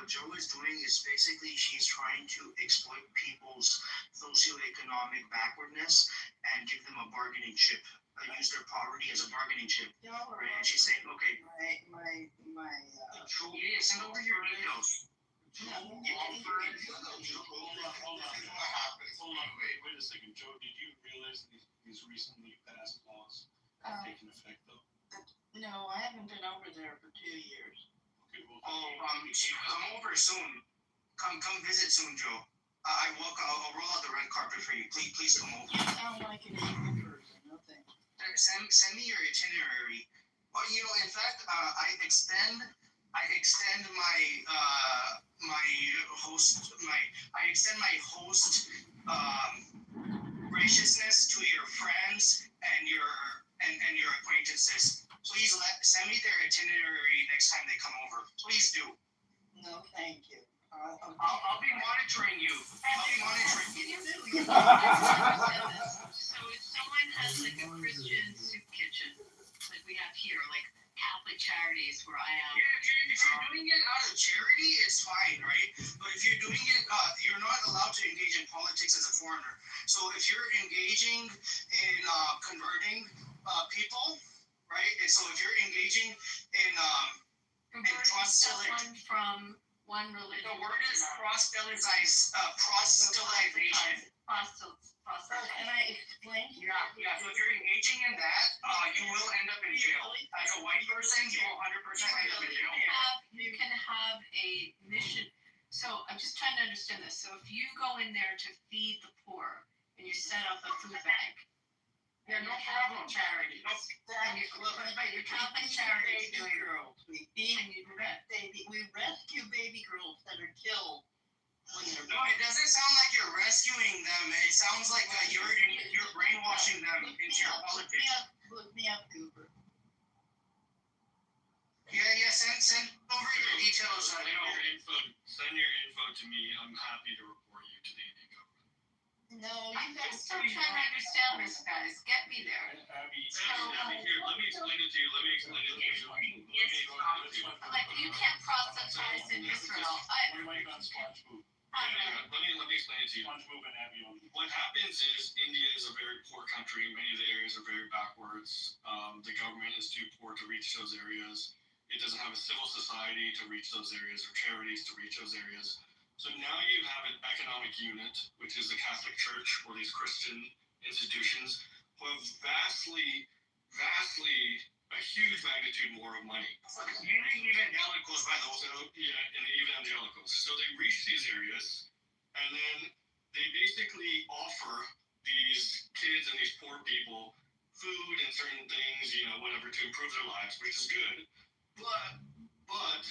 what Joe is doing is basically she's trying to exploit people's socioeconomic backwardness and give them a bargaining chip. Use their poverty as a bargaining chip, right? And she's saying, okay, Joe, yeah, send over your details. Hold on, wait a second, Joe. Did you realize these recently passed laws have taken effect, though? No, I haven't been over there for 2 years. Okay, well, come over soon. Come visit soon, Joe. I'll roll out the red carpet for you. Please come over. You sound like an angry person. No thanks. Send me your itinerary. Well, in fact, I extend my my host graciousness to your friends and your acquaintances. Please send me their itinerary next time they come over. Please do. No, thank you. I'll be monitoring you. So if someone has like a Christian soup kitchen, like we have here, like Catholic Charities where I am. Yeah, if you're doing it out of charity, it's fine, right? But if you're doing it, you're not allowed to engage in politics as a foreigner. So if you're engaging in converting people, right? And so if you're engaging in someone from one religion. The word is proselytization. Can I explain? Yeah. So if you're engaging in that, you will end up in jail. As a white person, you will 100% end up in jail. You can have a mission. So I'm just trying to understand this. So if you go in there to feed the poor and you set up a food bank, yeah, no problem. Charity. You're Catholic Charities Baby girls. We rescue baby girls that are killed. No, it doesn't sound like you're rescuing them. It sounds like you're brainwashing them into your politics. Look me up, Cooper. Yeah. Send over your details. Send your info to me. I'm happy to report you to the Indian government. No, I'm just still trying to understand this, guys. Get me there. Abby, here, let me explain it to you. Like, you can't proselytize in Israel. We might on Sponge Move. Let me explain it to you. Sponge Move and Abby on. What happens is India is a very poor country. Many of the areas are very backwards. The government is too poor to reach those areas. It doesn't have a civil society to reach those areas or charities to reach those areas. So now you have an economic unit, which is the Catholic Church or these Christian institutions, who have vastly, a huge magnitude more of money. Many evangelicals, by the way. So, and the evangelicals. So they reach these areas, and then they basically offer these kids and these poor people food and certain things, whatever, to improve their lives, which is good. But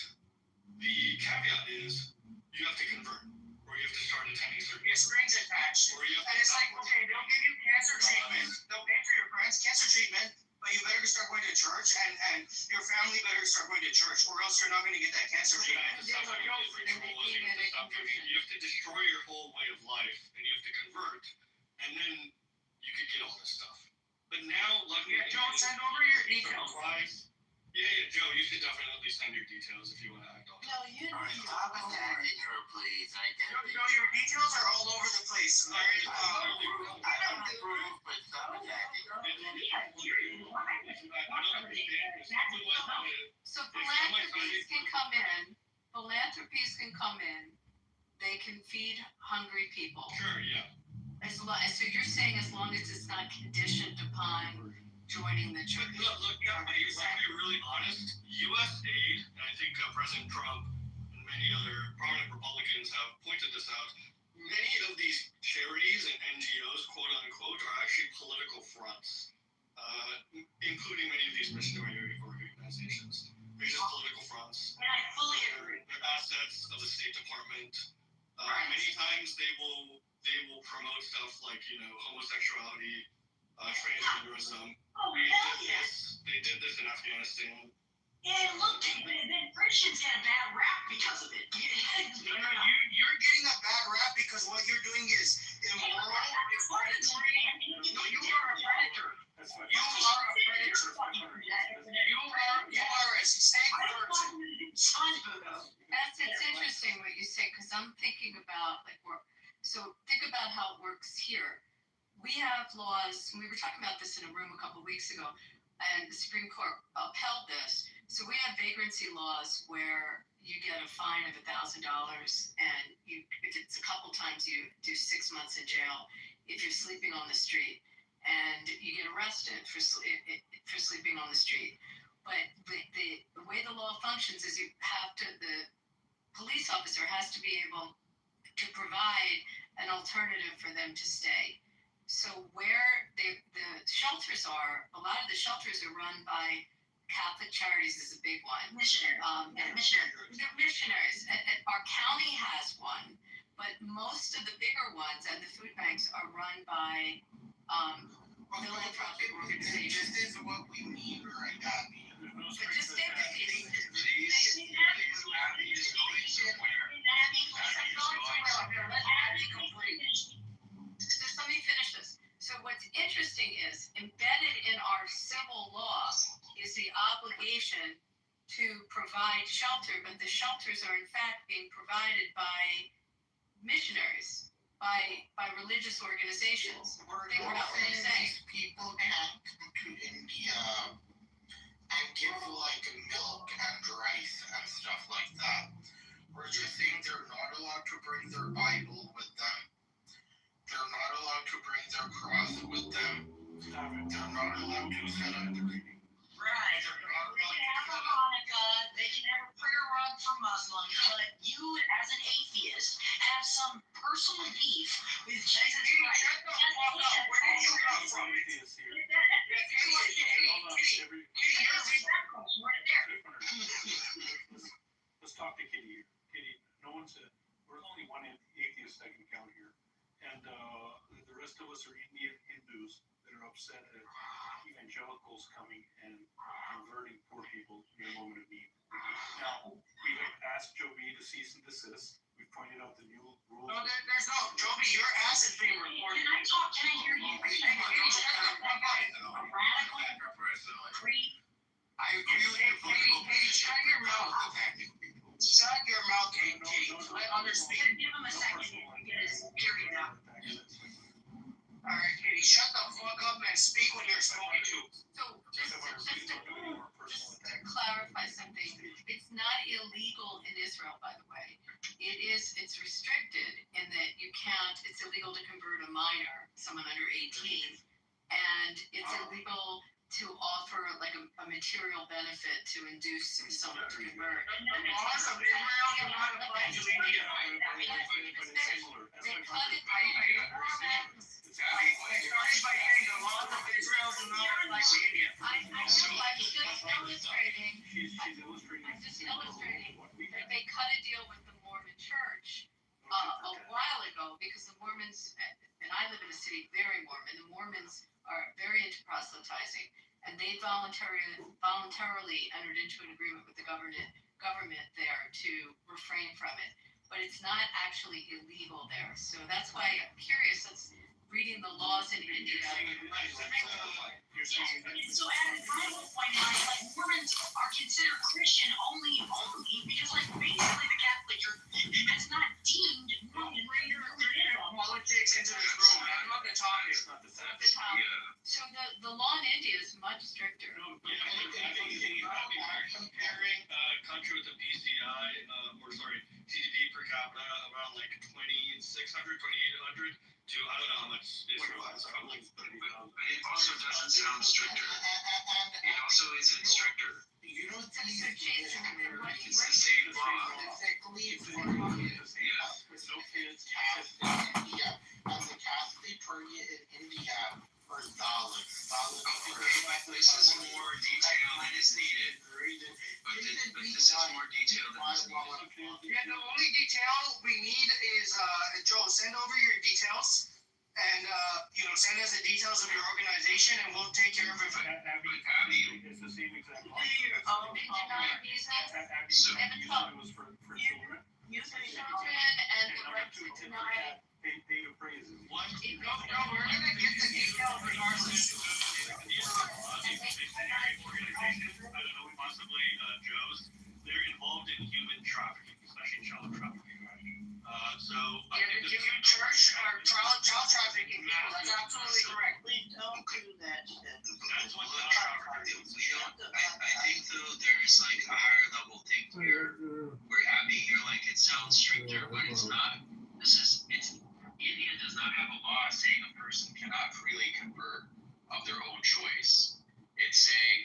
the caveat is you have to convert, or you have to start attending certain. Yeah, strings attached. And it's like, okay, they'll give you cancer treatment. They'll pay for your parents' cancer treatment, but you better start going to church, and your family better start going to church, or else you're not going to get that cancer treatment. You have to destroy your whole way of life, and you have to convert, and then you could get all this stuff. But now, luckily, Joe, send over your details. Yeah, Joe, you should definitely send your details if you want to act on it. No, you don't. Stop attacking her, please. No, your details are all over the place. I don't approve, but stop attacking her. So philanthropies can come in. They can feed hungry people. Sure, yeah. So you're saying as long as it's not conditioned upon joining the church. Look, to be really honest, U.S. aid, and I think President Trump and many other prominent Republicans have pointed this out, many of these charities and NGOs, quote unquote, are actually political fronts, including many of these missionary organizations. They're just political fronts. And I fully agree. They're assets of the State Department. Right. Many times they will promote stuff like, homosexuality, transgenderism. Oh, hell yes. They did this in Afghanistan. Yeah, look, the Christians get a bad rap because of it. No, you're getting a bad rap because what you're doing is immoral. It's predatory. No, you are a predator. You are a predator. You are a sick person. It's interesting I'm thinking about so think about how it works here. We have laws, and we were talking about this in a room a couple of weeks ago, and the Supreme Court upheld this. So we have vagrancy laws where you get a fine of $1,000, and if it's a couple times, you do 6 months in jail if you're sleeping on the street, and you get arrested for sleeping on the street. But the way the law functions is the police officer has to be able to provide an alternative for them to stay. So where the shelters are, a lot of the shelters are run by Catholic Charities is a big one. Missionary. Missionary. They're missionaries. And our county has one, but most of the bigger ones and the food banks are run by philanthropic organizations. This is what we need right now. But just think of these. Just let me finish this. So what's interesting is embedded in our civil law is the obligation to provide shelter, but the shelters are in fact being provided by missionaries, by religious organizations. Think about what I'm saying. People can't come to India and give like milk and rice and stuff like that. We're just saying they're not allowed to bring their Bible with them. They're not allowed to bring their cross with them. They're not allowed to set up the reading. Right. They can have a Hanukkah, they can have a prayer rug for Muslims, but you, as an atheist, have some personal beef with Jesus Christ. Shut the fuck up. Where did you come from? Let's talk to Kitty here. Kitty, we're only one atheist I can count here. And the rest of us are Indian Hindus that are upset at evangelicals coming and converting poor people in a moment of need. Now, we have asked Joe B to cease and desist. We've pointed out the new rules. No, there's no, Joby, your ass is being recorded. Can I talk? Can I hear you? A radical creep. I agree with you. Katie, shut your mouth. Shut your mouth, Katie. Let others speak. Give him a second to get his period out. All right, Katie, shut the fuck up and speak when you're spoken to. So just to clarify something, it's not illegal in Israel, by the way. It's restricted in that it's illegal to convert a minor, someone under 18, and it's illegal to offer like a material benefit to induce someone to convert. The laws of Israel do not apply to India. They cut it. I started by saying the laws of Israel do not apply to India. I'm just illustrating. She's illustrating. I'm just illustrating that they cut a deal with the Mormon Church a while ago because the Mormons, and I live in a city very Mormon, the Mormons are very into proselytizing, and they voluntarily entered into an agreement with the government there to refrain from it. But it's not actually illegal there. So that's why I'm curious. That's reading the laws in India. So as I will point out, like Mormons are considered Christian only because like basically the Catholic Church has not deemed Mormon Politics into this room. I'm not the topic. So the law in India is much stricter. Comparing a country with a GDP per capita around like 2,600, 2,800 to I don't know how much Israel has. But it also doesn't sound stricter. It also isn't stricter. You don't see It's the same law. physically for no kids in India, and the Catholic period in India for dollars. This is more detail than is needed. But this is more detail than is needed. Yeah, the only detail we need is Joe, send over your details. And send us the details of your organization, and we'll take care of it. Abby, it's the same exact law. It was for children. Children and the right to deny. They appraise it. No, we're gonna get the details regardless. I don't know, possibly Joe's. They're involved in human trafficking, especially child trafficking. If you charge child trafficking people, that's absolutely correct. Please don't do that shit. That's what the child We don't, I think though there's like a higher level thing here where Abby, you're like, it sounds stricter, but it's not. India does not have a law saying a person cannot freely convert of their own choice. It's saying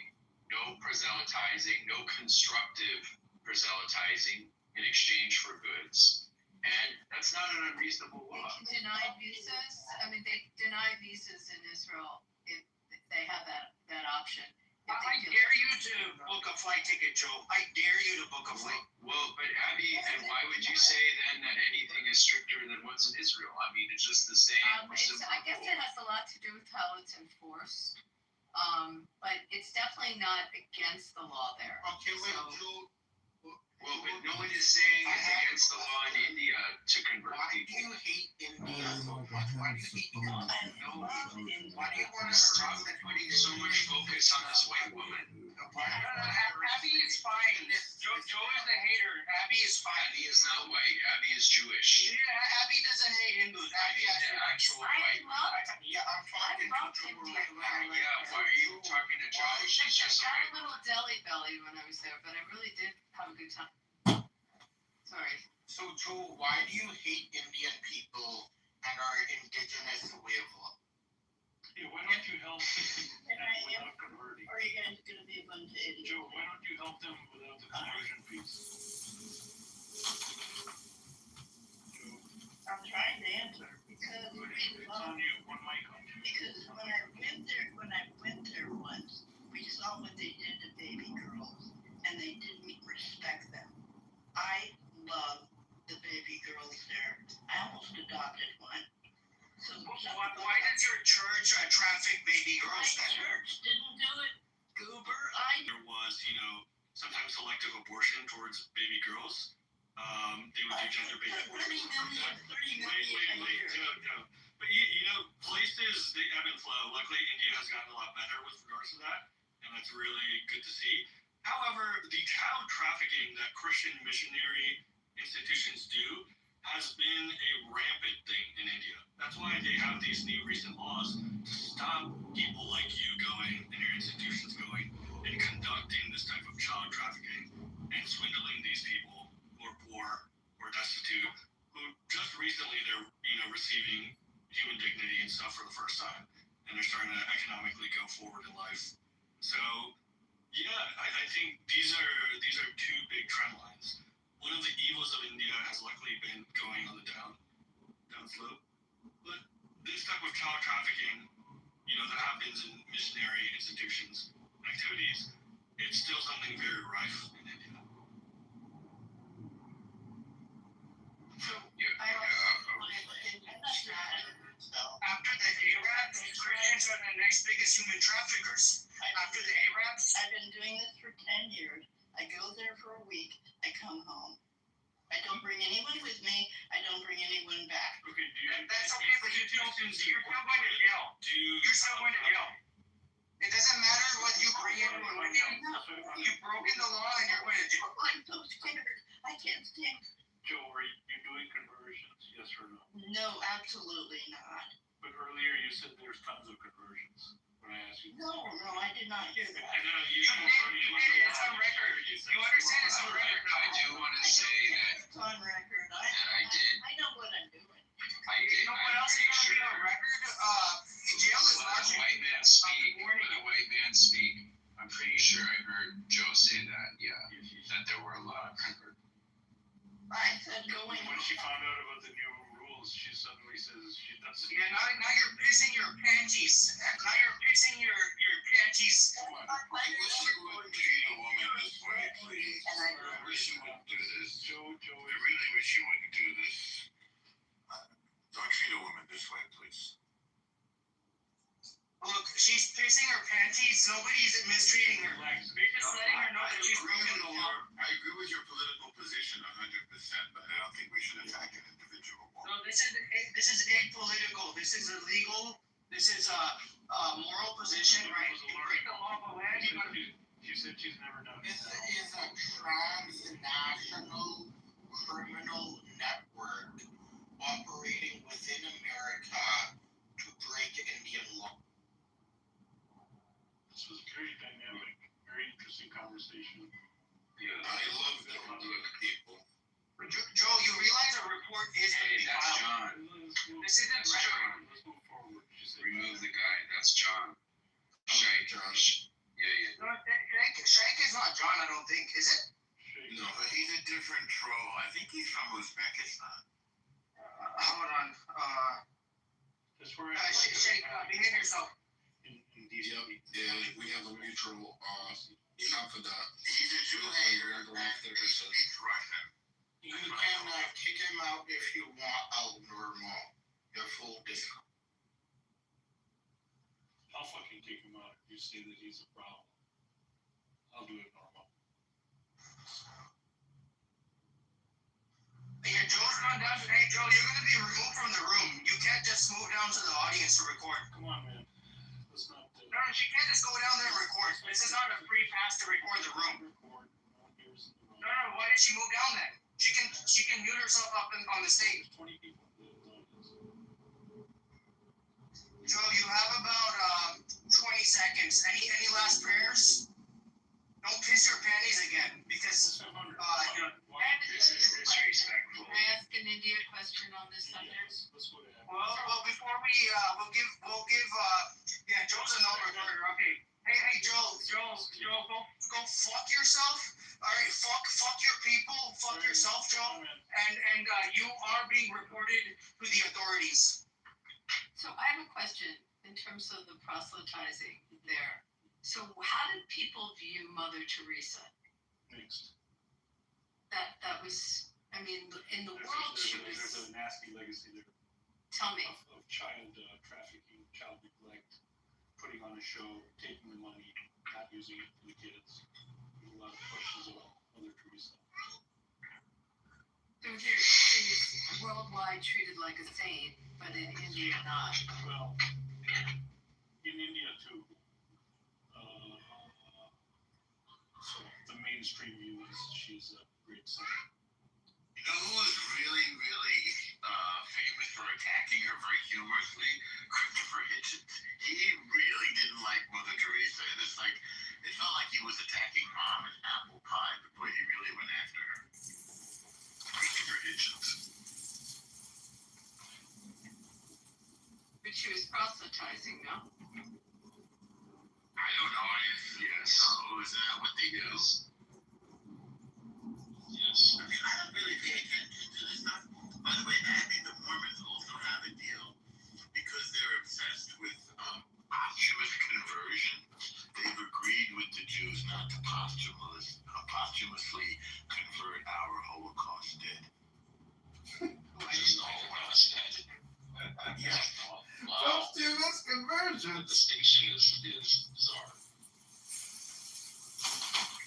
no proselytizing, no constructive proselytizing in exchange for goods. And that's not an unreasonable They law. can deny visas. I mean, they deny visas in Israel if they have that option. If I they do. dare you to book a flight ticket, Joe. I dare you to book a flight. Well, but Abby, and why would you say then that anything is stricter than what's in Israel? I mean, it's just the same. I guess it has a lot to do with how it's enforced. But it's definitely not against the law there. Okay, wait, So- Joe. Well, but no one is saying it's against the law in India to convert Why do people. you hate India so much? Why do you hate India? No, why do you want to stop putting so much focus on this white woman? Abby is fine. Joe is the hater. Abby is fine. Abby is not white. Abby is Jewish. Yeah, Abby doesn't hate Hindus. Abby Abby is has the actual white. Yeah, I'm talking love to Joe India. right now. Yeah, why are you talking to Joe? She's just a I white. got a little jelly belly when I was there, but I really did have a good time. Sorry. So Joe, why do you hate Indian people and our indigenous way of life? Yeah, why don't you help them And I am- without converting? Are you guys gonna be a bunch of idiots? Joe, why don't you help them without the conversion fees? Joe, I'm trying to answer because it's on you, one mic on you. because when I went there once, we saw what they did to baby girls, and they didn't respect them. I love the baby girls there. I almost adopted one. So Why does your church traffic baby my girls then? church didn't do it, Goober. There was, sometimes selective abortion towards baby girls. They would do gender-based abortion. 30 million a Wait, year. Joe. But places, they ebb and flow. Luckily, India has gotten a lot better with regards to that, and that's really good to see. However, the child trafficking that Christian missionary institutions do has been a rampant thing in India. That's why they have these new recent laws to stop people like you going and your institutions going and conducting this type of child trafficking and swindling these people who are poor or destitute, who just recently they're receiving human dignity and stuff for the first time, and they're starting to economically go forward in life. So yeah, I think these are two big trend lines. One of the evils of India has luckily been going on the down slope, but this type of child trafficking, that happens in missionary institutions and activities, it's still something very rife in India. So, After the Arabs, Christians are the next biggest human traffickers. After the Arabs, I've been doing this for 10 years. I go there for a week. I come home. I don't bring anyone with me. I don't bring anyone back. Okay, that's okay, but you're still going to jail. You're still going to jail. It doesn't matter what you bring anyone with you. You've broken the law and you're going to jail. I'm so scared. I can't stand. Joe, are you doing conversions? Yes or no? No, absolutely not. But earlier you said there's tons of conversions. When I asked you. No, I did not hear that. It's on record. You understand it's on record. I do want to say that, It's on record. I know what I'm doing. You know what else is going to be on record? Jail is when watching. a white man speak, I'm pretty sure I heard Joe say that, that there were a lot of converts. I said going. When she found out about the new rules, she suddenly says she doesn't. Yeah, now you're pissing your panties. Now you're pissing your panties. I wish you wouldn't treat a woman this way, please. And I wish you wouldn't do this. Joe, I really wish you wouldn't do this. Don't treat a woman this way, please. Look, she's pissing her panties. Nobody's mistreating her. You're just letting her know that she's broken the law. I agree with your political position 100%, but I don't think we should attack an individual woman. No, this is apolitical. This is illegal. This is a moral position, right? You break the law of the land, you gotta She said she's never done it. This is a transnational criminal network operating report is going to be That's filed. John. This isn't That's rhetoric. Let's move forward. She said Remove the guy. That's John. Shank. Yeah. No, Shank is not John, I don't think, is it? No, but he's a different troll. I think he's from Uzbekistan. Hold on. That's where Shank, behave yourself. in Yep, DC. yeah, we have a mutual confidant. He's a Jew hater and he speaks Russian. You can kick him out if you want out normal. Your full discount. I'll fucking kick him out if you say that he's a problem. I'll do it normal. Yeah, Joe's gone down. Hey, Joe, you're going to be removed from the room. You can't just move down to the audience to record. Come on, man. Let's not No, she can't just go down there and record. This is not a free pass to record the room. record. No one hears the room. No, why did she move down then? She can mute herself up on the stage. There's 20 people in the audience. Joe, you have about 20 seconds. Any last prayers? Don't piss your panties again, because This is disrespectful. Can I ask an India question on this subject? well before we'll give yeah, Joe's a non-recorder. Okay. Hey Joe, go fuck yourself. All right, fuck your people, fuck yourself, Joe. And you are being reported to the authorities. So I have a question in terms of the proselytizing there. So how did people view Mother Teresa? Mixed. That was, I mean, in the world she There's was. a nasty legacy there Tell me. of child trafficking, child neglect, putting on a show, taking the money, not using it for the kids. There's a lot of questions about Mother Teresa. So here, she's worldwide treated like a saint, but in India not. Well, in India too. So the mainstream view is she's a great saint. You know who was really, really famous for attacking her very humorously? Christopher Hitchens. He really didn't like Mother Teresa. And it felt like he was attacking mom and apple pie before he really went after her. Christopher Hitchens. But she was proselytizing, no? I don't know. Yes. Oh, is that what they do? Yes. I mean, I don't really pay attention to this stuff. By the way, Abby, the Mormons also have a deal because they're obsessed with posthumous conversion. They've agreed with the Jews not to posthumously convert our Holocaust dead. Just the Holocaust dead. Yes. Wow. Posthumous conversion. The distinction is bizarre.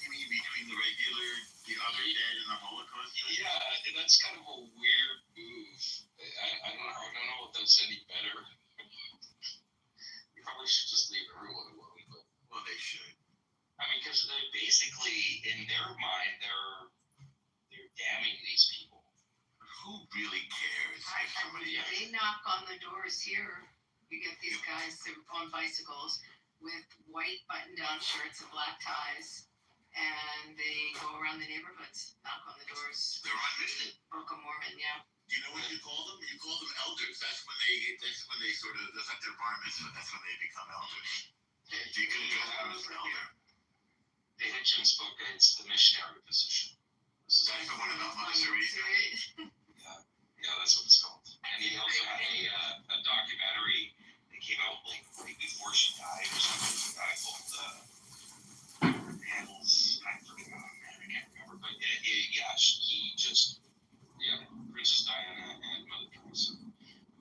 You mean between the other dead and the Holocaust dead? Yeah, that's kind of a weird move. I don't know if that's any better. You probably should just leave everyone alone. But Well, they should. I mean, because they basically, in their mind, they're damning these people. Who really cares if somebody else? They knock on the doors here. You get these guys on bicycles with white button-down shirts and black ties, and they go around the neighborhoods, knock on the doors. They're on mission. Book of Mormon, yeah. You know what you call them? You call them elders. That's when they sort of, that's like their bar mitzvah. That's when they become elders. You can address them as an elder. The Hitchens book is the missionary position. This is That's the one about Mother Teresa. Yeah, that's what it's called. And he also had a documentary that came out like right before she died or something. A guy called Hamels. I can't remember. But Princess Diana and Mother Teresa.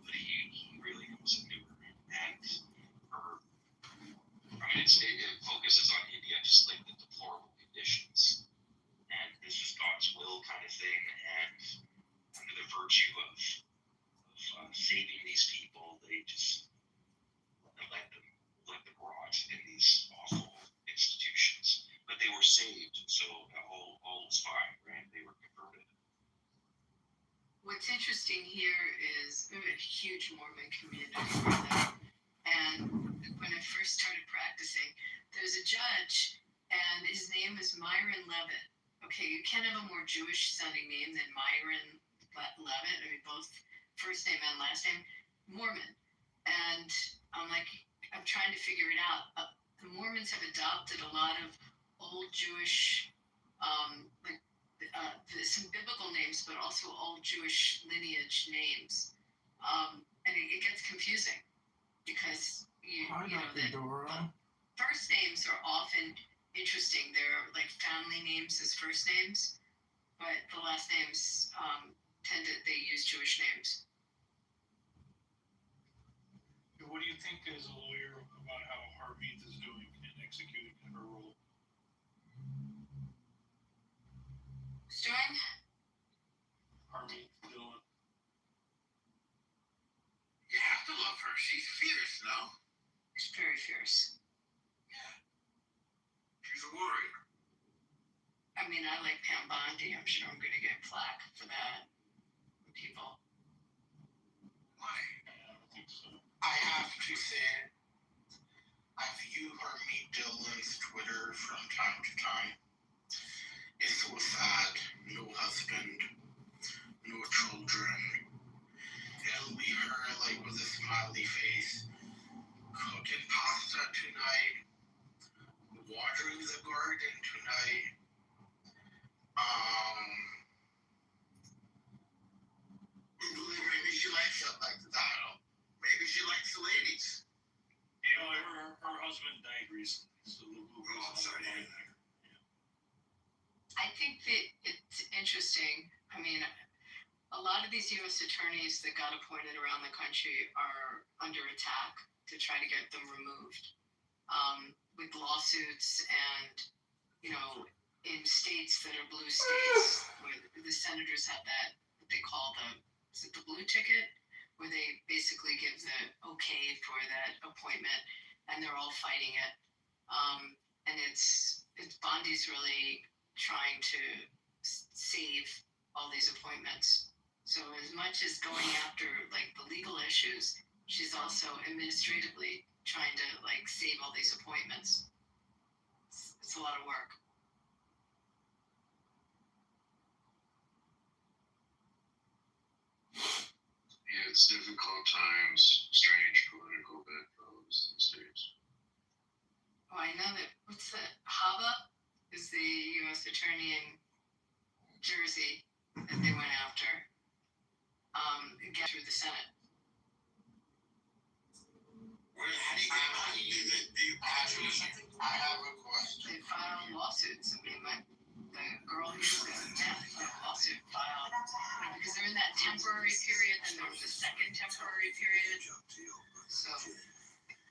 But he really knows it knew her. And her, it focuses on India, just like the deplorable conditions. And it's just God's will kind of thing. And under the virtue of saving these people, they just let them rot in these awful institutions. But they were saved, so all was fine, right? They were converted. What's interesting here is we have a huge Mormon community over there. And when I first started practicing, there's a judge, and his name is Myron Levitt. Okay, you can't have a more Jewish sounding name than Myron Levitt. I mean, both first name and last name, Mormon. And I'm trying to figure it out. The Mormons have adopted a lot of old Jewish, some biblical names, but also old Jewish lineage names. And it gets confusing because you know that first names are often interesting. They're like family names as first names, but the last names they use Jewish names. What do you think as a lawyer about how Harmeet is doing in executing her role? Who's doing? Harmeet Dillon. You have to love her. She's fierce, no? She's very fierce. Yeah. She's a warrior. I mean, I like Pam Bondi. I'm sure I'm going to get flack for that from people. Why? I don't think so. I have to say, I view Harmeet Dillon's Twitter from time to time. It's so sad. No husband, no children. It'll be her, like, with a smiley face, cooking pasta tonight, watering the garden tonight. Maybe she likes it like that. Maybe she likes the ladies. You know, her husband died recently, so the blue I'm sorry to hear that. I think that it's interesting. I mean, a lot of these U.S. attorneys that got appointed around the country are under attack to try to get them removed with lawsuits and, in states that are blue states, where the senators have that, what they call is it the blue ticket, where they basically give the okay for that appointment, and they're all fighting it. And it's Bondi's really trying to save all these appointments. So as much as going after like the legal issues, she's also administratively trying to like save all these appointments. It's a lot of work. Yeah, it's difficult times, strange political backgrounds these days. Oh, I know that. What's that? Hava is the U.S. attorney in Jersey that they went after. Get through the Senate. I have a question. They filed lawsuits. I mean, the girl who was in death lawsuit filed because they're in that temporary period, and there was a second temporary period. So.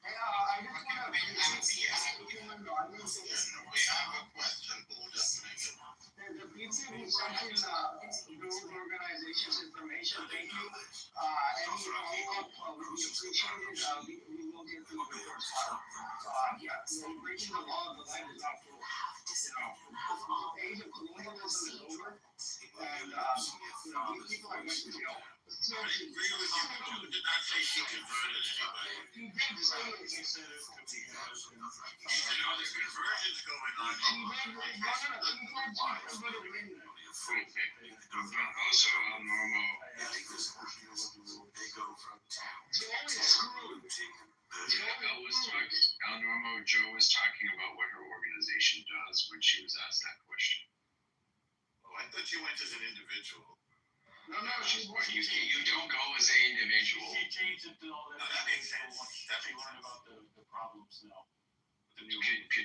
I just want to human audience. We have a question. The people who sent in those organizations information, thank you. Any follow-up would be appreciated. We will get through the reports. Breaking the law of the land is not cool. The age of colonialism is over, and these people are going to jail. I agree with you, but you did not say she converted anybody. You did say it. She said there's conversions going on. Also, El Normo. El Normo, Joe was talking about what her organization does when she was asked that question. Oh, I thought you went as an individual. No, You don't go as an individual. She changed it to all that. No, that makes sense. That makes sense about the problems now. Could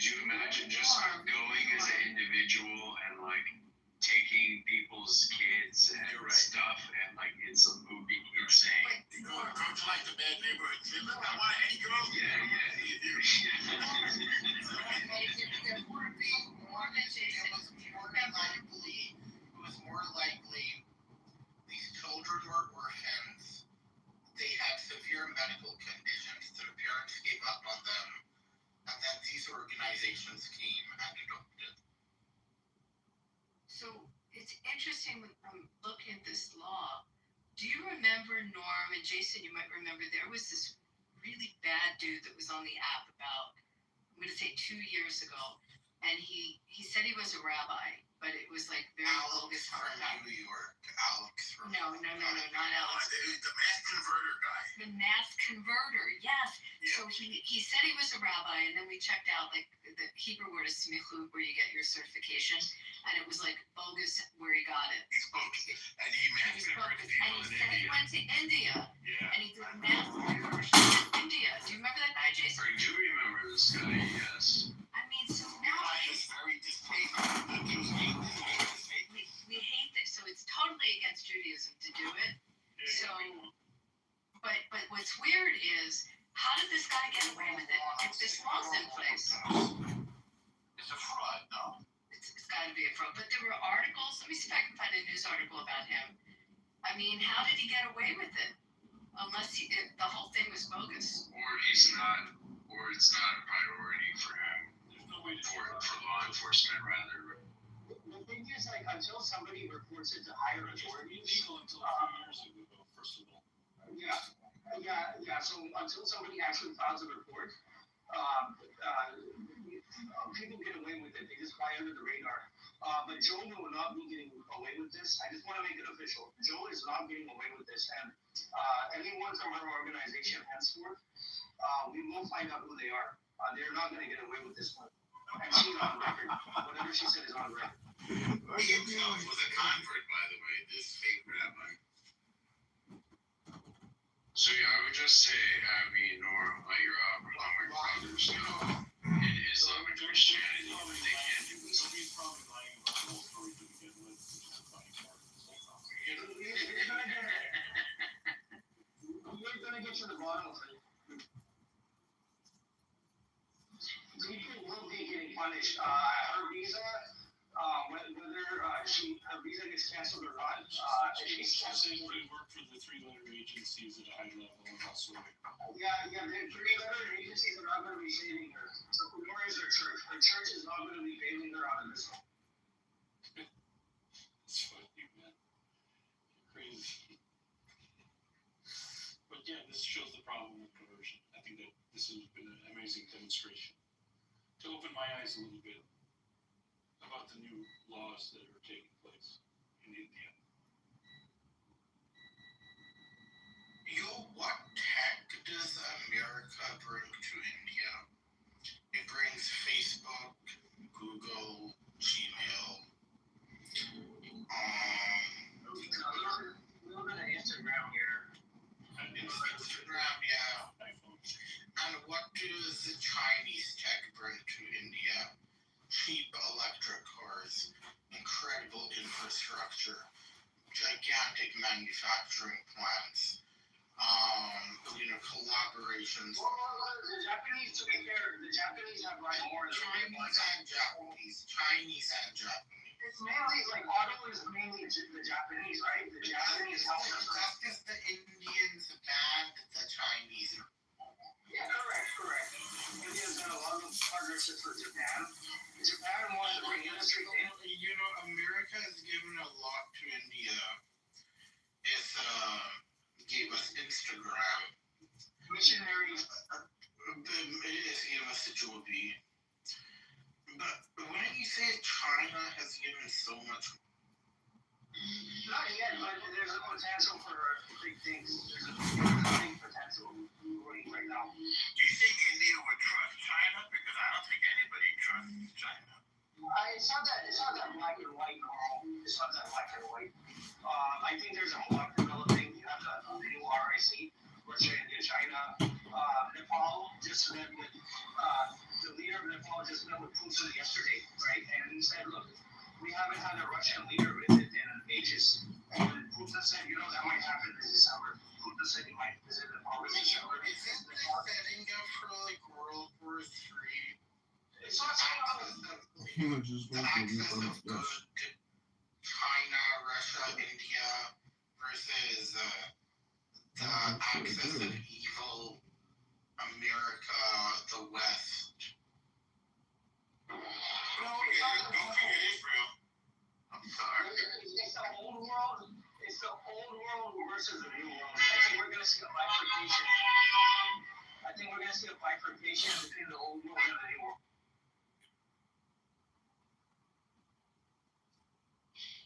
you imagine just going as an individual and like taking people's kids and stuff and like it's a movie insane? You go to like the bad neighborhood and say, look, I want any girl. It was more likely these children were orphans. They had severe medical conditions. Their parents gave up on them. And then these organizations came and adopted. So it's interesting when I'm looking at this law. Do you remember, Norm and Jason, you might remember there was this really bad dude that was on the app about, I'm going to say 2 years ago. And he said he was a rabbi, but it was like very bogus. Alex from New York. No, No, not Alex. The mass converter guy. The mass converter, yes. Yeah. So he said he was a rabbi, and then we checked out like the Hebrew word is smichut, where you get your certification, and it was like bogus where he got it. He's bogus. And he mass converted people And he in said he India. went to India, Yeah. and he did mass conversion in India. Do you remember that guy, Jason? I do remember this guy, yes. I mean, so now I is very distasteful. The Jews hate this. we hate this. So it's totally against Judaism to do it. So, but what's weird is, how did this guy get away with it? If this law's in place, It's a fraud, no? it's got to be a fraud. But there were articles. Let me see if I can find a news article about him. I mean, how did he get away with it? Unless the whole thing was bogus. Or he's not, or it's not a priority for him, There's no way to for law enforcement rather. The thing is, like, until somebody reports it to higher It's authorities, illegal until a few years ago, first of all. yeah. So until somebody actually files a report, people get away with it. They just fly under the radar. But Joe will not be getting away with this. I just want to make it official. Joe is not getting away with this, and anyone from her organization henceforth, we will find out who they are. They're not going to get away with this one. And she's on record. Whatever she said is on record. He himself was a convert, by the way, this fake rabbi. So yeah, I would just say, I mean, or let your Islamic brothers know in Islam and Christianity that they can't do this. So he's probably lying about the whole story to begin with, which is a funny part of this whole conversation. You're going to get to the bottom of it. People will be getting punished. Her visa, whether her visa gets canceled or not, she's Saying we work for the three-letter agencies at a high level and also Yeah, the three-letter agencies are not going to be saving her. So nor is her church. Her church is not going to be bailing her out of this one. it's funny, man. You're crazy. But yeah, this shows the problem with conversion. I think that this has been an amazing demonstration to open my eyes a little bit about the new laws that are taking place in India. What tech does America bring to India? It brings Facebook, Google, Gmail. We're going to Instagram here. Instagram, yeah. iPhone. And what does the Chinese tech bring to India? Cheap electric cars, incredible infrastructure, gigantic manufacturing plants, collaborations. Well, the Japanese, to be fair, the Japanese have like more than Chinese and Japanese. It's mainly like auto is mainly the Japanese, right? The Japanese help us. That's because the Indians banned the Chinese. Yeah, correct. India's done a lot of partnerships with Japan. Japan wants to bring industry in. You know, America has given a lot to India. It gave us Instagram. Missionaries. It's given us the Joby. But wouldn't you say China has given so much? Not yet, but there's a potential for big things. There's a big potential right now. Do you think India would trust China? Because I don't think anybody trusts China. It's not that black and white, Carl. It's not that black and white. I think there's a whole lot developing. You have the new RIC, Russia, India, China. Nepal just met with the leader of Nepal just met with Putin yesterday, right? And he said, look, we haven't had a Russian leader visit in ages. And Putin said, you know, that might happen this December. Putin said he might visit Nepal this December. Is this setting up for like World War III? It's not saying The access of good China, Russia, India versus the access of evil America, the West. Don't forget Israel. I'm sorry. It's the old world. It's the old world versus the new world. I think we're gonna see a bifurcation. Between the old world and the new world.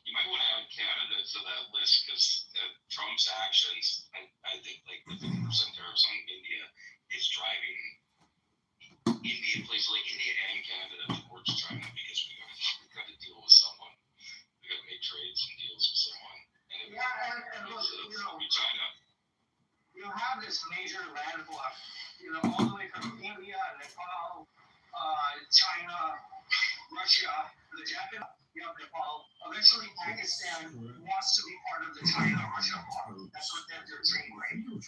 You might want to add Canada to that list because Trump's actions, I think, like the 50% tariffs on India, is driving India, places like India and Canada towards China because we got to deal with someone. We got to make trades and deals with someone. And and look, China. you have this major land block, all the way from India, Nepal, China, Russia, the Japan, you have Nepal. Eventually, Pakistan wants to be part of the China-Russia bloc. That's what they're saying, right? And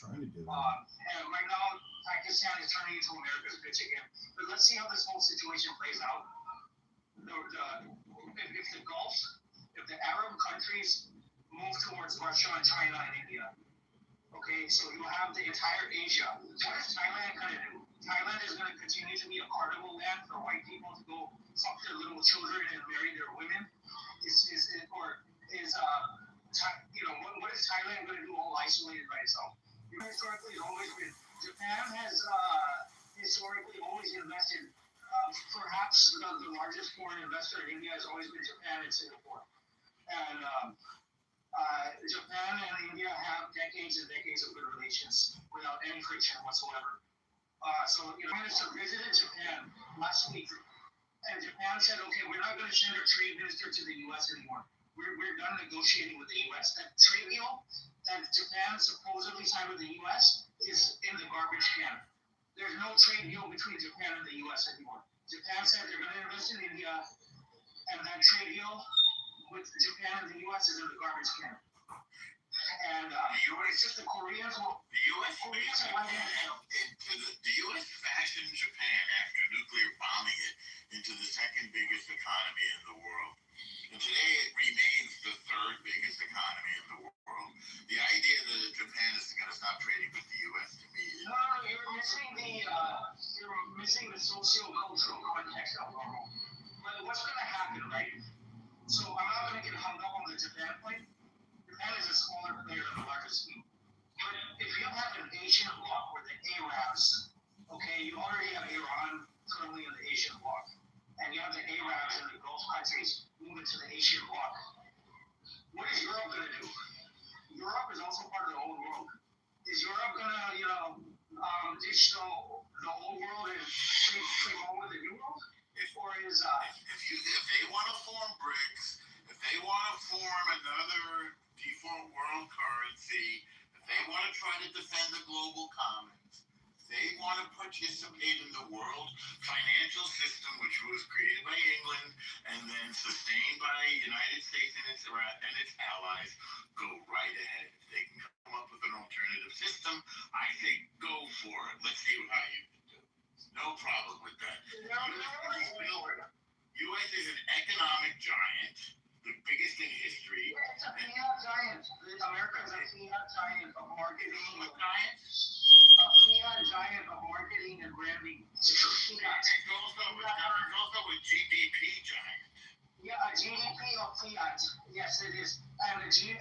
right now, Pakistan is turning into America's bitch again. But let's see how this whole situation plays out. If the Gulf, if the Arab countries move towards Russia and China and India, okay, so you have the entire Asia. What is Thailand going to do? Thailand is going to continue to be a carnival land for white people to go fuck their little children and marry their women? What is Thailand going to do all isolated by itself? Historically, it's always been, Japan has historically always invested, perhaps the largest foreign investor in India has always been Japan and Singapore. And Japan and India have decades and decades of good relations without any friction whatsoever. I managed to visit Japan last week, and Japan said, okay, we're not going to send our trade minister to the U.S. anymore. We're done negotiating with the U.S. That trade deal that Japan supposedly signed with the U.S. is in the garbage can. There's no trade deal between Japan and the U.S. anymore. Japan said they're going to invest in India, and that trade deal with Japan and the U.S. is in the garbage can. And it's just the Koreans are letting the U.S. fashioned Japan after nuclear bombing it into the second biggest economy in the world. And today it remains the third biggest economy in the world. The idea that Japan is going to stop trading with the U.S. to me is... No, you're missing the socio-cultural context of it. But what's going to happen, right? So I'm not going to get hung up on the Japan point. Japan is a smaller player than the largest team. But if you have an Asian bloc where the Arabs, okay, you already have Iran currently in the Asian bloc, and you have the Arabs in the Gulf countries moving to the Asian bloc. What is Europe going to do? Europe is also part of the old world. Is Europe going to, ditch the old world and trade on with the new world? Or is if they want to form BRICS, if they want to form another default world currency, if they want to try to defend the global commons, if they want to participate in the world financial system, which was created by England and then sustained by the United States and its allies, go right ahead. If they can come up with an alternative system, I say go for it. Let's see how you can do it. No problem with that. U.S. is an economic giant, the biggest in history. It's a fiat giant. America is a fiat giant of marketing. A giant? A fiat giant of marketing and branding. It's a fiat. It's also a GDP giant. Yeah, a GDP of fiat. Yes, it is. And a giant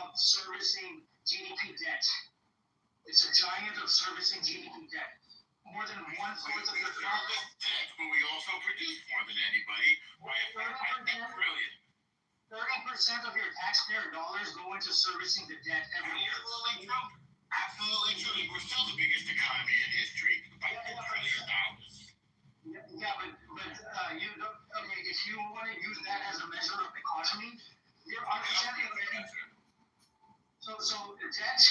of servicing GDP debt. It's a giant of servicing GDP debt. More than 1/4 of your debt, but we also produce more than anybody by $1 trillion. 30% of your taxpayer dollars go into servicing the debt every year. Absolutely true. Absolutely true. We're still the biggest economy in history by $2 trillion. Yeah, but you don't. Okay, if you want to use that as a measure of economy, you're understanding. So the debt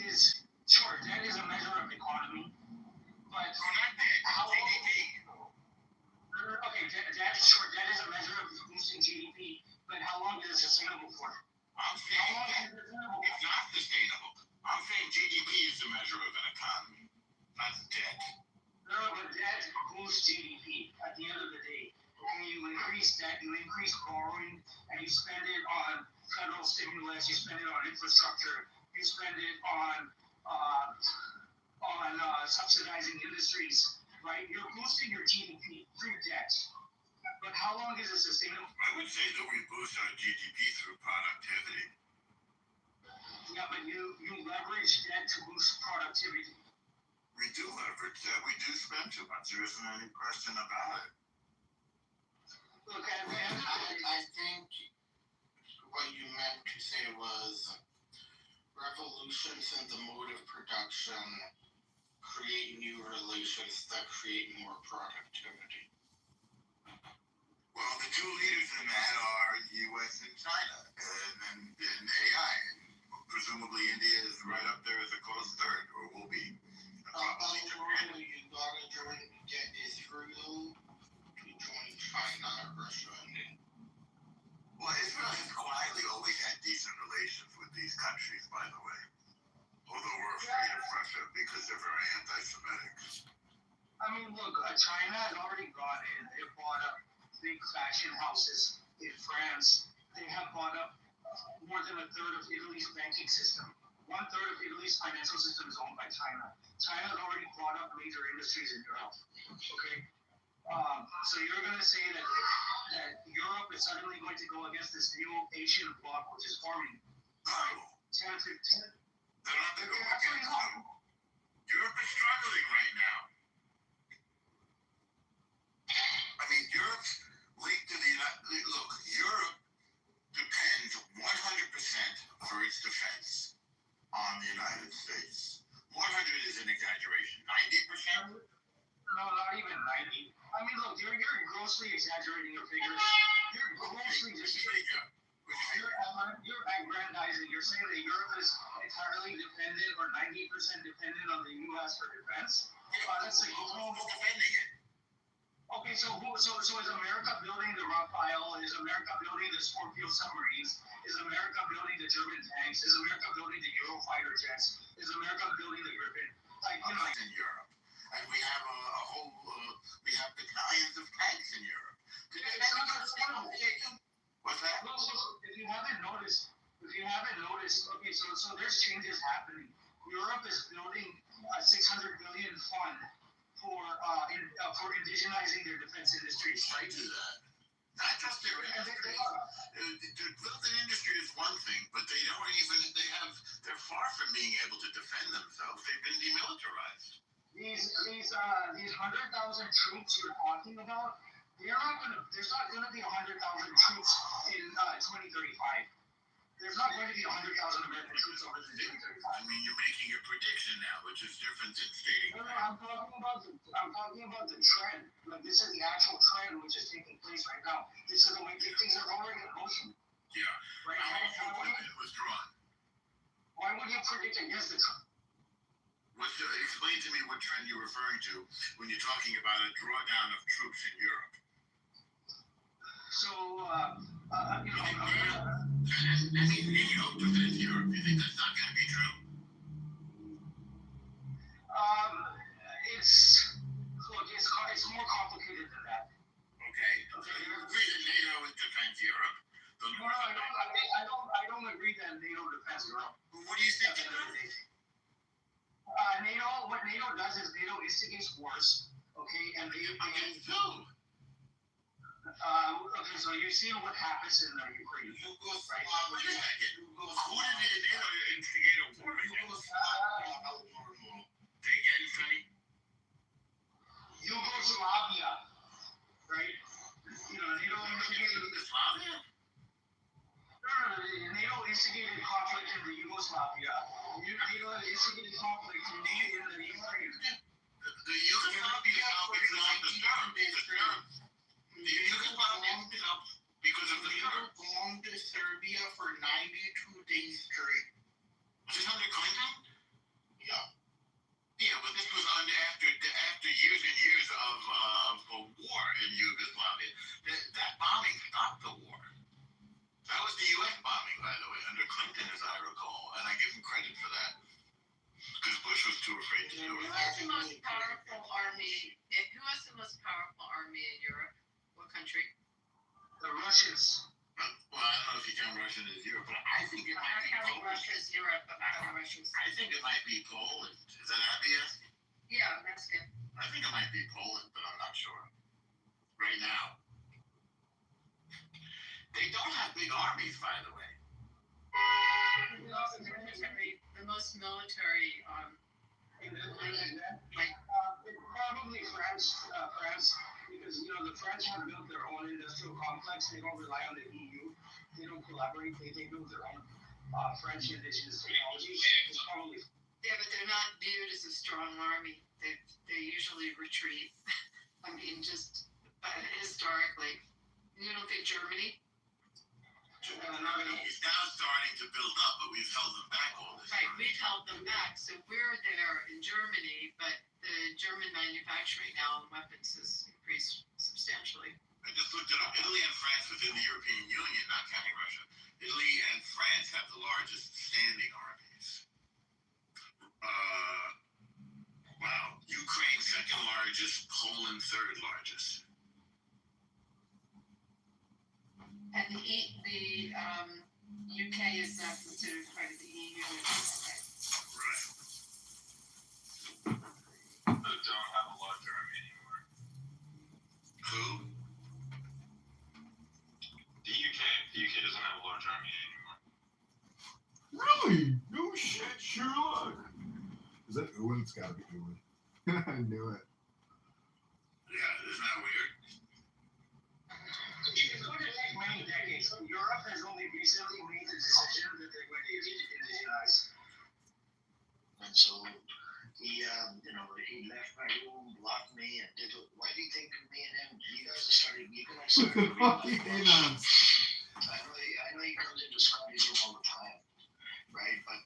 is sure. Debt is a measure of economy. But how GDP? Okay, debt is a measure of boosting GDP, but how long is it sustainable for? I'm saying it's not sustainable. I'm saying GDP is a measure of an economy, not debt. No, but debt boosts GDP at the end of the day. Okay, you increase debt, you increase borrowing, and you spend it on federal stimulus, you spend it on infrastructure, you spend it on subsidizing industries, right? You're boosting your GDP through debt. But how long is it sustainable? I would say that we boost our GDP through productivity. Yeah, but you leverage debt to boost productivity. We do leverage that. We do spend too much. There isn't any question about it. Look, I think what you meant to say was revolutions in the mode of production create new relations that create more productivity. Well, the two leaders in that are U.S. and China, and AI. Presumably, India is right up there as a close third, or will be. Probably Japan. You gotta get Israel to join China, Russia, and Well, Israel has quietly always had decent relations with these countries, by the way. Although we're afraid of Russia because they're very anti-Semitic. I mean, look, China has already gone in. They bought up big fashion houses in France. They have bought up more than a third of Italy's banking system. 1/3 of Italy's financial system is owned by China. China has already bought up major industries in Europe. Okay, so you're going to say that Europe is suddenly going to go against this new Asian bloc which is forming? No. 10, 15. They're not going to go against them. Europe is struggling right now. I mean, Europe's linked to the United. Look, Europe depends 100% for its defense on the United States. 100 is an exaggeration. 90%? No, not even 90. I mean, look, you're grossly exaggerating your figures. You're grossly Which figure? Which figure? you're aggrandizing. You're saying that Europe is entirely dependent or 90% dependent on the U.S. for defense. That's like Who's defending it? Okay, so is America building the Rafale? Is America building the Scorpio submarines? Is America building the German tanks? Is America building the Eurofighter jets? Is America building the Griffin? Like, you know, In Europe. And we have a whole, we have battalions of tanks in Europe. What's that? if you haven't noticed, okay, so there's changes happening. Europe is building a 600 billion fund for indigenizing their defense industries, right? Do that. Not just their industry. To build an industry is one thing, but they're far from being able to defend themselves. They've been demilitarized. These 100,000 troops you're talking about, there's not gonna be 100,000 troops in 2035. There's not going to be 100,000 American troops over in 2035. I mean, you're making a prediction now, which is different than stating. No, I'm talking about the trend. Like, this is the actual trend which is taking place right now. This is the way things are already in motion. Yeah. Right? How has it withdrawn? Why would you predict against the trend? Explain to me what trend you're referring to when you're talking about a drawdown of troops in Europe. So, NATO defends Europe. You think that's not going to be true? It's more complicated than that. Okay. So you agree that NATO defends Europe? No, I don't agree that NATO defends Europe. What do you think? What NATO does is NATO instigates wars, okay, and Against who? okay, so you see what happens in the Ukraine. Wait a second. Who did NATO instigate a war against? Say again, Sonny? Yugoslavia, right? You know, NATO instigated Yugoslavia? NATO instigated conflict in the Yugoslavia. NATO instigated conflict in the Ukraine. The Yugoslavia is now because of the Serbs. The Yugoslavia is up because of the Serbs. belonged to Serbia for 92 days straight. Was this under Clinton? Yeah. Yeah, but this was after years and years of a war in Yugoslavia. That bombing stopped the war. That was the U.S. bombing, by the way, under Clinton, as I recall, and I give him credit for that because Bush was too afraid to do Who it. has the most powerful army? Who has the most powerful army in Europe? What country? The Russians. Well, I don't know if you count Russia as Europe, but I think it I'm might not be counting Poland. Russia as Europe, but I'm counting Russia as I think it might be Poland. Is that obvious? yeah, Mexican. I think it might be Poland, but I'm not sure. Right now. They don't have big armies, by the way. The most military. Probably France, because the French have built their own industrial complex. They don't rely on the EU. They don't collaborate. They build their own French indigenous technology. It's probably Yeah, but they're not viewed as a strong army. They usually retreat. I mean, just historically. You don't think Germany? Germany is now starting to build up, but we've held them back all this Right, time. we've held them back. So we're there in Germany, but the German manufacturing now of weapons has increased substantially. I just looked it up. Italy and France within the European Union, not counting Russia. Italy and France have the largest standing armies. Wow. Ukraine second largest, Poland third largest. And the UK is not considered part of the EU. Right. But don't have a large army anymore. Who? The UK. The UK doesn't have a large army anymore. Really? No shit, Sherlock. Is that Owen? It's gotta be Owen. I knew it. Yeah, isn't that weird? if you go to many decades, Europe has only recently made the decision that they're going to indigenize. And so he left my room, blocked me, and did it. Why do you think me and him, you guys started, you guys started Fucking reading on. I know he comes into Scotty's room all the time, right? But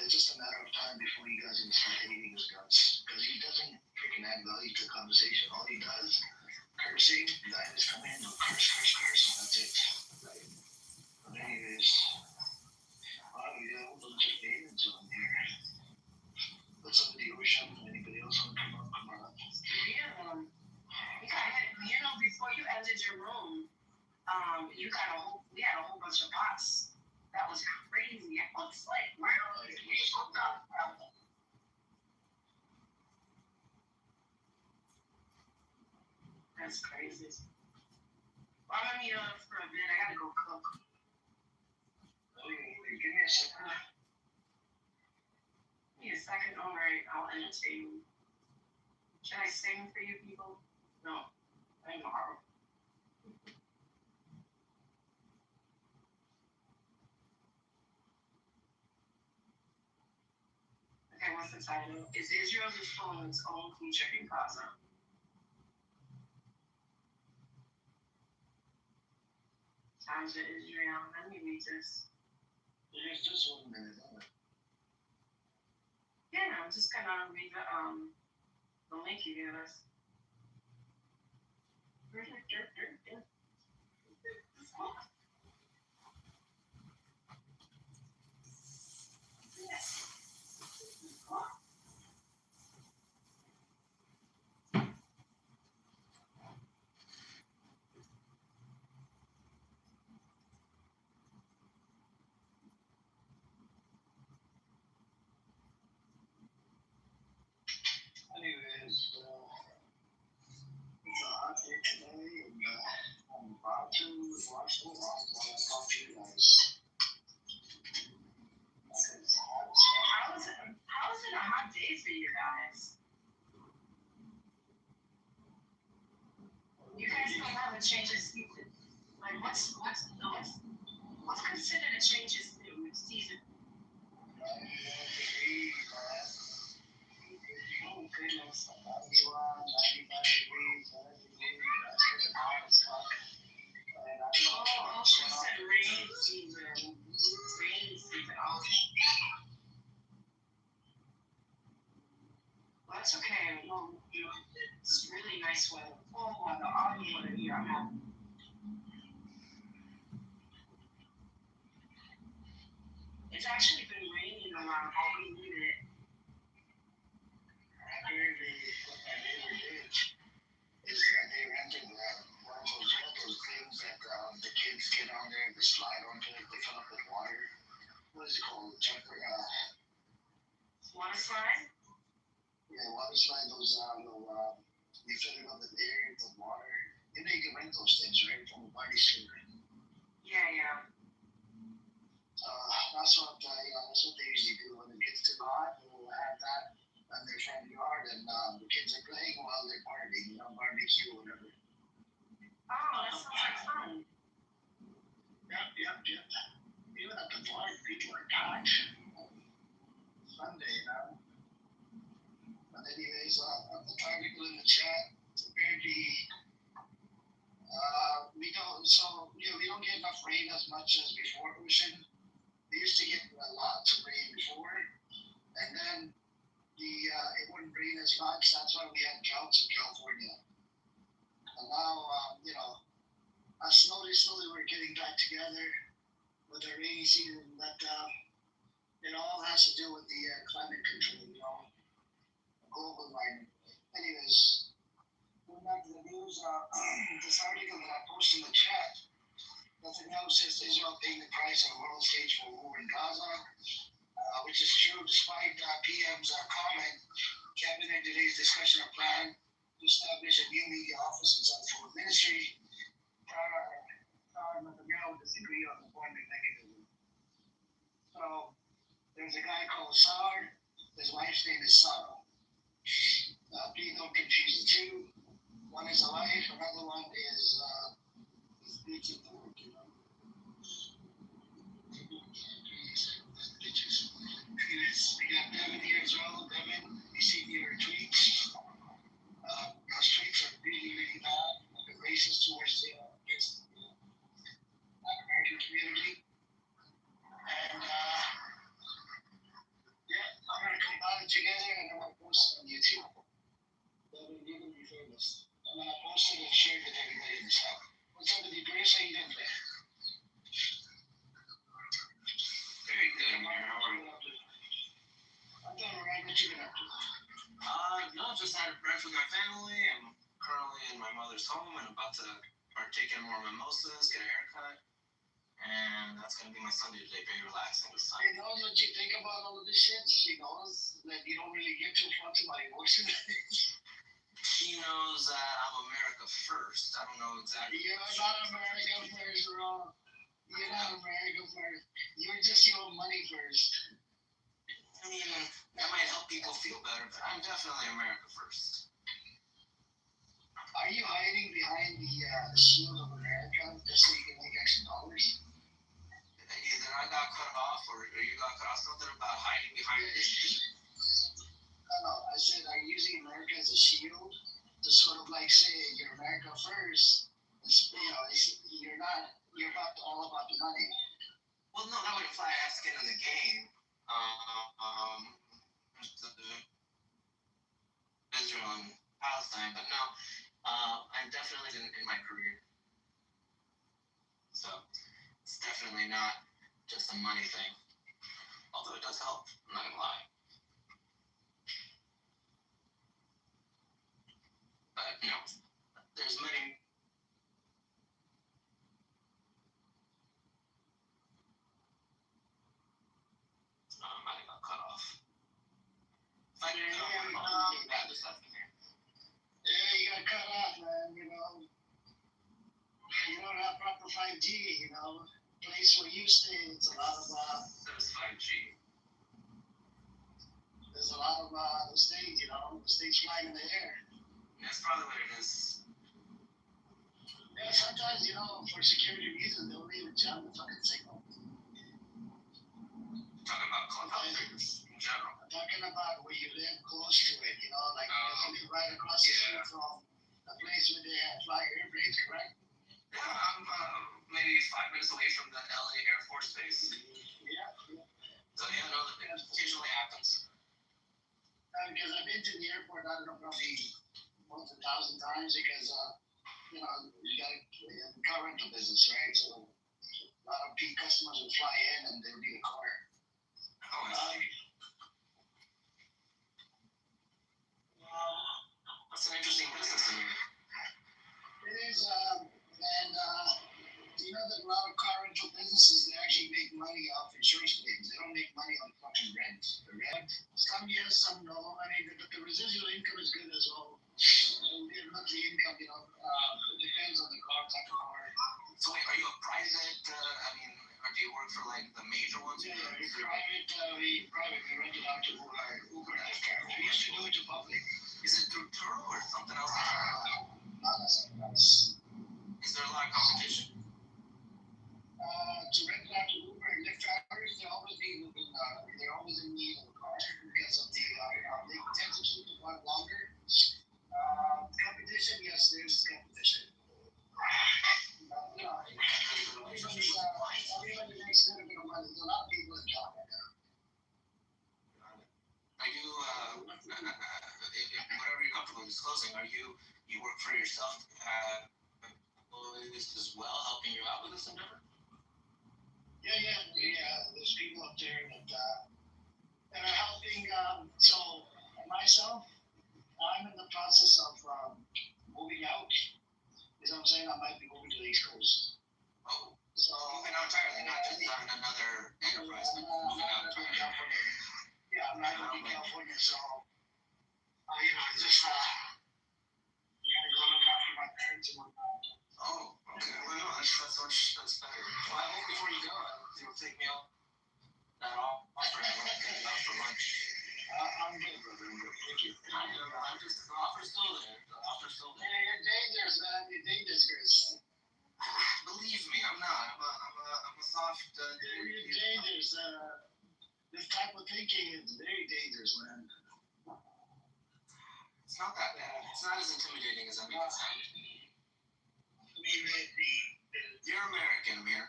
it's just a matter of time before you guys can start hating his guts. Because he doesn't freaking add value to the conversation. All he does, cursing, guys come in, they'll curse, and that's it. Right? But anyways, we got a bunch of Davids on here. But somebody wish anybody else want to come on. Yeah, before you entered your room, we had a whole bunch of bots. That was crazy. I was like, wow, that's crazy. Well, I'm gonna meet up for a bit. I gotta go cook. Give me a second. Give me a second. All right, I'll entertain you. Should I sing for you people? No, I'm horrible. Okay, what's the title? Is Israel the phone's own feature in Gaza? Times of Israel. Let me read this. There's just 1 minute on it. Yeah, I'm just gonna read the link you gave us. Anyways, it's a hot day today, and I'm about to watch the vlog while I talk to you guys. It's hot as fuck. How is it a hot day for you guys? You guys don't have a change of season. Like what's considered a change of season? Oh goodness. 91, 95 degrees, 100 degrees, that's freaking hot as fuck. And I don't know Oh, she said rain season. Rain season. Oh. Well, that's okay. Well, it's really nice weather. Oh, the autumn weather here. I'm happy. It's actually been raining around all we needed it. Is that they rented one of those things that the kids get on there and they slide onto it, they fill up with water. What is it called? Water slide? Yeah, water slide, those you fill it up with air, with water. You know you can rent those things, right? From a party center. Yeah. That's what they usually do when it gets too hot. They'll have that in their front yard, and the kids are playing while they're partying, barbecue or whatever. that sounds like fun. Yep. Even at the park, people are packed. Sunday, you know. But anyways, the article in the chat, apparently, we don't get enough rain as much as before, Ocean. We used to get a lot of rain before, and then it wouldn't rain as much. That's why we had droughts in California. And now, slowly we're getting back together with the rainy season, but it all has to do with the climate control, global warming. Anyways, going back to the news, this article that I posted in the chat, Netanyahu says Israel paying the price on the world stage for war in Gaza, which is true despite PM's comment. Cabinet today's discussion of plan to establish a new media office inside the foreign ministry. Netanyahu disagree on the appointment mechanism. So there's a guy called Sar. His wife's name is Sarah. Please don't confuse the two. One is a wife, another one is speaking to work, We got Devin here as well. Devin, you see your tweets. Those tweets are really bad. The racist towards the American community. And I'm gonna combine it together and I'm gonna post it on YouTube. Devin, you're gonna be famous. I'm gonna post it and share it with everybody in the South. What's up with you, Grace? How you doing today? Very good, Amir. How are you? I'm doing alright. What you been up to? No, just had brunch with my family. I'm currently in my mother's home and about to partake in more mimosas, get a haircut. And that's going to be my Sunday today, very relaxing with sun. She knows what you think about all of this shit. She knows that you don't really give two fucks about emotion. She knows that I'm America first. I don't know exactly. You're not America first, bro. You're not America first. You're just your own money first. I mean, that might help people feel better, but I'm definitely America first. Are you hiding behind the shield of America just so you can make extra dollars? Either I got cut off or you got cut off. Something about hiding behind this shit. No, I said, are you using America as a shield to sort of like say you're America first? You're not. You're all about the money. Well, no, that would imply I have skin in the game. Israel and Palestine, but no, I'm definitely in my career. So it's definitely not just a money thing. Although it does help, I'm not gonna lie. But there's many. I might have got cut off. If I didn't know, I'm bad this afternoon. Yeah, you got cut off, man. You don't have proper 5G. Place where you stay, it's a lot of. There's 5G. There's a lot of those things, the states flying in the air. That's probably what it is. Yeah, sometimes, for security reasons, they'll even jam the fucking signal. Talking about clubhouse in general. I'm talking about where you live close to it, if you live right across the street from a place where they fly airplanes, correct? Yeah, I'm maybe 5 minutes away from the LA Air Force Base. Yeah. So it occasionally happens. Because I've been to the airport, I don't know, probably more than 1,000 times because, you got a car rental business, right? So a lot of peak customers will fly in and they'll need a car. Oh, I see. That's an interesting business to me. It is, and that a lot of car rental businesses, they actually make money off insurance claims. They don't make money on fucking rent. The rent, some yes, some no. I mean, the residual income is good as well. The monthly income, it depends on the car, type of car. So wait, are you a private, or do you work for like the major ones? Yeah, we privately rent it out to Uber and Lyft. We used to do it to public. Is it through Turo or something else? Not something else. Is there a lot of competition? To rent out to Uber and Lyft drivers, they're always in need of a car because of the, they tend to keep it run longer. Competition, yes, there's competition. Everybody makes a little bit of money. There's a lot of people in job right now. Are you, whatever you're comfortable disclosing, you work for yourself, employees as well, helping you out with this endeavor? Yeah. There's people up there that are helping. So myself, I'm in the process of moving out. You know what I'm saying? I might be moving to the East Coast. Oh, So moving out entirely, not just starting another enterprise, but moving out entirely. California. Yeah, I'm not going to California, so just gotta go look after my parents and whatnot. Oh, okay. Well, no, that's better. Well, I hope before you go, you'll take me out that offer. Take me out for lunch. I'm good, brother. I'm good. Thank you. I'm just, the offer's still there. The offer's still there. Yeah, you're dangerous, man. You're dangerous. Believe me, I'm not. I'm a soft. You're dangerous. This type of thinking is very dangerous, man. It's not that bad. It's not as intimidating as I make it sound. You're American, Amir.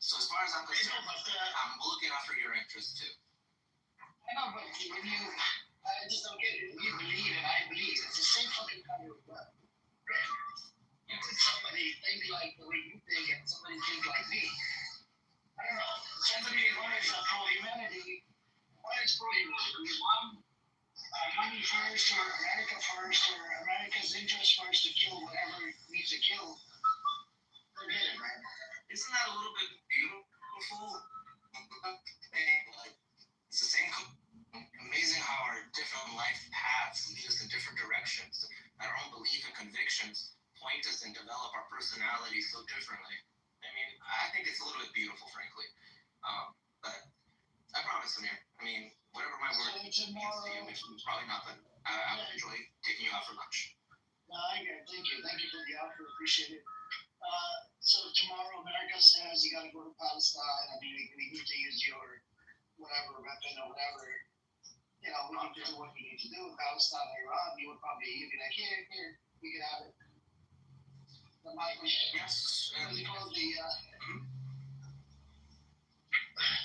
So as far as I'm concerned, I'm looking out for your interests too. I know, but when you, I just don't get it. When you believe and I believe, it's the same fucking kind of right? Somebody think like the way you think and somebody think like me. I don't know. Somebody who is pro-humanity, why is pro-humanity? Money first, or America first, or America's interest first to kill whatever it needs to kill. Forget it, man. Isn't that a little bit beautiful? It's the same. Amazing how our different life paths lead us in different directions. Our own belief and convictions point us and develop our personality so differently. I mean, I think it's a little bit beautiful, frankly. But I promise, Amir. I mean, whatever my word means to you, which is probably not, but I would enjoy taking you out for lunch. No, I get it. Thank you. Thank you for the offer. Appreciate it. So tomorrow, America says you got to go to Palestine. I mean, we need to use your whatever weapon or whatever. You know, we need to do what we need to do. Palestine, Iran, you would probably be like, here, we can have it. The mic, Yes.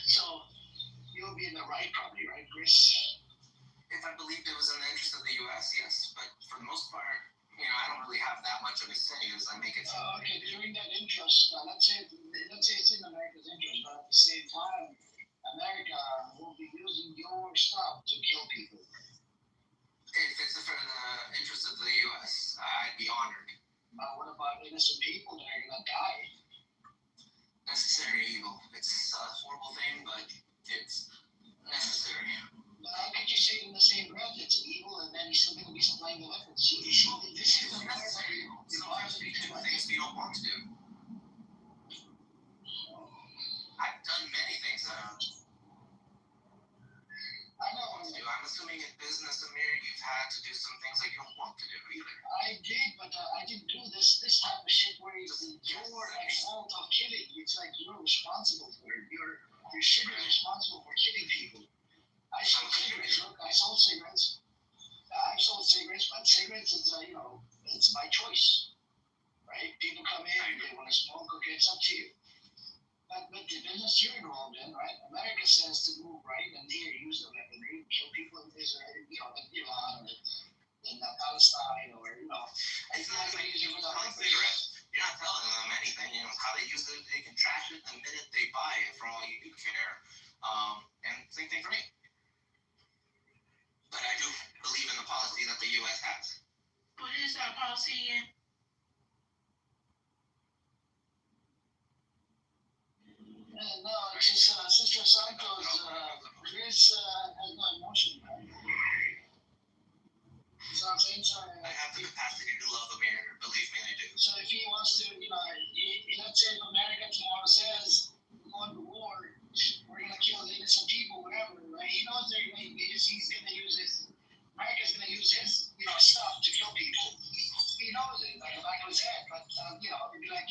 So you'll be in the right, probably, right, Chris? If I believed it was in the interest of the U.S., yes. But for the most part, I don't really have that much of a say as I make it. Okay, during that interest, let's say it's in America's interest, but at the same time, America will be using your stuff to kill people. If it's for the interest of the U.S., I'd be honored. But what about innocent people that are going to die? Necessary evil. It's a horrible thing, but it's necessary. But how could you say in the same breath it's evil and then he's still going to be supplying the weapons? This is the necessary evil. Sometimes we do things we don't want to do. I've done many things that I don't want to do. I'm assuming in business, Amir, you've had to do some things that you don't want to do either. I did, but I didn't do this type of shit where it's your fault of killing. It's like you're responsible for it. Your shit is responsible for killing people. I sold cigarettes. Look, I sold cigarettes. I've sold cigarettes, but cigarettes is, it's my choice, right? People come in, they want to smoke, okay, it's up to you. But the business you're involved in, right? America says to move right, and here use the weaponry, kill people in Israel, in Iran, or in Palestine, or It's not like you're selling cigarettes. You're not telling them anything. How they use it, they can trash it the minute they buy it. For all you do care. And same thing for me. But I do believe in the policy that the U.S. has. What is that policy again? No, it's just Sister Santos, Chris has no emotion, man. So I'm saying, I have the capacity to love Amir. Believe me, I do. So if he wants to, let's say if America tomorrow says we're going to war, we're going to kill the innocent people, whatever, right? He knows he's going to use America's going to use his, stuff to kill people. He knows it, like the back of his head. But, he'd be like,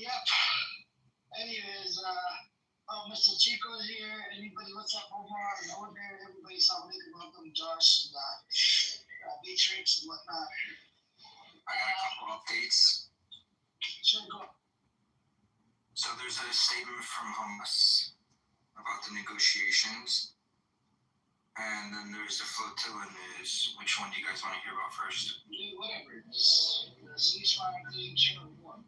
Yep. Anyways, Mr. Chico's here. Anybody, what's up, Omar? No one there. Everybody's welcome, Josh and Beatrix and whatnot. I got a couple updates. Sure, go. So there's a statement from Hamas about the negotiations, and then there's the flotilla news. Which one do you guys want to hear about first? Yeah, whatever. The ceasefire thing, sure, one.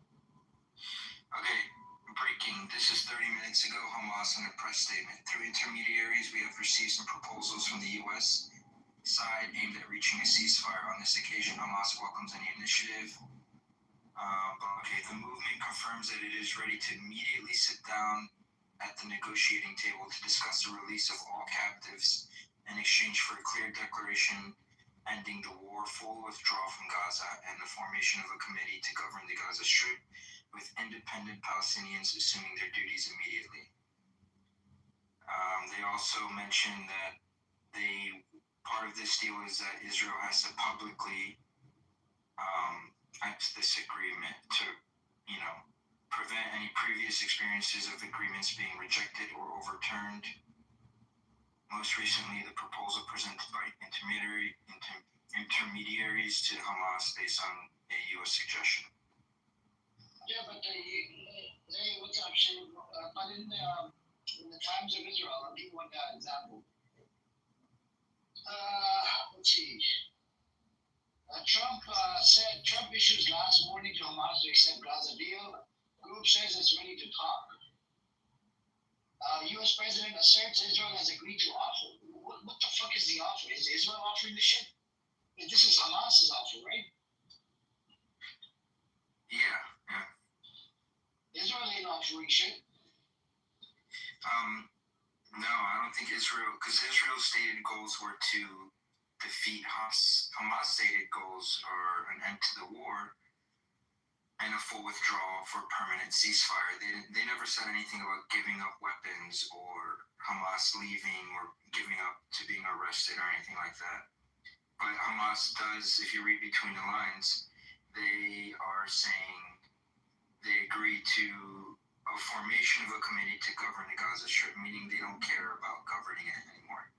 Okay, breaking. This is 30 minutes ago. Hamas in a press statement. Through intermediaries, we have received some proposals from the U.S. side aimed at reaching a ceasefire. On this occasion, Hamas welcomes any initiative. The movement confirms that it is ready to immediately sit down at the negotiating table to discuss the release of all captives in exchange for a clear declaration ending the war, full withdrawal from Gaza, and the formation of a committee to govern the Gaza Strip with independent Palestinians assuming their duties immediately. They also mentioned that part of this deal is that Israel has to publicly act this agreement to, prevent any previous experiences of agreements being rejected or overturned. Most recently, the proposal presented by intermediaries to Hamas based on a U.S. suggestion. Yeah, but hey, what's up, Shane? But in the times of Israel, I'll give one example. Let's see. Trump issues last warning to Hamas to accept Gaza deal. Group says it's ready to talk. U.S. President asserts Israel has agreed to offer. What the fuck is the offer? Is Israel offering the shit? This is Hamas's offer, right? Yeah. Israel ain't offering shit. No, I don't think Israel, because Israel's stated goals were to defeat Hamas. Hamas stated goals are an end to the war and a full withdrawal for permanent ceasefire. They never said anything about giving up weapons or Hamas leaving or giving up to being arrested or anything like that. But Hamas does, if you read between the lines, they are saying they agree to a formation of a committee to govern the Gaza Strip, meaning they don't care about governing it anymore.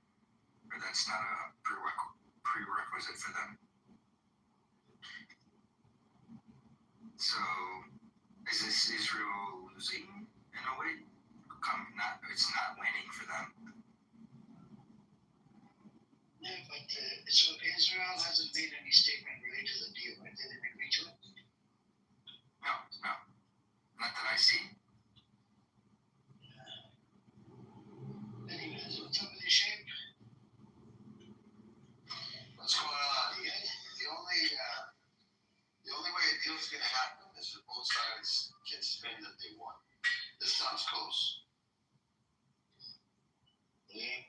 Or that's not a prerequisite for them. So, is this Israel losing in a way? It's not winning for them. Yeah, but so Israel hasn't made any statement related to the deal, right? They didn't agree to it? No. Not that I see. Anyways, what's up with your shape? What's going on? The only way a deal's gonna happen is if both sides can spend that they want. This sounds close. Yeah.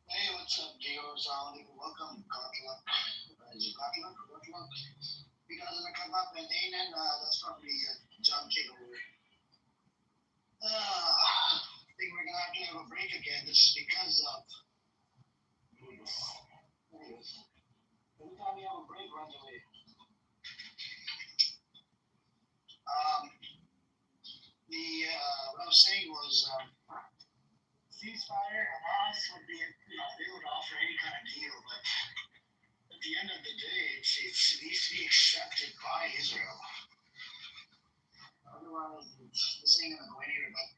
Hey, what's up, Diego? Welcome, Godluck. Is it Godluck? You guys gonna come up and that's probably John Kitover. I think we're gonna have to have a break again. This is because of. Anyways, every time you have a break, runs away. What I was saying was, ceasefire, Hamas would be, they would offer any kind of deal, but at the end of the day, it needs to be accepted by Israel. Otherwise, this ain't gonna go anywhere. But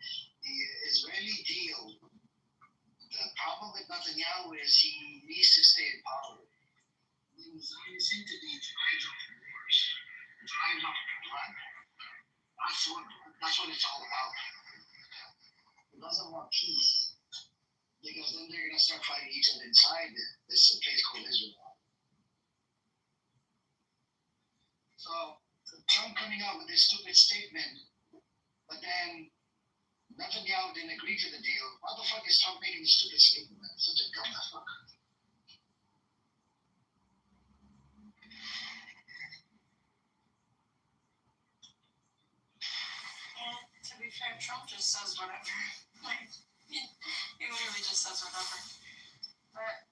the Israeli deal, the problem with Netanyahu is he needs to stay in power. He seem to be trying to wars, trying not to run. That's what it's all about. He doesn't want peace, because then they're gonna start fighting each other inside this place called Israel. So Trump coming out with this stupid statement, but then Netanyahu didn't agree to the deal. Why the fuck is Trump making this stupid statement, man? Such a dumb fuck. And to be fair, Trump just says whatever. Like, he literally just says whatever. But,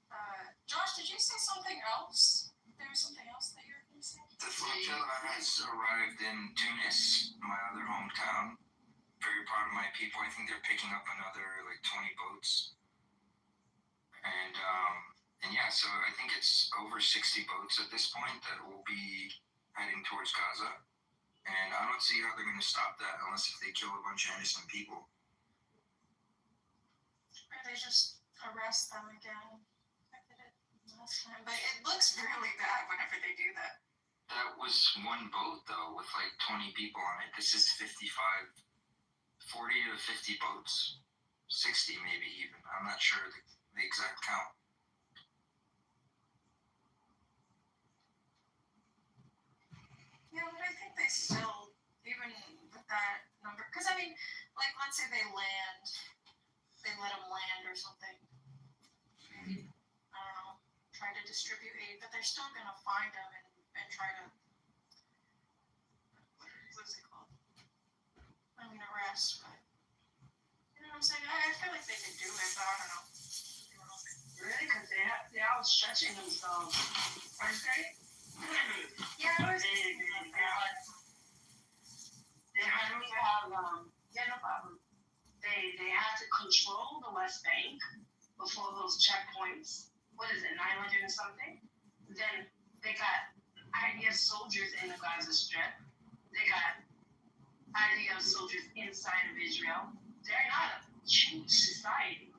Josh, did you say something else? There was something else that you were going to say? The flotilla has arrived in Tunis. miss my other hometown. Very proud of my people. I think they're picking up another like 20 boats. And yeah, so I think it's over 60 boats at this point that will be heading towards Gaza. And I don't see how they're going to stop that unless if they kill a bunch of innocent people. Or they just arrest them again. Like they did last time. But it looks really bad whenever they do that. That was one boat, though, with like 20 people on it. This is 40 to 50 boats. 60 maybe even. I'm not sure the exact count. Yeah, but I think they still, even with that number, because I mean, like let's say they let them land or something. Maybe, I don't know, try to distribute aid, but they're still gonna find them and try to, what is it called? I mean, arrest, but, you know what I'm saying? I feel like they could do it, but I don't know. Really? Because they're all stretching themselves, aren't they? Yeah, it was, They hardly have, yeah, no problem. They have to control the West Bank before those checkpoints. What is it, 900 and something? Then they got IDF soldiers in the Gaza Strip. They got IDF soldiers inside of Israel. They're not a huge society,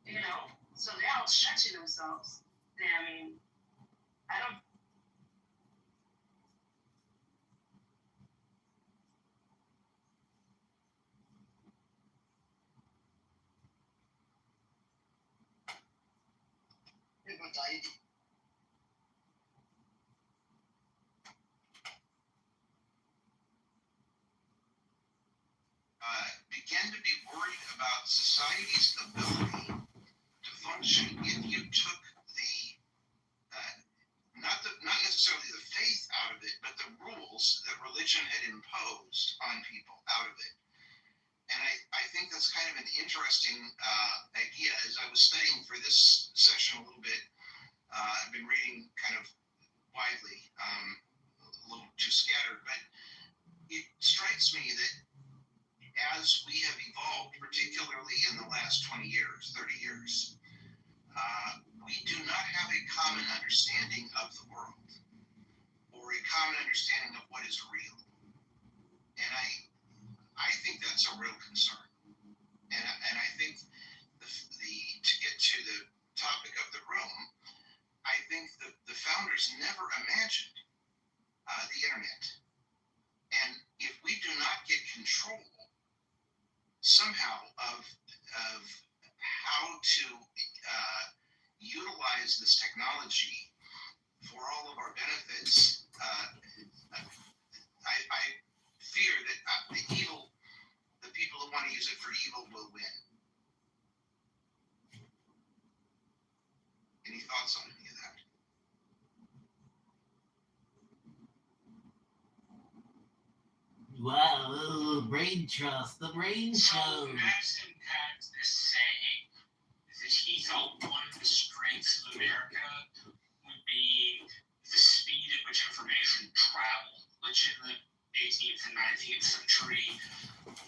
you know? So they're all stretching themselves. I mean, I don't. Begin to be worried about society's ability to function if you took the not necessarily the faith out of it, but the rules that religion had imposed on people out of it. And I think that's kind of an interesting idea. As I was studying for this session a little bit, I've been reading kind of widely, a little too scattered, but it strikes me that as we have evolved, particularly in the last 20 years, 30 years, we do not have a common understanding of the world or a common understanding of what is real. And I think that's a real concern. And I think to get to the topic of the room, I think the founders never imagined the internet. And if we do not get control somehow of how to utilize this technology for all of our benefits, I fear that the people who want to use it for evil will win. Any thoughts on any of that? Wow, brain trust, the brain So show. Madison had this saying that he thought one of the strengths of America would be the speed at which information traveled, which in the 18th and 19th century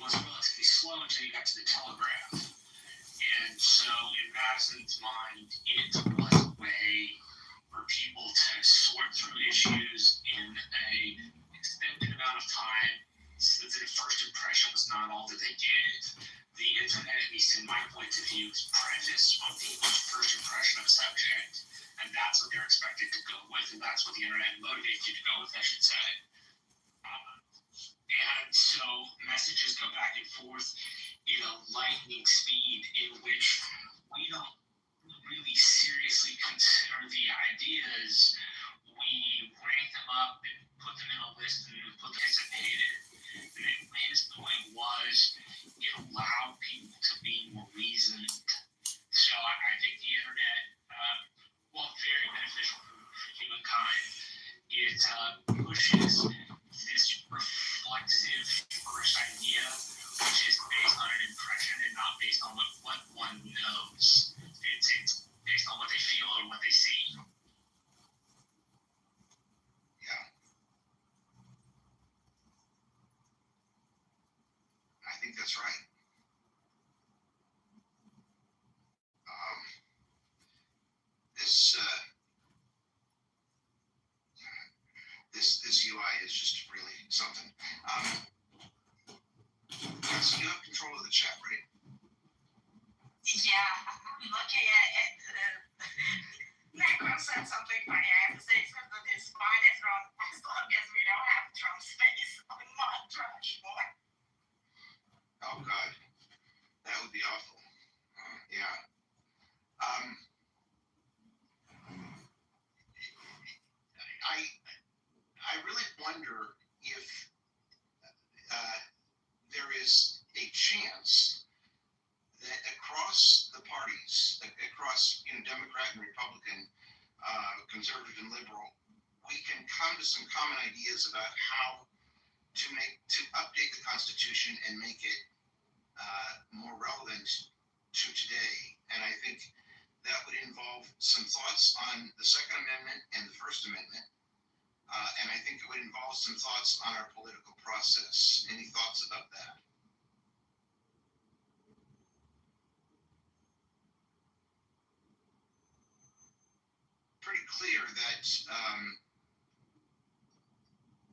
was relatively slow until you got to the telegraph. And so in Madison's mind, it was a way for people to sort through issues in a extended amount of time, so that the first impression was not all that they gave. The internet, at least in my point of view, is prefaced on people's first impression of a subject, and that's what they're expected to go with, and that's what the internet motivates you to go with, I should say. And so messages go back and forth in a lightning speed in which we don't really seriously consider the ideas. We rank them up and put them in a list and put them anticipated. And his point was it allowed people to be more reasoned. So I think the internet, while very beneficial for humankind, it pushes this reflexive first idea, which is based on an impression and not based on what one knows. It's based on what they feel or what they see. Yeah. that's right. This this UI is just really something. So you have control of the chat, right? Yeah, I'm looking at it. Necro said something funny. I have to say something. It's fine as long as we don't have Trump space on my Trump anymore. Oh God, that would be awful. Yeah. I really wonder if there is a chance that across the parties, across Democrat and Republican, conservative and liberal, we can come to some common ideas about how to update the Constitution and make it more relevant to today. And I think that would involve some thoughts on the Second Amendment and the First Amendment. And I think it would involve some thoughts on our political process. Any thoughts about that? Pretty clear that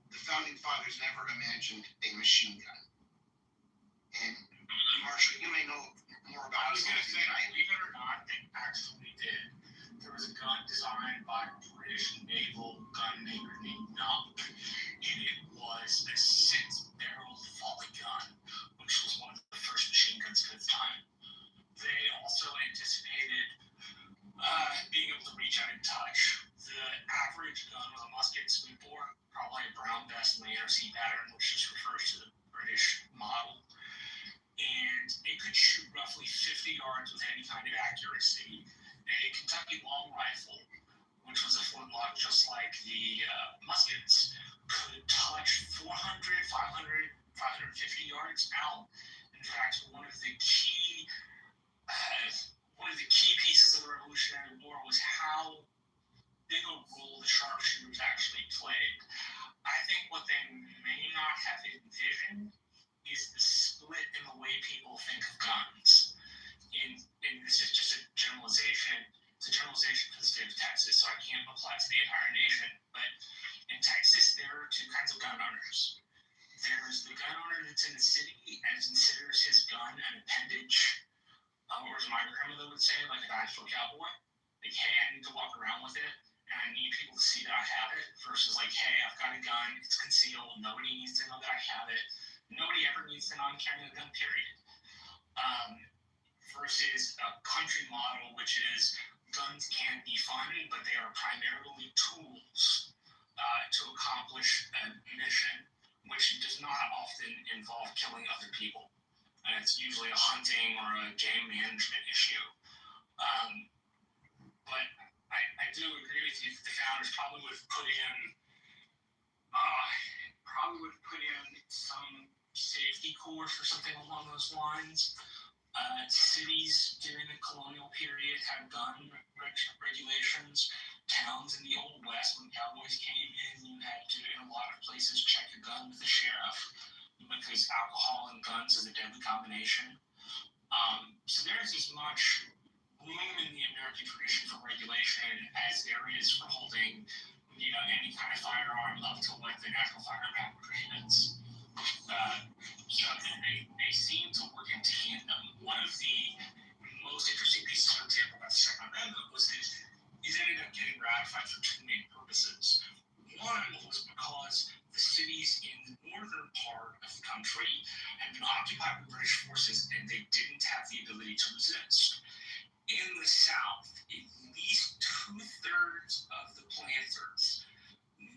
the Founding Fathers never imagined a machine gun. And Marshall, you may know more about it. I was going to say, believe it or not, they actually did. There was a gun designed by a British naval gun maker named Nupp, and it was a 6-barreled volley gun, which was one of the first machine guns of its time. They also anticipated being able to reach out and touch. The average gun was a musket smoothbore, probably a brown vest and ARC pattern, which just refers to the British model. And it could shoot roughly 50 yards with any kind of accuracy. A Kentucky long rifle, which was a flintlock just like the muskets, could touch 400, 500, 550 yards out. In fact, one of the key pieces of the Revolutionary War was how big a role the sharpshooters actually played. I think what they may not have envisioned is the split in the way people think of guns. And this is just a generalization. It's a generalization for the state of Texas, so I can't apply to the entire nation. But in Texas, there are two kinds of gun owners. There's the gun owner that's in the city and considers his gun an appendage, or as my grandmother would say, like a dinosaur cowboy. Like, hey, I need to walk around with it, and I need people to see that I have it, versus like, hey, I've got a gun, it's concealed, nobody needs to know that I have it. Nobody ever needs to know I'm carrying a gun, period. Versus a country model, which is guns can be fun, but they are primarily tools to accomplish a mission, which does not often involve killing other people. And it's usually a hunting or a game management issue. But I do agree with you that the founders probably would have put in some safety course or something along those lines. Cities during the colonial period had gun regulations. Towns in the Old West, when cowboys came in, you had to, in a lot of places, check a gun with the sheriff because alcohol and guns is a deadly combination. So there's as much room in the American tradition for regulation as there is for holding, any kind of firearm up to what the National Firearm Act prohibits. So they seem to work in tandem. One of the most interesting pieces, for example, about the Second Amendment was that it ended up getting ratified for two main purposes. One was because the cities in the northern part of the country had been occupied by British forces and they didn't have the ability to resist. In the South, at least 2/3 of the planters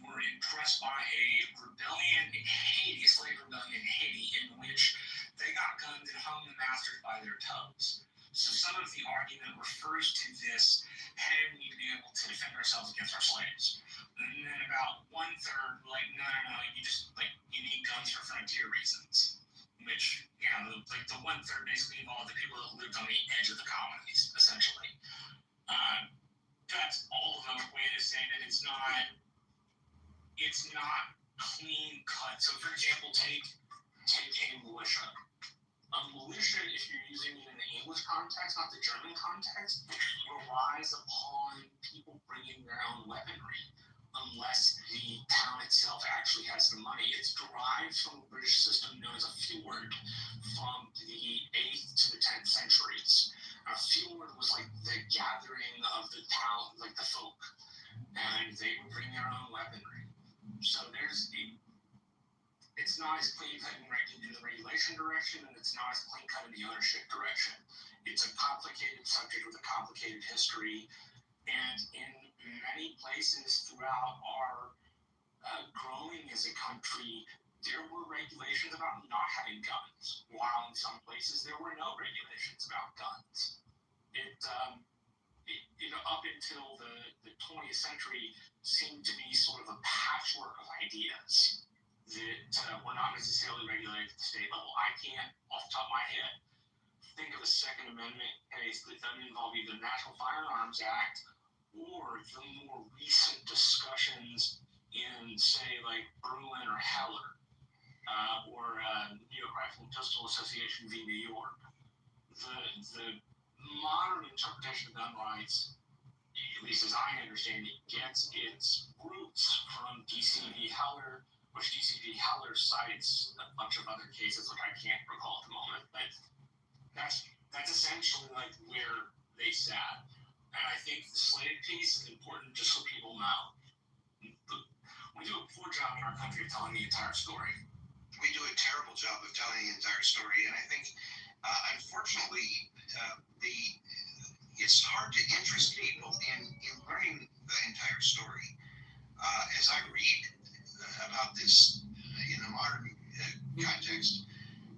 were impressed by a rebellion in Haiti, a slave rebellion in Haiti, in which they got guns and hung the masters by their toes. So some of the argument refers to this, hey, we need to be able to defend ourselves against our slaves. And then about 1/3 were like, no, you need guns for frontier reasons. Which, the 1/3 basically involved the people that lived on the edge of the colonies, essentially. That's all of a way to say that it's not clean cut. So, for example, take a militia. context, not the German context, relies upon people bringing their own weaponry, unless the town itself actually has the money. It's derived from a British system known as a fjord from the 8th to the 10th centuries. A fjord was like the gathering of the town, like the folk, and they would bring their own weaponry. So it's not as clean cut in the regulation direction, and it's not as clean cut in the ownership direction. It's a complicated subject with a complicated history, and in many places throughout our growing as a country, there were regulations about not having guns, while in some places there were no regulations about guns. Up until the 20th century, seemed to be sort of a patchwork of ideas that were not necessarily regulated at the state level. I can't, off the top of my head, think of a Second Amendment case that doesn't involve either the National Firearms Act or the more recent discussions in, say, like Berlin or Heller, or New York Rifle and Pistol Association v. New York. The modern interpretation of gun rights, at least as I understand it, gets its roots from D.C. v. Heller, which D.C. v. Heller cites a bunch of other cases, which I can't recall at the moment, but that's essentially like where they sat. And I think the slated piece is important just so people know. We do a poor job in our country of telling the entire story. We do a terrible job of telling the entire story, and I think, unfortunately, it's hard to interest people in learning the entire story. As I read about this in a modern context,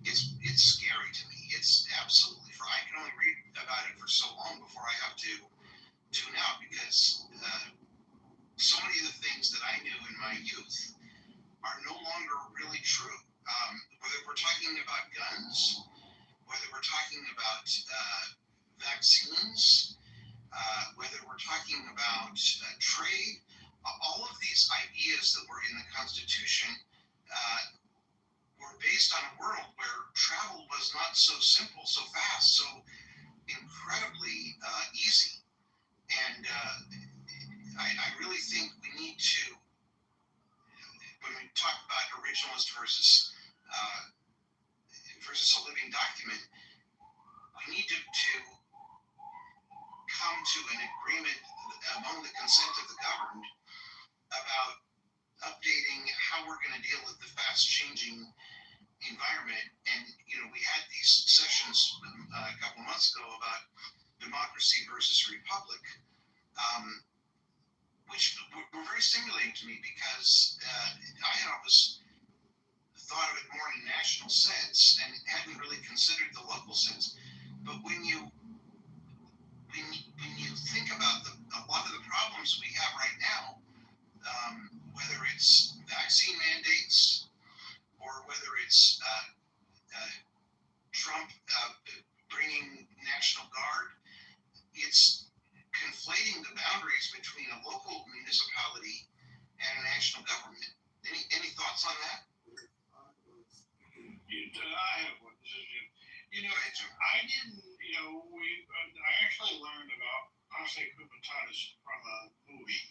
it's scary to me. It's absolutely I can only read about it for so long before I have to tune out, because so many of the things that I knew in my youth are no longer really true. Whether we're talking about guns, whether we're talking about vaccines, whether we're talking about trade, all of these ideas that were in the Constitution were based on a world where travel was not so simple, so fast, so incredibly easy. And I really think we need to, when we talk about originalist versus a living document, we need to come to an agreement among the consent of the governed about updating how we're going to deal with the fast changing environment. And we had these sessions a couple months ago about democracy versus republic, which were very stimulating to me, because I had always thought of it more in a national sense and hadn't really considered the local sense. But when you think about a lot of the problems we have right now, whether it's vaccine mandates or whether it's Trump bringing National Guard, it's conflating the boundaries between a local municipality and a national government. Any thoughts on that? I have one. I didn't, I actually learned about Jose Kubatatis from a movie.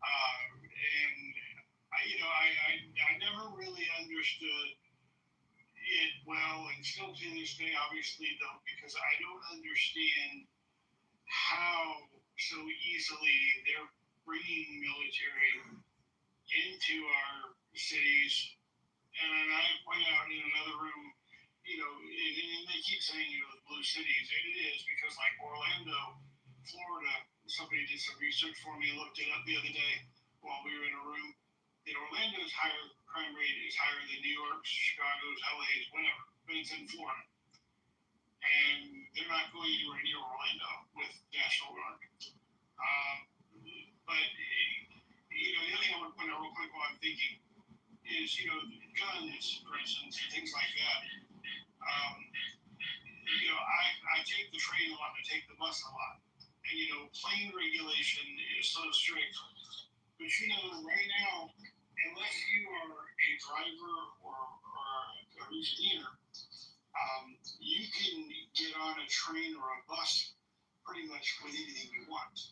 And I never really understood it well, and still to this day, obviously don't, because I don't understand how so easily they're bringing military into our cities. And I point out in another room, and they keep saying, the blue cities. And it is, because like Orlando, Florida, somebody did some research for me, looked it up the other day while we were in a room. In Orlando's crime rate is higher than New York's, Chicago's, LA's, whatever, but it's in Florida. And they're not going anywhere near Orlando with National Guard. But, the other thing I want to point out real quick while I'm thinking is, guns, for instance, things like that. I take the train a lot, I take the bus a lot. And, plane regulation is so strict. But, right now, unless you are a driver or a routiner, you can get on a train or a bus pretty much with anything you want.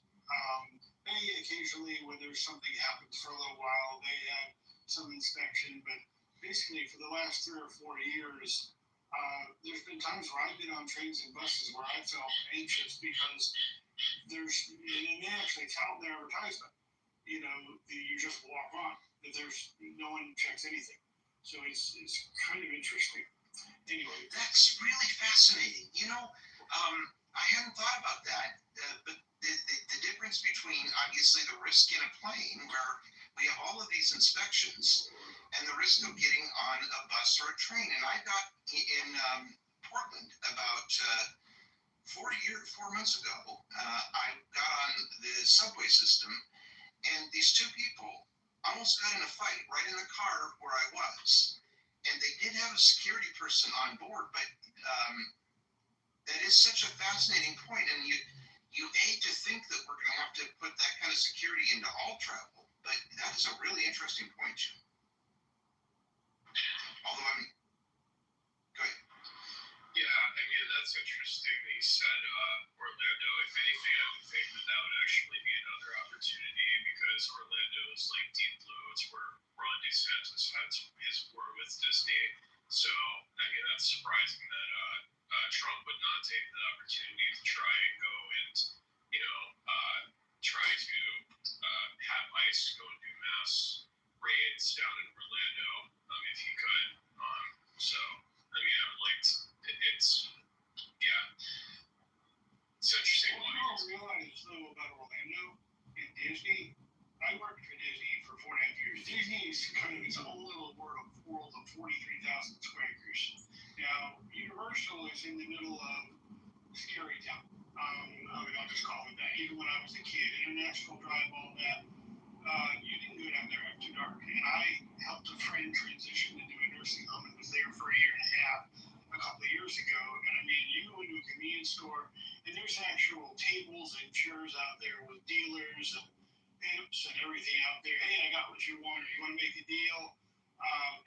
Occasionally, when there's something happens for a little while, they have some inspection, but basically for the last 3 or 4 years, there's been times where I've been on trains and buses where I felt anxious because and they actually tell in the advertisement, you just walk on, that there's no one checks anything. So it's kind of interesting. Anyway, That's really fascinating. I hadn't thought about that, but the difference between obviously the risk in a plane where we have all of these inspections and the risk of getting on a bus or a train. And I got in Portland about 4 months ago. I got on the subway system, and these two people almost got in a fight right in the car where I was. And they did have a security person on board, but that is such a fascinating point. And you hate to think that we're going to have to put that kind of security into all travel, but that is a really interesting point, Jim. Although go ahead. Yeah, that's interesting that you said Orlando. If anything, I would think that would actually be another opportunity because Orlando is like deep blue. It's where Ron DeSantis had his war with Disney. So, that's surprising that Trump would not take the opportunity to try and go and, try to have ICE go and do mass raids down in Orlando if he could. I would like to, it's interesting. What I don't realize though about Orlando and Disney, I worked for Disney for 4.5 years. Disney is kind of its own little world of 43,000 square acres. Now, Universal is in the middle of Scary Town. I'll just call it that. Even when I was a kid, International Drive, all that, you didn't go down there after dark. And I helped a friend transition into a nursing home and was there for 1.5 years a couple of years ago. And you go into a convenience store and there's actual tables and chairs out there with dealers and imps and everything out there. Hey, I got what you want. You want to make a deal?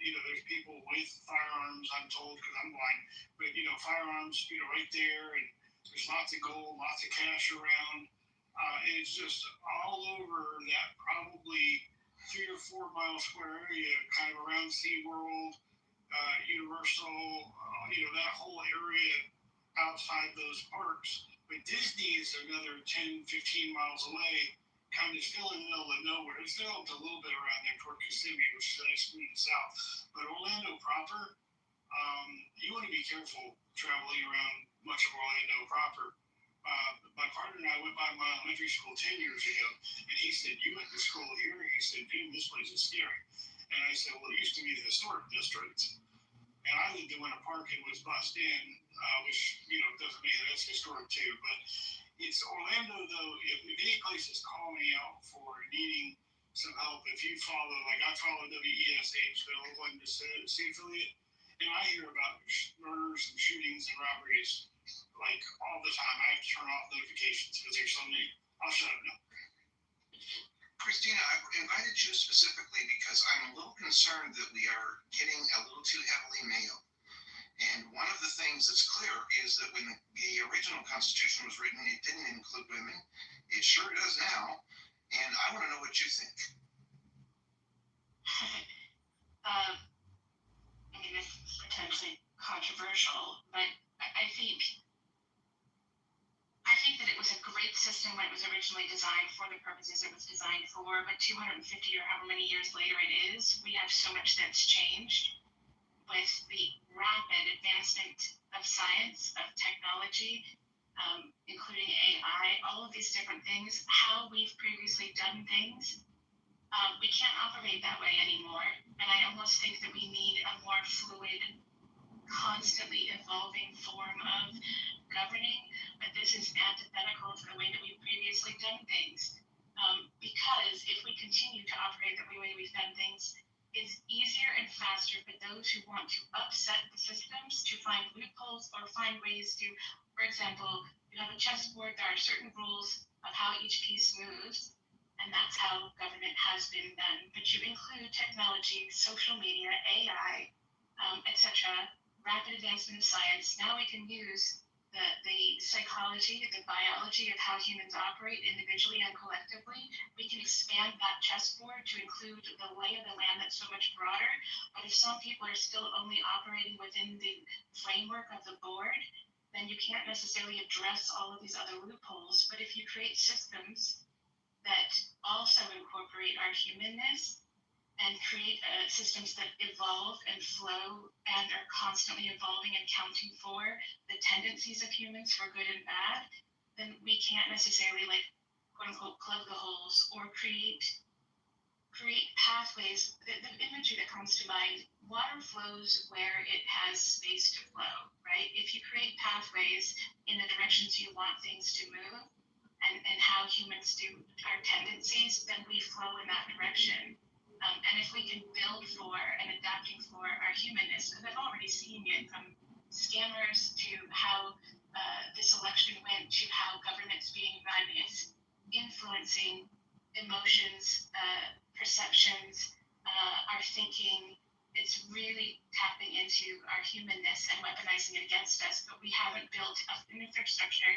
There's people with firearms, I'm told, because I'm blind, but, firearms, right there. And there's lots of gold, lots of cash around. And it's just all over that probably 3 or 4 mile square area, kind of around SeaWorld, Universal, that whole area outside those parks. But Disney is another 10, 15 miles away, kind of still in the middle of nowhere. It's developed a little bit around there toward Kissimmee, which is the next to the south. But Orlando proper, you want to be careful traveling around much of Orlando proper. My partner and I went by my elementary school 10 years ago, and he said, "You went to school here?" He said, "Dude, this place is scary." And I said, "Well, it used to be the historic district." And I lived in Winter Park and was bussed in, which, doesn't mean that it's historic too. But it's Orlando, though, if any place is calling me out for needing some help, if you follow, like I follow WESH, the Oakland City affiliate, and I hear about murders and shootings and robberies like all the time. I have to turn off notifications because there's so many. I'll shut up now. Christina, I invited you specifically because I'm a little concerned that we are getting a little too heavily male. And one of the things that's clear is that when the original Constitution was written, it didn't include women. It sure does now. And I want to know what you think. This is potentially controversial, but I think that it was a great system when it was originally designed for the purposes it was designed for, but 250 or however many years later it is, we have so much that's changed with the rapid advancement of science, of technology, including AI, all of these different things, how we've previously done things. We can't operate that way anymore. And I almost think that we need a more fluid, constantly evolving form of governing, but this is antithetical to the way that we've previously done things. Because if we continue to operate the way we've done things, it's easier and faster for those who want to upset the systems to find loopholes or find ways to, for example, you have a chessboard, there are certain rules of how each piece moves, and that's how government has been done. But you include technology, social media, AI, etc., rapid advancement of science. Now we can use the psychology, the biology of how humans operate individually and collectively. We can expand that chessboard to include the lay of the land that's so much broader. But if some people are still only operating within the framework of the board, then you can't necessarily address all of these other loopholes. But if you create systems that also incorporate our humanness and create systems that evolve and flow and are constantly evolving and counting for the tendencies of humans for good and bad, then we can't necessarily like quote unquote plug the holes or create pathways. The imagery that comes to mind, water flows where it has space to flow, right? If you create pathways in the directions you want things to move and how humans do our tendencies, then we flow in that direction. And if we can build for and adapting for our humanness, and I've already seen it from scammers to how this election went to how government's being run is influencing emotions, perceptions, our thinking. It's really tapping into our humanness and weaponizing it against us, but we haven't built an infrastructure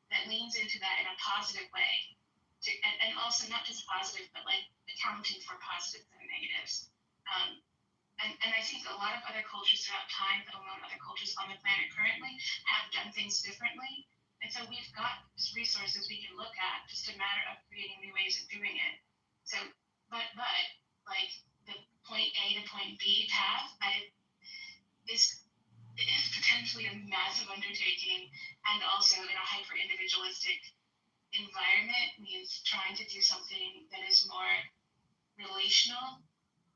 that leans into that in a positive way. And also not just positive, but like accounting for positives and negatives. And I think a lot of other cultures throughout time, let alone other cultures on the planet currently, have done things differently. And so we've got resources we can look at, just a matter of creating new ways of doing it. So, but like the point A to point B path is potentially a massive undertaking, and also in a hyper individualistic environment means trying to do something that is more relational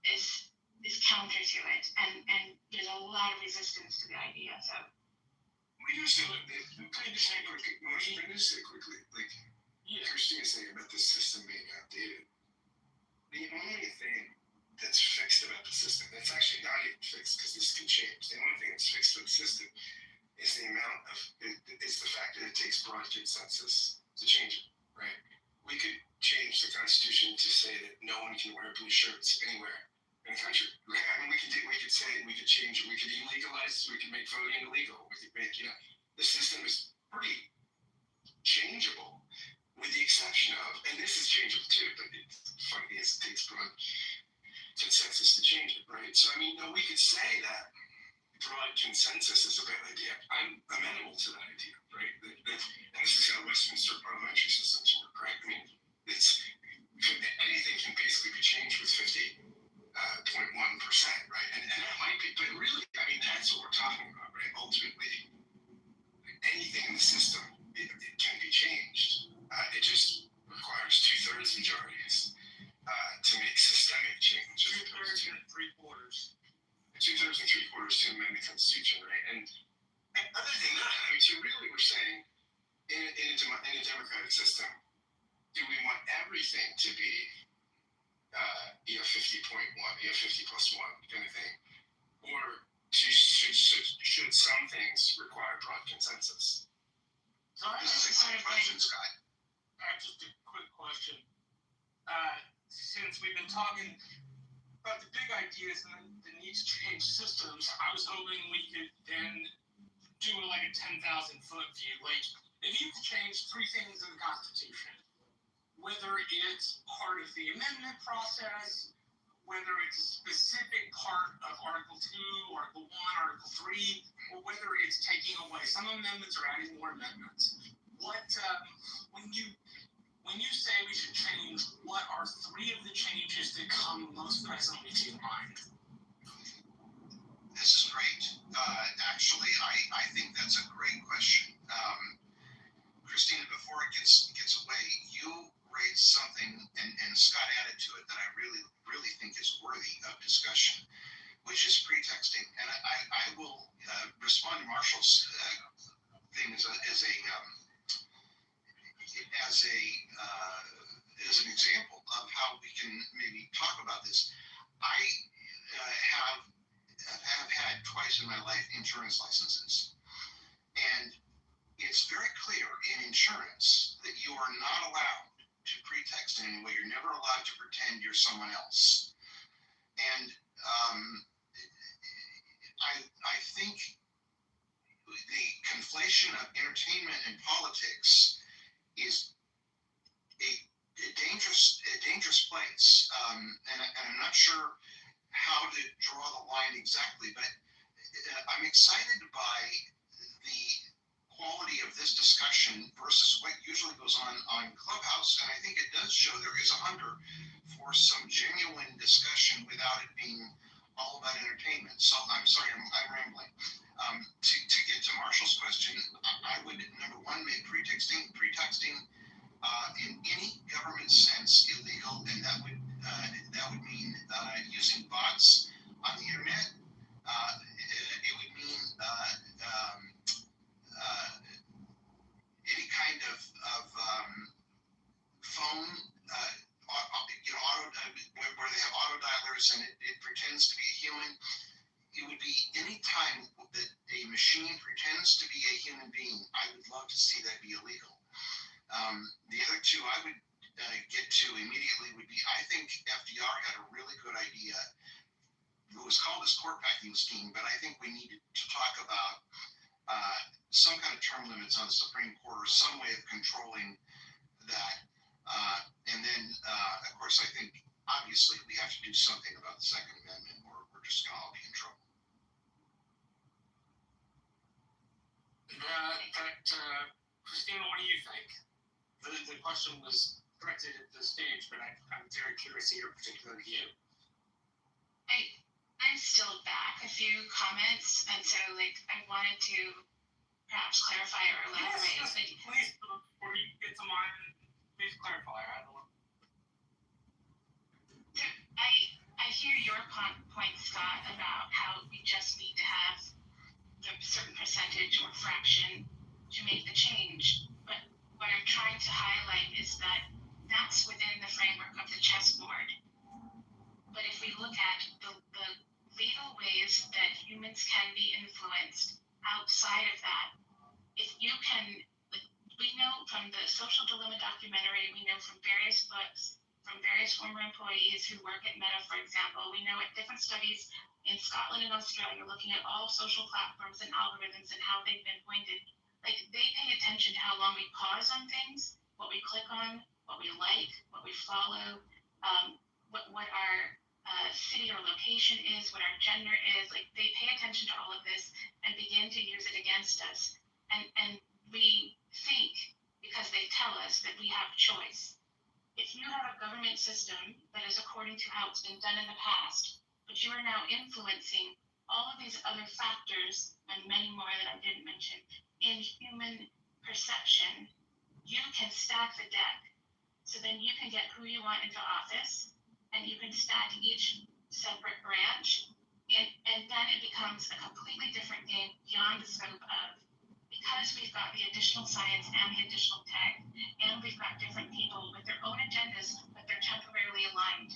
is counter to it, and there's a lot of resistance to the idea. So we just say quickly, like Christina saying about the system being outdated. The only thing that's fixed about the system, that's actually not even fixed because this can change. The only thing that's fixed about the system is is the fact that it takes broad consensus to change it, right? We could change the Constitution to say that no one can wear blue shirts anywhere in the country. I mean, we could change it, we could illegalize, we could make voting illegal, we could make, the system is pretty changeable with the exception of, and this is changeable too, but it's funny as it takes broad consensus to change it, right? So, I mean, no, we could say that broad consensus is a bad idea. I'm amenable to that idea, right? And this is how Westminster parliamentary systems work, right? I mean, anything can basically be changed with 50.1%, right? And that might be, but really, I mean, that's what we're talking about, right? Ultimately, anything in the system, it can be changed. It just requires 2/3 majorities to make systemic change. 2/3 and 3/4. 2/3 and 3/4 to amend the Constitution, right? And other than that, I mean, so really we're saying in a democratic system, do we want everything to be 50.1, 50+1 kind of thing? Or should some things require broad consensus? So I This is a great question, Scott. Just a quick question. Since we've been talking about the big ideas and the need to change systems, I was hoping we could then do like a 10,000-foot view. Like, if you could change 3 things in the Constitution, whether it's part of the amendment process, whether it's a specific part of Article 2, Article 1, Article 3, or whether it's taking away some amendments or adding more amendments, when you say we should change, what are 3 of the changes that come most presently to your mind? This is great. Actually, I think that's a great question. Christina, before it gets away, you raised something, and Scott added to it that I really think is worthy of discussion, which is pretexting. And I will respond to Marshall's thing as an example of how we can maybe talk about this. I have had twice in my life insurance licenses, and it's very clear in insurance that you are not allowed to pretext in any way. You're never allowed to pretend you're someone else. And I think the conflation of entertainment and politics is a dangerous place, and I'm not sure how to draw the line exactly, but I'm excited by the quality of this discussion versus what usually goes on Clubhouse, and I think it does show there is a hunger for some genuine discussion without it being all about entertainment. So I'm sorry, I'm rambling. To get to Marshall's question, I would, number one, make pretexting in any government sense illegal, and that would mean using bots on the internet. It would mean any kind of phone, where they have auto dialers and it pretends to be a human. It would be any time that a machine pretends to be a human being. I would love to see that be illegal. The other two I would get to immediately would be, I think FDR had a really good idea. It was called his court packing scheme, but I think we needed to talk about some kind of term limits on the Supreme Court or some way of controlling that. And then, of course, I think obviously we have to do something about the Second Amendment, or we're just going to all be in trouble. Christina, what do you think? The question was directed at the stage, but I'm very curious of your particular view. I'm still back a few comments, and so I wanted to perhaps clarify or elaborate. Yes, please, before you get to mine, please clarify. I hear your point, Scott, about how we just need to have a certain percentage or fraction to make the change. But what I'm trying to highlight is that that's within the framework of the chessboard. But if we look at the legal ways that humans can be influenced outside of that, if you can, we know from the Social Dilemma documentary, we know from various books, from various former employees who work at Meta, for example, we know at different studies in Scotland and Australia looking at all social platforms and algorithms and how they've been pointed. They pay attention to how long we pause on things, what we click on, what we like, what we follow, what our city or location is, what our gender is. They pay attention to all of this and begin to use it against us. And we think, because they tell us, that we have choice. If you have a government system that is according to how it's been done in the past, but you are now influencing all of these other factors and many more that I didn't mention in human perception, you can stack the deck. So then you can get who you want into office, and you can stack each separate branch, and then it becomes a completely different game beyond the scope of, because we've got the additional science and the additional tech, and we've got different people with their own agendas, but they're temporarily aligned.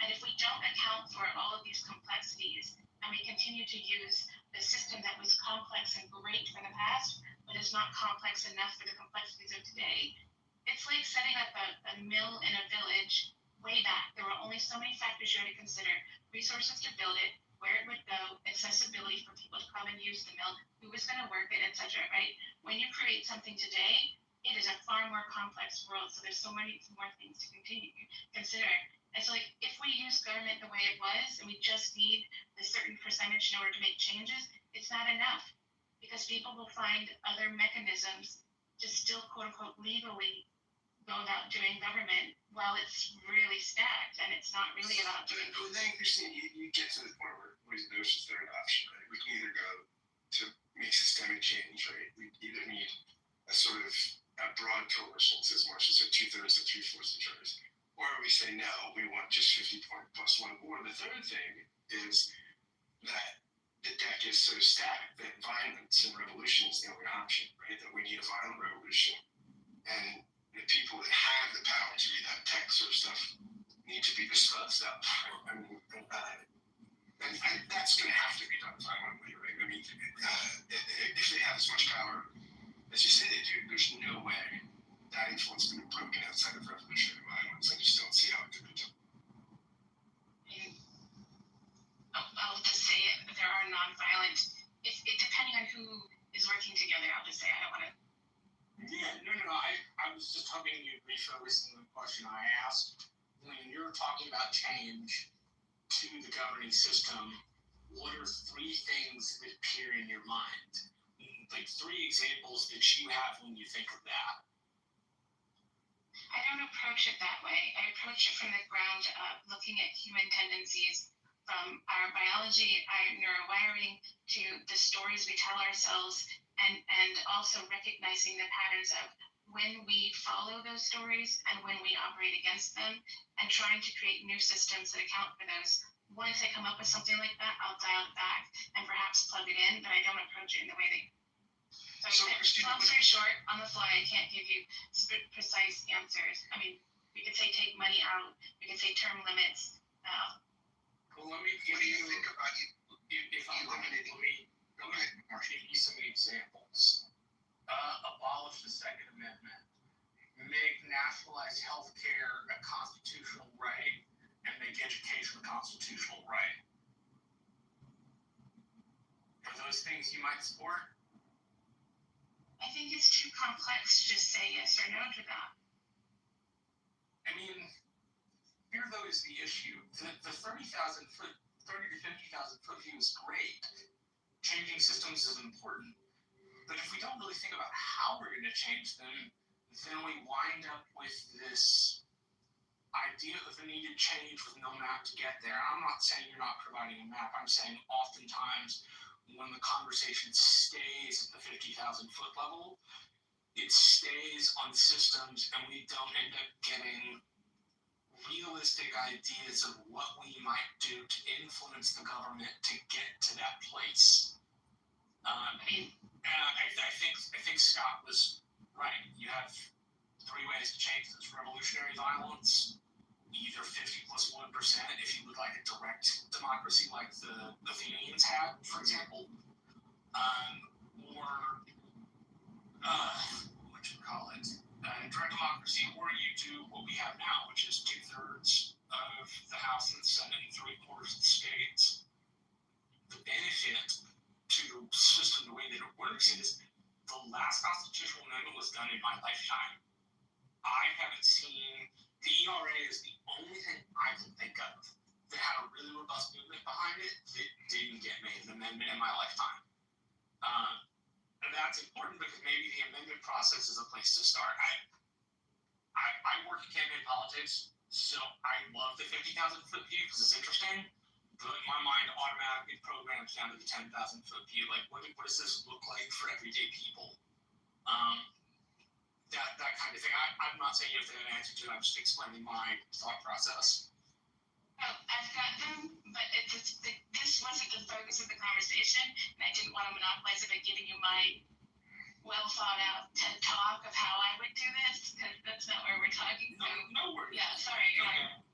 And if we don't account for all of these complexities, and we continue to use the system that was complex and great for the past, but is not complex enough for the complexities of today, it's like setting up a mill in a village way back. There were only so many factors you had to consider: resources to build it, where it would go, accessibility for people to come and use the mill, who was going to work it, etc. Right? When you create something today, it is a far more complex world. So there's so many more things to consider. And so, if we use government the way it was, and we just need a certain percentage in order to make changes, it's not enough, because people will find other mechanisms to still, quote unquote, legally go about doing government while it's really stacked and it's not really about doing. But then, Christine, you get to the point where there's just third option, right? We can either go to make systemic change, right? We either need a sort of a broad coalition, says Marshall said, 2/3 to 3/4 majorities, or we say no, we want just 50 plus one. Or the third thing is that the deck is so stacked that violence and revolution is the only option, right? That we need a violent revolution, and the people that have the power to do that tech sort of stuff need to be discussed up. I mean, and that's going to have to be done violently, right? I mean, if they have as much power as you say they do, there's no way that influence can be broken outside of revolutionary violence. I just don't see how it could be done. I'll just say it, there are nonviolent, depending on who is working together, I'll just say hoping you'd refocus on the question I asked. When you're talking about change to the governing system, what are 3 things that appear in your mind? Like 3 examples that you have when you think of that. I don't approach it that way. I approach it from the ground up, looking at human tendencies from our biology, our neurowiring, to the stories we tell ourselves, and also recognizing the patterns of when we follow those stories and when we operate against them, and trying to create new systems that account for those. Once I come up with something like that, I'll dial it back and perhaps plug it in, but I don't approach it in the way they. So, Christina, long story short, on the fly, I can't give you precise answers. I mean, we could say take money out, we could say term limits. Well, let me give what do you you, think about you? if I'm eliminating? let me give you some examples. Abolish the Second Amendment. Make nationalized health care a constitutional right, and make education a constitutional right. Are those things you might support? I think it's too complex to just say yes or no to that. I mean, here though is the issue. The 30,000 foot, 30 to 50,000 foot view is great. Changing systems is important. But if we don't really think about how we're going to change them, then we wind up with this idea of a needed change with no map to get there. I'm not saying you're not providing a map. I'm saying oftentimes when the conversation stays at the 50,000 foot level, it stays on systems and we don't end up getting realistic ideas of what we might do to influence the government to get to that place. I think Scott was right. You have 3 ways to change this: revolutionary violence, either 50 plus 1% if you would like a direct democracy like the Athenians had, for example, or what you call it, direct democracy, or you do what we have now, which is 2/3 of the House and the Senate and 3/4 of the states. The benefit to the system, the way that it works, is the last constitutional amendment was done in my lifetime. I haven't seen, the ERA is the only thing I can think of that had a really robust movement behind it that didn't get made an amendment in my lifetime. And that's important because maybe the amendment process is a place to start. I work in campaign politics, so I love the 50,000 foot view because it's interesting. But my mind automatically programs down to the 10,000 foot view. Like, what does this look like for everyday people? That kind of thing. I'm not saying you have to have an answer to it. I'm just explaining my thought process. Oh, I've got them, but this wasn't the focus of the conversation, and I didn't want to monopolize it by giving you my well thought out TED talk of how I would do this, because that's not where we're talking. No worries. Yeah, sorry. Okay.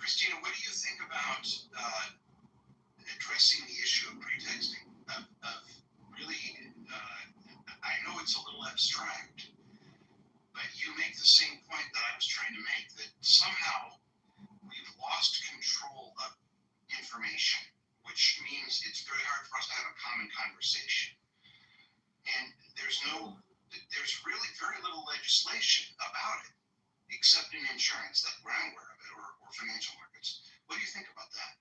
Christina, what do you think about addressing the issue of pretexting? Of really, I know it's a little abstract, but you make the same point that I was trying to make, that somehow we've lost control of information, which means it's very hard for us to have a common conversation. And there's really very little legislation about it, except in insurance, that we're aware of it, or financial markets. What do you think about that?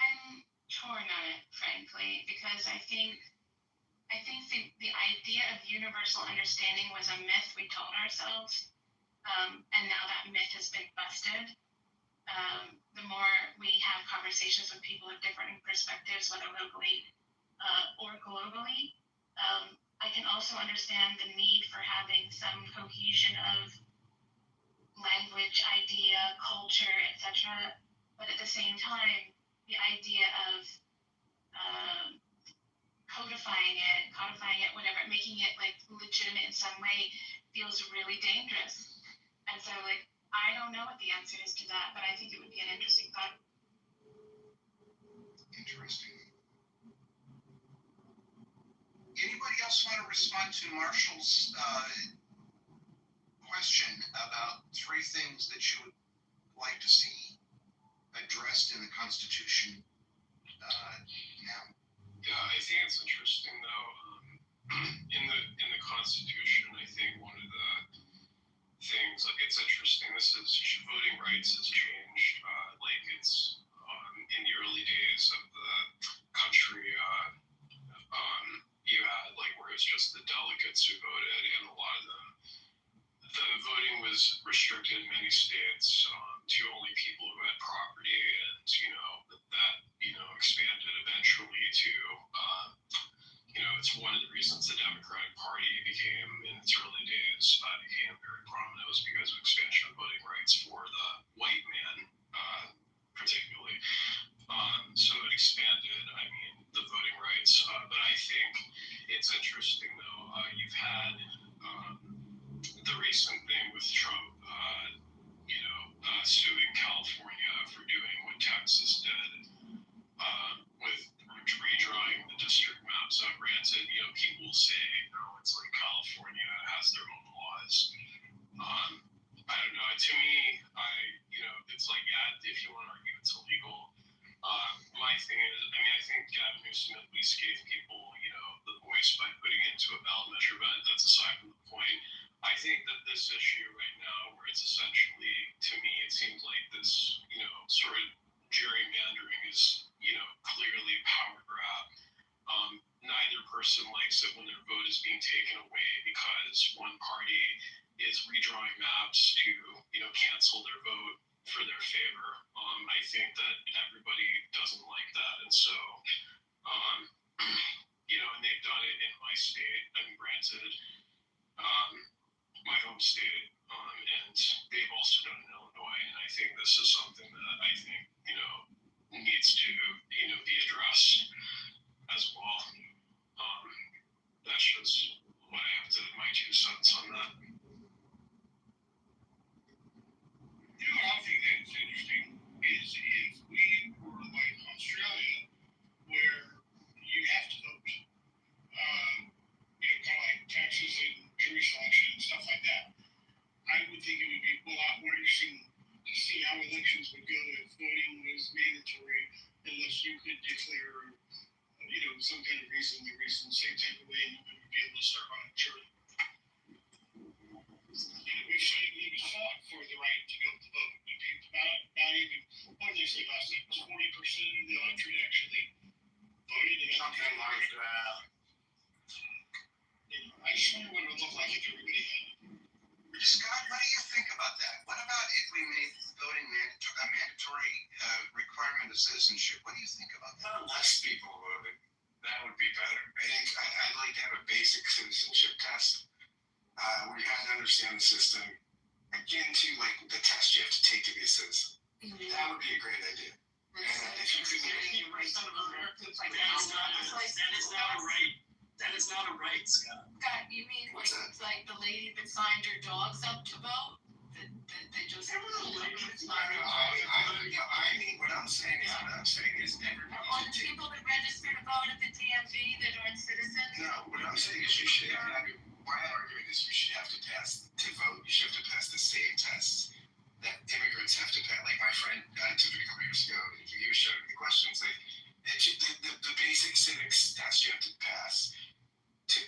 I'm torn on it, frankly, because I think the idea of universal understanding was a myth we told ourselves, and now that myth has been busted. The more we have conversations with people of different perspectives, whether locally or globally, I can also understand the need for having some cohesion of language, idea, culture, etc. But at the same time, the idea of codifying it, whatever, making it like legitimate in some way feels really dangerous. And so, like, I don't know what the answer is to that, but I think it would be an interesting thought. Interesting. Anybody else want to respond to Marshall's question about 3 things that you would like to see addressed in the Constitution now? Yeah, I think it's interesting though. In the Constitution, I rights has changed. Like it's in the early days of the country, you had like where it's just the delegates who voted, and a lot of them, the voting was restricted in many states to only people who had property, and that expanded eventually to it's one of the reasons the Democratic Party became in its early days became very prominent was because of expansion of voting rights for the white man, particularly. So it expanded, the voting rights. But I think it's interesting, though. You've had the recent thing with Trump, suing California for doing what Texas did with redrawing the district maps. Granted, people say, it's like California has their own laws. I don't know. To me, it's like, yeah, if you want to argue it's illegal. My thing is, I think Gavin Newsom at least gave people, the voice by putting it into a ballot measurement. That's aside from the point. I think that this issue right now, where it's essentially, to me, it seems like this, sort of gerrymandering is, clearly a power grab. Neither person likes it when their vote is being taken away because one party is redrawing maps to, cancel their vote for their favor. I think that everybody doesn't like that, and so, and they've done it in my state. Granted, my home state, and they've also done it in Illinois, and I think this is something that I think, needs to, be addressed as well. That's just what I have to, my 2 cents on that. I think that's interesting is if we were like Australia, where you have to vote, kind of like taxes and jury selection and stuff like that. I would think it would be a lot more interesting to see how elections would go if voting was mandatory, unless you could declare, some kind of reason, same type of way, and you would be able to serve on a jury. We fought for the right to be able to vote. Not even, what did they say last night? 40% of the electorate actually voted. And something like that. I just wonder what it would look like if everybody had it. Scott, what do you think about that? What about if we made voting a mandatory requirement of citizenship? What do you think about that? Less people voted. That would be better. I think I'd like to have a basic citizenship test where you have to understand the system. Akin to like the test you have to take to be a citizen. Mm-hmm. That would be a great idea. And if you could get any right to vote, that is not a right, Scott. Scott, you mean like the lady that signed her dogs up to vote? That they just. I mean, what I'm saying is everybody. All the people that register to vote at the DMV that aren't citizens? No, what I'm saying is you should have. My argument is you should have to pass to vote. You should have to pass the same tests that immigrants have to pass. Like my friend took it a couple years ago. He was showing me the questions. Like the basic civics test you have to pass to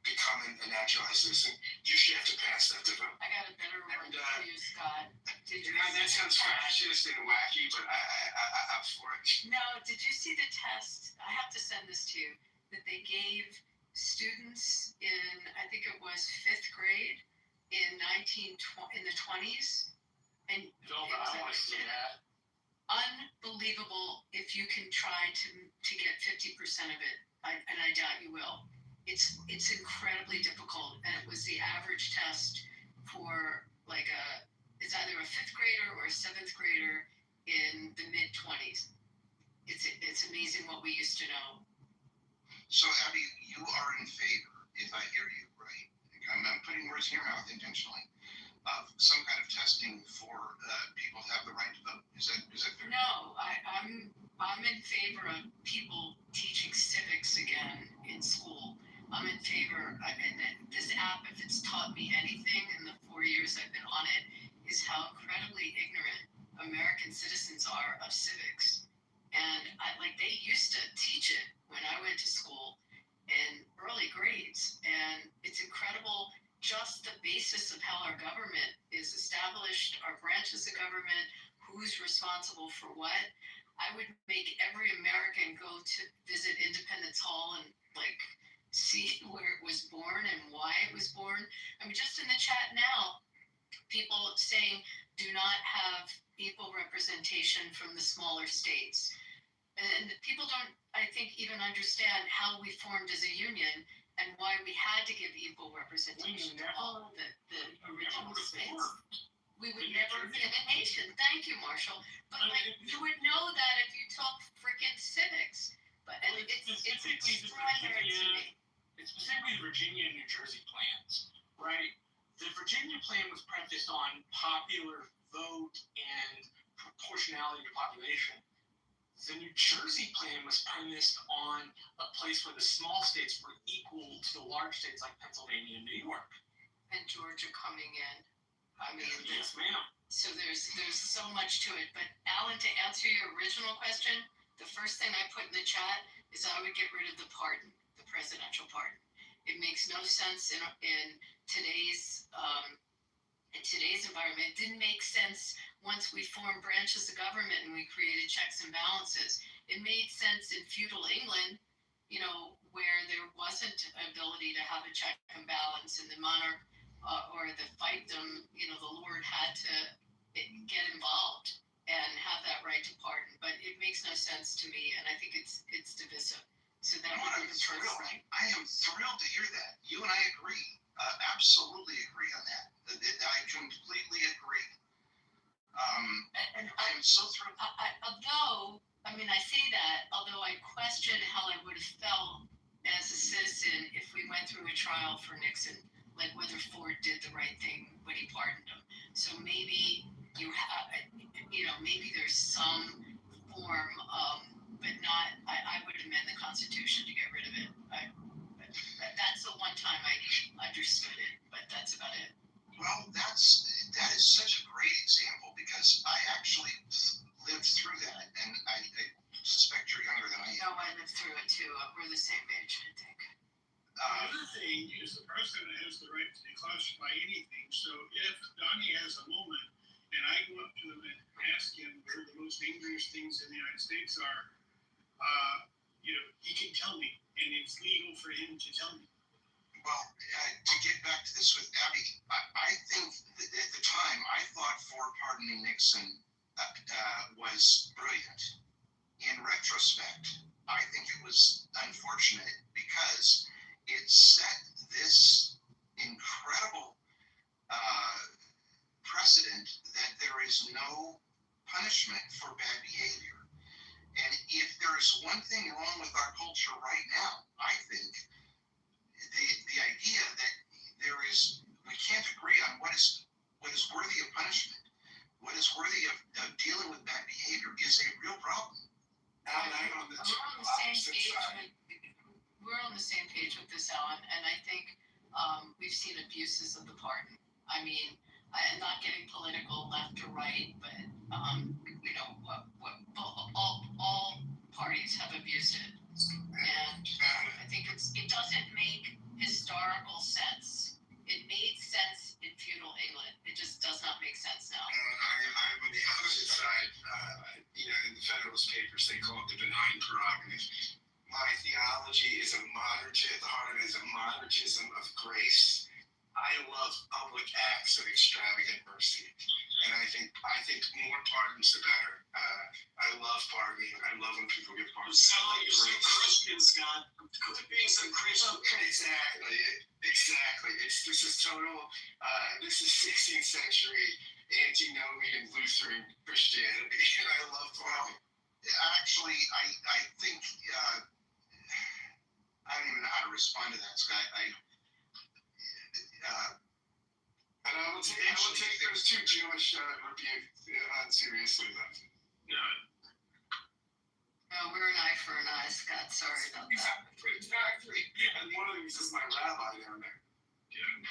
become a naturalized citizen. You should have to pass that to vote. I got a better one for you, Scott. That sounds fascist and wacky, but I'm for it. No, did you see the test? I have to send this to you. That they gave students in, I think it was 5th grade in the 20s, and I want to see that. Unbelievable if you can try to get 50% of it, and I doubt you will. It's incredibly difficult, and it was the average test for it's either a 5th grader or a 7th grader in the mid-20s. It's amazing what we used to know. So Abby, you are in favor, if I hear you right, I'm putting words in your mouth intentionally, of some kind of testing for people to have the right to vote. Is that fair? No, I'm in favor of people teaching civics again in school. I'm in favor, and this app, if it's taught me anything in the 4 years I've been on it, is how incredibly ignorant American citizens are of civics. And they used to teach it when I went to school in early grades, and it's incredible just the basis of how our government is established established our branches of government, who's responsible for what. I would make every American go to visit Independence Hall and like see where it was born and why it was born. I mean, just in the chat now, people saying do not have equal representation from the smaller states. And people don't, I think, even understand how we formed as a union and why we had to give equal representation to all the original states. We would never be a nation. Thank you, Marshall. But like, you would know that if you took freaking civics. But and it's extraordinary to me. It's specifically Virginia and New Jersey plans, right? The Virginia plan was prefaced on popular vote and proportionality to population. The New Jersey plan was premised on a place where the small states were equal to the large states like Pennsylvania and New York. And Georgia coming in. I mean, yes, ma'am. So there's so much to it. But Alan, to answer your original question, the first thing I put in the chat is I would get rid of the pardon, the presidential pardon. It makes no sense in today's environment. It didn't make sense once we formed branches of government and we created checks and balances. It made sense in feudal England, you know, where there wasn't ability to have a check and balance, and the monarch or the fiefdom, you know, the lord had to get involved and have that right to pardon. But it makes no sense to me, and I think it's divisive. So that would be the first thing. I am thrilled to hear that. You and I agree. Absolutely agree on that. I completely agree. And I'm so thrilled. Although I say that, although I question how I would have felt as a citizen if we went through a trial for Nixon, like whether Ford did the right thing when he pardoned him. So maybe you have, maybe there's some form, but not. I would amend the Constitution to get rid of it. That's the one time I understood it, but that's about it. Well, that is such a great example because I actually lived through that, and I suspect you're younger than I am. No, I lived through it too. We're the same age, I think. The other thing is the president has the right to declassify anything. So if Donnie has a moment and I go up to him and ask him where the most dangerous things in the United States are, he can tell me, and it's legal for him to tell me. Well, to get back to this with Abby, I think that at the time I thought Ford pardoning Nixon was brilliant. In retrospect, I think it was unfortunate because it set this incredible precedent that there is no punishment for bad behavior. And if there is one thing wrong with our culture right now, I think the idea that we can't agree on what is worthy of punishment, what is worthy of dealing with bad behavior is a real problem. We're on the same page with this, Alan, and I think we've seen abuses of the pardon. I mean, I'm not getting political left or right, but all parties have abused it, and I think it doesn't make historical sense. It made sense in feudal England. It just does not make sense now. I'm on the opposite side. In the Federalist Papers, they call it the benign prerogative. My theology is at the heart of it is a monarchism of grace. I love public acts of extravagant mercy, and I think more pardons the better. I love pardoning. I love when people get pardoned. Sound like you're some Christian, Scott. Quit being some Christian. Exactly. This is total. This is 16th century antinomian Lutheran Christianity, and I love pardoning. Actually, I think I don't even know how to respond to that, Scott. And I will take those two Jewish rebukes seriously, though. No, we're an eye for an eye, Scott. Sorry about that. Exactly. And one of these is my rabbi down there. Yeah.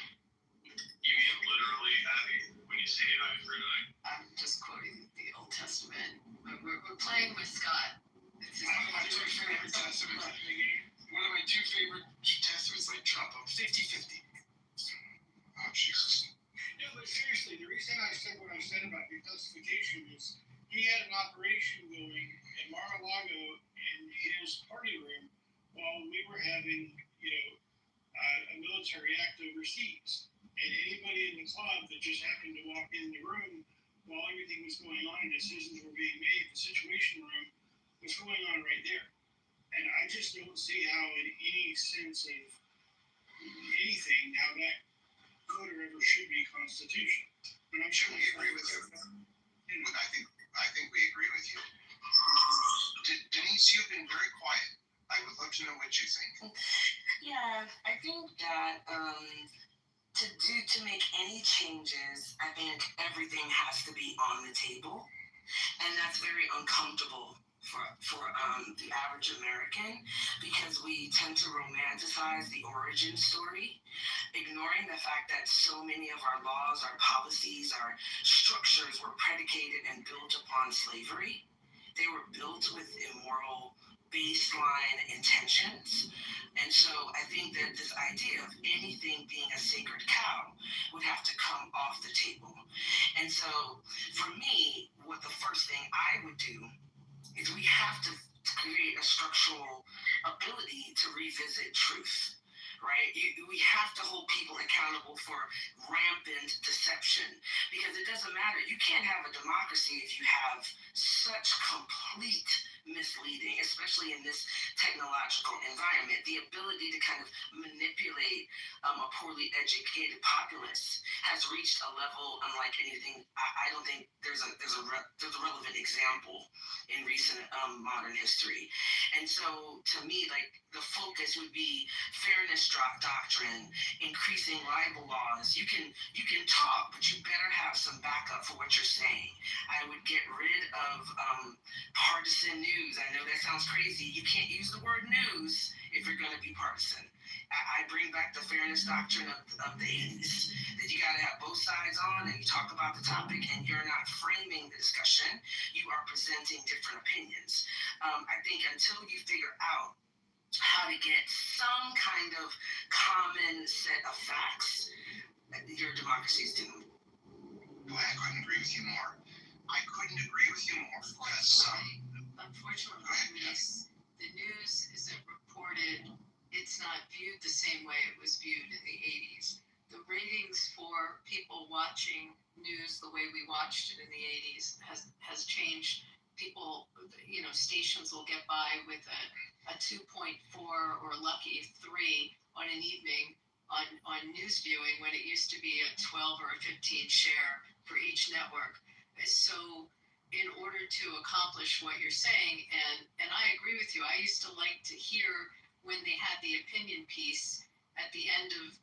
You mean literally, when you say eye for an eye? I'm just quoting the Old Testament. We're playing with Scott. It's one of my two favorite testaments. One of my two favorite testaments, like Trump. I'm 50-50. Oh, Jesus. No, but seriously, the reason I said what I justification was he had an operation going in Mar-a-Lago in his party room while we were having, a military act overseas. And anybody in the club that just happened to walk in the room while everything was going on and decisions were being made, the situation room was going on right there. And I just don't see how, in any sense of anything, how that could or ever should be constitutional. But I'm sure We agree with you. I think we agree with you. Denise, you've been very quiet. I would love to know what you think. Yeah, I think that to make any changes, I think everything has to be on the table, and that's very uncomfortable for the average American because we tend to romanticize the origin story, ignoring the fact that so many of our laws, our policies, our structures were predicated and built upon slavery. They were built with immoral baseline intentions. And so I think that this idea of anything being a sacred cow would have to come off the table. And so for me, what the first thing I would do is we have to create a structural ability to revisit truth. Right? We have to hold people accountable for rampant deception because it doesn't matter. You can't have a democracy if you have such complete misleading, especially in this technological environment. The ability to kind of manipulate a poorly educated populace has reached a level unlike anything. I don't think there's a relevant example in recent modern history. And so to me, like, the focus would be fairness doctrine, increasing libel laws. You can talk, but you better have some backup for what you're saying. I would get rid of partisan news. I know that sounds crazy. You can't use the word news if you're going to be partisan. I bring back the fairness doctrine of the 80s, that you got to have both sides on and you talk about the topic and you're not framing the discussion, you are presenting different opinions. I think until you figure out how to get some kind of common set of facts, your democracy is doomed. Boy, I couldn't agree with you more. Unfortunately, the news isn't reported. It's not viewed the same way it was viewed in the 80s. The ratings for people watching news the way we watched it in the 80s has changed. People, stations will get by with a 2.4 or lucky 3 on an evening on news viewing when it used to be a 12 or a 15 share for each network. So in order to accomplish what you're saying, and I agree with you, I used to like to hear when they had the opinion piece at the end of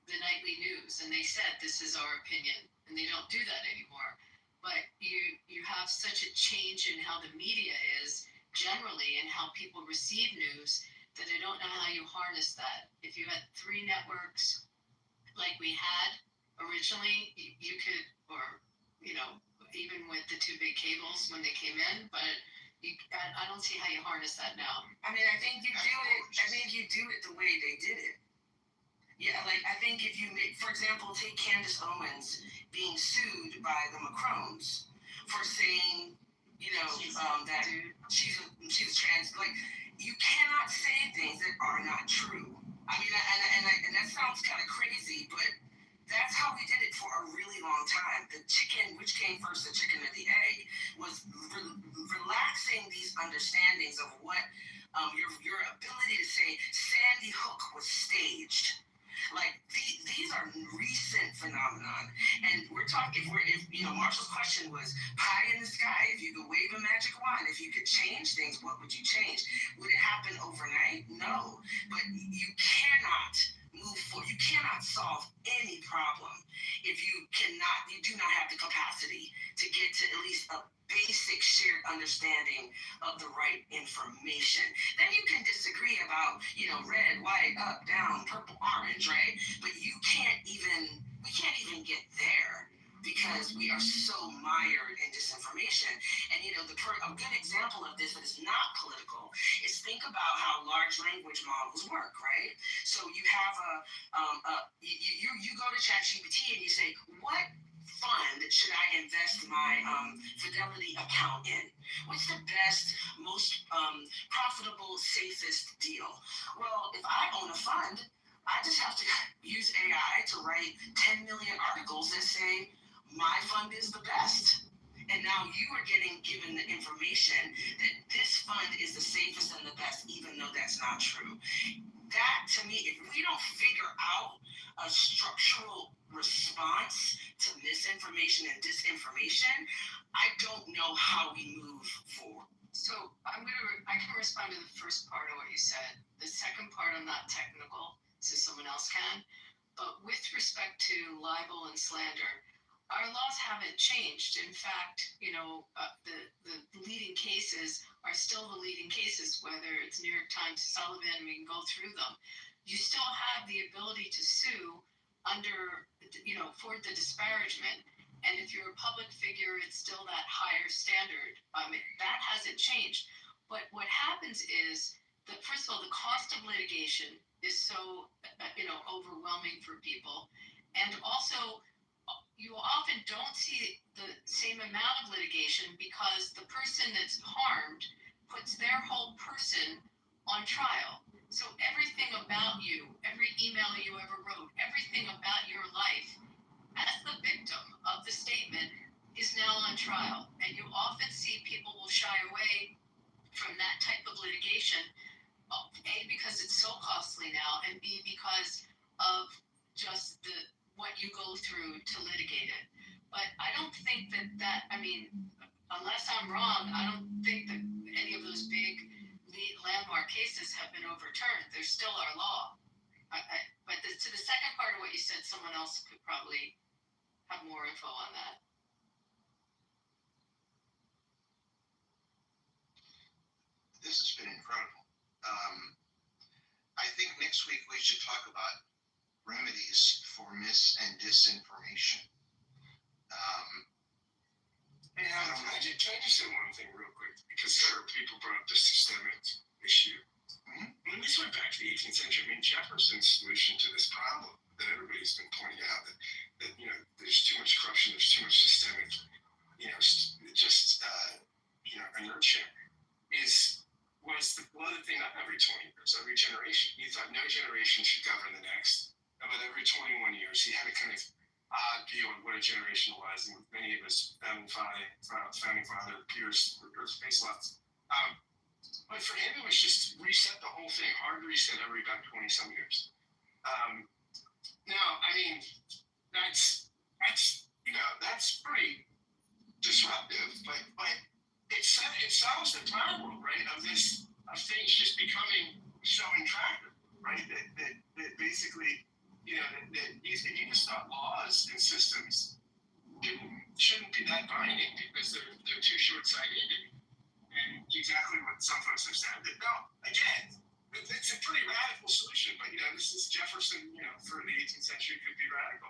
the nightly news and they said, this is our opinion, and they don't do that anymore. But you have such a change in how the media is generally and how people receive news that I don't know how you harness that. If you had 3 networks like we had originally, you could, or, even with the 2 big cables when they came in, but I don't see how you harness that now. I mean, I think you do it the way they did it. Yeah, like, I think if you make, for example, take Candace Owens being sued by the Macrons for saying, that she's trans, like, you cannot say things that are not true. I mean, and that sounds kind of crazy, but that's how we did it for a really long time. The chicken, which came first, the chicken or the egg, was relaxing these understandings of what your ability to say Sandy Hook was staged. Like, these are recent phenomenon, and we're talking. If Marshall's question was pie in the sky. If you could wave a magic wand, if you could change things, what would you change? Would it happen overnight? No, but you cannot move forward. You cannot solve any problem if you do not have the capacity to get to at least a basic shared understanding of the right information. Then you can disagree about, red, white, up, down, purple, orange, right? But we can't even get there because we are so mired in disinformation. And, a good example of this that is not political is think about how large language models work, right? So you have you go to ChatGPT and you say, what fund should I invest my Fidelity account in? What's the best, most profitable, safest deal? Well, if I own a fund, I just have to use AI to write 10 million articles that say my fund is the best. And now you are getting given the information that this fund is the safest and the best, even though that's not true. That, to me, if we don't figure out a structural response to misinformation and disinformation, I don't know how we move forward. So I can respond to the first part of what you said. The second part, I'm not technical, so someone else can. But with respect to libel and slander, our laws haven't changed. In fact, the leading cases are still the leading cases, whether it's New York Times, Sullivan, we can go through them. You still have the ability to sue under, for the disparagement. And if you're a public figure, it's still that higher standard. That hasn't changed. But what happens is that, first of all, the cost of litigation is so, overwhelming for people. And also, you often don't see the same amount of litigation because the person that's harmed puts their whole person on trial. So everything about you, every email you ever wrote, everything about your life as the victim of the statement is now on trial. And you often see people will shy away from that type of litigation, A, because it's so costly now, and B, because of just what you go through to litigate it. But I don't think unless I'm wrong, I don't think that any of those big landmark cases have been overturned. They're still our law. But to the second part of what you said, someone else could probably have more info on that. This has been incredible. I think next week we should talk about remedies for mis and disinformation. Can I just say one thing real quick? Because several people brought up the systemic issue. When we went back to the 18th century, Jefferson's solution to this problem that everybody's been pointing out, that there's too much corruption, there's too much systemic, inertia, was the other thing that every 20 years, every generation, you thought no generation should govern the next. About every 21 years, he had a kind of odd view on what a generation was, and many of us founding father peers were face lots. But for him, it was just reset the whole thing, hard reset every about 20-some years. That's pretty disruptive, but it solves the problem, right? Of things just becoming so intractable, right? That basically, that if you just thought laws and systems shouldn't be that binding because they're too short-sighted. And exactly what some folks have said, that no, again, it's a pretty radical solution, but this is Jefferson, for the 18th century could be radical.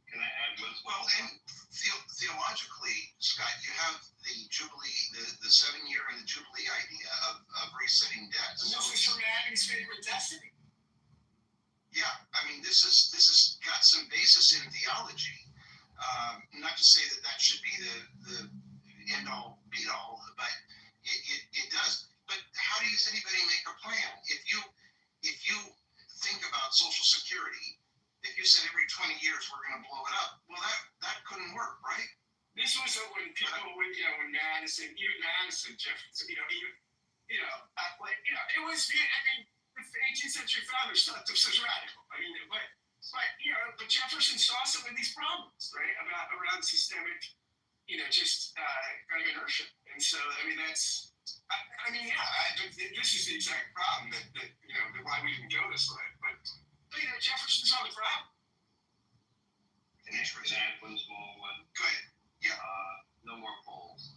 Can I add one? Well, and theologically, Scott, you have the Jubilee, the 7-year and the Jubilee idea of resetting debt. And this is humanity's favorite destiny. Yeah, this has got some basis in theology. Not to say that should be the end all be all, but it does. But how does anybody make a plan? If you think about Social Security, if you said every 20 years we're going to blow it up, well, that couldn't work, right? This was when people, when Madison, Jefferson, it was, the 18th century founders thought this was radical. But Jefferson saw some of these problems, right, around systemic, kind of inertia. And so, this is the exact problem that why we didn't go this way. But Jefferson saw the problem. Finish for example, one small one. Go ahead. Yeah. No more polls.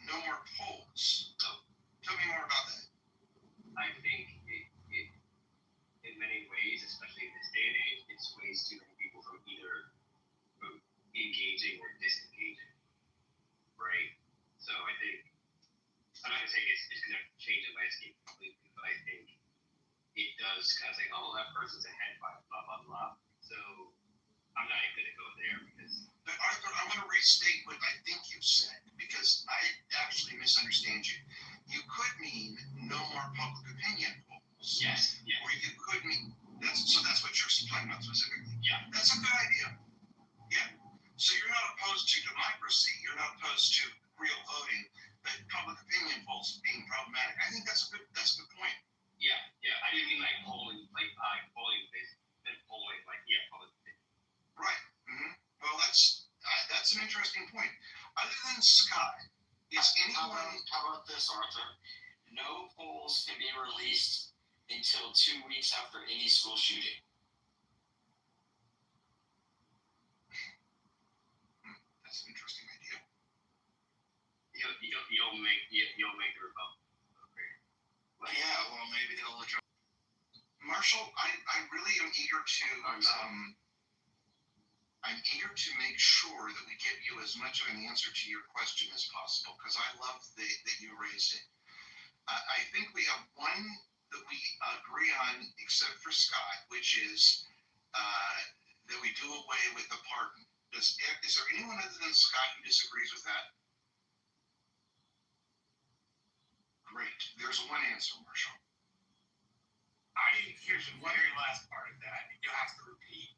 No more polls. No. Tell me more about that. I think it in many ways, especially in this day and age, it sways too many people from either engaging or disengaging. Right? So I think, I'm not going to say it's going to change the landscape completely, but I think it does kind of say, oh, that person's ahead by blah, blah, blah. So I'm not even gonna go there because. But Arthur, I want to restate what I think you said because I actually misunderstand you. You could mean no more public opinion polls. Yes. Or you could mean that's what you're talking about specifically. Yeah. That's a good idea. Yeah. So you're not opposed to democracy. You're not opposed to real voting, but public opinion polls being problematic. I think that's a good point. Yeah. I didn't mean like polling, like polling based, then polling like public opinion. Right. Mm-hmm. Well, that's an interesting point. Other than Scott, is anyone? How about this, Arthur? No polls can be released until 2 weeks after any school shooting. That's an interesting idea. You'll make the rebuttal. Okay. Well, yeah. Well, maybe they'll address. Marshall, I really am eager to I'm eager to make sure that we give you as much of an answer to your question as possible because I love that you raised it. I think we have one that we agree on, except for Scott, which is that we do away with the pardon. Is there anyone other than Scott who disagrees with that? Great. There's one answer, Marshall. I didn't hear the very last part of that. You'll have to repeat.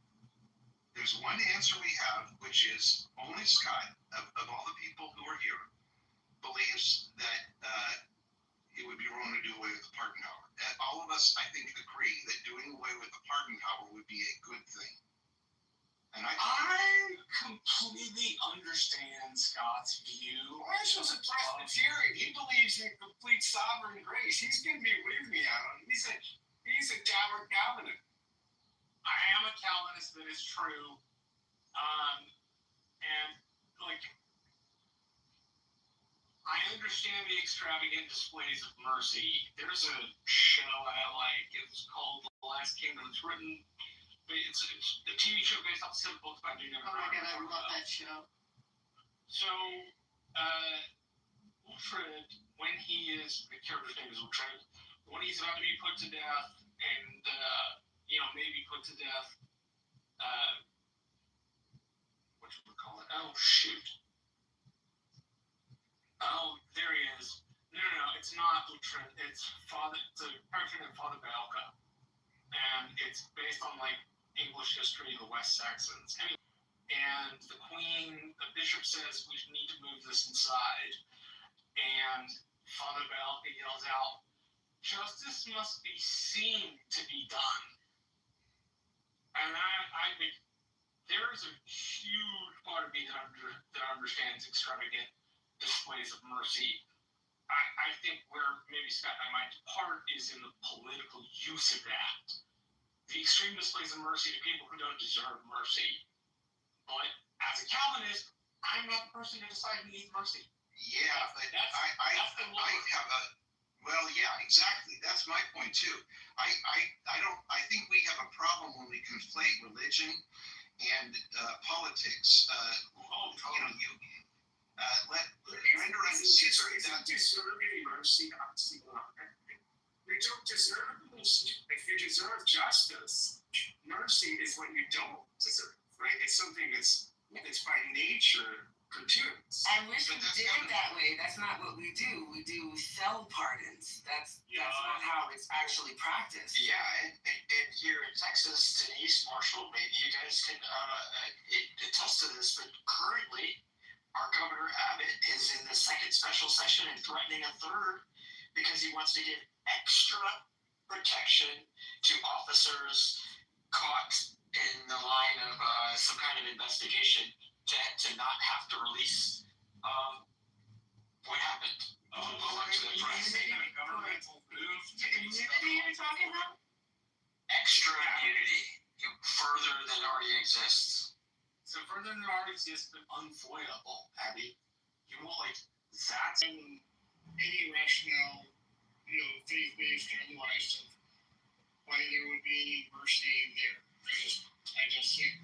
There's one answer we have, which is only Scott, of all the people who are here, believes that it would be wrong to do away with the pardon power. All of us, I think, agree that doing away with the pardon power would be a good thing. And I completely understand Scott's view. Marshall's a Presbyterian. He believes in complete sovereign grace. He's going to be with me on it. He's a dour Calvinist. I am a Calvinist, that is true. And like, I understand the extravagant displays of mercy. There's a show I like. It's called The Last Kingdom. It's written. It's a TV show based off 7 books by Daniel. Oh my god, I love that show. So, Uhtred, when he is, the character's name is Uhtred, when he's about to be put to death, and, maybe put to death, what should we call it? Oh, shoot. Oh, there he is. No, it's not Uhtred. It's a character named Father Balka. And it's based on, English history of the West Saxons. And the bishop says, we need to move this inside. And Father Balka yells out, justice must be seen to be done. And I think there is a huge part of me that understands extravagant displays of mercy. I think where maybe Scott and I might depart is in the political use of that. The extreme displays of mercy to people who don't deserve mercy. But as a Calvinist, I'm not the person to decide who needs mercy. Yeah, but exactly. That's my point too. I think we have a problem when we conflate religion and politics. Render unto Caesar that deserving mercy, we don't deserve mercy. If you deserve justice, mercy is what you don't deserve, right? It's something that's by nature gratuitous. I wish we did it that way. That's not what we do. We do cell pardons. That's not how it's actually practiced. Yeah, and here in Texas, Denise, Marshall, maybe you guys can attest to this, but currently our Governor Abbott is in the second special session and threatening a third because he wants to give extra protection to officers caught in the line of some kind of investigation to not have to release what happened. Immunity you're talking about? Extra immunity, further than already exists. So further than already exists, but unavoidable, Abby. You want that? Any rationale, faith-based or otherwise, of why there would be any mercy there. I just think.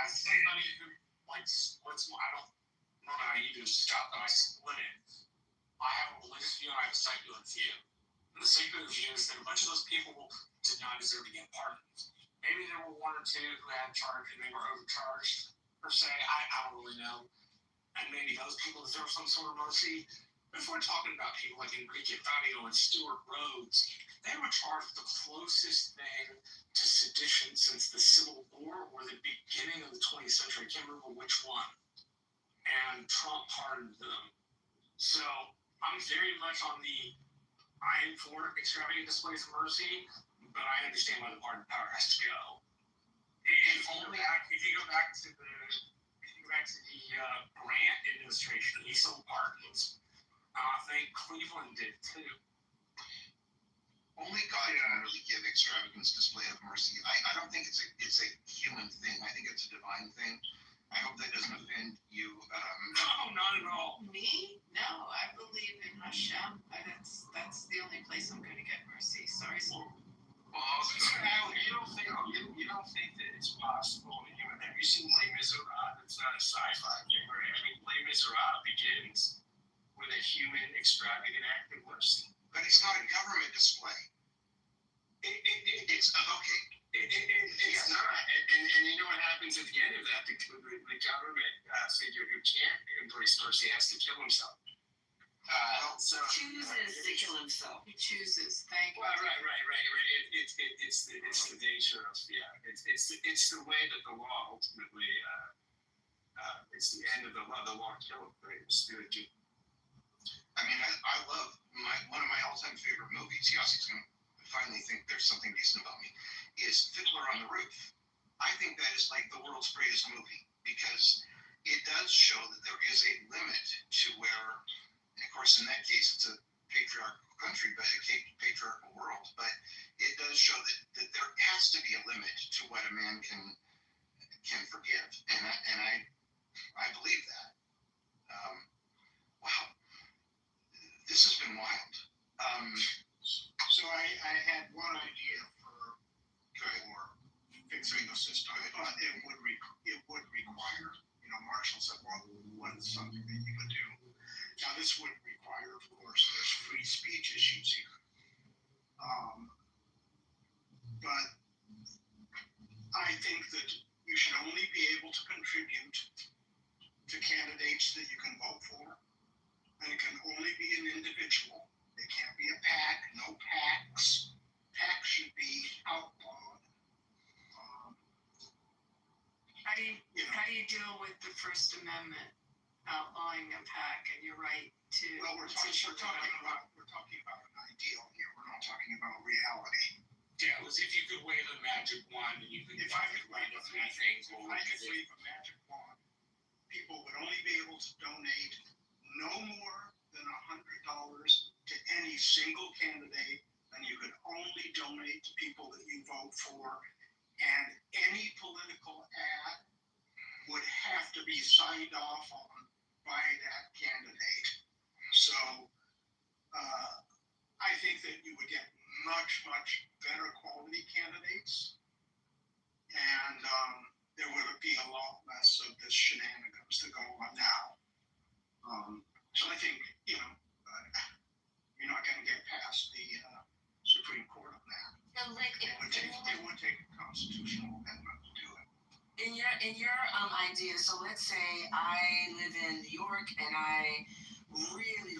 As somebody who likes sports, I don't know how you do stuff, but I split it. I have a religious view and I have a secular view. And the secular view is that a bunch of those people did not deserve to get pardoned. Maybe there were one or two who had charged and they were overcharged per se. I don't really know. And maybe those people deserve some sort of mercy. But if we're talking about people like Enrique Fabio and Stuart Rhodes, they were charged with the closest thing to sedition since the Civil War or the beginning of the 20th century. I can't remember which one. And Trump pardoned them. So I'm very much on the I am for extravagant displays of mercy, but I understand why the pardon power has to go. If you go back to the Grant administration, he sold pardons. I think Cleveland did too. Only God can really give extravagance display of mercy. I don't think it's a human thing. I think it's a divine thing. I hope that doesn't offend you. No, not at all. Me? No, I believe in Hashem. That's the only place I'm going to get mercy. Sorry, sir. Well, you don't think that it's possible? Have you seen Les Miserables? It's not a sci-fi thing, right? I mean, Les Miserables begins with a human extravagant act of mercy. But it's not a government display. It's okay. It's not. And you know what happens at the end of that? The government figure who can't embrace mercy has to kill himself. Chooses to kill himself. He chooses. Thank you. Well, right. It's the nature of it's the way that the law ultimately it's the end of the law. The law killed, right? It's the I mean, I love one of my all-time favorite movies. Yossi's gonna finally think there's something decent about me. Is Fiddler on the Roof. I think that is like the world's greatest movie because it does show that there is a limit to where, of course, in that case, it's a patriarchal country, but a patriarchal world. But it does show that there has to be a limit to what a man can forgive, and I believe that. Wow, this has been wild. So I had one idea for fixing the system, but it would require, Marshall said, well, what's something that you would do? Now, this would require, of course, there's free speech issues here. But I think that you should only be able to contribute to candidates that you can vote for, and it can only be an individual. It can't be a PAC, no PACs. PACs should be outlawed. How do you deal with the First Amendment outlawing a PAC? And you're right to. Well, we're talking about an ideal here. We're not talking about reality. Yeah, it was if you could wave a magic wand and you could. If I could wave a magic wand, people would only be able to donate no more than $100 to any single candidate, and you could only donate to people that you vote for, and any political ad would have to be signed off on by that candidate. So I think that you would get much, much better quality candidates, and there would be a lot less of this shenanigans that go on now. So I think, you're not going to get past the Supreme Court on that. It would take a constitutional amendment to do it. In your idea, so let's say I live in New York and I really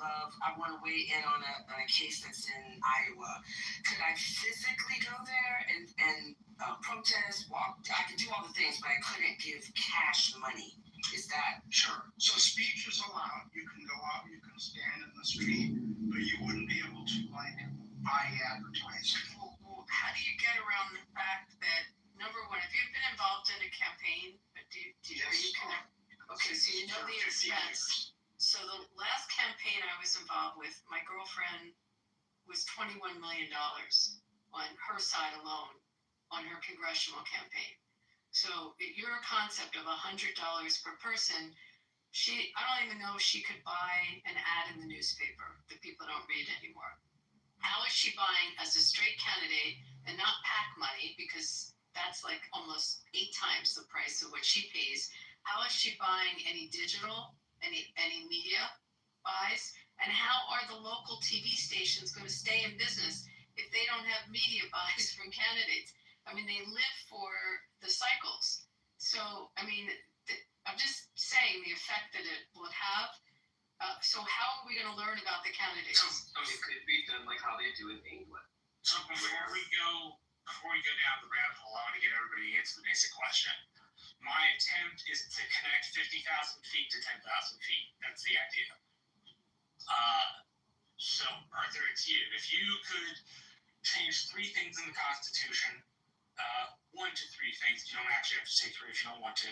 love, I want to weigh in on a case that's in Iowa. Could I physically go there and protest, walk? I could do all the things, but I couldn't give cash money. Is that? Sure. So speech is allowed. You can go out, you can stand in the street, but you wouldn't be able to, buy advertising. Well, how do you get around the fact that, number one, have you been involved in a campaign? Yes. Okay, so you know the expense. So the last campaign I was involved with, my girlfriend was $21 million on her side alone on her congressional campaign. So your concept of $100 per person, I don't even know if she could buy an ad in the newspaper that people don't read anymore. How is she buying as a straight candidate and not PAC money, because that's like almost 8 times the price of what she pays? How is she buying any digital, any media buys? And how are the local TV stations going to stay in business if they don't have media buys from candidates? I mean, they live for the cycles. So, I mean, I'm just saying the effect that it would have. So how are we going to learn about the candidates? So it could be done like how they do in England. So before we go down the rabbit hole, I want to get everybody to answer the basic question. My attempt is to connect 50,000 feet to 10,000 feet. That's the idea. So Arthur, it's you. If you could change 3 things in the Constitution, 1 to 3 things. You don't actually have to say 3 if you don't want to.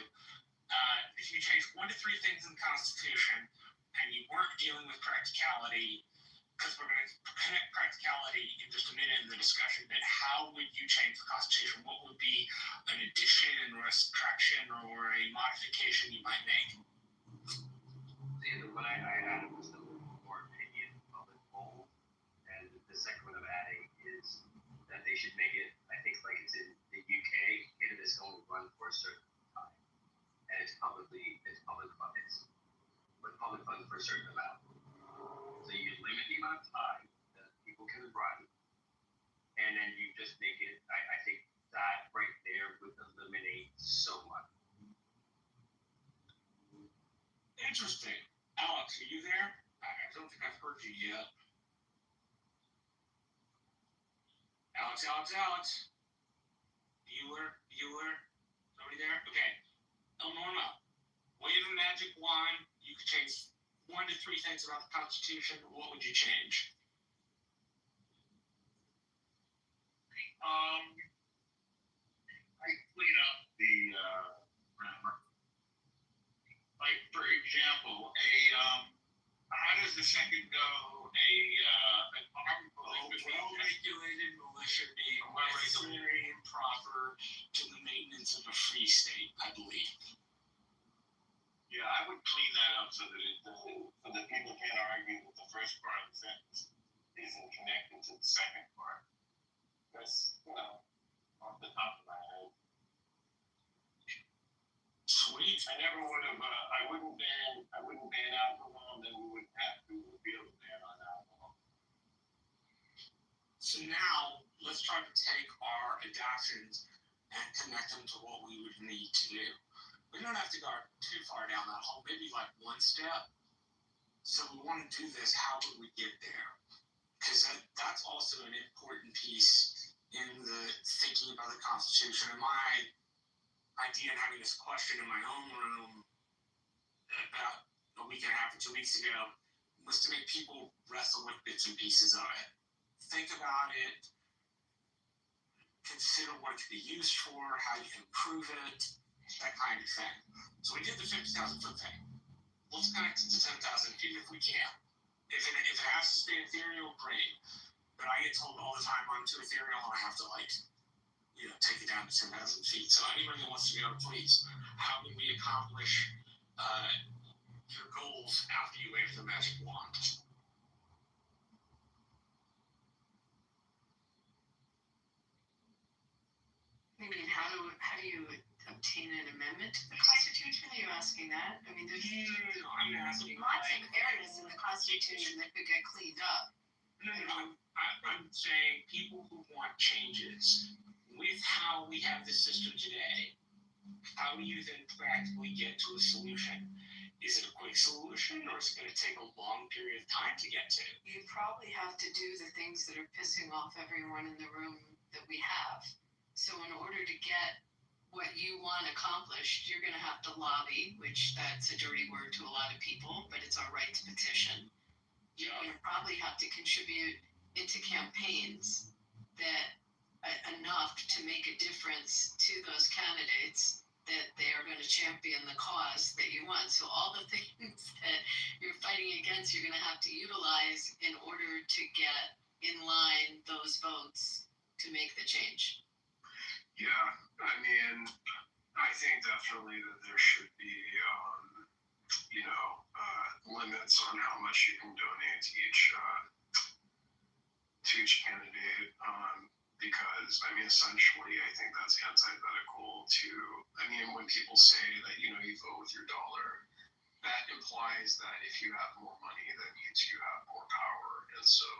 If you change 1 to 3 things in the Constitution, and you weren't dealing with practicality, because we're going to connect practicality in just a minute in the discussion, but how would you change the Constitution? What would be an addition or a subtraction or a modification you might make? The one I added was the more opinion of the goal, and the second one I'm adding is that they should make it, I think like it's in the UK, cannabis can only run for a certain time, and it's public funded, but public funded for a certain amount. So you limit the amount of time that people can run, and then you just make it, I think that right there would eliminate so much. Interesting. Alex, are you there? I don't think I've heard you yet. Alex. Bueller. Somebody there? Okay. Norma, wave a magic wand. You could change 1 to 3 things about the Constitution. What would you change? I clean up the grammar. Like for example, how does the second go? An armed Well-regulated militia being necessary and proper to the maintenance of a free state, I believe. Yeah, I would clean that up so that people can't argue that the first part of the sentence isn't connected to the second part. That's, off the top of my head. Sweet. I wouldn't ban alcohol, then we wouldn't have to be able to ban on alcohol. So now, let's try to take our adoptions and connect them to what we would need to do. We don't have to go too far down that hole, maybe like 1 step. So we want to do this, how would we get there? Because that's also an important piece in the thinking about the Constitution. And my idea in having this question in my own room about a week and a half or 2 weeks ago was to make people wrestle with bits and pieces of it. Think about it, consider what it could be used for, how you can improve it, that kind of thing. So we did the 50,000 foot thing. Let's connect it to 10,000 feet if we can. If it has to stay ethereal, great. But I get told all the time I'm too ethereal and I have to take it down to 10,000 feet. So anybody that wants to go, please. How can we accomplish your goals after you wave the magic wand? Maybe how do you obtain an amendment to the Constitution? Are you asking that? I mean, there's I'm asking lots of areas in the Constitution that could get cleaned up. No, I'm saying people who want changes with how we have the system today, how do you then practically get to a solution? Is it a quick solution or is it going to take a long period of time to get to? You probably have to do the things that are pissing off everyone in the room that we have. So in order to get what you want accomplished, you're going to have to lobby, which that's a dirty word to a lot of people, but it's our right to petition. You're going to probably have to contribute into campaigns that enough to make a difference to those candidates that they are going to champion the cause that you want. So all the things that you're fighting against, you're going to have to utilize in order to get in line those votes to make the change. Yeah, I mean, I think definitely that there should be, limits on how much you can donate to each candidate. Because, I mean, essentially, I think that's antithetical to, when people say that, you vote with your dollar, that implies that if you have more money, that means you have more power. And so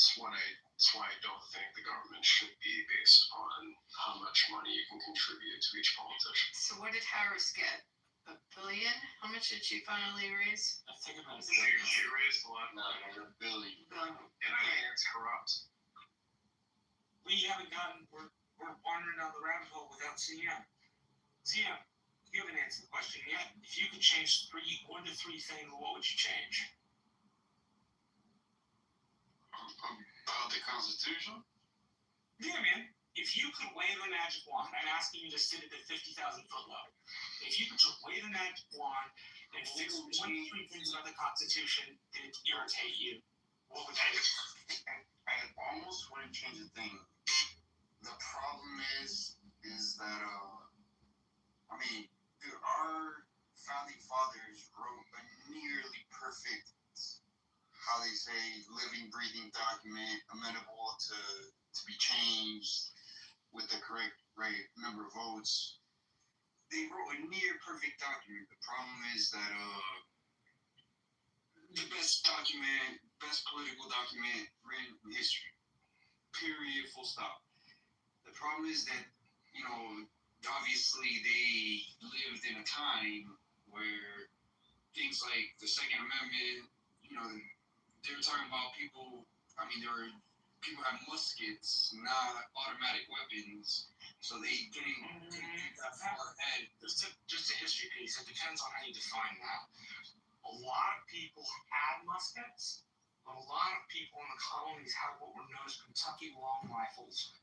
It's why I don't think the government should be based on how much money you can contribute to each politician. So what did Harris get? $1 billion? How much did she finally raise? I think about it. She raised a lot. $900 billion. And I think it's corrupt. We're wandering down the rabbit hole without CM. CM, you haven't answered the question yet. If you could change 1 to 3 things, what would you change? About the Constitution? Yeah, man. If you could wave a magic wand, I'm asking you to sit at the 50,000 foot level. If you could just wave a magic wand and fix 1 to 3 things about the Constitution that irritate you, what would that be? I almost wouldn't change a thing. The problem is that dude, our founding fathers wrote a nearly perfect, how they say, living, breathing document, amenable to be changed with the correct number of votes. They wrote a near perfect document. The problem is that the best political document written in history. Period. Full stop. The problem is that, obviously they lived in a time where things like the Second Amendment, they were talking about people had muskets, not automatic weapons, so they didn't think that far ahead. Just a history piece. It depends on how you define that. A lot of people had muskets, but a lot of people in the colonies had what were known as Kentucky long rifles.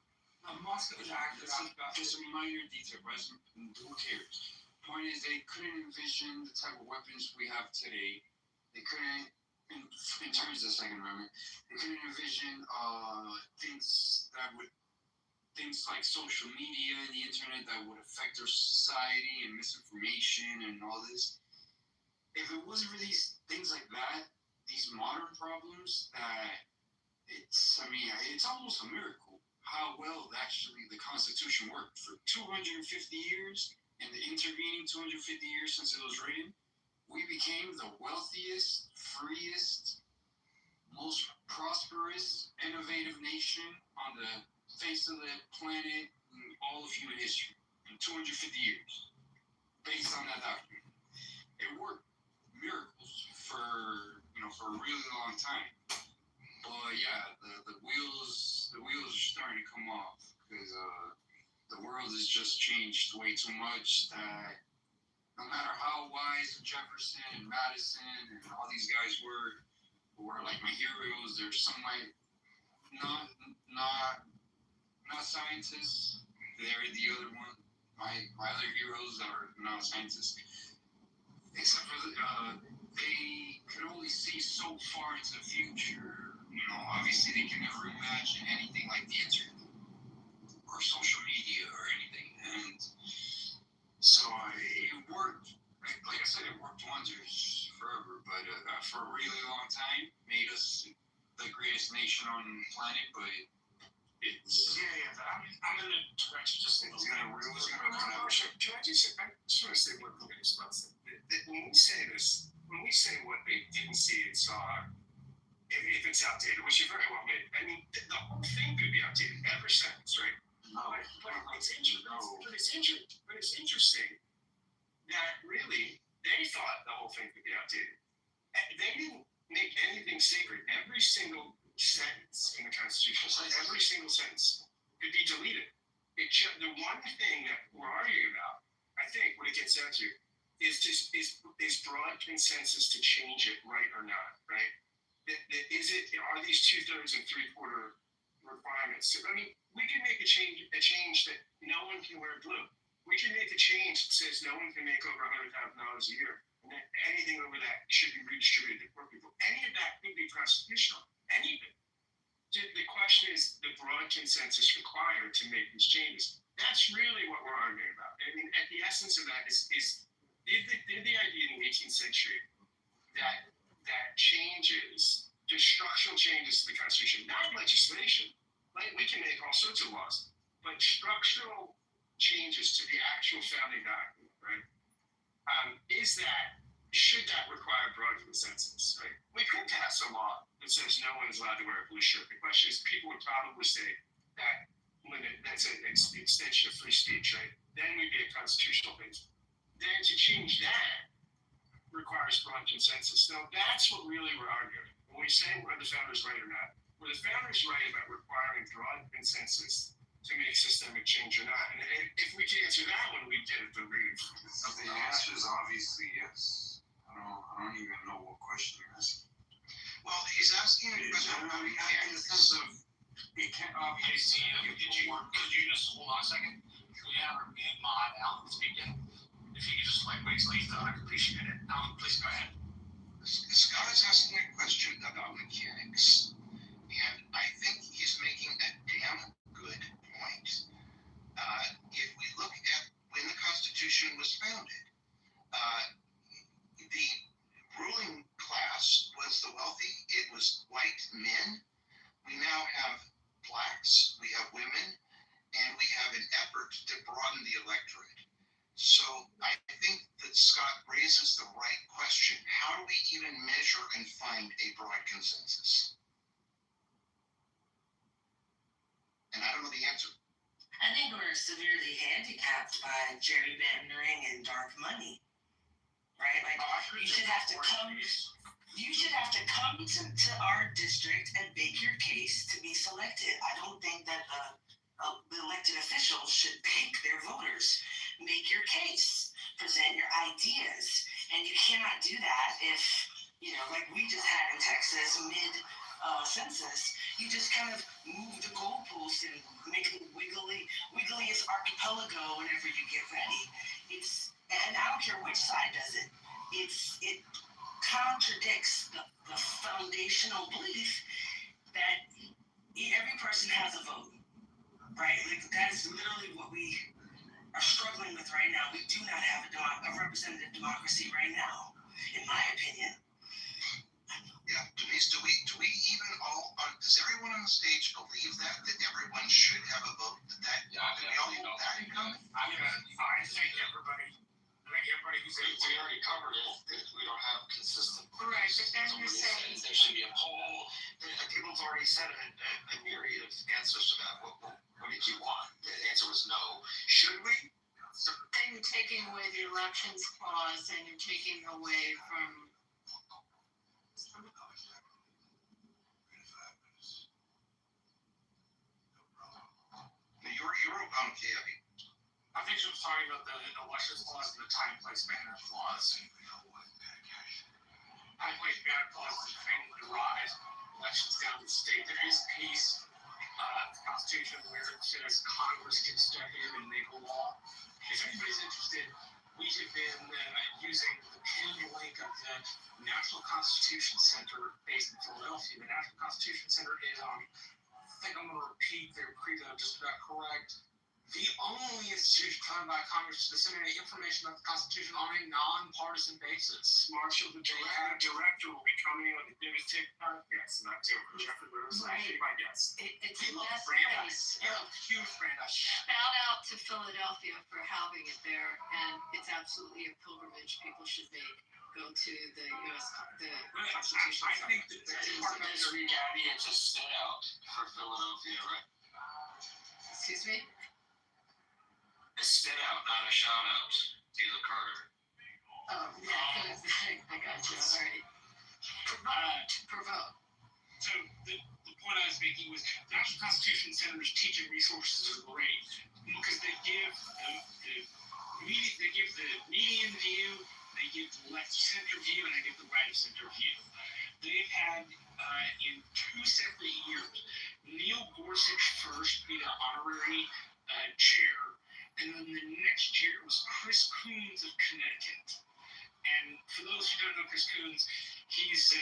A musket was actually Just a minor detail, right? Who cares? Point is, they couldn't envision the type of weapons we have today. They couldn't, in terms of the Second Amendment, they couldn't envision things like social media and the internet that would affect our society and misinformation and all this. If it wasn't for these things like that, these modern problems, it's almost a miracle how well actually the Constitution worked. For 250 years, and the intervening 250 years since it was written, we became the wealthiest, freest, most prosperous, innovative nation on the face of the planet in all of human history in 250 years, based on that document. It worked miracles for a really long time. But yeah, the wheels are starting to come off because the world has just changed way too much that no matter how wise Jefferson and Madison and all these guys were like my heroes, there's some like not scientists. They're the other one. My other heroes are not scientists. Except for they can only see so far into the future. Obviously they can never imagine anything like the internet or social media or anything. And so it worked. Like I said, it worked wonders forever. But for a really long time, made us the greatest nation on the planet. But it's I'm gonna direct you just a little bit. Can I just want to say one quick response. When we say what they didn't see and saw, if it's outdated, which you very well may, the whole thing could be outdated, every sentence, right? But it's interesting that really they thought the whole thing could be outdated. They didn't make anything sacred. Every single sentence in the Constitution, every single sentence could be deleted. The one thing that we're arguing about, I think, what it gets down to, is broad consensus to change it, right or not, right? Are these 2/3 and 3/4 requirements? We can make a change that no one can wear blue. We can make a change that says no one can make over $100,000 a year, and that anything over that should be redistributed to poor people. Any of that could be constitutional. Anything. The question is the broad consensus required to make these changes. That's really what we're arguing about. At the essence of that is did the idea in the 18th century that changes, just structural changes to the Constitution, not legislation, like we can make all sorts of laws, but structural changes to the actual founding document, right? Is that should that require broad consensus, right? We could pass a law that says no one is allowed to wear a blue shirt. The question is, people would probably say that that's an extension of free speech, right? Then we'd be a constitutional base. Then to change that requires broad consensus. Now that's what really we're arguing. When we say were the founders right or not, were the founders right about requiring broad consensus to make systemic change or not? And if we can answer that one, we get it. The answer is obviously yes. I don't even know what question you're asking. Well, he's asking a question about mechanics. It can't obviously. Could you just hold on a second? We have our big mod Alan speaking. If you could just wait till he's done, I'd appreciate it. Alan, please go ahead. Scott is asking a question about mechanics, and I think he's making a damn good point. If we look at when the Constitution was founded, the ruling class was the wealthy. It was white men. We now have blacks, we have women, and we have an effort to broaden the electorate. So I think that Scott raises the right question. How do we even measure and find a broad consensus? And I don't know the answer. I think we're severely handicapped by gerrymandering and dark money, right? Like you should have to come to our district and make your case to be selected. I don't think that the elected officials should pick their voters. Make your case, present your ideas, and you cannot do that if, like we just had in Texas mid-census, you just kind of move the goalposts and make it wiggliest archipelago whenever you get ready. And I don't care which side does it. It contradicts the foundational belief that every person has a vote, right? Like that is literally what we are struggling with right now. We do not have a representative democracy right now, in my opinion. Yeah, Denise, do we even all? Does everyone on the stage believe that everyone should have a vote? Do we all hold that in common? I think everybody who's we already covered it. We don't have consistent. Right, but then you're saying there should be a poll. People have already said a myriad of answers to that. What did you want? The answer was no. Should we? then you're taking away the elections clause and you're taking away from. You're okay, Abby. I think she was talking about the elections clause and the time, place, manner clause. Time, place, manner clause is trying to rise elections down to the state. There is a piece of the Constitution where it says Congress can step in and make a law. If anybody's interested, we have been using the pinned link of the National Constitution Center based in Philadelphia. The National Constitution Center is I think I'm going to repeat their credo just about correct. The only institution founded by Congress to disseminate information about the Constitution on a nonpartisan basis. Marshall, the director will be coming in with the biggest TikTok. Yes, not Kitover. Jeffrey Lewis. Right. My guess. It's He the loves best Brandeis. place. Huge Brandeis. Shout out to Philadelphia for having it there, and it's absolutely a pilgrimage people should make. Go to the Constitution. I think that Parliamentary Gabby, it's a stay out for Philadelphia, right? Excuse me? A spit out, not a shout out. Taylor Carter. Oh, yeah, I got you. All right. Provoke. So the point I was making was the National Constitution Center's teaching resources are great because they give the median view, they give the left center view, and they give the right center view. They've had in 2 separate years, Neil Gorsuch first be the honorary chair, and then the next year was Chris Coons of Connecticut. And for those who don't know Chris Coons, he's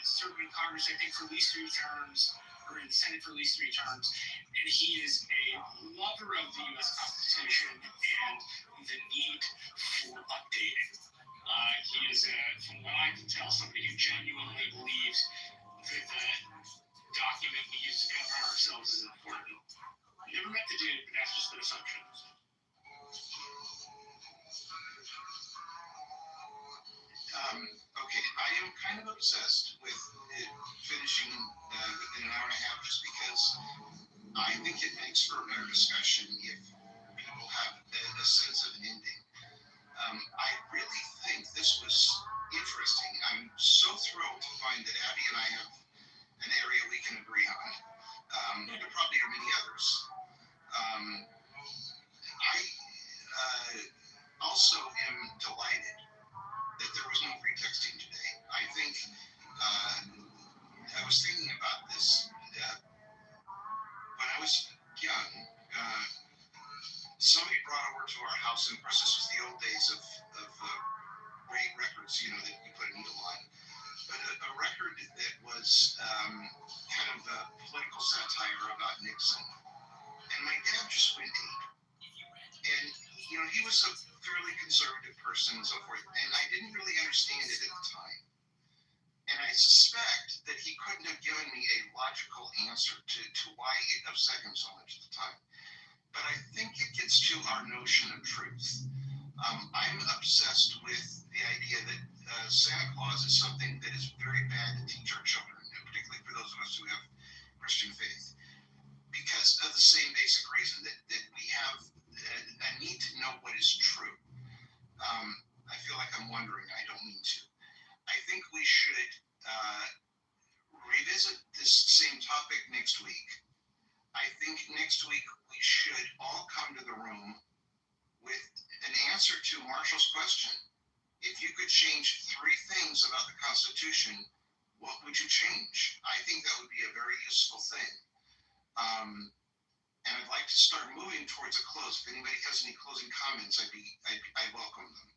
served in Congress, I think, for at least 3 terms, or in the Senate for at least 3 terms. And he is a lover of the U.S. Constitution and the need for updating. He is, from what I can tell, somebody who genuinely believes that the document we use to govern ourselves is important. Never met the dude, but that's just an assumption. have just because I think it makes for a better discussion if people have a sense of ending. I really think this was interesting. I'm so thrilled to find that Abby and I have an area we can agree on. There probably are many others. I also am delighted that there was no pretexting today. I think I was thinking about this when I was young. Somebody brought over to our house, and of course, this was the old days of great records, you know, that you put a needle on. But a record that was kind of a political satire about Nixon. And my dad just went ape. And, you know, he was a fairly conservative person and so forth, and I didn't really understand it at the time. And I suspect that he couldn't have given me a logical answer to why it upset him so much at the time. But I think it gets to our notion of truth. I'm obsessed with the idea that Santa Claus is something that is very bad to teach our children, and particularly for those of us who have Christian faith, because of the same basic reason that we have a need to know what is true. I feel like I'm wondering. I don't mean to. I think we should revisit this same topic next week. I think next week we should all come to the room with an answer to Marshall's question. If you could change 3 things about the Constitution, what would you change? I think that would be a very useful thing. And I'd like to start moving towards a close. If anybody has any closing comments, I welcome them.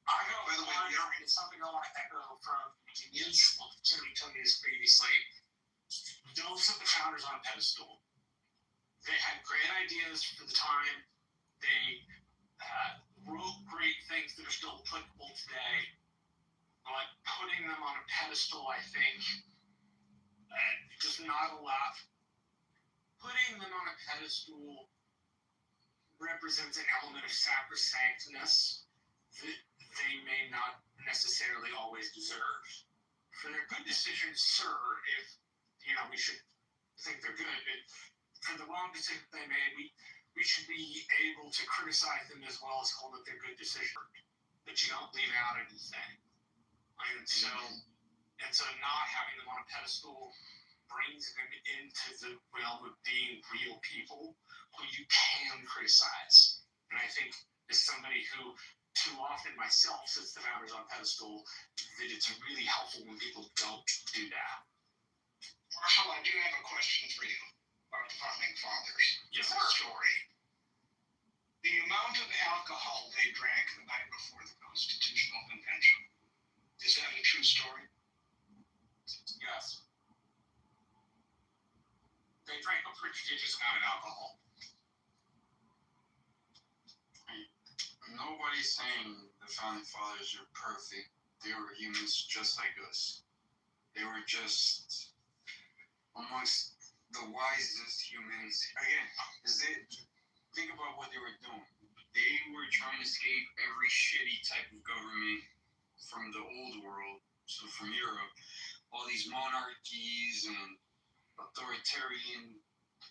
By the way, it's something I want to echo from Denise. Somebody told me this previously. Don't put the founders on a pedestal. They had great ideas for the time. They wrote great things that are still applicable today. But putting them on a pedestal, I think, does not allow. Putting them on a pedestal represents an element of sacrosanctness that they may not necessarily always deserve. For their good decisions, sir, if we should think they're good, but for the wrong decisions they made, we should be able to criticize them as well as hold that they're good decisions. But you don't leave out anything. And so not having them on a pedestal brings them into the realm of being real people who you can criticize. And I think as somebody who too often myself sits the founders on a pedestal, that it's really helpful when people don't do that. Marshall, I do have a question for you about the founding fathers. Yes, sir. Story. The amount of alcohol they drank the night before the Constitutional Convention, is that a true story? Yes. They drank a prodigious amount of alcohol. Nobody's saying the founding fathers are perfect. They were humans just like us. They were just amongst the wisest humans. Again, think about what they were doing. They were trying to escape every shitty type of government from the old world, so from Europe. All these monarchies and authoritarian,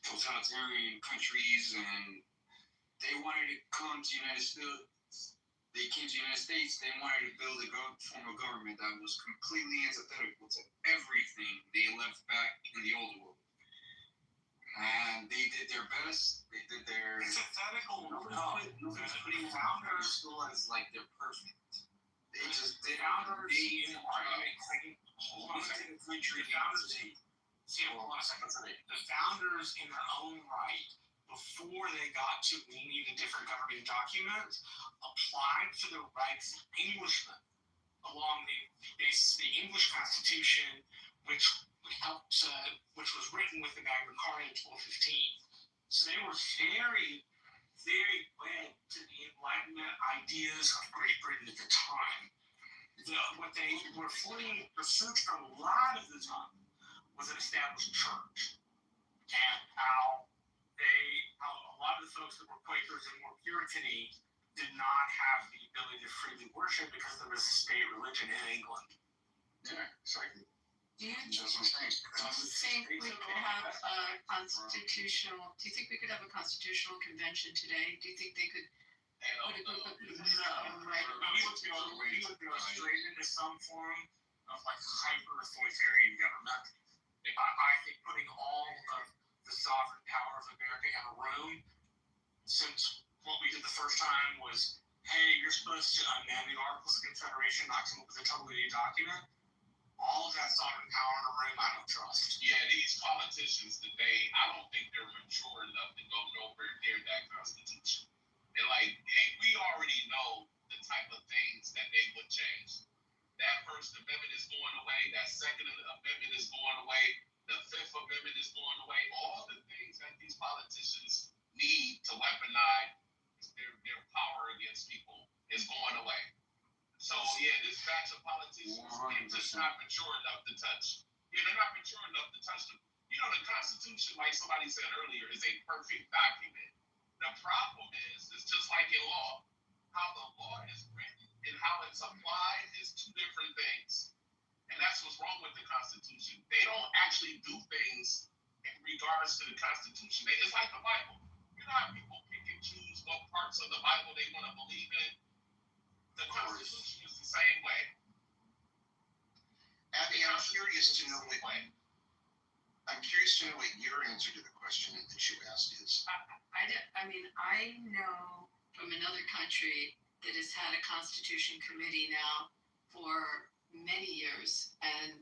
totalitarian countries, and they wanted to come to the United States. They came to the United States. They wanted to build a form of government that was completely antithetical to everything they left back in the old world. And they did their best. They did their antithetical. Nobody's putting founders still as like they're perfect. They just did founders. Hold on a second. The founders in their own right, before they got to we need a different governing document, applied for the rights of Englishmen along the basis of the English Constitution, which was written with the Magna Carta in 1215. So they were very, very wed to the Enlightenment ideas of Great Britain at the time. What they were fleeing pursuit from a lot of the time was an established church, and how a lot of the folks that were Quakers and more Puritan-y did not have the ability to freely worship because there was a state religion in England. Yeah, exactly. Do you That's what I'm saying. think constitutional, do you think we could have a constitutional convention today? Do you think they could put a group of people together and write a We would go straight into some form of like hyper-authoritarian government. I think putting all of the sovereign power of America in a room, since what we did the first time was, hey, you're supposed to amend the Articles of Confederation, not come up with a totally new document. All of that sovereign power in a room, I don't trust. Yeah, these politicians today, I don't think they're mature enough to go nowhere near that Constitution. And like, hey, we already know the type of things that they would change. That First Amendment is going away. That Second Amendment is going away. The Fifth Amendment is going away. All the things that these politicians need to weaponize their power against people is going away. So yeah, this batch of politicians is just not mature enough to touch. Yeah, they're not mature enough to touch them. You know, the Constitution, like somebody said earlier, is a perfect document. The problem is, it's just like in law. How the law is written and how it's applied is two different things. And that's what's wrong with the Constitution. They don't actually do things in regards to the Constitution. It's like the Bible. You know how people pick and choose what parts of the Bible they want to believe in? The Constitution is the same way. Abby, I'm curious to know what your answer to the question that you asked is. I know from another country that has had a constitution committee now for many years and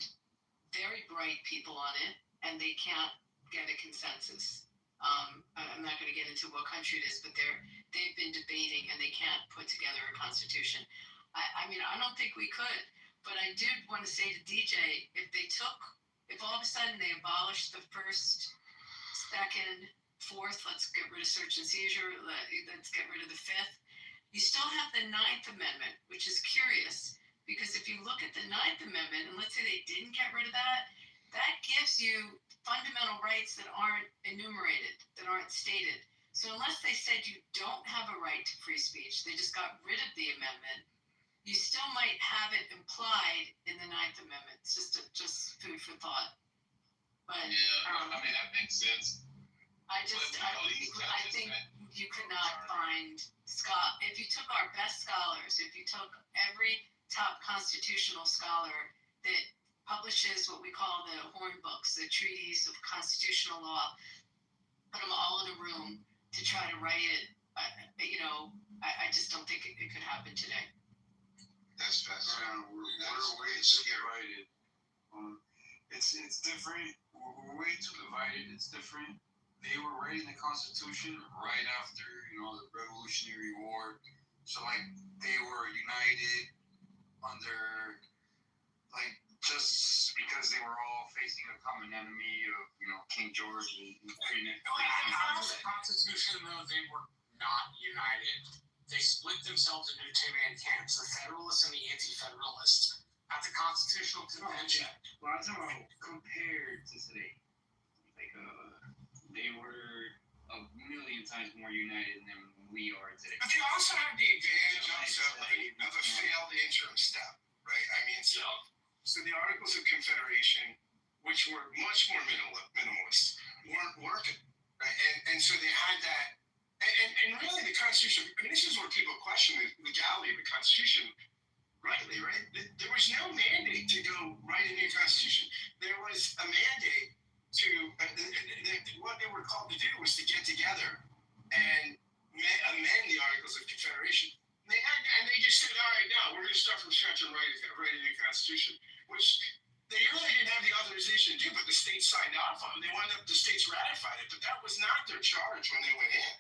very bright people on it, and they can't get a consensus. I'm not going to get into what country it is, but they've been debating and they can't put together a constitution. I don't think we could, but I did want to say to DJ, if all of a sudden they abolished the first, second, fourth, let's get rid of search and seizure, let's get rid of the fifth, you still have the Ninth Amendment, which is curious, because if you look at the Ninth Amendment, and let's say they didn't get rid of that, that gives you fundamental rights that aren't enumerated, that aren't stated. So unless they said you don't have a right to free speech, they just got rid of the amendment, you still might have it implied in the Ninth Amendment. It's just food for thought. But that makes sense. I think you could not find if you took our best scholars, if you took every top constitutional scholar that publishes what we call the horn books, the treaties of constitutional law, put them all in a room to try to write it, I just don't think it could happen today. That's fascinating. We're way too divided. It's different. We're way too divided. It's different. They were writing the Constitution right after, the Revolutionary War. So, they were united under, just because they were all facing a common enemy of, King George and the Constitution, though, they were not united. They split themselves into two-man camps, the Federalists and the Anti-Federalists. At the Constitutional Convention. Well, I'm talking about compared to today. They were a million times more united than we are today. But they also have the advantage of a failed interim step, right? So the Articles of Confederation, which were much more minimalist, weren't working, right? And so they had that, and really the Constitution, this is where people question the legality of the Constitution, rightly, right? There was no mandate to go write a new Constitution. There was a mandate to, what they were called to do was to get together and amend the Articles of Confederation. And they just said, all right, now we're going to start from scratch and write a new Constitution, which they really didn't have the authorization to do, but the states signed off on it. The states ratified it, but that was not their charge when they went in.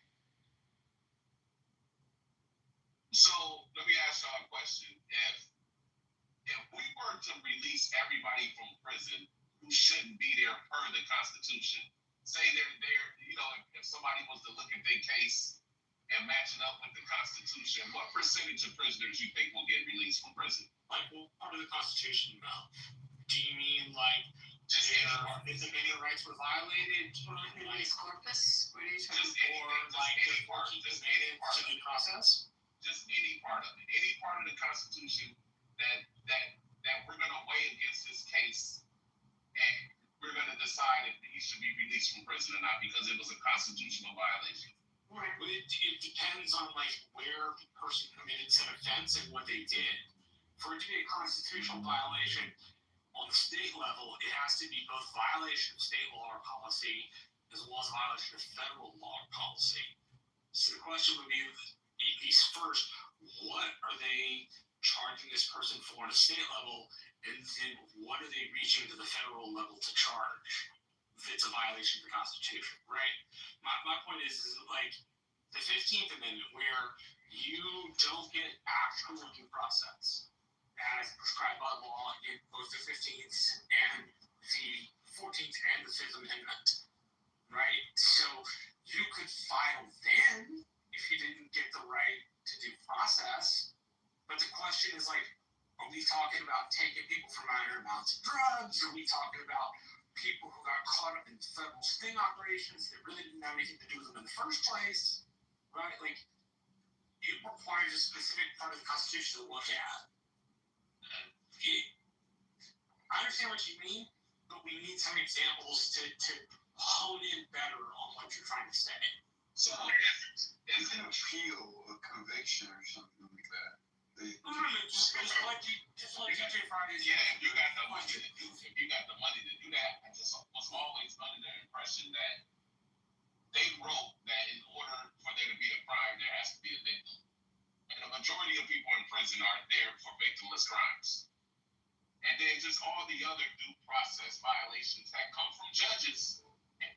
So let me ask y'all a question. If we were to release everybody from prison who shouldn't be there per the Constitution, say they're there, if somebody was to look at their case and match it up with the Constitution, what percentage of prisoners you think will get released from prison? Part of the Constitution, do you mean just if the major rights were violated, habeas corpus? What are you talking about? Just any part of due process? Just any part of it. Any part of the Constitution that we're going to weigh against this case, and we're going to decide if he should be released from prison or not because it was a constitutional violation. Right, but it depends on like where the person committed said offense and what they did. For it to be a constitutional violation on the state level, it has to be both violation of state law or policy as well as violation of federal law or policy. So the question would be, first, what are they charging this person for on a state level, and then what are they reaching to the federal level to charge if it's a violation of the Constitution, right? My point is like the 15th Amendment, where you don't get actual due process as prescribed by law in both the 15th and the 14th and the 5th Amendment, right? So you could file then if you didn't get the right to due process, but the question is like, are we talking about taking people for minor amounts of drugs? Are we talking about people who got caught up in federal sting operations that really didn't have anything to do with them in the first place, right? Like, it requires a specific part of the Constitution to look at. I understand what you mean, but we need some examples to hone in better on what you're trying to say. So, is an appeal a conviction or something like that? Just like DJ Friday's. Yeah, if you got the money to do that, I just was always under the impression that they wrote that in order for there to be a crime, there has to be a victim. And the majority of people in prison are there for victimless crimes. And then just all the other due process violations that come from judges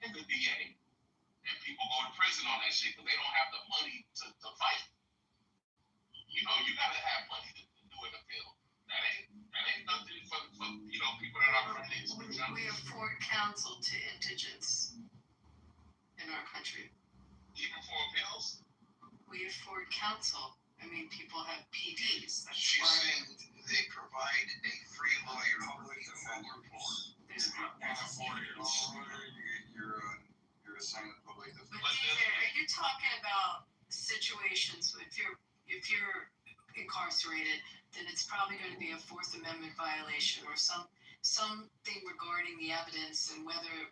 and the DA. And people go to prison on that shit because they don't have the money to fight. You know, you gotta have money to do an appeal. That ain't nothing for people that are criminals. We afford counsel to indigents in our country. Even for appeals? We afford counsel. I mean, people have PDs. That's She's why saying they provide a free lawyer public defender for. there's You're assigned a public But defender. DJ, are you talking about situations if you're incarcerated, then it's probably going to be a Fourth Amendment violation or something regarding the evidence and whether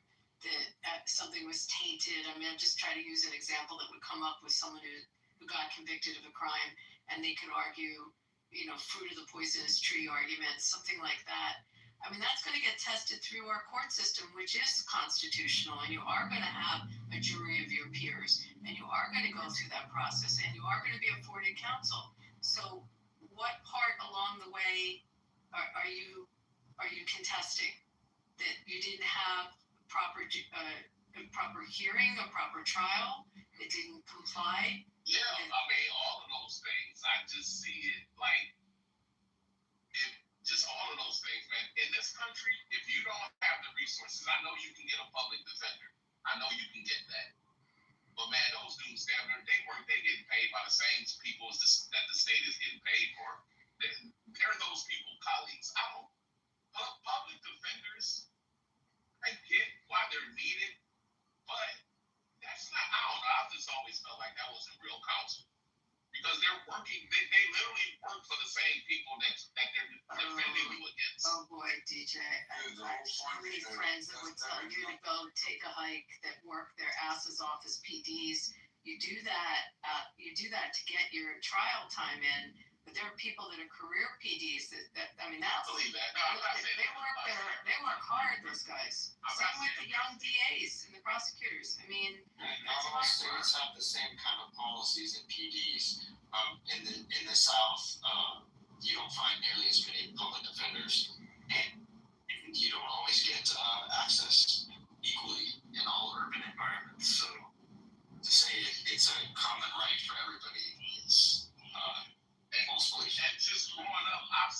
something was tainted. I mean, I'm just trying to use an example that would come up with someone who got convicted of a crime, and they could argue, fruit of the poisonous tree argument, something like that. I mean, that's going to get tested through our court system, which is constitutional, and you are going to have a jury of your peers, and you are going to go through that process, and you are going to be afforded counsel. So what part along the way are you contesting? That you didn't have proper hearing, a proper trial, it didn't comply? Yeah, I mean, all of those things. I just see it like, just all of those things, man. In this country, if you don't have the resources, I know you can get a public defender. I know you can get that. But man, those dudes, they getting paid by the same people that the state is getting paid for. They're those people, colleagues. Public defenders, I get why they're needed, but that's not, I don't know, I've just always felt like that wasn't real counsel. Because they're working, they literally work for the same people that they're defending you against. Oh boy, DJ, I have so many friends that would tell you to go take a hike that work their asses off as PDs. You do that to get your trial time in, but there are people that are career PDs that I mean, that's, I believe that. No, I'm not saying they work hard, those guys. Same with the young DAs and the prosecutors. I mean, not all states have the same kind of policies and PDs. In the South, you don't find nearly as many public defenders, and you don't always get access equally in all urban environments. So to say it's a common right for everybody is false. And just growing up, I've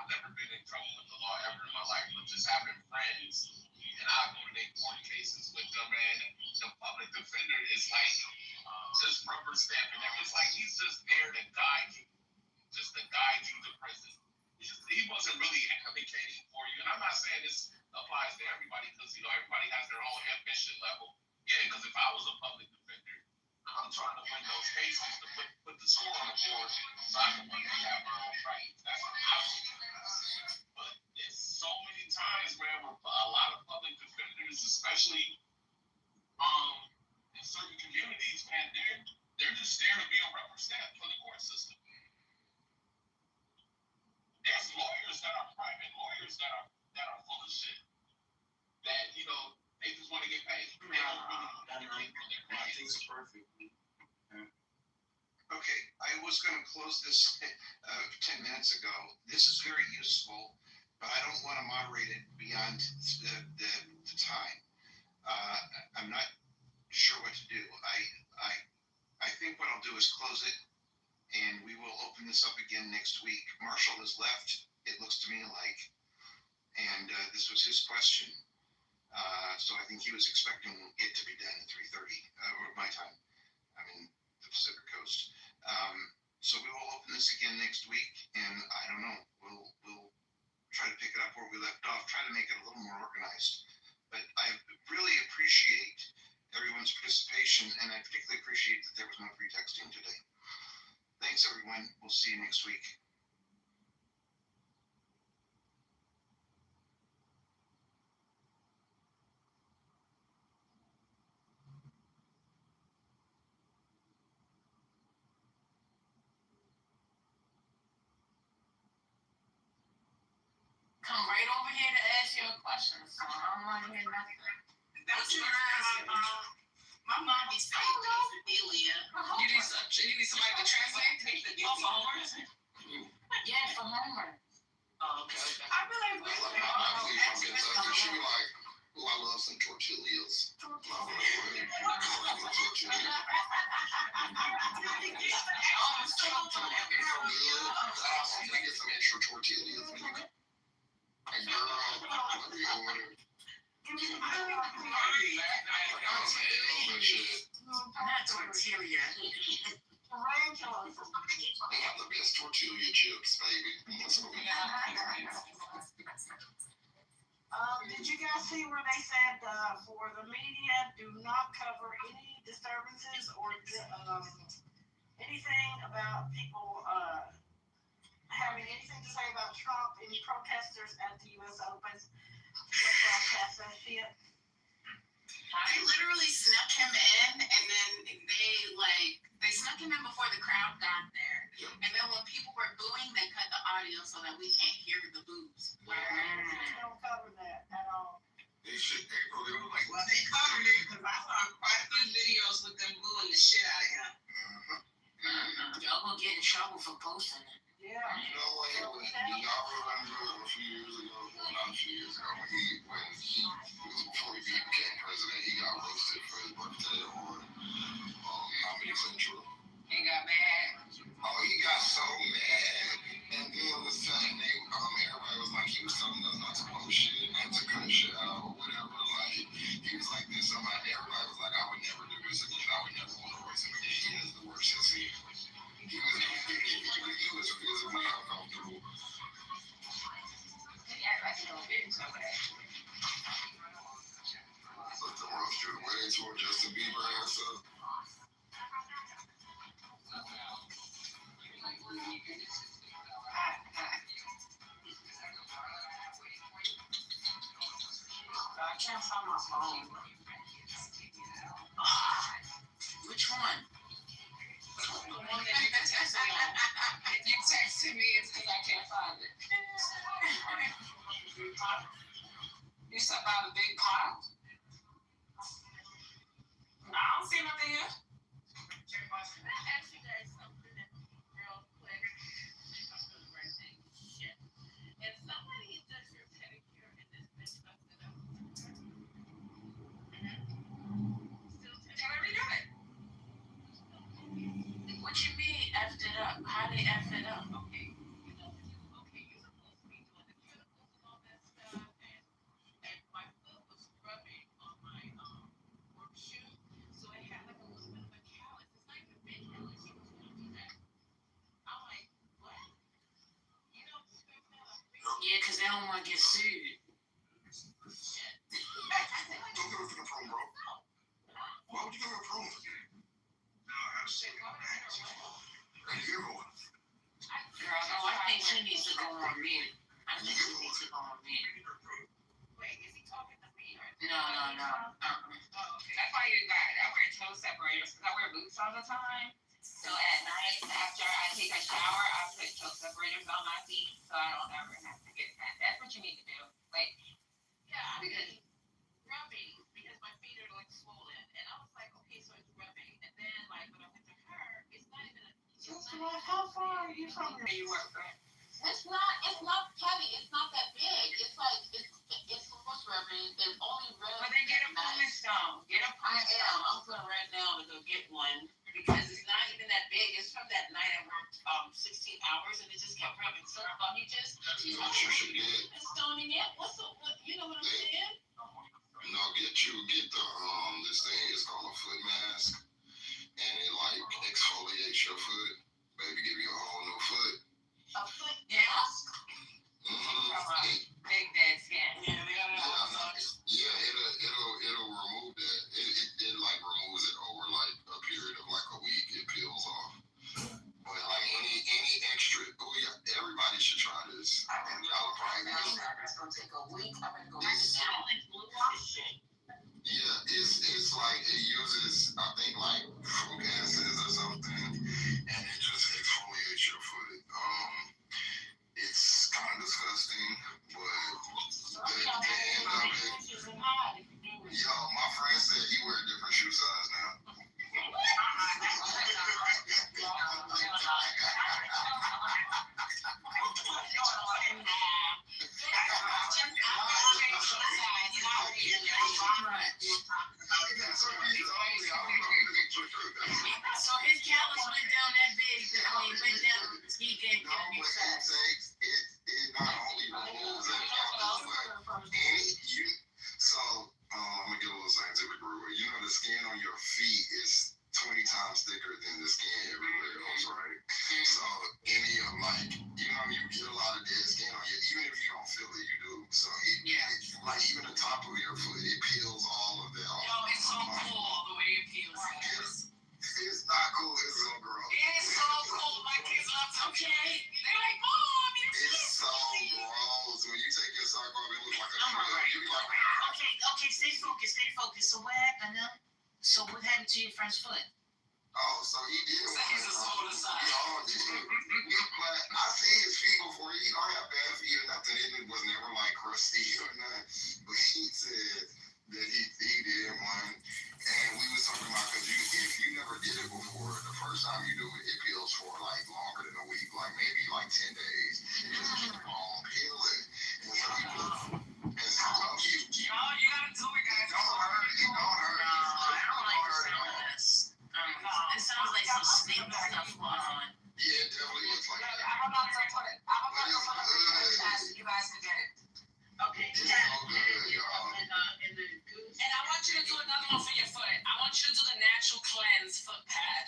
never been in trouble with the law ever in my life, but just having friends, and I go to their court cases with them, and the public defender is like just rubber stamping them. It's like he's just there to guide you to prison. He wasn't really advocating for you, and I'm not saying this applies to everybody because everybody has their own ambition level. Yeah, because if I was a public defender, I'm trying to win those cases to put the score on the board so I can win and have my own fight. That's what I was. But it's so many times, man, where a lot of public defenders, especially especially in certain communities, man, they're just there to be a rubber stamp for the court system. There's lawyers that are private lawyers that are full of shit. That they just want to get paid. They don't really advocate for their clients. Perfect. Okay, I was going to close this 10 minutes ago. This is very useful, but I don't want to moderate it beyond the time. I'm not sure what to do. I think what I'll do is close it, and we will open this up again next week. Marshall has left, it looks to me like, and this was his question. So I think he was expecting it to be done at 3:30, or my time. I mean, the Pacific Coast. So we will open this again next week, and I don't know, we'll try to pick it up where we left off, try to make it a little more organized. But I really appreciate everyone's participation, and I particularly appreciate that there was no pretexting today. Thanks, everyone. We'll see you next week. Come right over here to ask you a question, so I don't want to hear nothing. That's what my mom be saying quesadilla. You need somebody to translate? Oh, for homework? Yeah, for homework. Oh, okay. I really agree with her. She be like, oh, I love some tortillas. Get some extra tortillas. And girl, what do you order? Not tortilla. They have the best tortilla chips, baby. Did you guys see where they said for the media, do not cover any disturbances or anything about people having anything to say about Trump, any protesters at the U.S. Open? Don't broadcast that shit. I literally snuck him in, and then they snuck him in before the crowd got there. And then when people were booing, they cut the audio so that we can't hear the boos. Don't cover that at all. They should. They were like, Well, they covered it because I saw quite a few videos with them booing the shit out of him. Y'all gonna get in trouble for posting it. Yeah. you know what? Y'all remember a few years ago, well, not a few years ago, it was before he became president, he got roasted for his birthday on Comedy Central. He got mad. Oh, he got so mad. And then all of a sudden, everybody was like, he was telling us not to post shit and to cut shit out or whatever. Like, he was like this. Everybody was like, I would never do this again. I would never want to roast him again. He has the worst sense of humor. He was physically uncomfortable. But the roast you waiting for Justin Bieber and stuff. I can't find my phone. Which one? The one that you texted me on. If you texted me, it's because I can't find it. You said about a big pot? I don't see nothing here. Can I ask you guys something real quick? Shit. If somebody does your pedicure and this bitch fucks it up, still Can I redo it? What you mean effed it up? How they effed it up? okay, you're supposed to be doing the cuticles and all that stuff, and my foot was rubbing on my work shoe, so it had like a little bit of a callus. It's not even big callus. She was gonna do that. I'm like, what? You don't expect that? Yeah, because they don't want to get sued. Shit. Don't go for the prom, bro. Why would you go to a prom? No, I was saying You go. Girl, no, I think she needs to go on mute. I think she needs to go on mute. Wait, is he talking to me or? No, That's why you got I wear toe separators because I wear boots all the time. So at night, after I take a shower, I put toe separators on my feet so I don't ever have to get that. That's what you need to do. Like, Yeah, because rubbing because my feet are like swollen, and I was like, okay, so it's rubbing, and then like when I went to her, it's not even a. How far are you from her? you work for It's not heavy. It's not that big. It's like it's supposed to rubbing. They only rub. But then get a pumice stone. Get a pumice stone. I'm going right now to go get one because it's not even that big. It's from that night I worked 16 hours and it just kept rubbing so funny. Just You know what you should get? stoning it. What you know what I'm saying? No, get the this thing is called a foot mask, and it like exfoliates your foot. Baby, give you a whole new foot. A foot mask. Big dead skin. Yeah, it'll remove that. It like removes it over like a period of like a week. It peels off. But like any extra, everybody should try this. It's gonna take a week. I'm gonna go right now and blue wash it. Yeah, it's like it uses I think like fruit acids or something, and it just exfoliates your foot. It's kind of disgusting, but the end of it. Yo, my friend said he wear a different shoe size now. So his callus went down that big. Went down. He did. It not only removes that callus, but I'm gonna get a little scientific real quick. You know the skin on your feet is 20 times thicker than the skin everywhere else, right? So any of like, you get a lot of dead skin on you, even if you don't feel it, you do. So like even the top of your foot, it peels all of that off. Yo, it's so cool the way it peels. It's not cool, it's so gross. It is so cool. My kids love to okay. They're like, Mom, it's so gross. When you take your sock off, it looks like a shrimp. You be like, Okay, stay focused. So what happened now? So what happened to your friend's foot? oh, so he did So one. he's a soul aside. We all did. But I seen his feet before. He don't have bad feet or nothing. It was never like crusty or nothing. But he said that he did one. And we was talking about because if you never did it before, the first time you do it, it peels for like longer than a week, like maybe like 10 days. It just keep on peeling. And so he put, and so you gotta do it, guys. Don't hurt. It don't hurt. I don't like the sound of this. It sounds like some snake stuff going on. Yeah, it definitely looks like that. I'm about to put it. You guys can get it. Okay. It's so good, y'all. And the goose. And I want you to do another one for your foot. I want you to do the natural cleanse foot pad.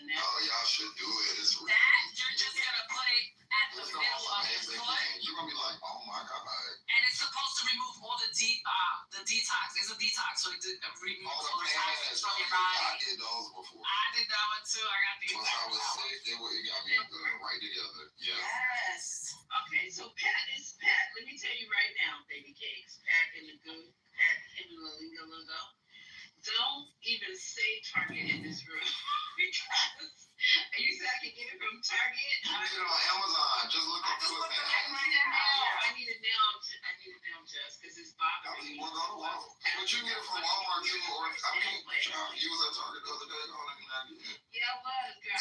Oh, y'all should do it. It's really That you're just gonna put it at the middle of your foot. You're gonna be like, oh my god. And it's supposed to remove all the detox. There's a detox, so it removes all the toxins from your body. I did those before. I did that one too. I got the Once I was sick, it got me right together. Yeah. Yes. Okay, so Pat. Let me tell you right now, baby cakes. Pat in the goose. Pat in the lingo. Don't even say Target in this room because you said I can get it from Target. You get it on Amazon. Just look up foot mask. I need it now, Jess, because it's bothering me. We'll go to Walmart. But you can get it from Walmart too, or you was at Target the other day. Yeah, I was, girl.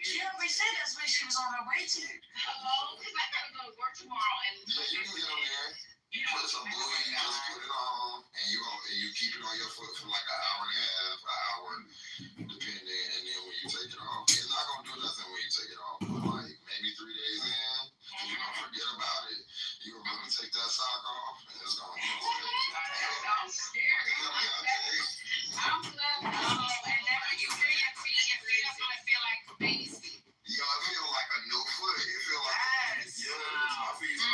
She already said that's where she was on her way to. Hello? Because I gotta go to work tomorrow and yeah, you can get them there. You put some glue and you just put it on, and you keep it on your foot for like an hour and a half, an hour, depending. And then when you take it off, it's not gonna do nothing when you take it off. But like maybe 3 days in, you're gonna forget about it. You're gonna be able to take that sock off, and it's gonna be I'm scared. I'm glad. And then when you feel your feet are gonna feel like baby feet. Yo, it feel like a new foot. It feel like my feet so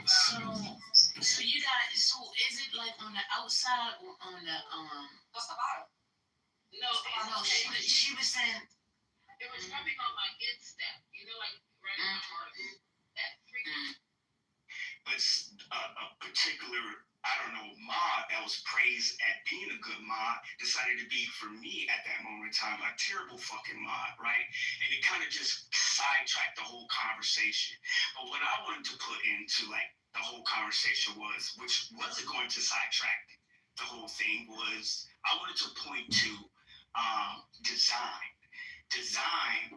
strong. So you got. So is it like on the outside or on the What's the bottom? No, she was saying it was rubbing on my instep. You know, like right on that 3. because a particular, I don't know, mod that was praised at being a good mod decided to be, for me at that moment in time, a terrible fucking mod, right? And it kind of just sidetracked the whole conversation. But what I wanted to put into like the whole conversation was, which wasn't going to sidetrack the whole thing, was I wanted to point to design. Design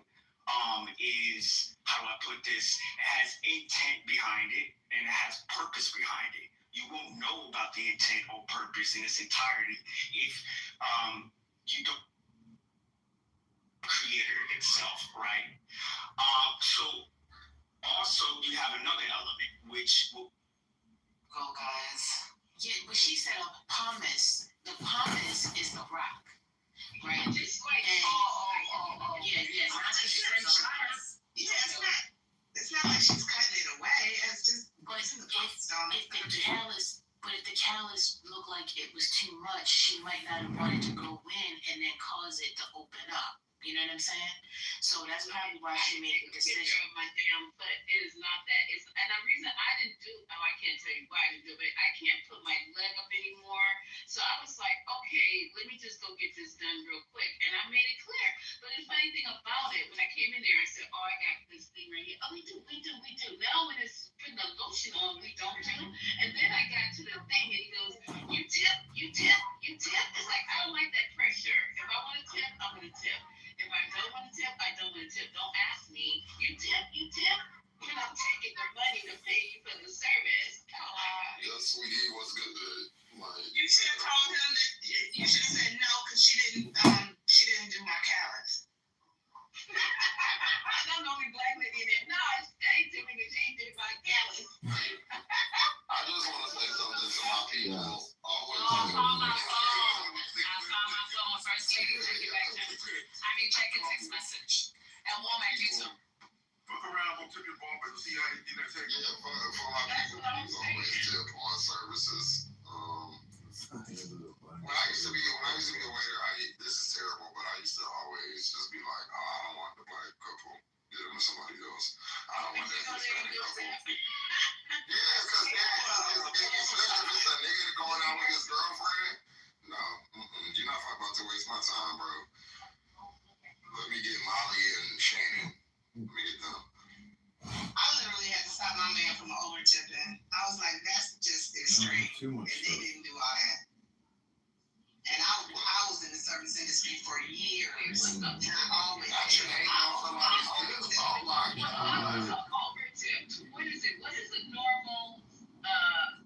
is, how do I put this? It has intent behind it and it has purpose behind it. You won't know about the intent or purpose in its entirety if you don't creator itself, right? So also you have another element which will Go, guys. Yeah, but she said a pumice. The pumice is the rock, right? Just like, Yeah, not the French fries. Yeah, it's not like she's cutting it away. It's just. But if the callus looked like it was too much, she might not have wanted to go in and then cause it to open up. You know what I'm saying? So that's probably why she made the decision. My damn foot is not that. And the reason I didn't do, I can't tell you why I didn't do it. I can't put my leg up anymore. So I was like, okay, let me just go get this done real quick. And I made it clear. But the funny thing about it, when I came in there, I said, oh, I got this thing right here. Oh, we do. Now when it's putting the lotion on, we don't do. And then I got to the thing and he goes, you tip. It's like, I don't like that pressure. If I want to tip, I'm going to tip. If I don't want to tip, I don't want to tip. Don't ask me. You tip. And I'm taking the money to pay you for the service. Oh my God. Yeah, sweetie, what's good? Like, You should have told him that. You should have said no because she didn't do my callus. I don't know any black lady in there. No, I ain't doing it. She ain't doing my callus. I just want to say something to my people. Always. Call my phone. I found my phone first. I mean, check a text message. At Walmart, you too. Fuck around, go tip your bomb, but see how you get that text. Yeah, for my people, please always tip on services. When I used to be a waiter, this is terrible, but I used to always just be like, oh, I don't want the black couple. Get them to somebody else. I don't want that Hispanic couple. Yeah, because especially if it's a nigga going out with his girlfriend. No, you're not about to waste my time, bro. Let me get Molly and Shannon. Let me get them. I literally had to stop my man from over tipping. I was like, that's just extreme. And they didn't do all that. And I was in the service industry for years. And I always oh my God. Over tip. What is it? What is the normal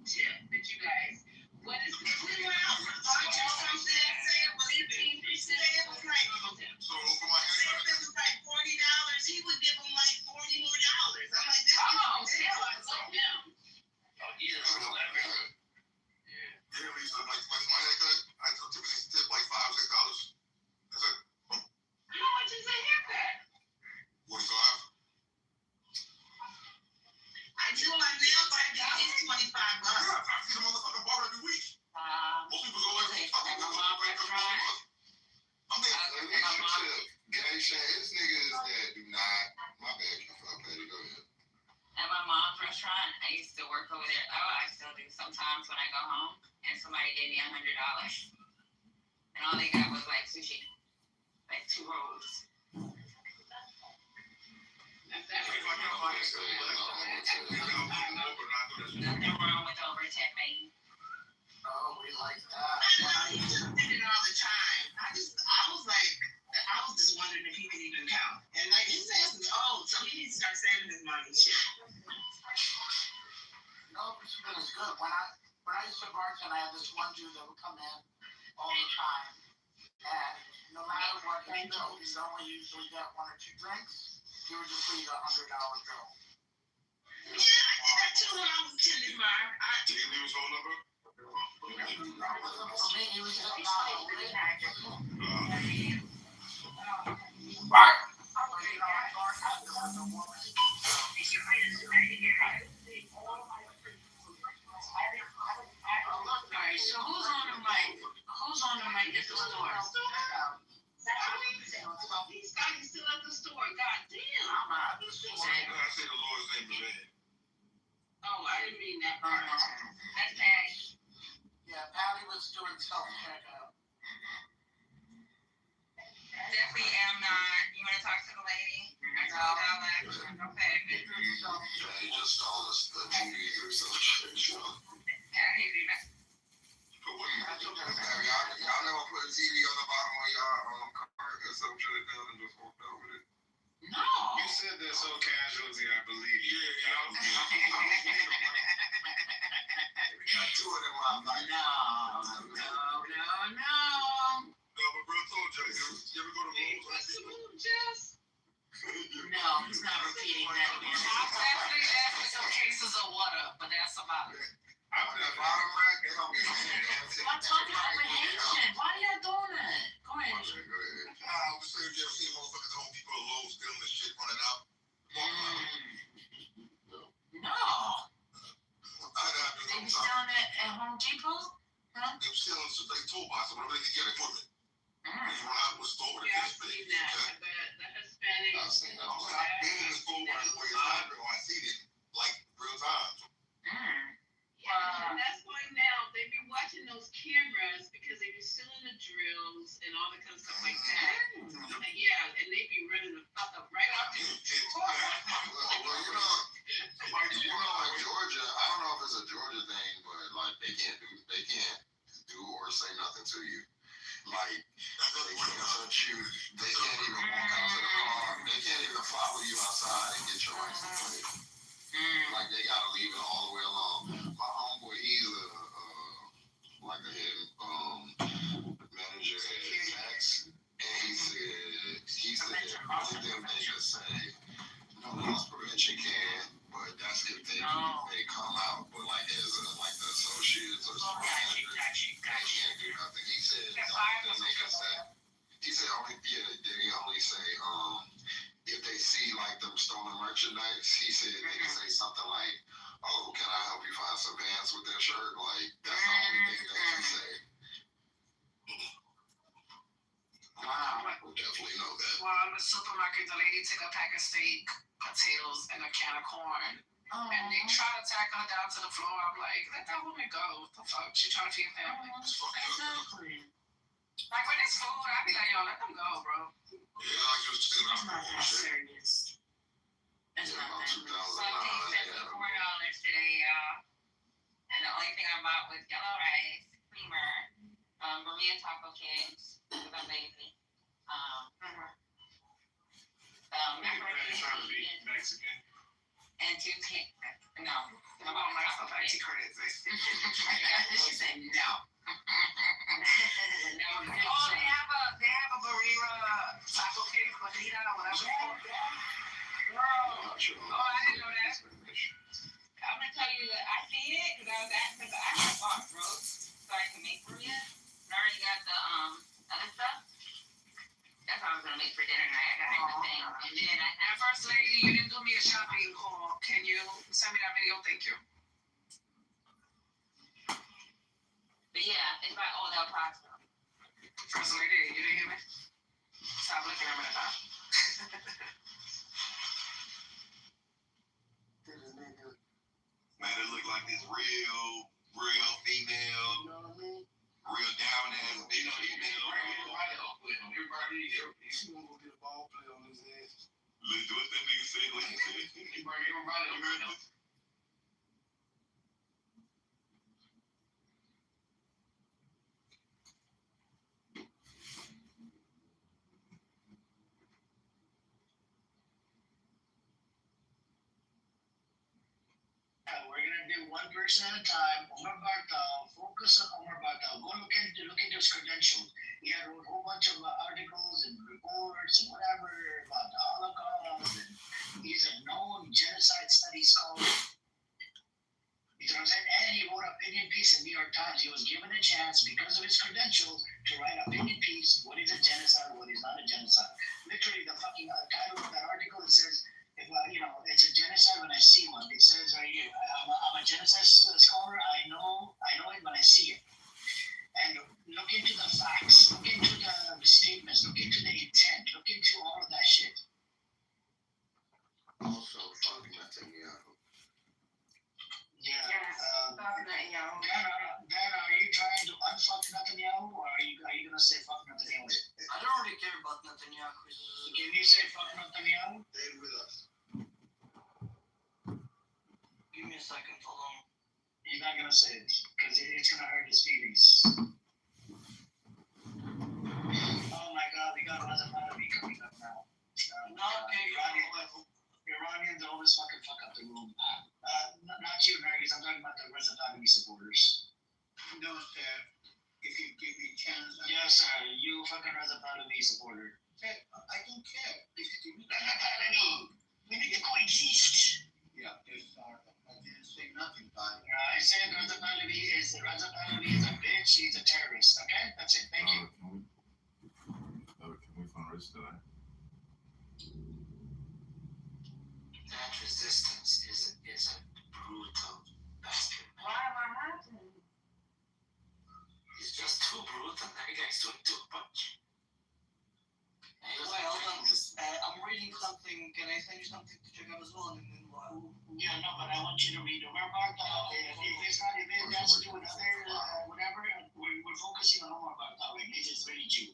tip that you guys? What is the tip? Say it was 15%. Say it was like. So for my hand, it was like $40. He would give him like $40 more. I'm like, this is ridiculous. Oh, yeah. Yeah, we used to like my haircut. I typically tip like $5-6. That's it. How much is a haircut? 45. I do my nails like that. It's $25. Yeah, I see the motherfucking barber every week. Most people go like, I'm it's niggas that do not. My bad, Patty, go ahead. At my mom's restaurant, I used to work over there. Oh, I still do sometimes when I go home, and somebody gave me $100, and all they got was like sushi, like 2 rolls. Nothing wrong with over tipping. Oh, we like that. He just did it all the time. I was like, I was just wondering if he could even count. And like his ass is old, so he needs to start saving his money. Shit. No, but it's good. When I used to bartend, I had this one dude that would come in all the time, and no matter what he billed, he'd only usually get 1 or 2 drinks. He would just leave a $100 bill. Yeah, I did that too when I was tending bar. Did you leave his phone number? For me, he was just not Right. Alright, so who's on the mic? Who's on the mic at the store? He's still at the store. God damn. I say the Lord's name is bad. Oh, I didn't mean repeating that part. That's Patty. Yeah, Patty was doing self-checkout. Definitely am not. You want to talk to the lady? I told y'all that. Okay. They just told us the TV or something. Y'all never put a TV on the bottom of y'all car or something shut it down and just walked out with it? No. You said that so casually, I believe. Yeah, y'all. We got two of them out like No. No, but bro told you, you ever go to Lowe's? What's the move, Jess? No, he's not repeating that again. I'll definitely ask me some cases of water, but that's about it. on the bottom rack, they don't get I'm talking apprehension. Why are y'all doing that? Go ahead. Okay, go ahead. I was saying, you ever seen motherfuckers at Home Depot or Lowe's stealing this shit running out? No. They be selling it at Home Depot? Huh? They were stealing some like toolbox or whatever they could get equipment. They run out with store with Yeah, this I've big. seen that. The Hispanic. I've seen that. I've been in the store when I seen it like real time. Yeah, that's why now they be watching those cameras because they be stealing the drills and all the kind of stuff like that. Yeah, and they be running the fuck up right out there. Well, like Georgia, I don't know if it's a Georgia thing, but like they can't do or say nothing to you. Like they can't touch you. They can't even walk out to the car. They can't even follow you outside and get your license plate. Like they gotta leave it all the way along. My homeboy, he's like a head manager at tax, and he said only thing they could say, no loss prevention can, but that's if they come out. But like as like the associates or something, they can't do nothing. He said the only thing they can say. He said they only say if they see like them stolen merchandise, he said they can say something like, "Oh, can I help you find some pants with that shirt?" Like that's the only thing they can say. Wow. I would definitely know that. Well, in the supermarket, the lady took a pack of steak, potatoes, and a can of corn. And they try to tackle her down to the floor. I'm like, let that woman go. What the fuck? She trying to feed family. Exactly. Like when it's food, I be like, yo, let them go, bro. Yeah, like you was still It's not that serious. It's not that serious. $4 today, y'all. And the only thing I bought was yellow rice, creamer, Maria taco kits, because I'm lazy. Trying to be Mexican. And 2 cans. No. I'm on my stuff. She said no. No. Oh, they have a burrito taco cake, burrito, whatever. Girl. Oh, I didn't know that. I'm gonna tell you that I see it because I have bought roast so I can make for you. I already got the other stuff. That's what I was gonna make for dinner tonight. I gotta make the thing. And then and first lady, you didn't do me a shopping haul. Can you send me that video? Thank you. But yeah, it's by Old El Paso. First lady, you didn't hear me? Stop looking at me now. Man, it look like this real female, real down ass bitch. She gonna go get a ball player on his ass. Listen, what that nigga say? What he said? Everybody on him. We're gonna do one person at a time. Omar Bartal, focus on Omar Bartal. Go look into his credentials. He had wrote a whole bunch of articles and reports and whatever about the Holocaust. And he's a known genocide studies scholar. You know what I'm saying? And he wrote an opinion piece in New York Times. He was given a chance because of his credentials to write an opinion piece. What is a genocide? What is not a genocide? Literally, the fucking title of that article, it says, if, it's a genocide when I see one. It says right here, I'm a genocide scholar. I know it when I see it. And look into the facts, look into the statements, look into the intent, look into all of that shit. Also, fucking Netanyahu. Yeah. not gonna say it because it's gonna hurt his feelings. Oh my God, we got Reza Pahlavi coming up now. Iranians always fucking fuck up the room. Not you, Americans. I'm talking about the Reza Pahlavi supporters. Those if you give me a chance. Yes, sir. You fucking Reza Pahlavi supporter. I don't care. If you give me Reza Pahlavi. We need to coexist. Yeah, I didn't say nothing about it. I said Reza Pahlavi is a bitch. He's a terrorist. Okay, that's it. Thank you. Can we fundraise tonight? That resistance is a brutal bastard. Why happened? He's just too brutal. That guy's doing too much. Well, I'm reading something. Can I send you something to check out as well? And then yeah, no, but I want you to read. Remember, if it has to do with other whatever, we're focusing on Omar Bartha. This is really Jew.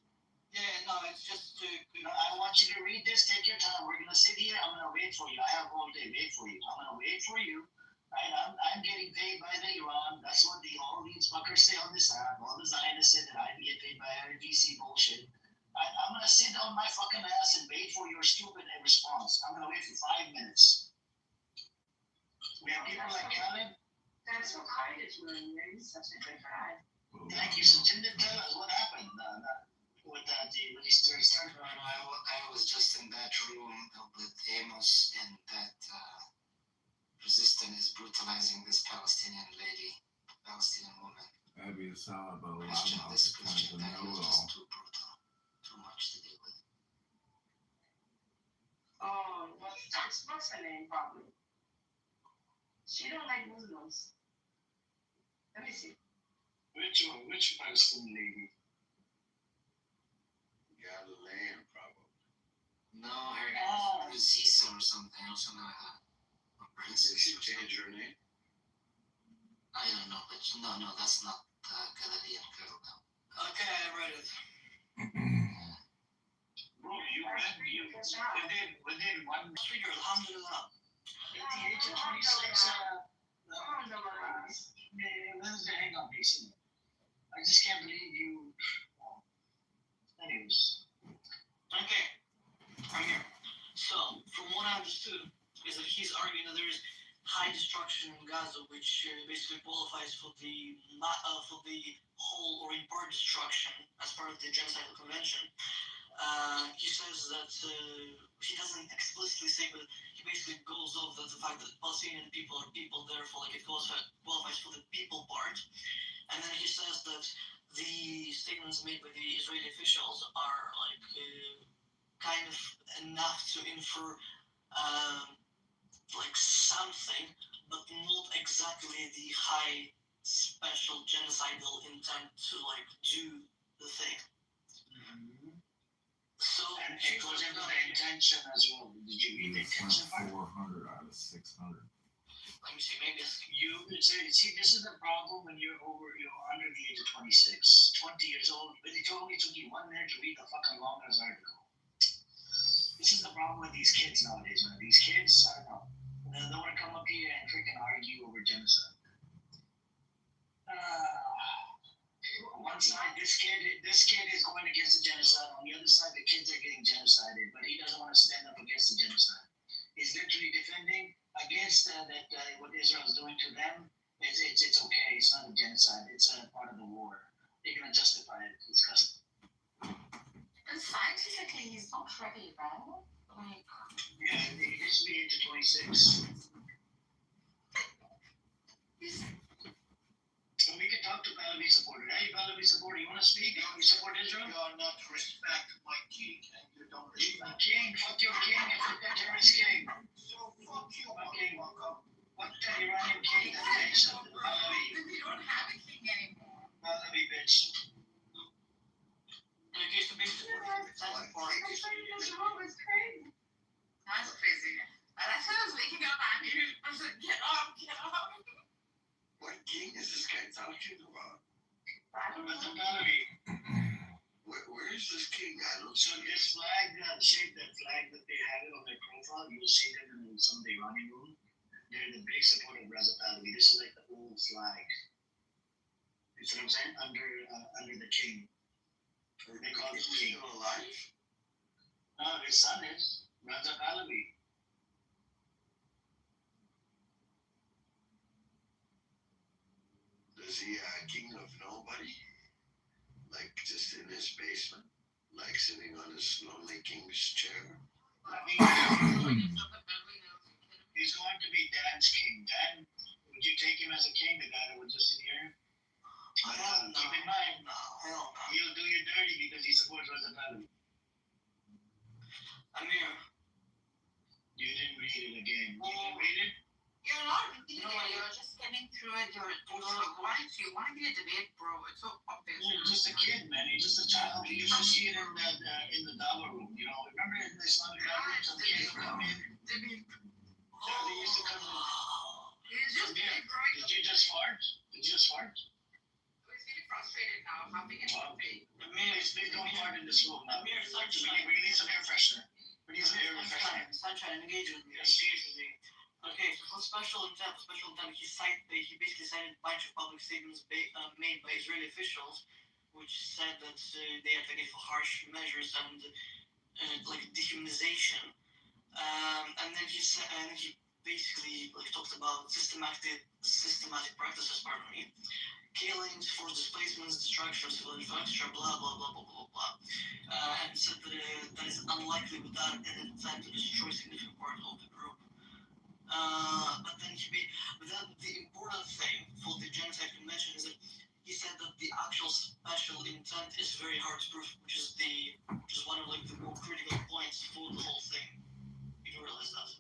Yeah, no, it's just. I want you to read this. Take your time. We're gonna sit here. I'm gonna wait for you. I have all day. Wait for you. I'm gonna wait for you. Right? I'm getting paid by the Iran. That's what all these fuckers say on this app. All the Zionists say that I get paid by RDC bullshit. I'm gonna sit on my fucking ass and wait for your stupid response. I'm gonna wait for 5 minutes. We have people like Khaled. That's so kind of you, and you're such a good guy. Thank you. So Jim did tell us what happened with when he started. I was just in that room with Amos, and that resistance is brutalizing this Palestinian lady, Palestinian woman. Abby is solid, but a lot Christian, of this Christian, that know is it all. just too brutal. Too much to deal with. What's her name, probably? She don't like Muslims. Let me see. Which Palestinian lady? Galilean, probably. No, her Cisa or something like that. Did she change her name? I don't know, but no, that's not the Galilean girl now. Okay, I read it. Bro, you read within 1 figure, alhamdulillah. At the age of 26, Wednesday, hang on, please. I just can't believe you. Anyways. Okay, I'm here. So, from what I understood, is that he's arguing that there is high destruction in Gaza, which basically qualifies for the whole or in part destruction as part of the Genocidal Convention. He says that he doesn't explicitly say, but he basically goes off the fact that Palestinian people are people, therefore like it qualifies for the people part. And then he says that the statements made by the Israeli officials are like kind of enough to infer like something, but not exactly the high special genocidal intent to like do the thing. So and it goes into the intention as well. Did you read the intention part? 400 out of 600. Let me see. Maybe you see. This is the problem when you're under the age of 26, 20 years old. But it only took you 1 minute to read the fucking longest article. This is the problem with these kids nowadays, man. These kids, I don't know. They want to come up here and freaking argue over genocide. One side, this kid is going against the genocide. On the other side, the kids are getting genocided, but he doesn't want to stand up against the genocide. He's literally defending against what Israel is doing to them. It's okay. It's not a genocide. It's a part of the war. They're gonna justify it. It's custom. And scientifically, he's not really wrong. Like, yeah, he should be age of 26. Well, we can talk to Pahlavi supporter. Hey, Pahlavi supporter, you want to speak? You support Israel? You are not respect my king, and you don't respect king. Fuck your king and fuck that terrorist king. So fuck you, my king. Fuck that Iranian king. That bitch. Pahlavi. we don't have a king anymore. Pahlavi bitch. Okay, so basically, That's crazy. That's crazy. And I said I was waking up on you. I was like, get up, get up. What king is this guy talking about? I don't know. Where is this king? I don't So this flag, shape that flag that they have on their profile, you'll see them in some of the Iranian room. They're the big support of Reza Pahlavi. This is like the old flag. You see what I'm saying? Under the king. Or they call it king. Still alive? No, his son is Raja Pahlavi. Is he king of nobody? Like just in his basement? Like sitting on his lonely king's chair? He's going to be Dan's king. Dan, would you take him as a king, the guy that was just in here? Keep in mind, he'll do you dirty because he supports Raja Pahlavi. Amir. You didn't read it again. You didn't read it? You're not reading it. You're just getting through it. Why do you want to be a debate, bro? It's so obvious. You're just a kid, man. You're just a child. You should see it in the Dava room. You know, remember in the Islamic Dava room, some kids would come in. They used to come in. Did you just fart? Did you just fart? He's getting frustrated now. Having it. Please don't fart in this room. We need some air freshener. We need some air freshener. Sunshine, engage with me. Yes. Engage with me. Okay, so for special intent, he basically cited a bunch of public statements made by Israeli officials, which said that they advocate for harsh measures and like dehumanization. And then he basically talked about systematic practices, killings, forced displacements, destruction of civil infrastructure, blah blah blah blah blah blah. And said that is unlikely without an intent to destroy significant part of the group. But then the important thing for the genocide convention is that he said that the actual special intent is very hard to prove, which is one of the more critical points for the whole thing. You realize that?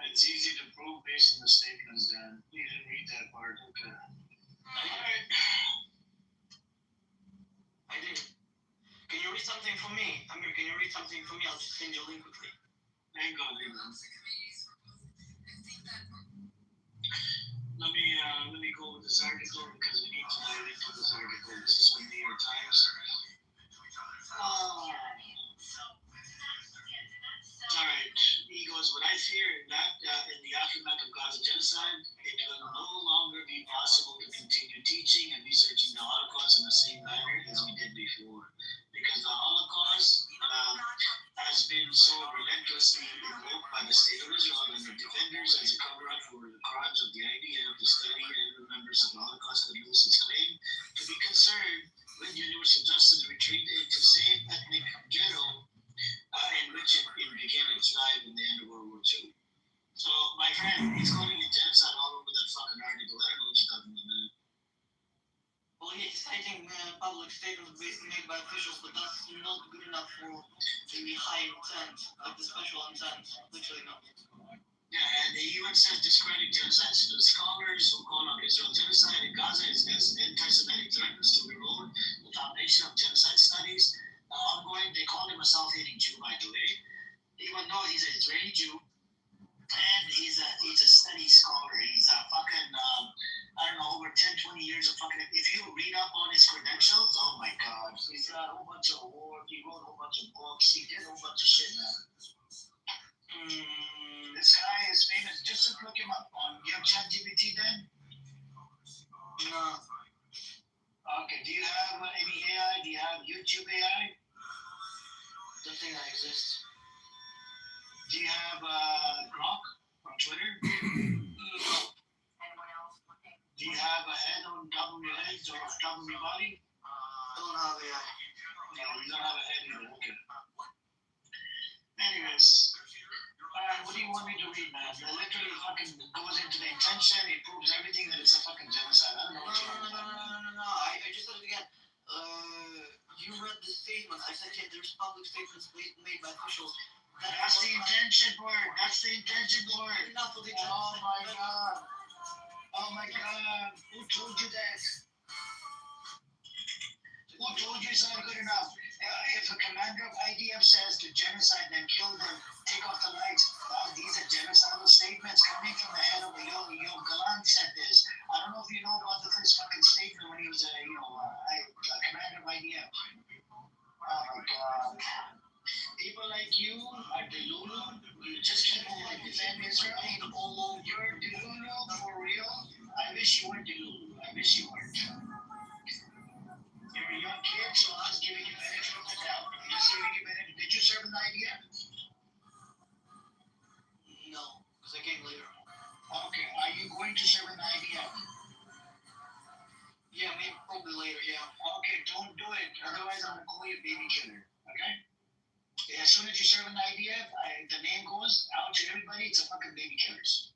It's easy to prove based on the statements, Dan. You didn't read that part, okay? Alright. I did. Can you read something for me? Amir, can you read something for me? I'll just send you a link quickly. Hang on. Let me go with this article because we need to get into this article. This is from New York Times. Alright, he goes, what I fear that in the aftermath of Gaza genocide, it will no longer be possible to continue teaching and researching the Holocaust in the same manner as we did before. Because the Holocaust has been so relentlessly invoked by the state of Israel and the defenders as a cover-up for the crimes of the IDF, the study and the members of the Holocaust that lose its claim to be concerned when universal justice retreat into the same ethnic ghetto in which it began its life in the end of World War II. So, my friend, he's calling it genocide all over that fucking article. I don't know what you're talking about, man. Well, he's citing public statements made by officials, but that's not good enough for the high intent, like the special intent. Literally not. Yeah, and the UN says discredit genocide. So the scholars who call on Israel genocide in Gaza as anti-Semitic threats to erode the foundation of genocide studies. Ongoing, they call him a self-hating Jew, by the way. Even though he's an Israeli Jew, and he's a study scholar. He's a fucking, I don't know, over 10, 20 years of fucking, if you read up on his credentials, oh my god, he's got a whole bunch of awards, he wrote a whole bunch of books, he did a whole bunch of shit, man. This guy is famous, just look him up on, you have ChatGPT then? No. Okay, do you have any AI? Do you have YouTube AI? Don't think that exists. Do you have Grok on Twitter? No. Anyone else looking? Do you have a head on top of your head or on top of your body? Don't have AI. No, you don't have a head either. Okay. Anyways, what do you want me to read, man? It literally fucking goes into the intention. It proves everything that it's a fucking genocide. I don't know what you're talking about. No. I just said it again. You read the statements. I said there's public statements made by officials. That's the intention word. That's the intention word. Enough of the Oh my god. Oh my god. Who told you that? Who told you it's not good enough? If a commander of IDF says to genocide them, kill them, take off the legs, these are genocidal statements coming from the head of the Yoav Galan said this. I don't know if you know about this fucking statement when he was a commander of IDF. Oh my god. People like you are delulu. You just keep on defend Israel. You're delulu for real. I wish you were delulu. I I miss you, Art. You're a young kid, so I was giving you benefit of the doubt. Just giving you benefit. Did you serve in the IDF? No, because I came later. Okay, are you going to serve in the IDF? Yeah, maybe probably later, yeah. Okay, don't do it. Otherwise, I'm going to call you a baby killer. Okay? As soon as you serve in the IDF, the name goes out to everybody. It's a fucking baby killers.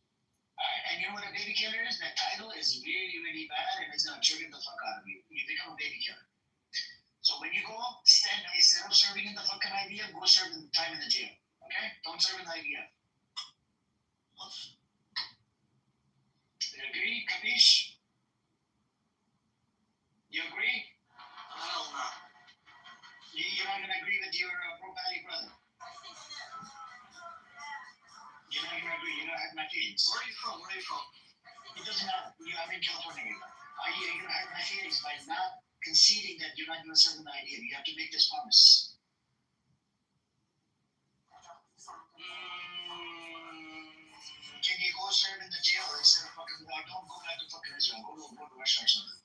And you know what a baby killer is? That title is really, really bad, and it's going to trigger the fuck out of you. You become a baby killer. So when you go, instead of serving in the fucking IDF, go serve in time in the jail. Okay? Don't serve in the IDF. You agree? Capiche? You agree? Hell no. You're not going to agree with your pro-Valley brother? You're not going to agree. You're not having my feelings. Where are you from? Where are you from? It doesn't matter. I'm in California. Are you going to have my feelings by not conceding that you're not going to serve in the IDF? You have to make this promise. Can you go serve in the jail instead of fucking? Don't go back to fucking Israel. Go to Russia or something.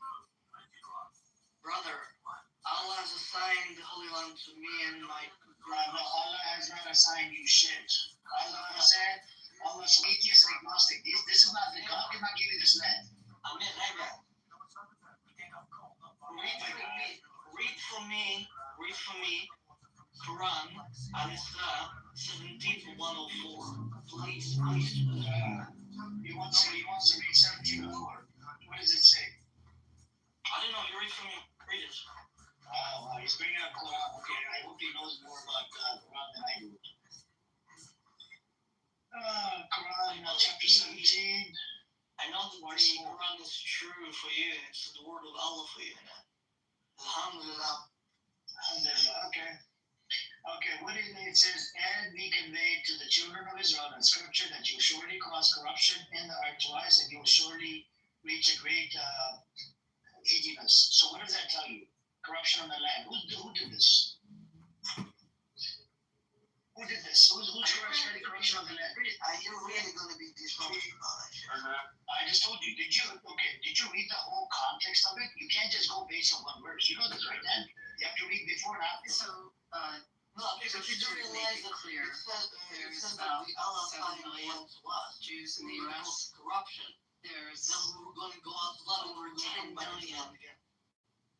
Brother, Allah has assigned the Holy Land to me and my grandma. Allah has not assigned you shit. Allah said, Allah's atheist and agnostic. This is not the God did not give you this land. Amen. Read for me. Quran, Al-Isra, 17 to 104. Please. He wants to read 17 to 4. What does it say? I didn't know. You read for me. Read it. Oh, wow. He's bringing up Quran. Okay, I hope he knows more about Quran than I do. Quran, chapter 17. I know that the Quran is true for you. It's the word of Allah for you. Alhamdulillah. Okay. Okay, what is it? It says, and be conveyed to the children of Israel in scripture that you will surely cause corruption in the earth twice, and you will surely reach a great hideousness. So what does that tell you? Corruption on the land. Who did this? Who did this? Who's corruption on the land? Are you really going to be disruptive about that shit? I just told you. Did you read the whole context of it? You can't just go based on one verse. You know this, right, Dan? You have to read before and after. So, look, if you do realize it clear, there's about 7 million Jews in the U.S. Corruption. There's we're going to go out over 10 million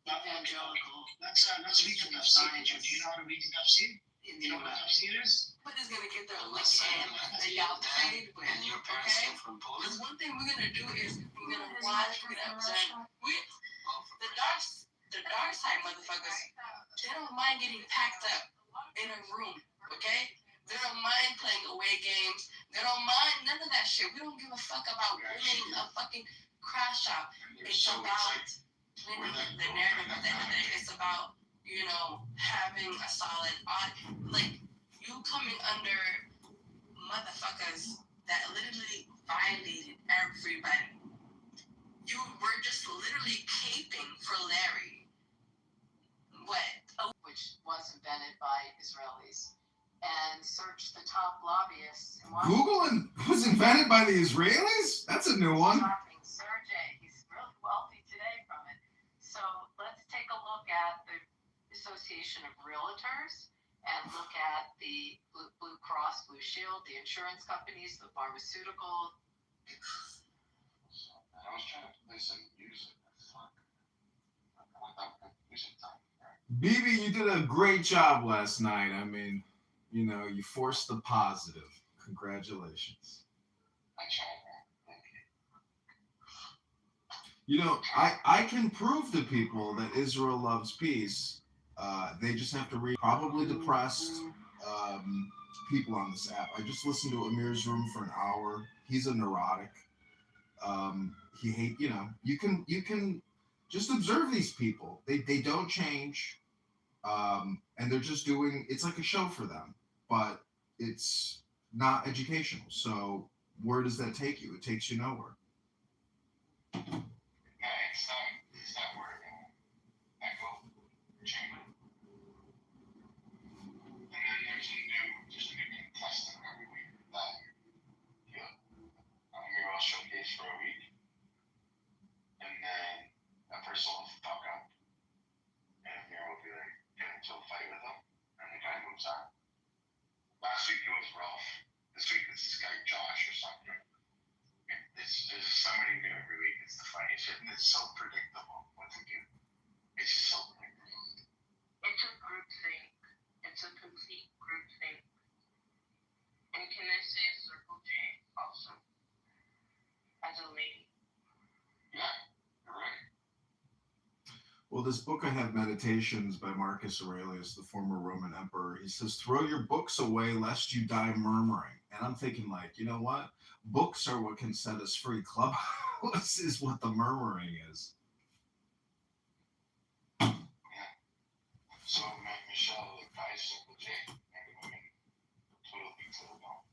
evangelical. Let's read the tafsir. Do you know how to read the tafsir? You know what tafsir is? But it's going to get their link in that y'all paid with. And your parents came from Poland. Because one thing we're going to do is we're going to watch, we're going to observe. The dark side motherfuckers, they don't mind getting packed up in a room, okay? They don't mind playing away games. They don't mind none of that shit. We don't give a fuck about winning a fucking crash out. It's about winning the narrative at the end of the day. It's about, having a solid like you coming under motherfuckers that literally violated everybody. You were just literally caping for Larry. Which was invented by Israelis, and search the top lobbyists. Google was invented by the Israelis? That's a new one. Sergey, he's really wealthy today from it. So let's take a look at the Association of Realtors and look at the Blue Cross, Blue Shield, the insurance companies, the pharmaceutical. I was trying to play some music. BB, you did a great job last night. I mean, you forced the positive. Congratulations. I tried, I can prove to people that Israel loves peace. They just have to read probably depressed people on this app. I just listened to Amir's room for an hour. He's a neurotic. You can just observe these people. They don't change. And they're just it's like a show for them, but it's not educational. So where does that take you? It takes you nowhere. It's not working. I go chamber. And then there's a new contestant every week. I'm here on showcase for a week. And then shit, and it's so predictable what they do. It's just so predictable. It's a group thing. It's a complete group thing. And can I say a Circle J also? As a lady. Yeah, you're right. Well, this book I have, Meditations by Marcus Aurelius, the former Roman emperor, he says, throw your books away lest you die murmuring. And I'm thinking, like, you know what? Books are what can set us free. Clubhouse is what the murmuring is. Yeah. So, Michelle, the guy, Circle J, and the women, totally clear about.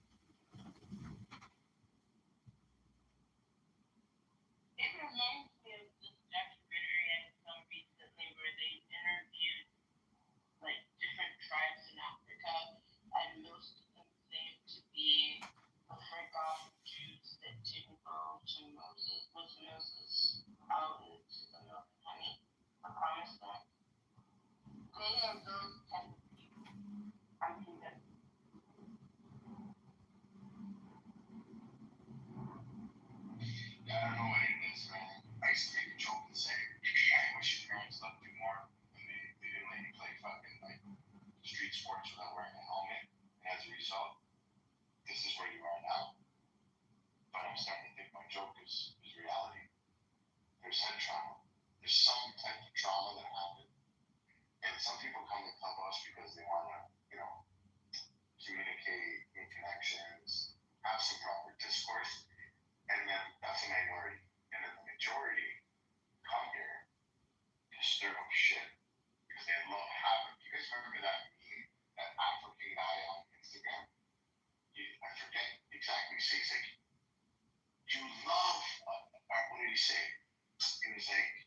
It reminds me of this documentary I saw recently where they interviewed like different tribes in Africa, and most of them seemed to be African Jews that didn't go to Moses out into the milk and honey, the promised land. They are those type of people. I think that Yeah, I don't know what it is, man. I used to make a joke and say, I wish your parents loved you more when they didn't let you play fucking like street sports without wearing a helmet. And as a result, this is where you are now. But I'm starting to think my joke is reality. There's head trauma. There's some type of trauma that happened. And some people come to Clubhouse because they want to, communicate, make connections, have some proper discourse. And then that's a minority. And then the majority come here to stir up shit because they love havoc. You guys remember that meme, that African guy on Instagram? I forget exactly. He's like, you love, what did he say? He was like,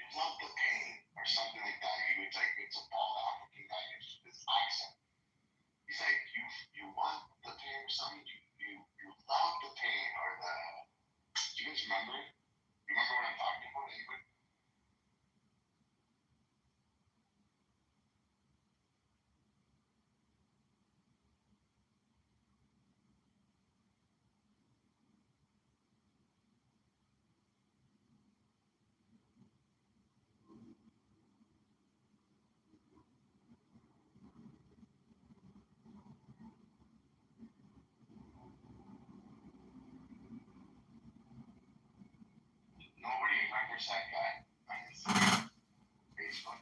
you love the pain or something like that. He was like, it's a bald African guy, it's this accent. He's like, you want the pain or something? You love the pain or the. Do you guys remember? You remember what I'm talking about? Anybody? Nobody remembers that guy on his Facebook,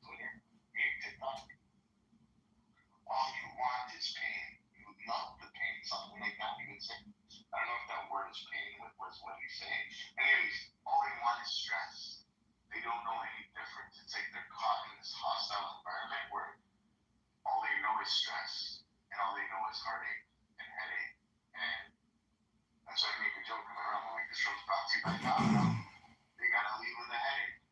Twitter, maybe TikTok. All you want is pain. You love the pain, something like that. He would say. I don't know if that word is pain was what he's saying. Anyways, all they want is stress. They don't know any difference. It's like they're caught in this hostile environment where all they know is stress and all they know is heartache and headache. And that's why I make a joke in my room. I'm like, this show's brought to you by now. They gotta leave with a headache.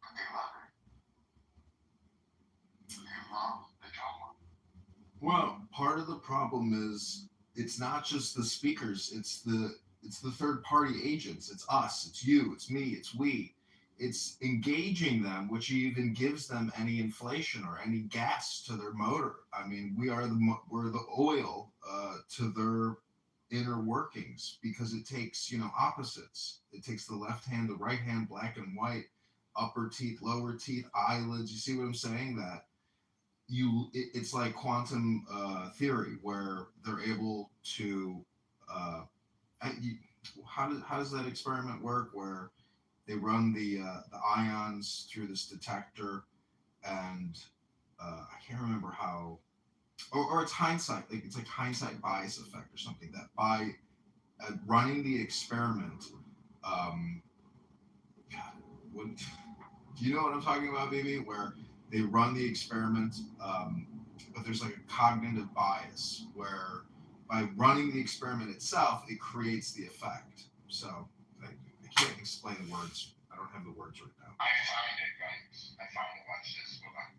But they love it. They love the drama. Well, part of the problem is it's not just the speakers, it's the third party agents. It's us, it's you, it's me, it's we. It's engaging them, which even gives them any inflation or any gas to their motor. I mean, we're the oil to their inner workings because it takes opposites. It takes the left hand, the right hand, black and white, upper teeth, lower teeth, eyelids. You see what I'm saying? That it's like quantum theory where they're able to how does that experiment work where they run the ions through this detector and I can't remember how or it's hindsight, like it's like hindsight bias effect or something, that by running the experiment God, do you know what I'm talking about, baby? Where they run the experiment, but there's like a cognitive bias where by running the experiment itself, it creates the effect. So I can't explain the words. I don't have the words right now. I found it, guys. I found it. Watch this. Hold on.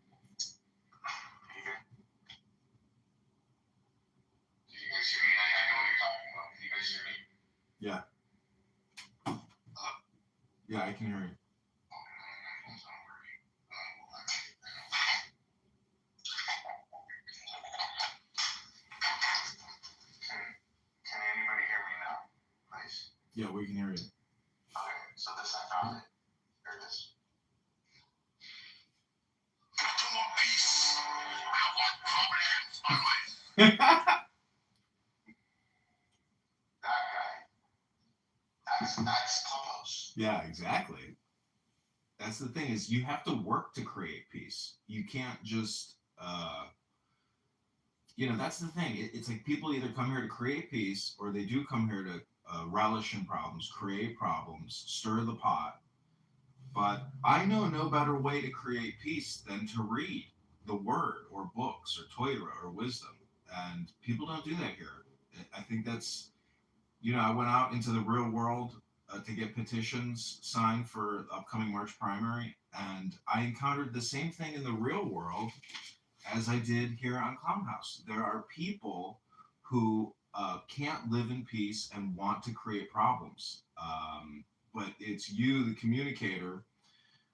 Do you guys hear me? I know what you're talking about. Do you guys hear me? Yeah. Yeah, I can hear you. Can anybody hear me now? Yeah, we can hear you. Okay, so this I found it. Here it is. I don't want peace. I want programs on my. That guy. That's Clubhouse. Yeah, exactly. That's the thing, is you have to work to create peace. You can't just that's the thing. It's like people either come here to create peace, or they do come here to relish in problems, create problems, stir the pot. But I know no better way to create peace than to read the word or books or Torah or wisdom. And people don't do that here. I think that's, I went out into the real world to get petitions signed for the upcoming March primary, and I encountered the same thing in the real world as I did here on Clubhouse. There are people who can't live in peace and want to create problems. But it's you, the communicator,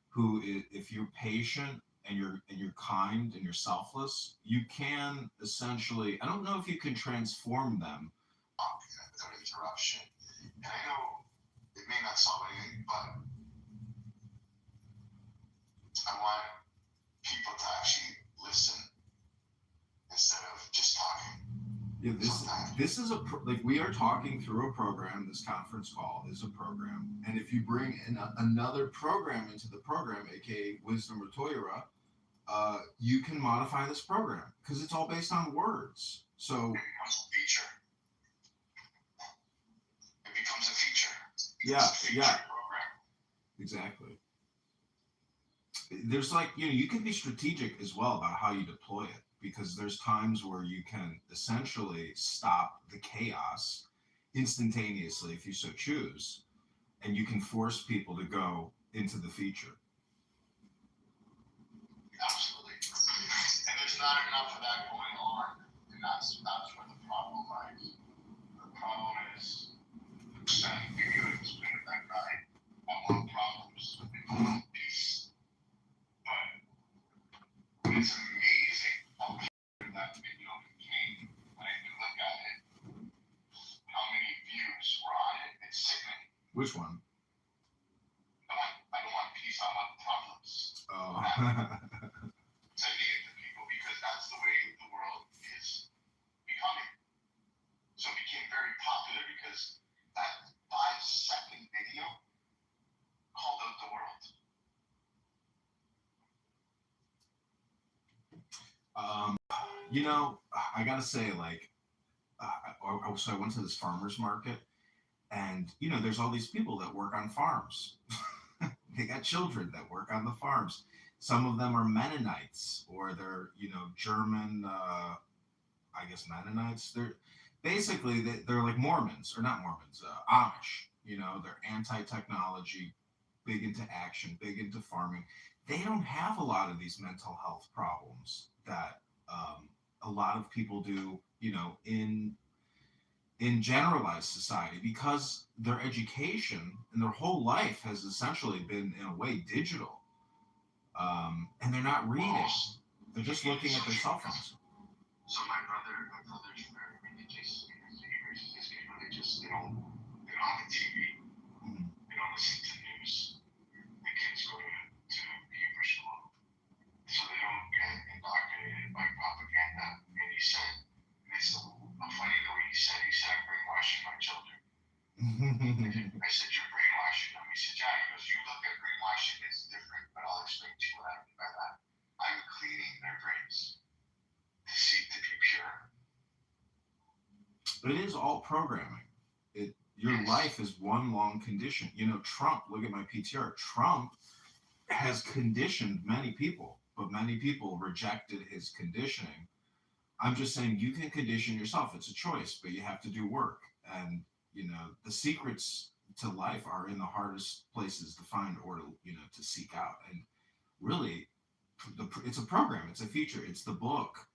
who, if you're patient and you're kind and you're selfless, you can essentially. I don't know if you can transform them. Without interruption, and I know it may not solve anything, but I want people to actually listen instead of just talking. Yeah, this is like we are talking through a program. This conference call is a program, and if you bring in another program into the program, aka Wisdom or Torah, you can modify this program because it's all based on words. So it becomes a feature. It becomes a feature. Yeah, program. Exactly. There's like you can be strategic as well about how you deploy it, because there's times where you can essentially stop the chaos instantaneously if you so choose, and you can force people to go into the feature. Absolutely. And there's not enough of that going on, and that's where the problem lies. The problem is sending videos with that guy. I want problems. I want peace. But it's amazing how popular that video became. When I do look at it, how many views were on it. It's sickening. Which one? I don't want peace. I want problems. Oh. Sending it to people because that's the way the world is becoming. So it became very popular because that 5-second video called out the world. I gotta say, like, so I went to this farmer's market, and there's all these people that work on farms. They got children that work on the farms. Some of them are Mennonites, or they're German, I guess Mennonites. They're basically they're like Mormons, or not Mormons, Amish. They're anti-technology, big into action, big into farming. They don't have a lot of these mental health problems that a lot of people do, in generalized society, because their education and their whole life has essentially been, in a way, digital. And they're not reading. They're just looking at their cell phones. So my brother's very religious. He's getting religious. They don't have a TV. Mm-hmm. They don't listen to news. The kids go to Hebrew school, so they don't get indoctrinated by propaganda. And he said, it's funny the way he said, I'm brainwashing my children. I said, you're brainwashing them. He said, yeah. He goes, you look at brainwashing as different, but I'll explain to you what I mean by that. I'm cleaning their brains to seek to be pure. But it is all programming. Your life is one long condition. Trump, look at my PTR. Trump has conditioned many people, but many people rejected his conditioning. I'm just saying you can condition yourself. It's a choice, but you have to do work. And, the secrets to life are in the hardest places to find, or to seek out. And really, it's a program. It's a feature. It's the book.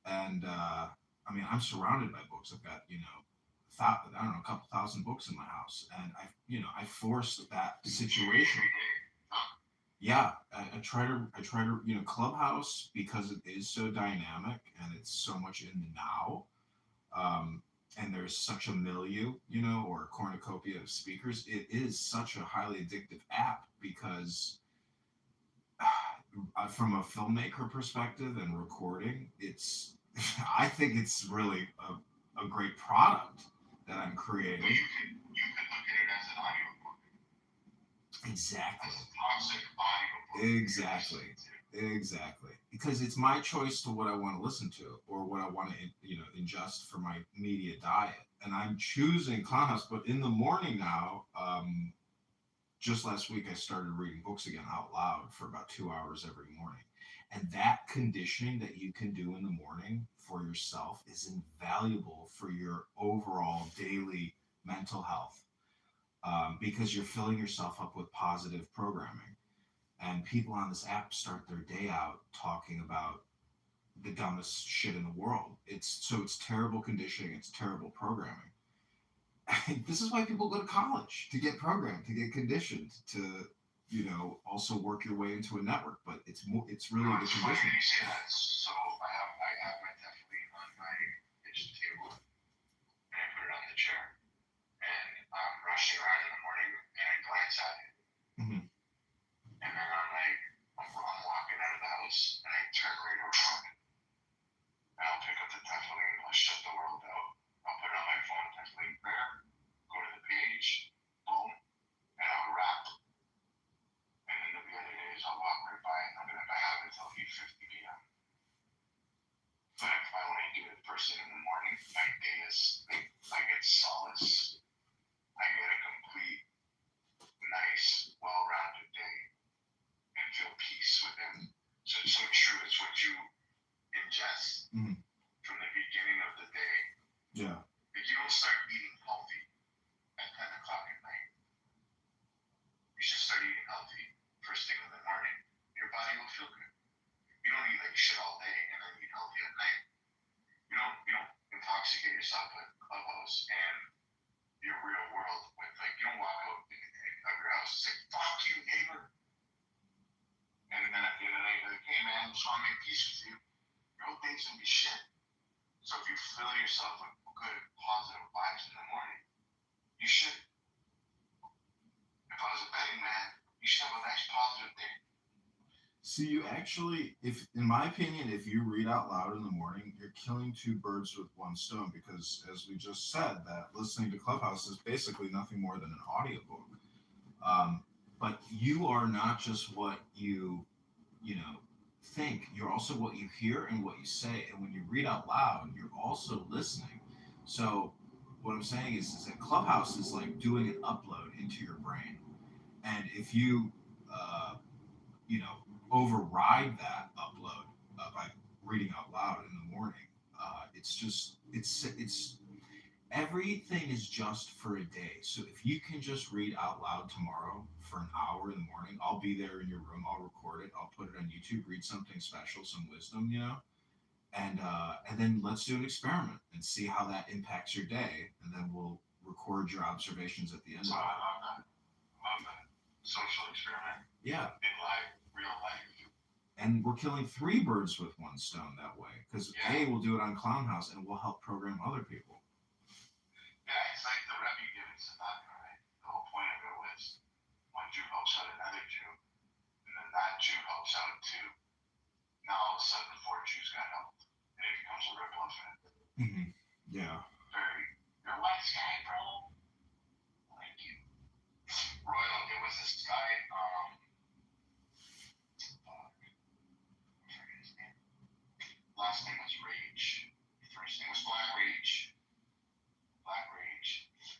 And, I'm surrounded by books. I've got, a couple thousand books in my house. And I forced that situation. Yeah, I try to, Clubhouse, because it is so dynamic and it's so much in the now. And there's such a milieu, or cornucopia of speakers, it is such a highly addictive app because from a filmmaker perspective and recording, it's I think it's really a great product that I'm creating. You could look at it as an audiobook. Exactly. As a toxic audiobook. Exactly. Because it's my choice to what I want to listen to or what I want to ingest for my media diet, and I'm choosing Clownhouse. But in the morning now, just last week I started reading books again out loud for about 2 hours every morning. And that conditioning that you can do in the morning for yourself is invaluable for your overall daily mental health, because you're filling yourself up with positive programming. And people on this app start their day out talking about the dumbest shit in the world. It's terrible conditioning, it's terrible programming. This is why people go to college, to get programmed, to get conditioned, to also work your way into a network. But it's really the conditioning. You say that. So I have my definitely on my kitchen table, and I put it on the chair, and I'm rushing around in the morning, and I glance at it, and then I'm walking out of the house, and I turn right around, and I'll pick up the definitely, and I'll shut the world out. I'll put it on my phone, definitely there, go to the page, boom, and I'll wrap. And then the other days I'll walk right by it, and if I have it till 8:50 p.m. But if I only do it first thing in the morning, my day is I get solace. I get a complete, nice, well-rounded day, and feel peace within. So it's so true. It's what you ingest from the beginning of the day. Yeah. If you don't start eating healthy at 10 o'clock at night, you should start eating healthy first thing in the morning. Your body will feel good. You don't eat like shit all day and then eat healthy at night. You don't intoxicate yourself with Clubhouse and your real world with you don't walk out of your house and say, fuck you, neighbor. And then at the end of the night, you're like, hey man, just want to make peace with you. Your whole day's gonna be shit. So if you fill yourself with good, positive vibes in the morning, you should. If I was a betting man, you should have a nice positive day. So you actually, in my opinion, if you read out loud in the morning, you're killing two birds with one stone, because as we just said, that listening to Clubhouse is basically nothing more than an audiobook. But you are not just what you think, you're also what you hear and what you say. And when you read out loud, you're also listening. So what I'm saying is that Clubhouse is like doing an upload into your brain. And if you, override that upload by reading out loud in the morning, it's everything is just for a day. So if you can just read out loud tomorrow for an hour in the morning, I'll be there in your room, I'll record it, I'll put it on YouTube, read something special, some wisdom, and then let's do an experiment and see how that impacts your day, and then we'll record your observations at the end of it. I love that. Social experiment. Yeah. In life, real life. And we're killing three birds with one stone that way, because we'll do it on Clownhouse and we'll help program other people. Yeah, it's like the Rebbe giving tzedakah, right? The whole point of it was one Jew helps out another Jew, and then that Jew helps out too. Now all of a sudden 4 Jews got helped, and it becomes a ripple effect. Yeah. You're a wise guy, bro. Thank you. Royal, it was this guy, last name was Rage. First name was Black Rage.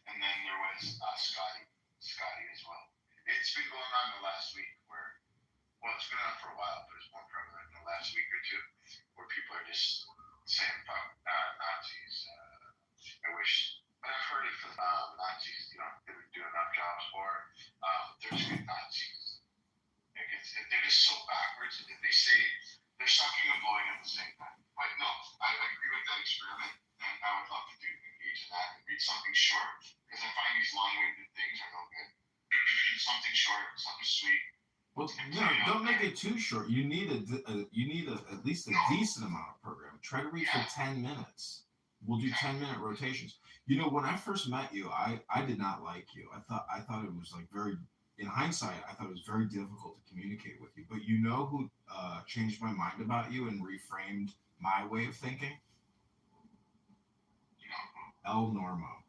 And then there was Scotty as well. It's been going on the last week it's been on for a while, but it's more prevalent in the last week or two, where people are just saying fuck Nazis. I wish, but I've heard it from Nazis, they would do enough jobs for. They're just good Nazis. They're just so backwards. They say they're sucking and blowing at the same time. But no, I agree with that experiment, and I would love to engage in that and read something short, because I find these long-winded things are no good. Something short, something sweet. Well, no, don't make it too short. You need at least a decent amount of programming. Try to read for 10 minutes. We'll do 10-minute rotations. When I first met you, I did not like you. I thought it was like very, in hindsight, I thought it was very difficult to communicate with you. But you know who changed my mind about you and reframed my way of thinking? El Normo.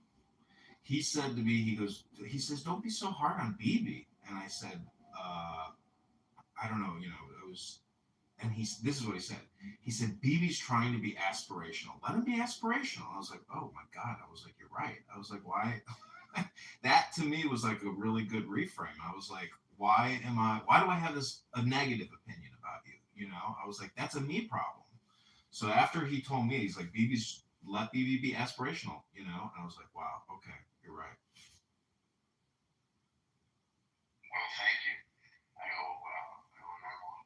He said to me, he says, don't be so hard on BB. And I said, I don't know, it was, and this is what he said. He said, BB's trying to be aspirational. Let him be aspirational. I was like, oh my God. I was like, you're right. I was like, why? That to me was like a really good reframe. I was like, why do I have a negative opinion about you? I was like, that's a me problem. So after he told me, he's like, let BB be aspirational, and I was like, wow, okay, you're right. Well, thank you. I hope normal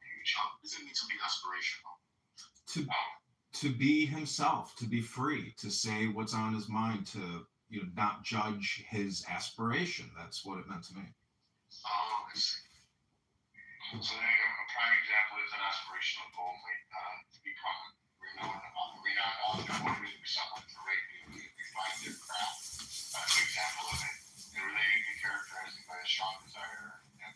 doesn't need to be aspirational. To be himself, to be free, to say what's on his mind, to not judge his aspiration. That's what it meant to me. Oh, I see. So a prime example is an aspirational goal, like to become renowned, motivated for someone to rate refine their craft. That's an example of it. And relating to characterizing by a strong desire and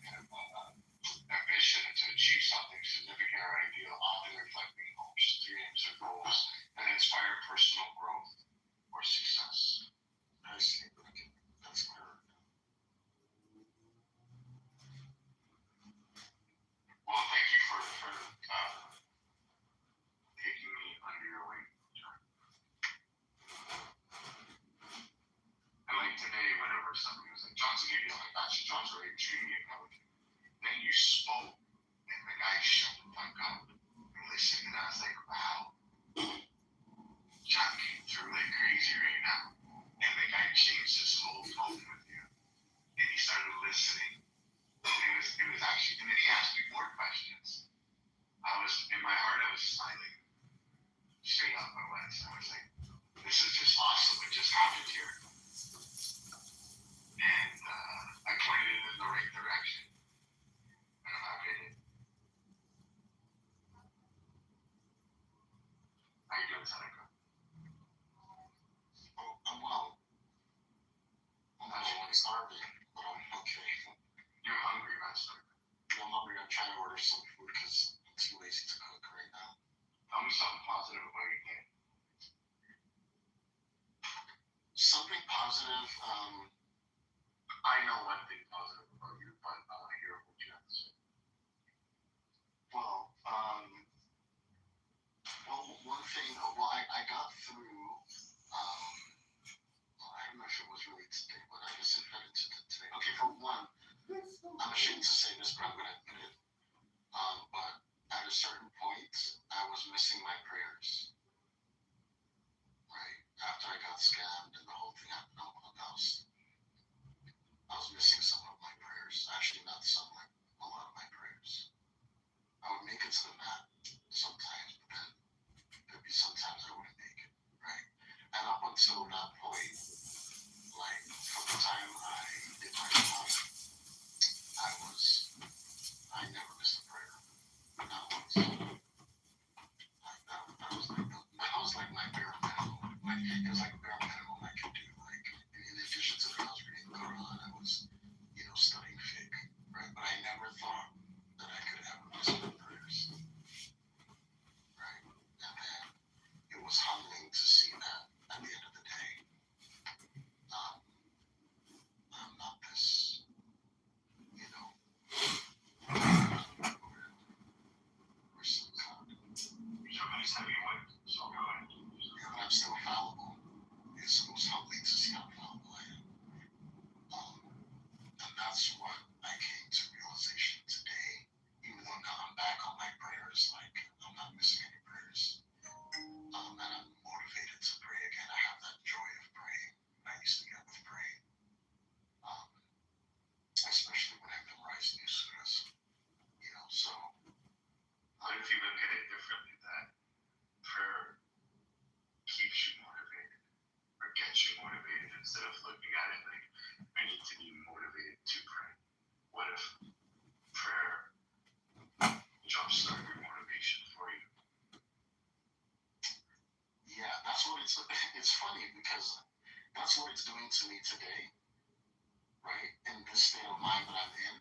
ambition to achieve something significant or ideal, often reflecting hopes, dreams, or goals, and inspire personal growth or success. I see. Okay. That's clear. Well, thank you for taking me under your wing. And like today, whenever somebody was like, John's an idiot, I'm like, actually, John's already treating me like then you spoke, and the guy shut the fuck up and listened, and I was like, wow, John came through like crazy right now. And the guy changed his whole tone with you, and he started listening. And it was actually, and then he asked me more questions. In my heart, I was smiling. Straight up, I was like, this is just awesome. What just happened here? And I pointed it in the right direction. And I'm happy I did. How you doing, Seneca? Oh, I'm well. I'm actually starving, but I'm okay. You're hungry, Master. I'm hungry. I'm trying to order some food because I'm too lazy to cook right now. Tell me something positive about your day. Something positive. I know one thing positive about you, but I want to hear what you have to say. Well, one thing. Well, I got through. I don't know if it was really today, but I guess it fed into today. Okay, for one, I'm ashamed to say this, but I'm gonna admit it. But at a certain point, I was missing my prayers. Right after I got scammed and the whole thing happened on Clubhouse, I was missing some of my prayers. Actually, not some, like a lot of my prayers. I would make it to the mat sometimes, but then there'd be sometimes I wouldn't make it. Right, and up until that point, like from the time I did my job, I never missed a prayer. Not once. That was like my bare minimum. Like it was like bare minimum I could do. Like in addition to that, I was reading Quran, I was, studying fiqh, right? But I never thought that I could ever miss my prayers, right? And then it was humbling to see that at the end of the day, I'm not this, Somebody's heavyweight, so go ahead. Yeah, but I'm still fallible. It's most humbling to see how fallible I am. And that's what I came to realization today. Even though now I'm back on my prayers, like I'm not missing any prayers. And I'm motivated to pray again. I have that joy of praying I used to get with praying. Especially when I memorize new surahs. So what if you look at it differently, that prayer keeps you motivated or gets you motivated instead of looking at it like I need to be motivated to pray? What if prayer jumpstart your motivation for you? Yeah, that's what it's funny because that's what it's doing to me today, right? In this state of mind that I'm in,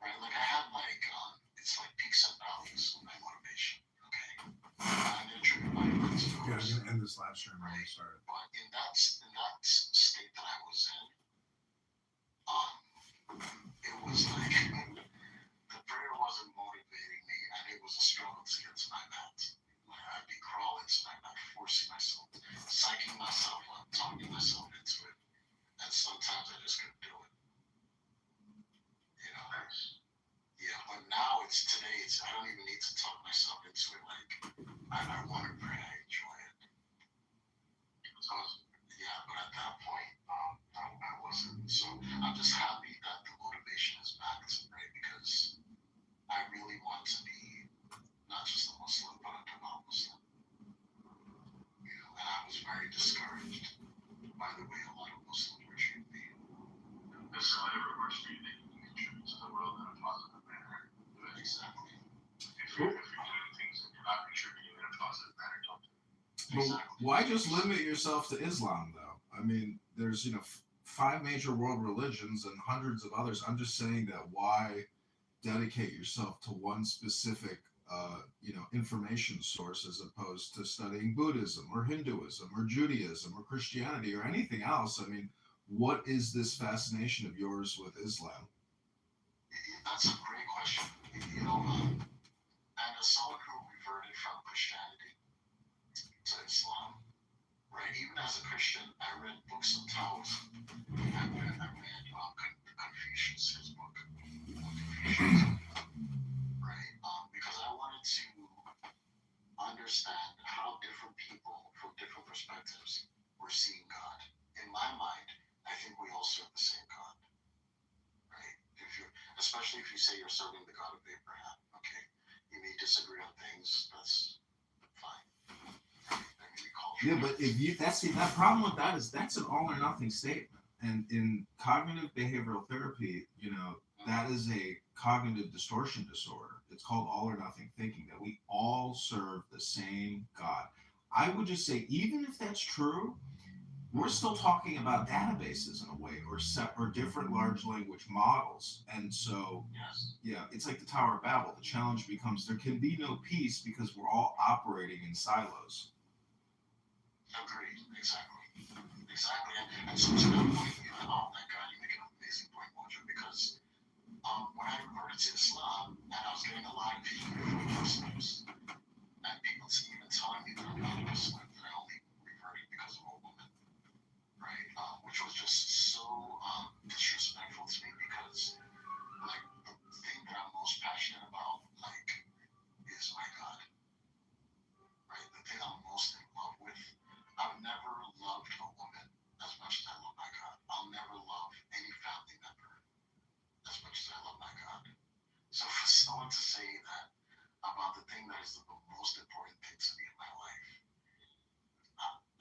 right? Like I have like it's like peaks and valleys of my motivation. Okay, and they're triggered by events. Yeah, I'm gonna end this live stream when we start. But in that state that I was in, it was like the prayer wasn't motivating me, and it was a struggle to get to my mat. Like I'd be crawling to my mat, forcing myself, psyching myself up, talking myself into it, and sometimes I just couldn't do it. You know. Yeah, but now today. I don't even need to talk myself into it. Like I want to pray, I enjoy it. So yeah, but at that point, I wasn't. So I'm just happy that the motivation is back to pray because I really want to be not just a Muslim, but a devout Muslim. You know, and I was very discouraged by the way a lot of Muslims were treating me. This is how it works for you that you can contribute to the world in a positive manner. Exactly. If you're doing things and you're not contributing in a positive manner, don't do it. Well, why just limit yourself to Islam, though? I mean, there's 5 major world religions and hundreds of others. I'm just saying that why dedicate yourself to one specific, information source as opposed to studying Buddhism or Hinduism or Judaism or Christianity or anything else? I mean, what is this fascination of yours with Islam? That's a great question. And as someone who reverted from Christianity to Islam, right? Even as a Christian, I read books of Taoism. I read Confucius, his book, Confucius, right? Because I wanted to understand how different people from different perspectives were seeing God. In my mind, I think we all serve the same God, right? Especially if you say you're serving the God of Abraham, okay? You may disagree on things, that's fine. Yeah, but that problem with that is that's an all or nothing statement. And in cognitive behavioral therapy, that is a cognitive distortion disorder. It's called all or nothing thinking, that we all serve the same God. I would just say, even if that's true, we're still talking about databases in a way, or different large language models. And so, yeah, it's like the Tower of Babel. The challenge becomes there can be no peace because we're all operating in silos. Agreed. Exactly. And so to that point, oh my God, you make an amazing point, Mojo, because when I reverted to Islam, and I was getting a lot of heat from Muslims, and people even telling me that I'm not a Muslim, that I only reverted because of a woman, right? Which was just so disrespectful to me because, like, the thing that I'm most passionate about, like, is my God, right? The thing I'm most in love with. I've never loved a woman as much as I love my God. I'll never love any family member as much as I love my God. So for someone to say that about the thing that is the most important thing to me in my life,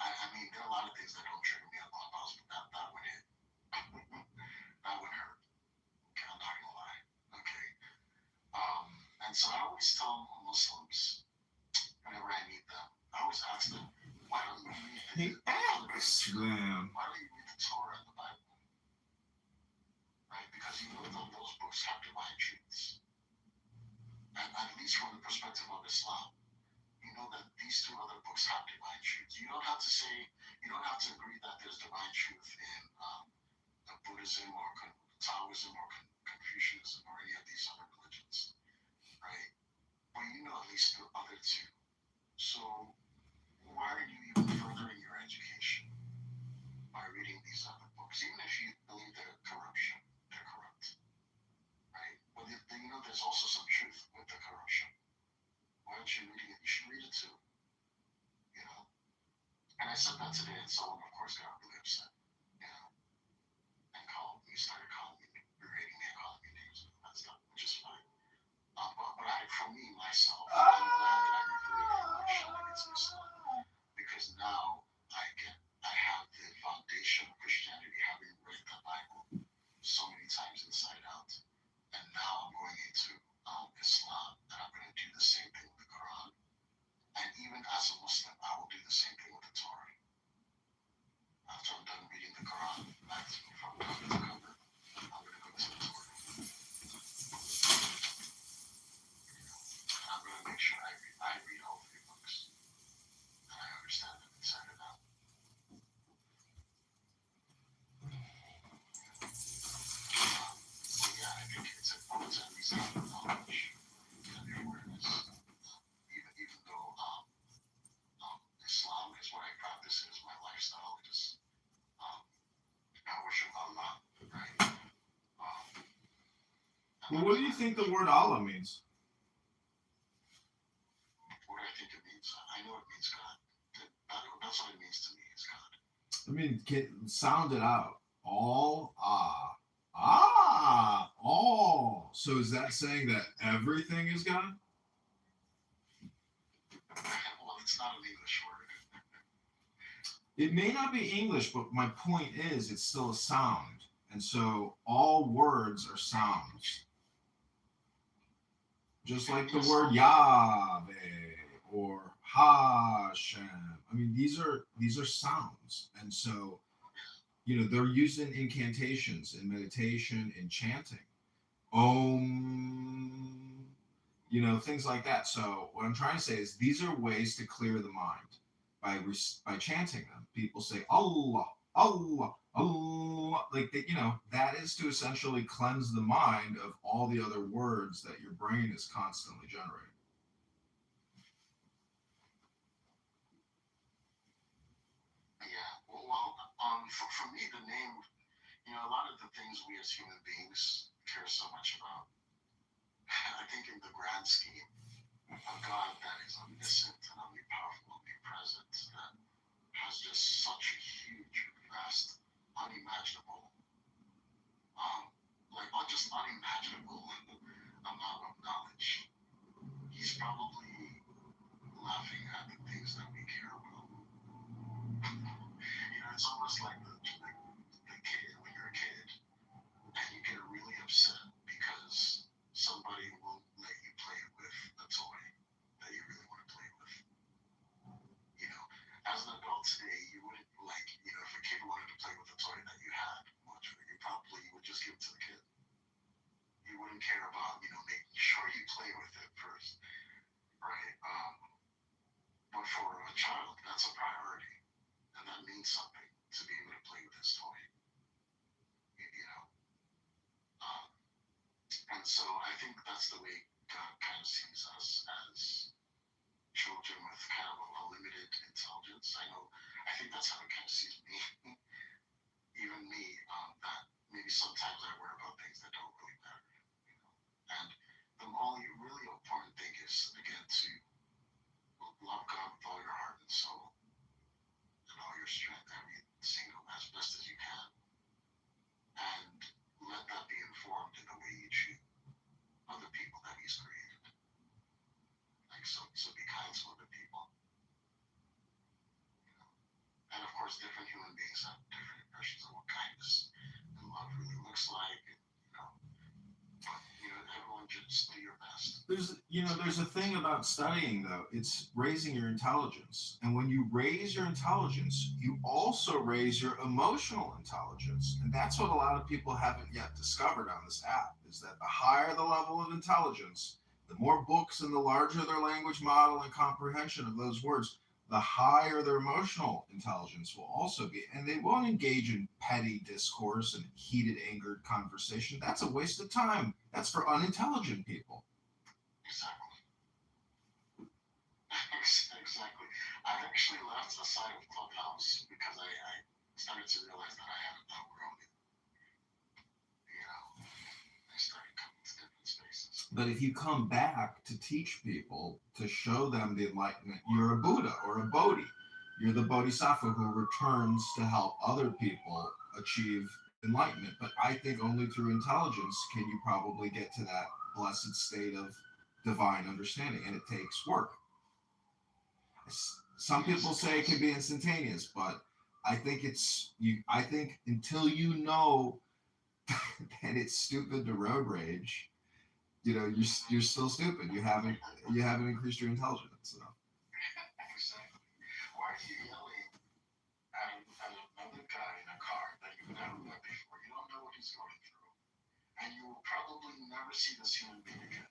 I mean, there are a lot of things that don't trigger me on Clubhouse, but that would hit. That would hurt. Okay, I'm not gonna lie. Okay. And so I always tell Muslims, whenever I meet them, I always ask them, why don't you read the Torah and the Bible? Right? Because you know that those books have divine truths. And at least from the perspective of Islam, you know that these 2 other books have divine truths. You don't have to agree that there's divine truth in Buddhism or Taoism or Confucianism or any of these other religions, right? But you know at least the other 2. So why are you even furthering your education by reading these other books? Even if you believe they're corrupt, right? But there's also some truth with the corruption. Why aren't you reading it? You should read it too. And I said that today, and someone, of course, got really upset, and started calling me, berating me, and calling me names and that stuff, which is fine. But for me, myself, I'm glad that I reverted from my shenanigans to Islam, because now I have the foundation of Christianity, having read the Bible so many times inside out, and now I'm going into Islam, and I'm going to do the same thing with the Quran, and even as a Muslim, I will do the same thing with the Torah. Well, what do you think the word Allah means? What I think it means, I know it means God. That's what it means to me, is God. I mean, sound it out. All all. So is that saying that everything is God? Well, it's not an English word. It may not be English, but my point is it's still a sound. And so all words are sounds. Just like the word Yahweh or Hashem. I mean, these are sounds. And so, they're used in incantations, in meditation, in chanting. Om, things like that. So what I'm trying to say is these are ways to clear the mind by chanting them. People say Allah, Allah, Allah, like that. That is to essentially cleanse the mind of all the other words that your brain is constantly generating. Yeah. For me, the name, a lot of the things we as human beings care so much about. I think in the grand scheme, a God that is omniscient and omnipowerful, omnipresent, that has just such a huge, vast, unimaginable, just unimaginable amount of knowledge. He's probably laughing at the things that we care about. It's almost like the kid, when you're a kid, and you get really upset because somebody won't let you play with a toy that you really want to play with. As an adult today, you wouldn't if a kid wanted to play with a toy that you had, you would just give it to the kid. You wouldn't care about, making sure you play with it first, right? But for a child, that's a priority, and that means something to be able to play with his toy. And so I think that's the way God kind of sees us as children with kind of a limited intelligence. I think that's how He kind of sees me, even me. That maybe sometimes I worry about things that don't really matter. And the only really important thing is, again, to love God with all your heart and soul and all your strength, as best as you can, and let that be informed in the way you treat other people that He's created. So be kind to other people. And of course, different human beings have different impressions of what kindness and love really looks like. Everyone just do your best. There's a thing about studying, though. It's raising your intelligence. And when you raise your intelligence, you also raise your emotional intelligence. And that's what a lot of people haven't yet discovered on this app, is that the higher the level of intelligence, the more books and the larger their language model and comprehension of those words, the higher their emotional intelligence will also be. And they won't engage in petty discourse and heated, angered conversation. That's a waste of time. That's for unintelligent people. Exactly. I actually left the side of Clubhouse because I started to realize that I hadn't outgrown it. I started coming to different spaces. But if you come back to teach people, to show them the enlightenment, you're a Buddha or a Bodhi. You're the Bodhisattva who returns to help other people achieve enlightenment. But I think only through intelligence can you probably get to that blessed state of divine understanding, and it takes work. Some people say it can be instantaneous, but I think I think until you know that it's stupid to road rage, you're still stupid. You haven't increased your intelligence. So. Exactly. Why are you yelling at another guy in a car that you've never met before? You don't know what he's going through, and you will probably never see this human being again.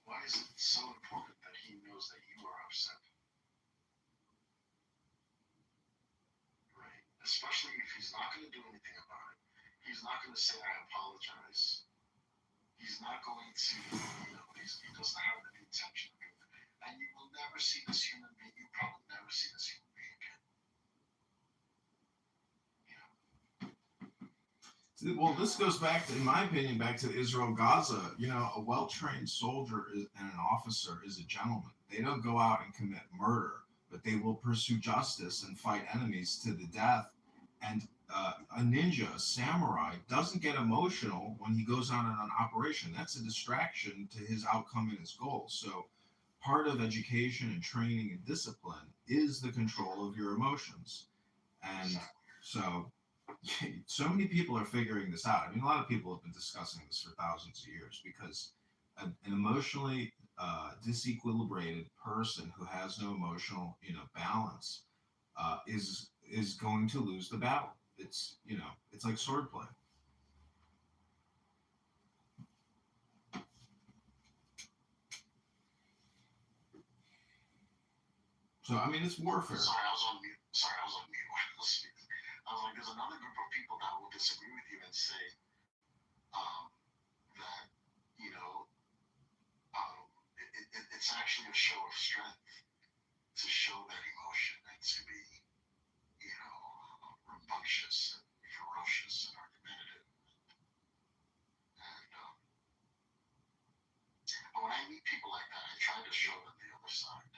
Why is it so important that he knows that you are upset? Right? Especially if he's not going to do anything about it. He's not going to say, I apologize. He's not going to, he doesn't have any intention of doing it. And you will never see this human being. You probably never see this human being again. Well, this goes back to, in my opinion, back to Israel Gaza. You know, a well-trained soldier and an officer is a gentleman. They don't go out and commit murder, but they will pursue justice and fight enemies to the death. And a ninja, a samurai, doesn't get emotional when he goes out on an operation. That's a distraction to his outcome and his goals. So, part of education and training and discipline is the control of your emotions. And so so many people are figuring this out. I mean, a lot of people have been discussing this for thousands of years because an emotionally disequilibrated person who has no emotional, balance is going to lose the battle. It's it's like swordplay. So I mean, it's warfare. Sorry, I was on mute. Sorry, I was on mute. I was like, there's another group of people that will disagree with you and say that, you know, it's actually a show of strength to show that emotion and to be, rambunctious and ferocious and argumentative. And but when I meet people like that, I try to show them the other side,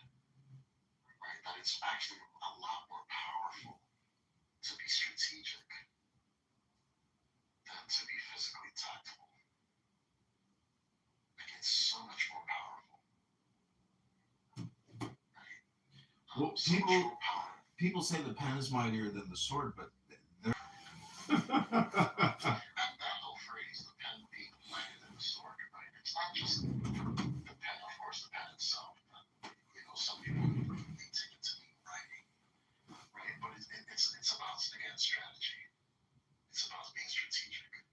right? That it's actually a lot more powerful to be strategic than to be physically tactful. Like, it's so much more powerful. Right? Well, So much more power. people say the pen is mightier than the sword, but they're That whole phrase, the pen being mightier than the sword, right? It's not just the pen, of course, the pen itself. But, some people may take it to mean writing, right? But it's about, again, strategy. It's about being strategic,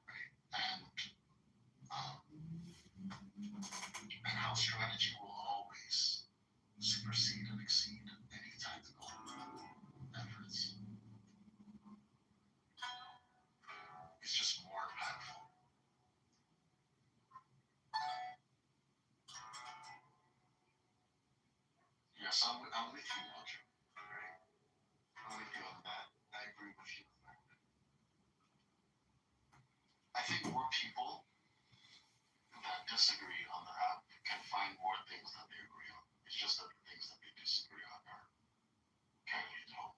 right? And how strategy will always supersede and exceed any tactical efforts. It's just more impactful. Yes, I'm with you, Roger. Right? I'm with you on that. I agree with you on that. I think more people that disagree on the app can find more things that they agree on. It's just that the things that they disagree on are kind of home.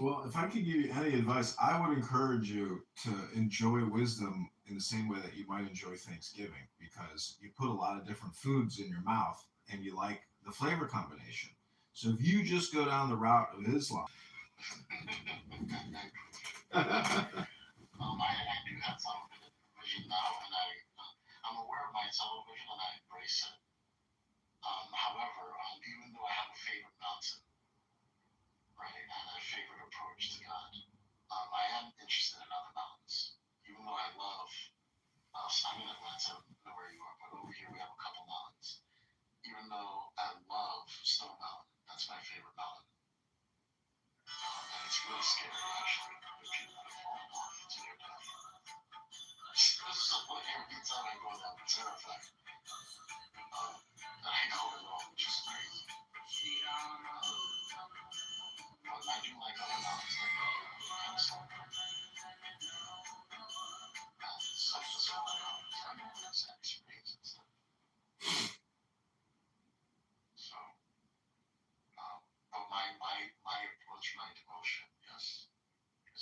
Well, if I could give you any advice, I would encourage you to enjoy wisdom in the same way that you might enjoy Thanksgiving, because you put a lot of different foods in your mouth and you like the flavor combination. So if you just go down the route of Islam, I do have television now, and I'm aware of my television and I embrace it. However, even though I have a favorite mountain, right, and a favorite approach to God, I am interested in other mountains. Even though I love, I'm in Atlanta, I don't know where you are, but over here we have a couple mountains. Even though I love Stone Mountain, that's my favorite mountain. And it's really scary, actually, the people that fall off to their death. So, like, every time I go there, I'm terrified. I know it all, which is crazy. But I do like other mountains, like Pensacola. And such as all that mountains, I know where Sandy Springs and stuff. So, but my approach, my devotion, yes, is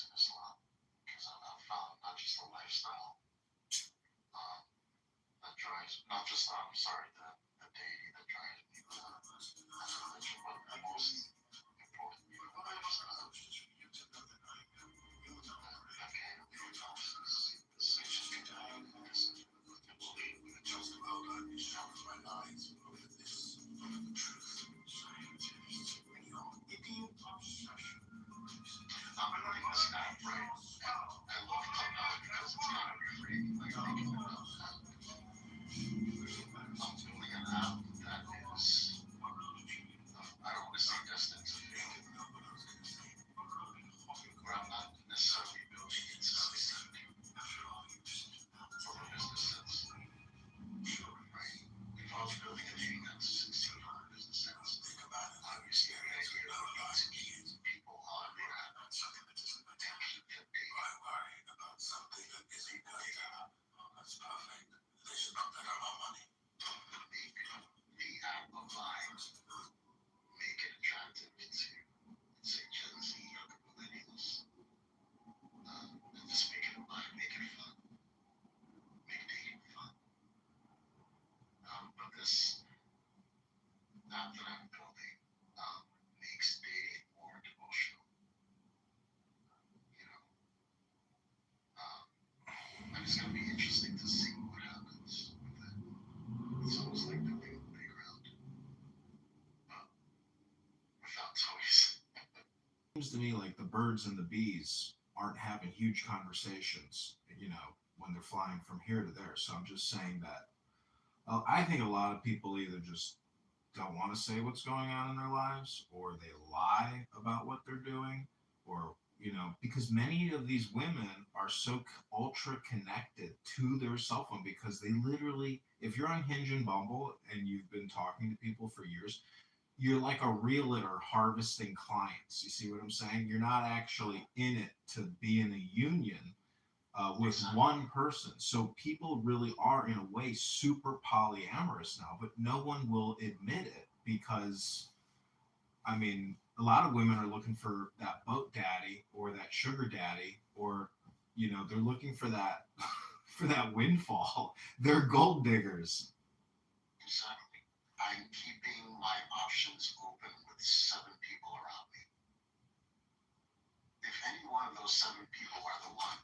seems to me like the birds and the bees aren't having huge conversations, when they're flying from here to there. So I'm just saying that I think a lot of people either just don't want to say what's going on in their lives, or they lie about what they're doing, or because many of these women are so ultra connected to their cell phone, because they literally, if you're on Hinge and Bumble and you've been talking to people for years, you're like a realtor harvesting clients. You see what I'm saying? You're not actually in it to be in a union with one person. So people really are, in a way, super polyamorous now, but no one will admit it because, I mean, a lot of women are looking for that boat daddy or that sugar daddy, or, they're looking for that for that windfall. They're gold diggers. Exactly. I'm keeping my options open with 7 people around me. If any one of those 7 people are the one,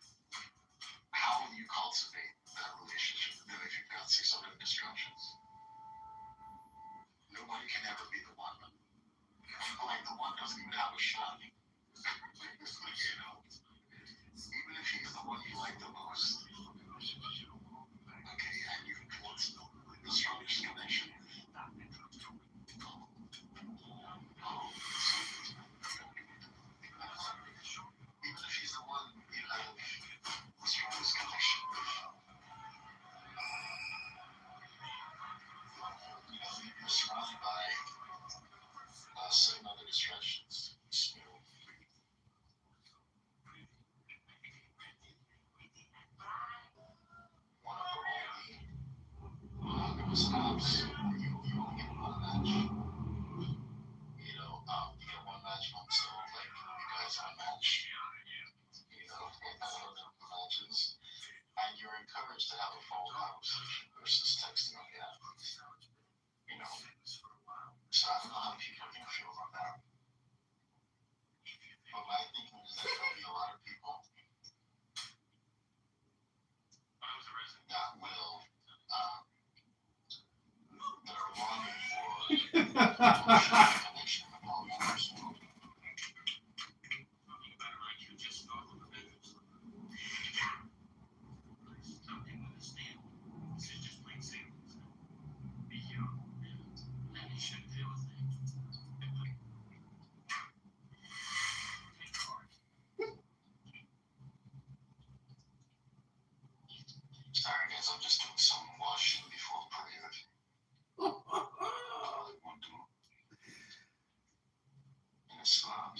how will you cultivate that relationship then if you've got 6 other distractions? Nobody can ever be the one. Like the one doesn't even have a shot. Even if he's the one you like the most. Okay, and you can what's the strongest connection? Even if he's the one you have the strongest connection with, you're surrounded by certain other distractions. One of them only stops. You only get one match. You get one match from, so like you guys have a match. And other matches. And you're encouraged to have a phone conversation versus texting on the app. So I don't know how people can feel about that. But my thinking is that there'll be a lot of people that will that are longing for connection with all others. Sorry guys, I'm just doing some washing before prayer. In Islam.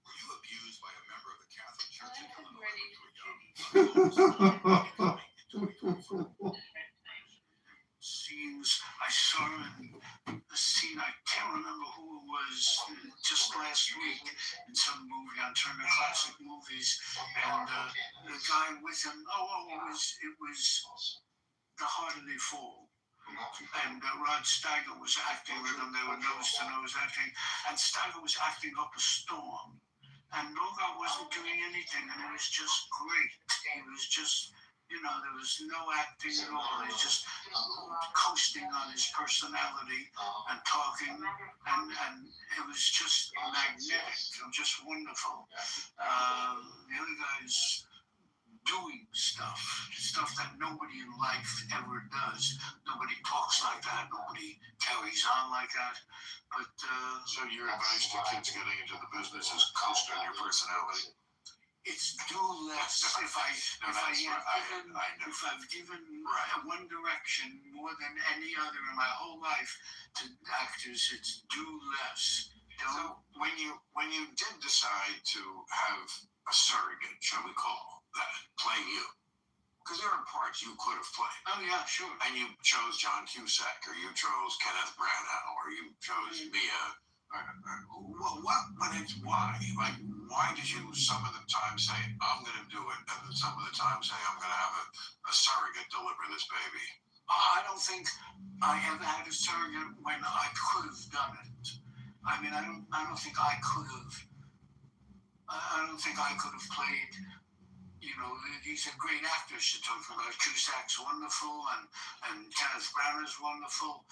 Were you abused by a member of the Catholic Church in Illinois? Scenes I saw in the scene, I can't remember who it was, just last week in some movie on Turner Classic Movies, and the guy with him, it was The Harder They Fall. And Rod Steiger was acting with them. They were nose to nose acting, and Steiger was acting up a storm, and Bogart wasn't doing anything, and it was just great. He was just, there was no acting at all. He was just coasting on his personality and talking, and it was just magnetic, just wonderful. The other guys doing stuff that nobody in life ever does. Nobody talks like that. Nobody carries on like that. But so your advice to kids getting into the business is coast on your personality. It's do less. If I've given one direction more than any other in my whole life to actors, it's do less. So when you did decide to have a surrogate, shall we call that, play you, because there are parts you could have played. Oh yeah, sure. And you chose John Cusack, or you chose Kenneth Branagh, or you chose Mia. But it's why? Like, why did you some of the time say, I'm going to do it, and then some of the time say, I'm going to have a surrogate deliver this baby? I don't think I have had a surrogate when I could have done it. I mean, I don't think I could have. I don't think I could have played, these are great actors to talk about. Cusack's wonderful, and Kenneth Branagh's wonderful.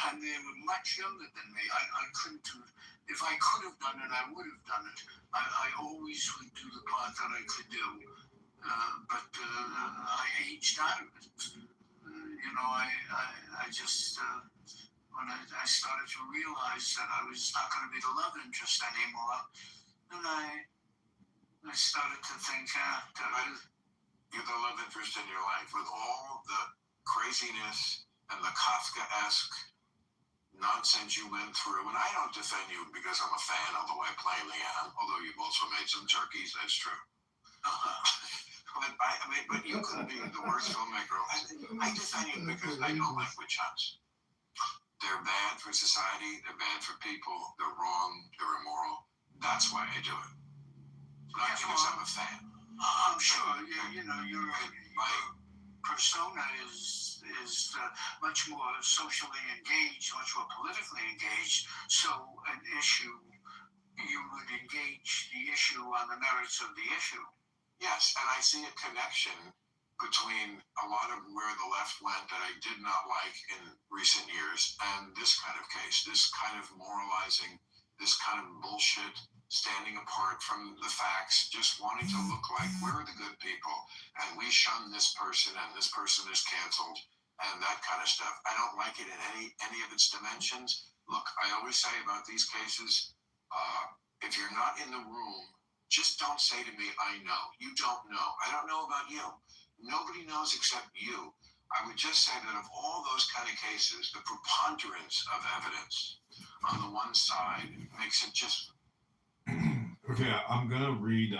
And they were much younger than me. I couldn't do it. If I could have done it, I would have done it. I always would do the part that I could do. But I aged out of it. I just, when I started to realize that I was not going to be the love interest anymore, then I started to think that you're the love interest in your life with all the craziness and the Kafka-esque nonsense you went through. And I don't defend you because I'm a fan, although I plainly am, although you've also made some turkeys, that's true. But you could be the worst filmmaker. I defend you because I don't like witch hunts. They're bad for society, they're bad for people, they're wrong, they're immoral. That's why I do it. Not because I'm a fan. I'm sure your persona is much more socially engaged, much more politically engaged. So an issue, you would engage the issue on the merits of the issue. Yes, and I see a connection between a lot of where the left went that I did not like in recent years and this kind of case, this kind of moralizing, this kind of bullshit, standing apart from the facts, just wanting to look like we're the good people and we shun this person and this person is canceled and that kind of stuff. I don't like it in any of its dimensions. Look, I always say about these cases, if you're not in the room, just don't say to me, I know. You don't know. I don't know about you. Nobody knows except you. I would just say that of all those kind of cases, the preponderance of evidence on the one side makes it just... Okay, I'm going to read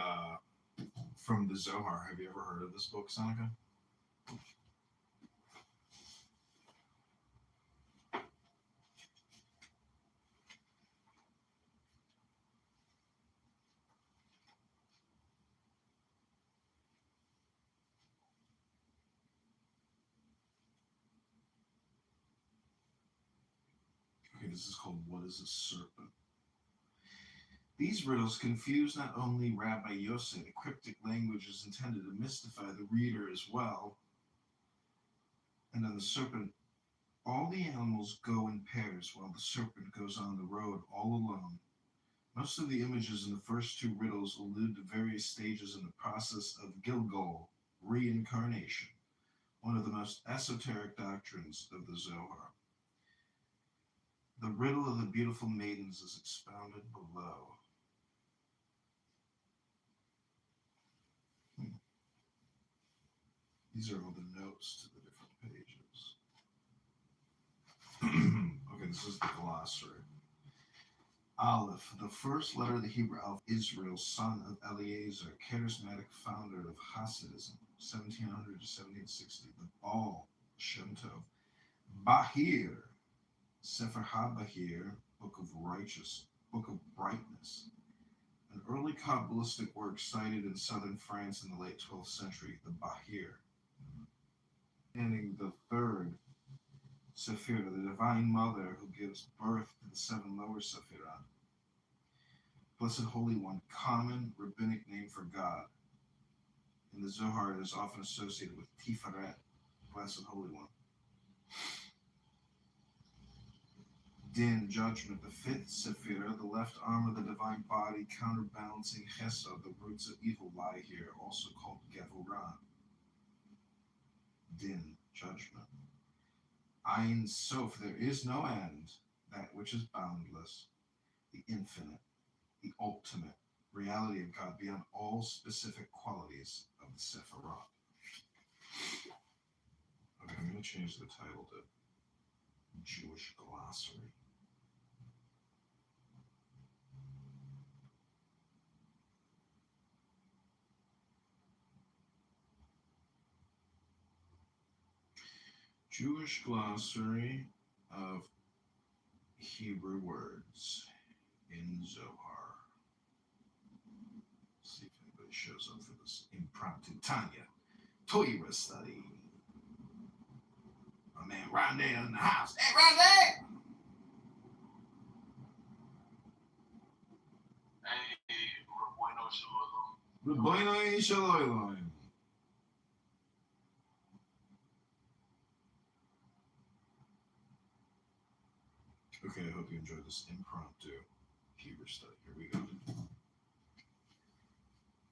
from the Zohar. Have you ever heard of this book, Seneca? Okay, this is called What is a Serpent? These riddles confuse not only Rabbi Yosef, the cryptic language is intended to mystify the reader as well. And then the serpent, all the animals go in pairs while the serpent goes on the road all alone. Most of the images in the first two riddles allude to various stages in the process of Gilgul, reincarnation, one of the most esoteric doctrines of the Zohar. The riddle of the beautiful maidens is expounded below. These are all the notes to the different pages. Okay, this is the glossary. Aleph, the first letter of the Hebrew alphabet, Israel, son of Eliezer, charismatic founder of Hasidism, 1700 to 1760. The Baal Shem Tov. Bahir, Sefer HaBahir, book of brightness. An early Kabbalistic work cited in southern France in the late 12th century, the Bahir. Ending the third Sephirah, the Divine Mother who gives birth to the seven lower Sephirah. Blessed Holy One, common rabbinic name for God. In the Zohar, it is often associated with Tiferet, Blessed Holy One. Din, judgment, the fifth Sephirah, the left arm of the divine body, counterbalancing Chesed, the roots of evil lie here, also called Gevurah. Din, judgment. Ein Sof, there is no end, that which is boundless, the infinite, the ultimate reality of God beyond all specific qualities of the Sephirah. Okay, I'm going to change the title to Jewish Glossary. Jewish Glossary of Hebrew Words in Zohar. Let's see if anybody shows up for this impromptu Tanya Torah study. My man Rondé in the house. Hey, Rondé! Hey, bueno, saludo. Rabbeinu Shalom. Okay, I hope you enjoyed this impromptu Hebrew study. Here we go.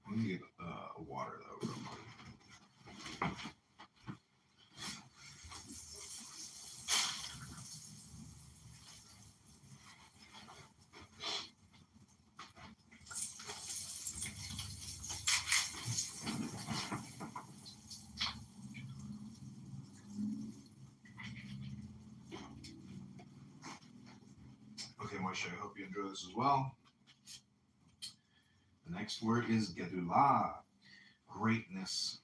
Let me get water though, real quick. Okay, Moshe, I hope you enjoy this as well. The next word is Gedulah, greatness.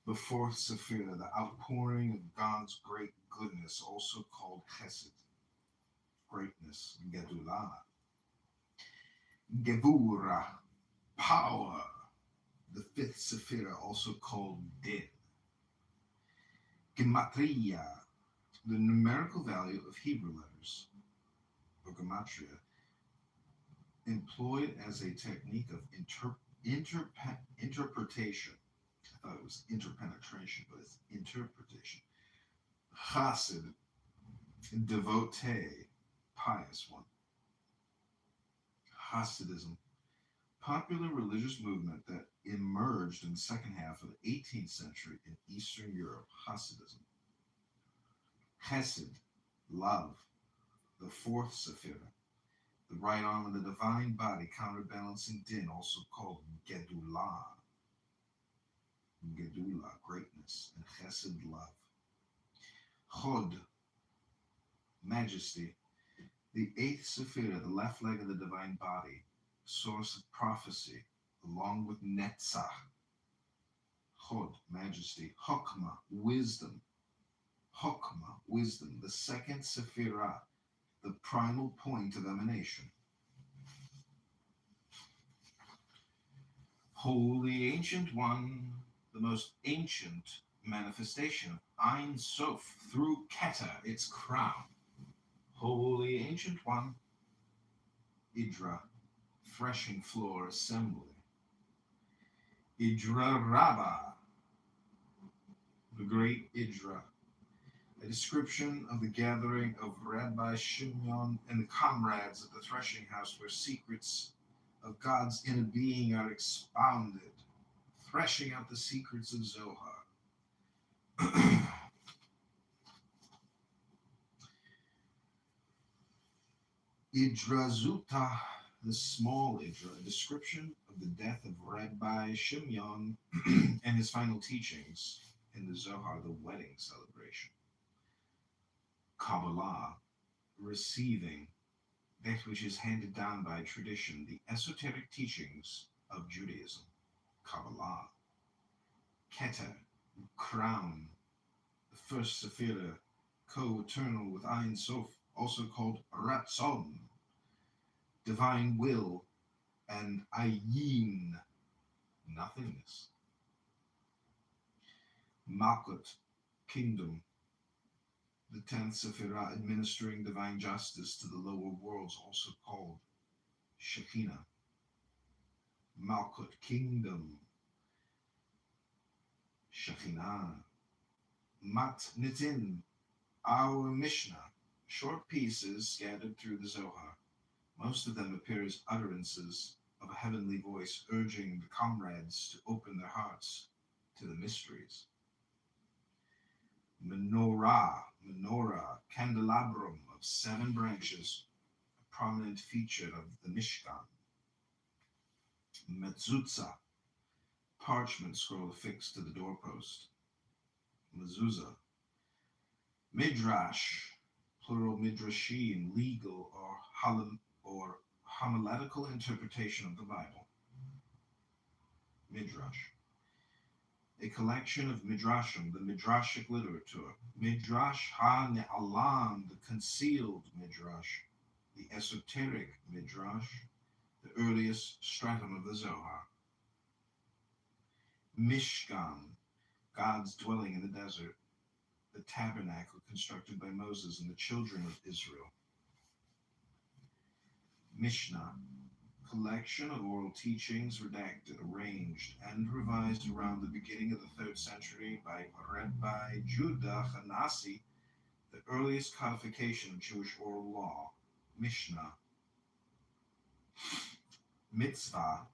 The fourth Sephirah, the outpouring of God's great goodness, also called Chesed, greatness, Gedulah. Gevurah, power. The fifth Sephirah, also called Din. Gematria, the numerical value of Hebrew letters, or Gematria, employed as a technique of interpretation. I thought it was interpenetration, but it's interpretation. Chassid, devotee, pious one. Hasidism, popular religious movement that emerged in the second half of the 18th century in Eastern Europe. Hasidism. Chesed, love, the fourth Sephirah, the right arm of the divine body counterbalancing Din, also called Gedulah. Gedulah, greatness, and Chesed, love. Chod, majesty, the eighth Sephirah, the left leg of the divine body, source of prophecy, along with Netzach. Chod, majesty. Chokmah, wisdom. Chokmah, wisdom, the second Sephirah, the primal point of emanation. Holy Ancient One, the most ancient manifestation of Ein Sof through Keter, its crown. Holy Ancient One, Idra, threshing floor assembly. Idra Rabbah, the great Idra, a description of the gathering of Rabbi Shimon and the comrades at the threshing house where secrets of God's inner being are expounded, threshing out the secrets of Zohar. Idrazuta, the small Idra, a description of the death of Rabbi Shimon and his final teachings in the Zohar, the wedding celebration. Kabbalah, receiving that which is handed down by tradition, the esoteric teachings of Judaism. Kabbalah. Keter, crown, the first Sephirah, co-eternal with Ein Sof, also called Ratzon, divine will, and Ayin, nothingness. Malkut, kingdom, the 10th Sephirah, administering divine justice to the lower worlds, also called Shekinah. Malkut, kingdom, Shekinah. Matnitin, our Mishnah, short pieces scattered through the Zohar. Most of them appear as utterances of a heavenly voice urging the comrades to open their hearts to the mysteries. Menorah, candelabrum of 7 branches, a prominent feature of the Mishkan. Mezuzah, parchment scroll affixed to the doorpost. Mezuzah. Midrash, plural midrashim, legal or homiletical interpretation of the Bible. Midrash, a collection of midrashim, the midrashic literature. Midrash ha-ne'alam, the concealed midrash, the esoteric midrash, the earliest stratum of the Zohar. Mishkan, God's dwelling in the desert, the tabernacle constructed by Moses and the children of Israel. Mishnah, collection of oral teachings redacted, arranged, and revised around the beginning of the 3rd century by Rabbi Judah Hanasi, the earliest codification of Jewish oral law, Mishnah. Mitzvah,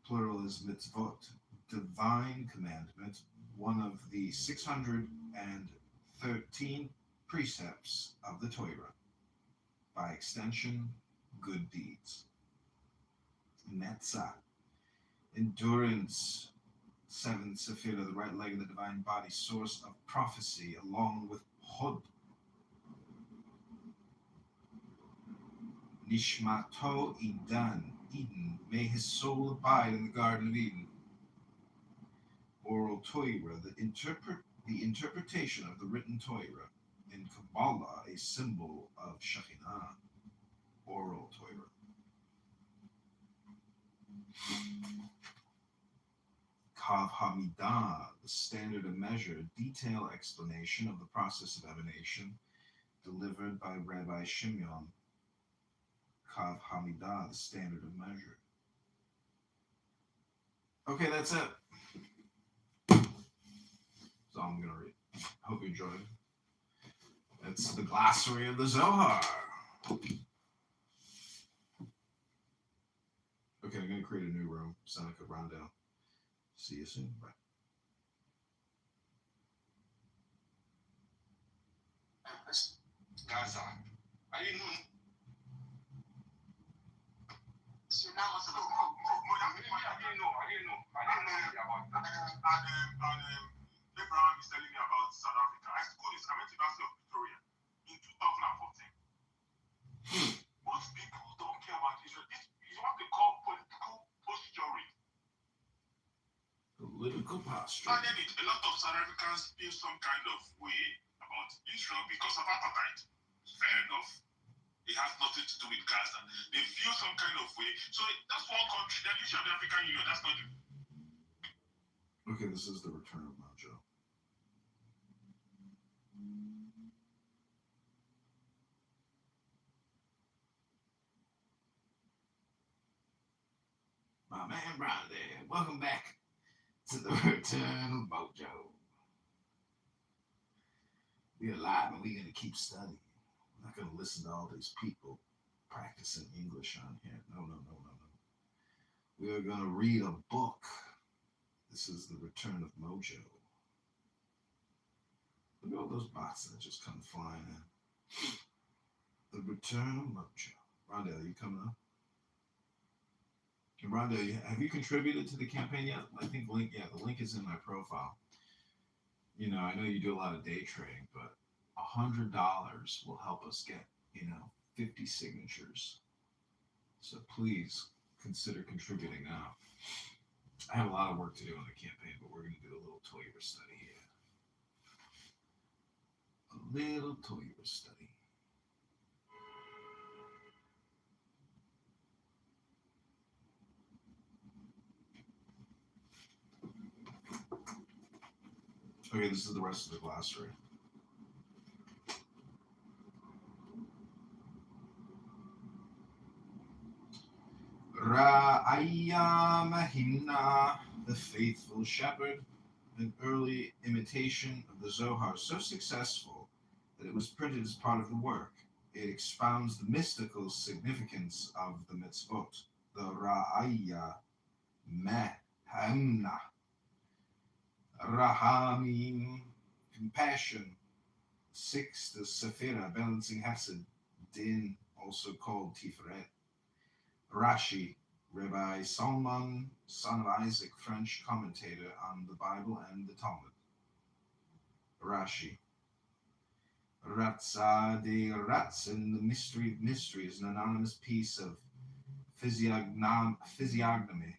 plural is mitzvot, divine commandment, one of the 613 precepts of the Torah. By extension, good deeds. Netzah, endurance, 7th Sephirah, the right leg of the divine body, source of prophecy, along with Hod. Nishmato Eden, may his soul abide in the Garden of Eden. Oral Torah, the interpretation of the written Torah. In Kabbalah, a symbol of Shekhinah. Oral Torah. Kav Hamidah, the standard of measure, detailed explanation of the process of emanation, delivered by Rabbi Shimon. Kav Hamidah, the standard of measure. Okay, that's it. That's all I'm going to read. Hope you enjoyed. It's the glossary of the Zohar. Okay, I'm going to create a new room. Seneca Rondo. See you soon. Bye. Gaza. I didn't know. Abraham is telling me about South Africa. I went to University of Victoria in 2014. Most people don't care about Israel. This is what they call political posturing. Political posture. And then a lot of South Africans feel some kind of way about Israel because of apartheid. Fair enough. It has nothing to do with Gaza. They feel some kind of way. So that's one country. Then you should have the African Union. That's not the. Okay, this is the return of Mojo. My man Brandon, welcome back to the return of Mojo. We're alive and we're going to keep studying. I'm not going to listen to all these people practicing English on here. No. We are going to read a book. This is the return of Mojo. Look at all those bots that just come flying in. The return of Mojo. Rondell, you coming up? And Rondell, have you contributed to the campaign yet? I think the link is in my profile. You know, I know you do a lot of day trading, but $100 will help us get, 50 signatures. So please consider contributing now. I have a lot of work to do on the campaign, but we're going to do a little Toiver study here. A little Toiver study. Okay, this is the rest of the glossary. Ra'aya Mahimna, the faithful shepherd, an early imitation of the Zohar, so successful that it was printed as part of the work. It expounds the mystical significance of the mitzvot. The Ra'aya Mahimna. Rahamim, compassion. 6, the Sephirah, balancing Hesed. Din, also called Tiferet. Rashi, Rabbi Salman, son of Isaac, French commentator on the Bible and the Talmud. Rashi. Ratza de Ratzin, the mystery of mysteries, an anonymous piece of physiognomy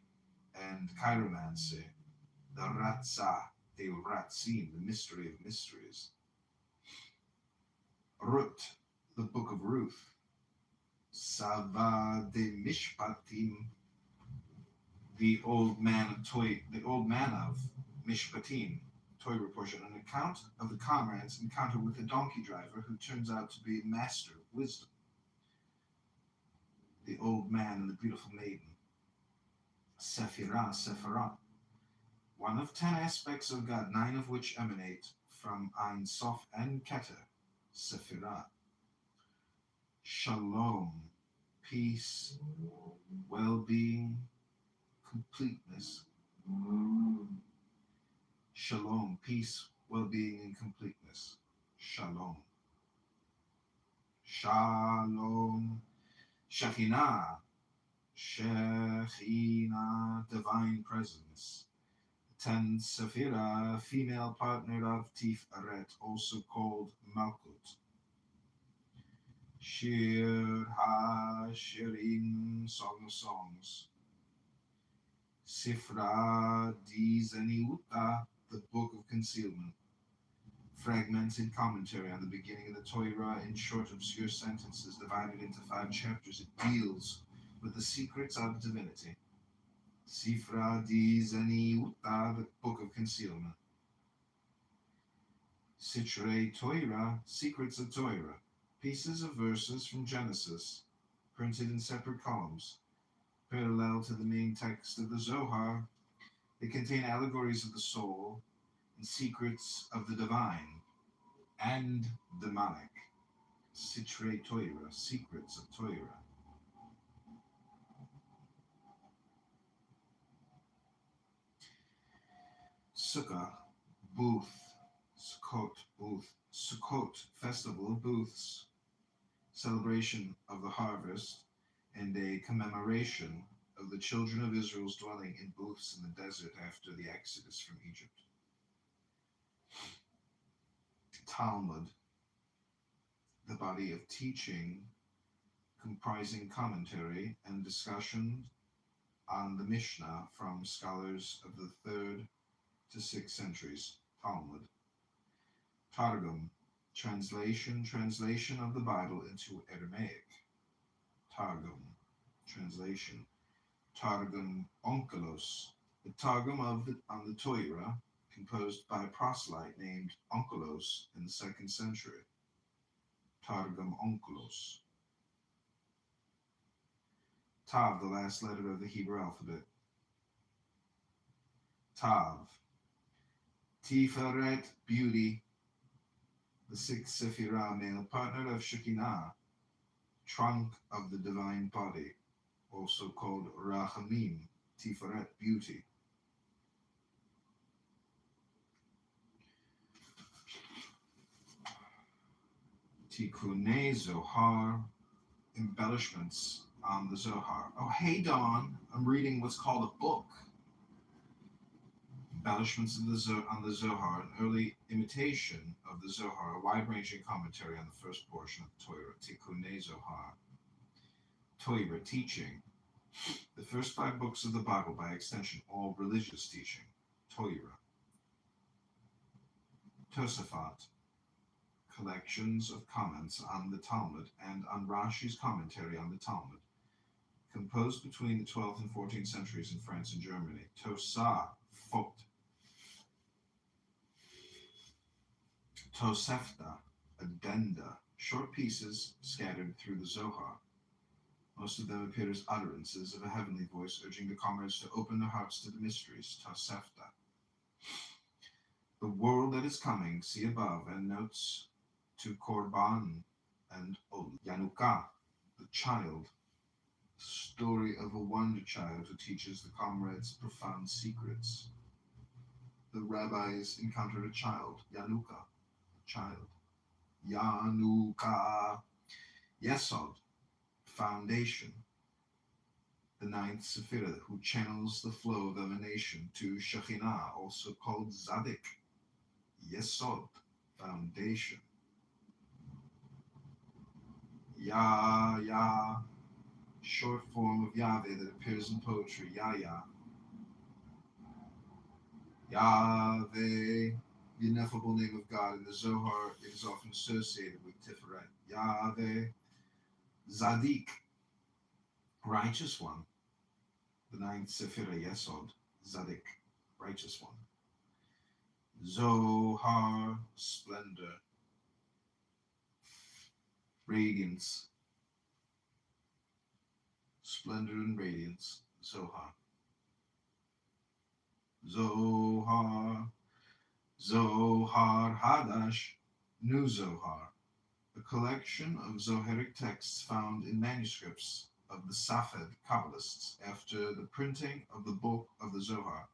and chiromancy. The Ratza de Ratzin, the mystery of mysteries. Ruth, the book of Ruth. Sava de Mishpatim, the old man of Mishpatim, Torah portion, an account of the comrade's encounter with a donkey driver who turns out to be a master of wisdom. The old man and the beautiful maiden. Sephirah, Sephirah. One of 10 aspects of God, 9 of which emanate from Ein Sof and Keter, Sephirah. Shalom, peace, well-being, completeness. Shalom, peace, well-being, and completeness. Shalom. Shalom. Shekhinah. Shekhinah, divine presence. 10 Sephirah, female partner of Tiferet, also called Malkut. Shir ha-shirim, Song of Songs. Sifra di Zeniuta, the Book of Concealment. Fragmented commentary on the beginning of the Torah in short, obscure sentences divided into 5 chapters. It deals with the secrets of divinity. Sifra di Zeniuta, the Book of Concealment. Sitrei Torah, Secrets of Torah. Pieces of verses from Genesis, printed in separate columns, parallel to the main text of the Zohar. They contain allegories of the soul and secrets of the divine and demonic. Sitrei Torah, Secrets of Torah. Sukkah, booth. Sukkot, booth. Sukkot, festival of booths. Celebration of the harvest and a commemoration of the children of Israel's dwelling in booths in the desert after the exodus from Egypt. Talmud, the body of teaching comprising commentary and discussion on the Mishnah from scholars of the 3rd to 6th centuries. Talmud. Targum, translation of the Bible into Aramaic. Targum, translation. Targum Onkelos, the Targum on the Torah, composed by a proselyte named Onkelos in the 2nd century. Targum Onkelos. Tav, the last letter of the Hebrew alphabet. Tav. Tiferet, beauty. The 6th Sephirah, male partner of Shekinah, trunk of the divine body, also called Rachamim, Tiferet, beauty. Tikkunei Zohar, embellishments on the Zohar. Oh, hey, Dawn, I'm reading what's called a book. Embellishments on the Zohar, an early imitation of the Zohar, a wide-ranging commentary on the first portion of the Torah, Tikkunei Zohar. Torah, teaching. The first 5 books of the Bible, by extension, all religious teaching. Torah. Tosafot, collections of comments on the Talmud and on Rashi's commentary on the Talmud, composed between the 12th and 14th centuries in France and Germany. Tosafot. Tosefta, addenda, short pieces scattered through the Zohar. Most of them appear as utterances of a heavenly voice urging the comrades to open their hearts to the mysteries. Tosefta. The world that is coming, see above, and notes to Korban and Yanuka, the child, story of a wonder child who teaches the comrades profound secrets. The rabbis encountered a child, Yanuka, child. Yanuka, Yesod, foundation. The 9th Sephirah, who channels the flow of emanation to Shekhinah, also called Zadik, Yesod, foundation. Yah, short form of Yahweh that appears in poetry, Yah. Yahweh, the ineffable name of God. In the Zohar, it is often associated with Tiferet. Yahweh, Zadik, righteous one. The 9th Sephirah, Yesod, Zadik, righteous one. Zohar, splendor, radiance. splendor and radiance, Zohar. Zohar, Zohar Hadash, New Zohar, a collection of Zoharic texts found in manuscripts of the Safed Kabbalists after the printing of the book of the Zohar.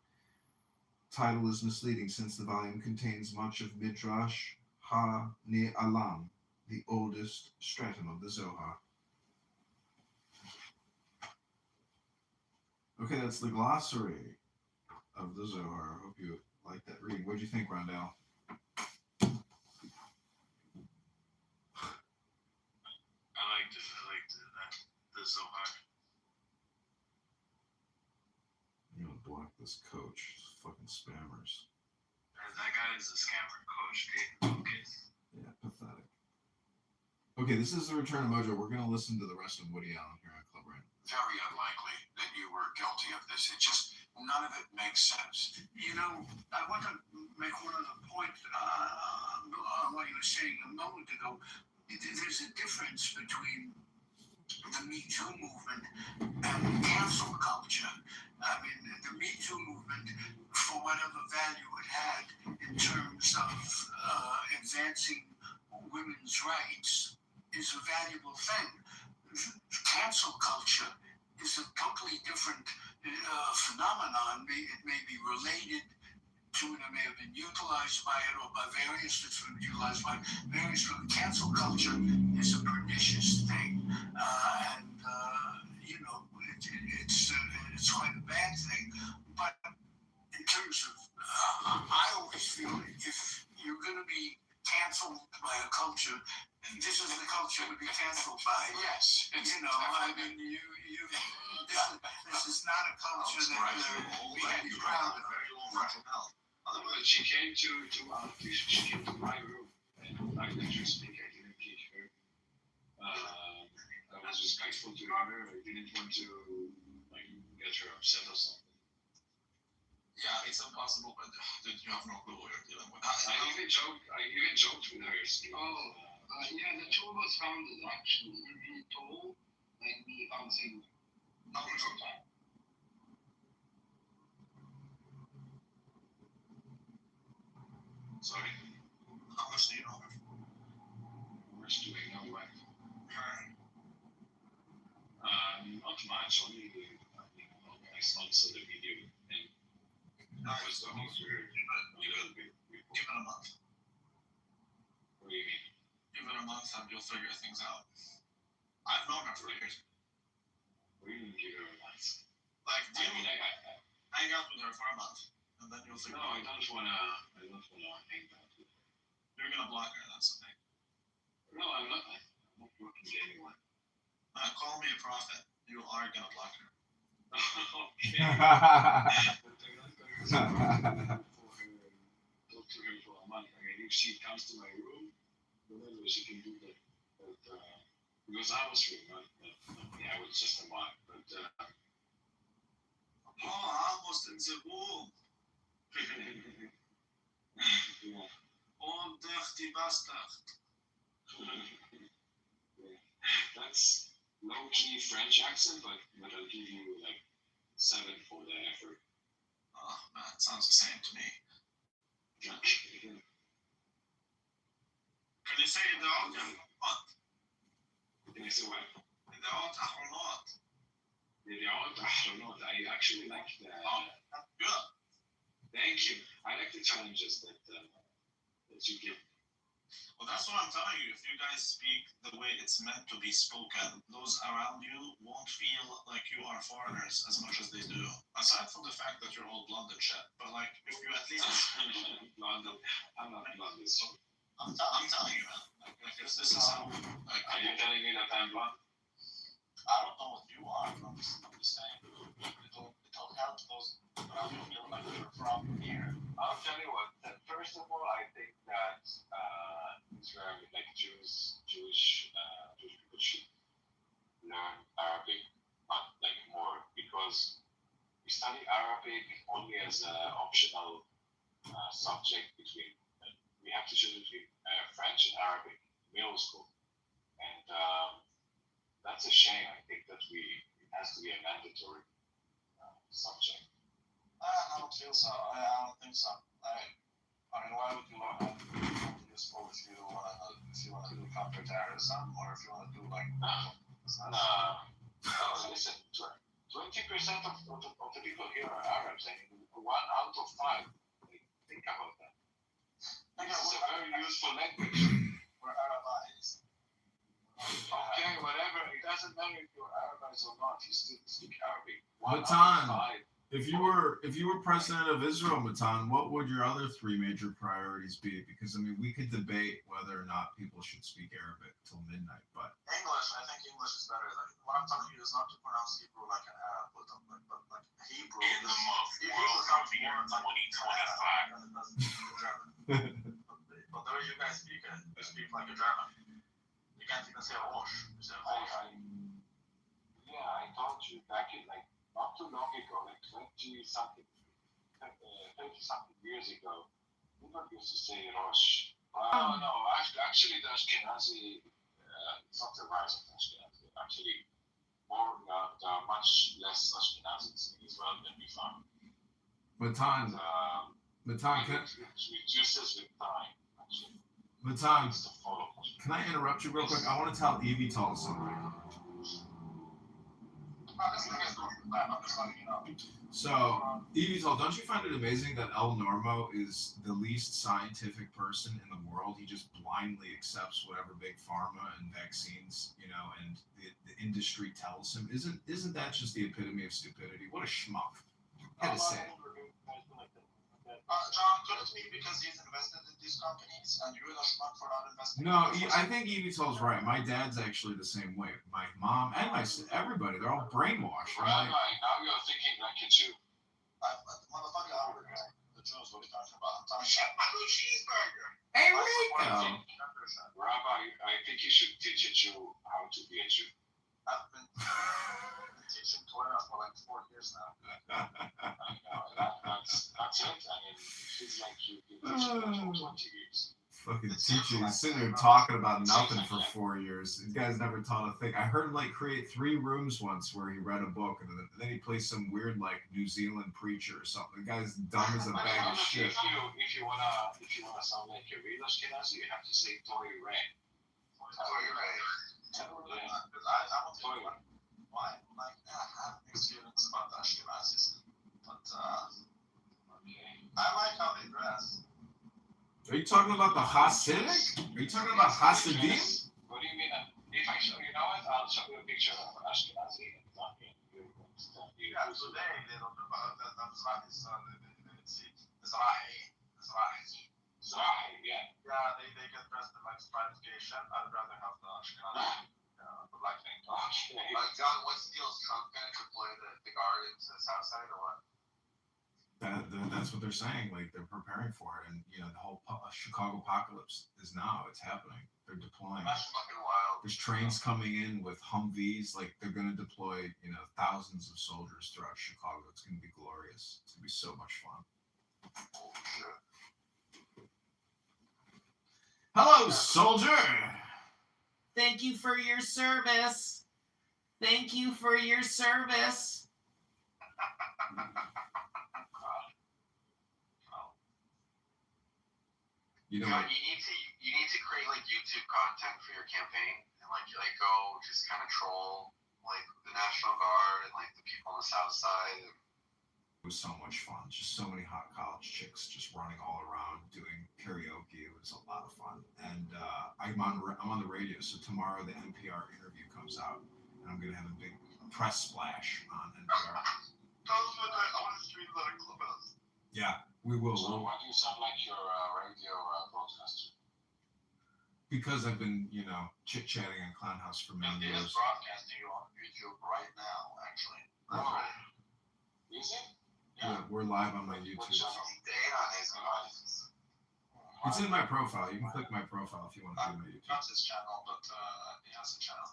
Title is misleading since the volume contains much of Midrash Ha-Ne'alam, the oldest stratum of the Zohar. Okay, that's the glossary of the Zohar. I hope you like that reading. What do you think, Rondell? I like the Zohar. You know, block this coach. Fucking spammers. That guy is a scammer, coach. Okay. Yeah, pathetic. Okay, this is the return of Mojo. We're gonna listen to the rest of Woody Allen here on Club Rant. Very unlikely that you were guilty of this. It just, none of it makes sense. You know, I want to make one other point on what you were saying a moment ago. There's a difference between the Me Too movement and cancel culture. I mean, the Me Too movement, for whatever value it had in terms of advancing women's rights, is a valuable thing. Cancel culture is a totally different phenomenon. It may be related to it, may have been utilized by it, or by various, it's been utilized by various. Cancel culture is a pernicious thing, and you know, it's quite a bad thing. But in terms of, I always feel if you're going to be canceled by a culture, this is the culture to be canceled by. Yes. You know, I mean, this is not a culture that we had to be proud of. Otherwise, she came to my room, and I didn't speak. I didn't kick her. I was respectful to her. I didn't want to get her upset or something. Yeah, it's impossible, but you have no clue what you're dealing with. I even joked with her. Yeah, the two of us found it actually in the toll, and we found the same thing. Not the same time. Sorry. How much do you know her? How much do I know her? Not much, only I saw the video and I was talking to her a little bit. Give it a month. What do you mean? Give it a month and you'll figure things out. I've known her for years. We didn't give her a month. Like, I hang out with her for a month, and then you'll figure No, out. I don't wanna hang out with her. You're gonna block her, that's the thing. No, I'm not blocking anyone. Call me a prophet. You are gonna block her. Okay. But I'm not going to talk to her for a month. I mean, if she comes to my room, whatever she can do that. But because I was free, I was just a month. But almost in the womb. Oh, dirty bastard. That's low-key French accent, but I'll give you like 7 for the effort. Oh man, it sounds the same to me. Can you say Idaot Ahronot? Can you say what? Idaot Ahronot. Idaot Ahronot. I actually like that. Good. Thank you. I like the challenges that you give. Well, that's what I'm telling you. If you guys speak the way it's meant to be spoken, those around you won't feel like you are foreigners as much as they do. Aside from the fact that you're all blonde and shit. But like, if you at least... Blonde. I'm not blonde. I'm telling you, man. Like if this is how... Like, are you telling me that I'm blonde? I don't know what you are. I'm just saying. It'll help those around you feel like you're from here. I'll tell you what. First of all, I think that Israel, like Jewish people should learn Arabic, not like more, because we study Arabic only as an optional subject between. We have to choose between French and Arabic in middle school, and that's a shame. I think that it has to feel so. I don't think so. I mean, why would you want to be useful if you want to do counterterrorism or if you want to do like? No. Listen, 20% of the people here are Arabs. I mean, 1 out of 5. Think about that. This is a very useful language. We're Arabized. Okay, whatever. It doesn't matter if you're Arabized or not. You still speak Arabic. 1 out of 5. If you were president of Israel, Matan, what would your other 3 major priorities be? Because I mean, we could debate whether or not people should speak Arabic till midnight, but English, I think English is better. Like what I'm telling you is not to pronounce Hebrew like an Arab, but like Hebrew. In the month world of the year 2025. But the way you guys speak it, you speak like a German. You can't even say Rosh. You say Rosh. Yeah, I told you back in like not too long ago, like 20 something years ago, people used to say Rosh. No, actually the Ashkenazi, it's not the rise of Ashkenazi. Actually, there are much less Ashkenazis in Israel than we found. Matan, it reduces with time, actually. Matan, can I interrupt you real quick? I want to tell Evital something. So, Evital, don't you find it amazing that El Normo is the least scientific person in the world? He just blindly accepts whatever big pharma and vaccines, and the industry tells him. Isn't that just the epitome of stupidity? What a schmuck. I had to say it. John, could it be because he's invested in these companies and you're the schmuck for not investing? No, I think Evital's right. My dad's actually the same way. My mom and everybody, they're all brainwashed. Right, now you're thinking like a Jew. Motherfucker, the Jews, what are you talking about? I'm talking about a cheeseburger. Hey, Rico. Rabbi, I think you should teach a Jew how to be a Jew. I've been teaching Torah for like 4 years now. That's it. I mean, it's like you've been teaching for 20 years. Fucking teaching. He's sitting there talking about nothing for 4 years. This guy's never taught a thing. I heard him create 3 rooms once where he read a book and then he plays some weird New Zealand preacher or something. The guy's dumb as a bag of shit. If you wanna sound like a real Ashkenazi, you have to say Tory Ray. Tory Ray. Because I don't think why. I have mixed feelings about the Ashkenazis, but I like how they dress. Are you talking about the Hasidic? Are you talking about Hasidim? What do you mean? If I show you what, I'll show you a picture of an Ashkenazi and not me. Yeah, today they don't know about the Mizrahi, yeah. Yeah, they get dressed in striped gay shit. I'd rather have the Ashkenazi. The black thing. Okay. John, what's the deal? Is Trump going to deploy the guard into the south side or what? That's what they're saying. They're preparing for it, and the whole Chicago apocalypse is now. It's happening. They're deploying. That's fucking wild. There's trains coming in with Humvees. They're going to deploy, thousands of soldiers throughout Chicago. It's going to be glorious. It's going to be so much fun. Holy shit. Hello, soldier. Thank you for your service. Thank you for your service. You need to create YouTube content for your campaign and go just kind of troll the National Guard and the people on the South Side. It was so much fun. Just so many hot college chicks just running all around doing karaoke. It was a lot of fun. And I'm on the radio, so tomorrow the NPR interview comes out, and I'm gonna have a big press splash on NPR. Tell us what I want to stream the club is. Yeah, we will. So why do you sound like you're radio broadcaster? Because I've been, chit-chatting on Clown House for many years. They're broadcasting you on YouTube right now, actually. Oh. Is it? Yeah, we're live on my YouTube. It's in my profile. You can click my profile if you want to see my YouTube. Not his channel, but he has a channel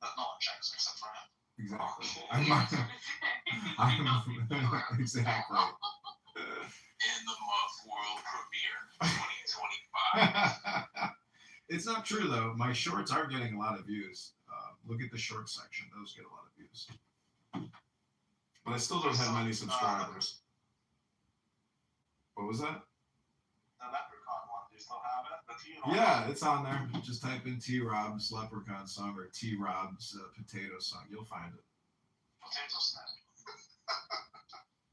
that no one checks except for him. Exactly. Exactly. In the Muff World Premiere 2025. It's not true though. My shorts are getting a lot of views. Look at the shorts section; those get a lot of views. But I still don't have many subscribers. What was that? The Leprechaun one. Do you still have it? The teen one? Yeah, it's on there. Just type in T Rob's Leprechaun song or T Rob's potato song. You'll find it. Potato snack.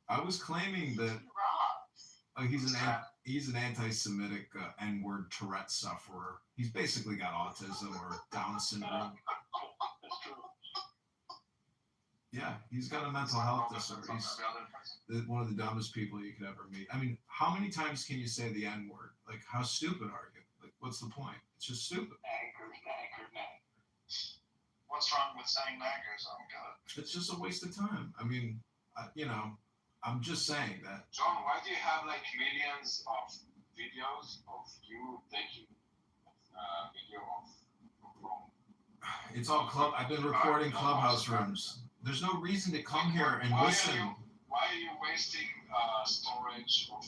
I was claiming that he's an anti-Semitic N-word Tourette sufferer. He's basically got autism or Down syndrome. Yeah, he's got a mental health disorder. He's one of the dumbest people you could ever meet. I mean, how many times can you say the N-word? Like, how stupid are you? Like, what's the point? It's just stupid. What's wrong with saying naggers? I don't get it. It's just a waste of time. I mean, I'm just saying that. John, why do you have like millions of videos of you taking video of It's all club. I've been recording Clubhouse rooms. There's no reason to come here and listen. Why are you wasting storage of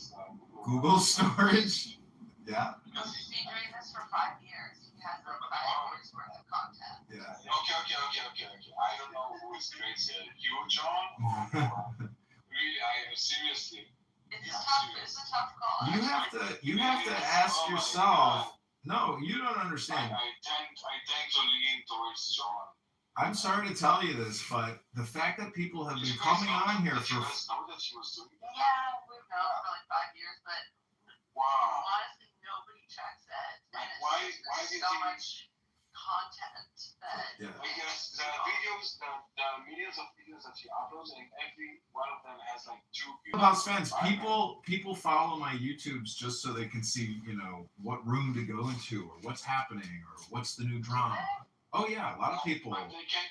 Google storage? Yeah. Because he's been doing this for 5 years. He has like 5 hours worth of content. Yeah. Okay. I don't know who is crazy. You, John? Really, seriously. It's a tough call. You have to ask yourself. No, you don't understand. I tend to lean towards John. I'm sorry to tell you this, but the fact that people have been coming on here for. Know that he was doing that? Yeah, we've known for like 5 years, but honestly, nobody checks it. And Why there's did so he? much content that. Yeah. Because the videos, the millions of videos that he uploads, and every one of them has like 2 views. Clubhouse fans, people follow my YouTubes just so they can see, what room to go into or what's happening or what's the new drama. Oh yeah, a lot of people. But they can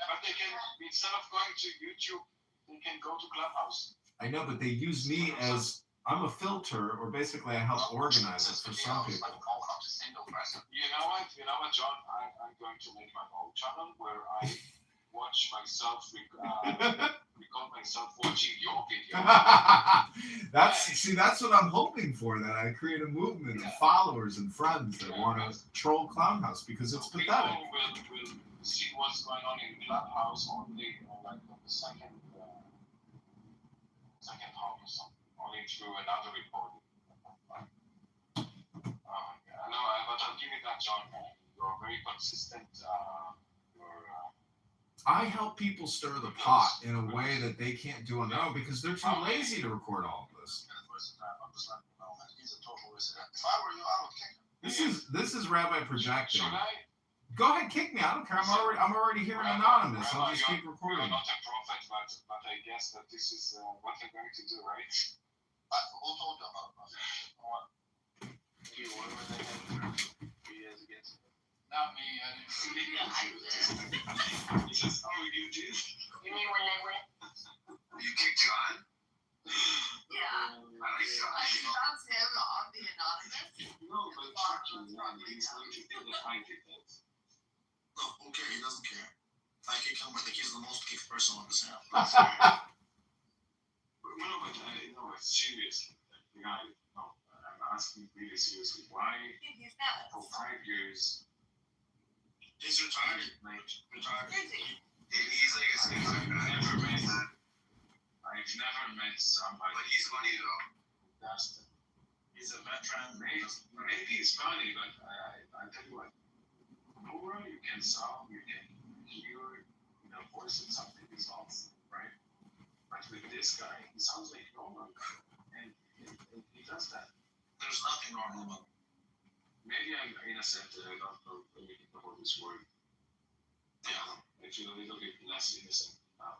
instead of going to YouTube, they can go to Clubhouse. I know, but they use me as I'm a filter, or basically I help organize it for some people. You know what, John? I'm going to make my own channel where I watch myself, record myself watching your video. That's what I'm hoping for. That I create a movement of followers and friends that want to troll Clownhouse because it's pathetic. People will see what's going on in Clubhouse only like on the second home or something, only through another recording. No, but I'll give it that, John. You're very consistent. I help people stir the pot in a way that they can't do on their own because they're too lazy to record all of this. He's a total resident. If I were you, I would kick him. This is Rabbi projecting. Should I? Go ahead, kick me. I don't care. I'm already here and anonymous. I'll just keep recording. You're not a prophet, but I guess that this is what they're going to do, right? Who told you about that? You were with him 3 years against him. Not me. I didn't. He says, "Oh, you did." You mean when they went? You kicked John? Yeah. I found him on the anonymous. No, but fucking he's going to think that I did that. No, okay, he doesn't care. I kick him, but he's the most kicked person on this app. No, but it's seriously. I'm asking really seriously. Why for 5 years? He's retarded. Retarded. He's like a schizophrenic. I've never met somebody. But he's funny though. That's the. He's a veteran. Maybe it's funny, but I tell you what. More you can solve, you can hear, voice that something is off, right? But with this guy, he sounds like a normal guy, and he does that. There's nothing normal about him. Maybe I'm innocent, I don't know anything about this word. Yeah. I feel a little bit less innocent now.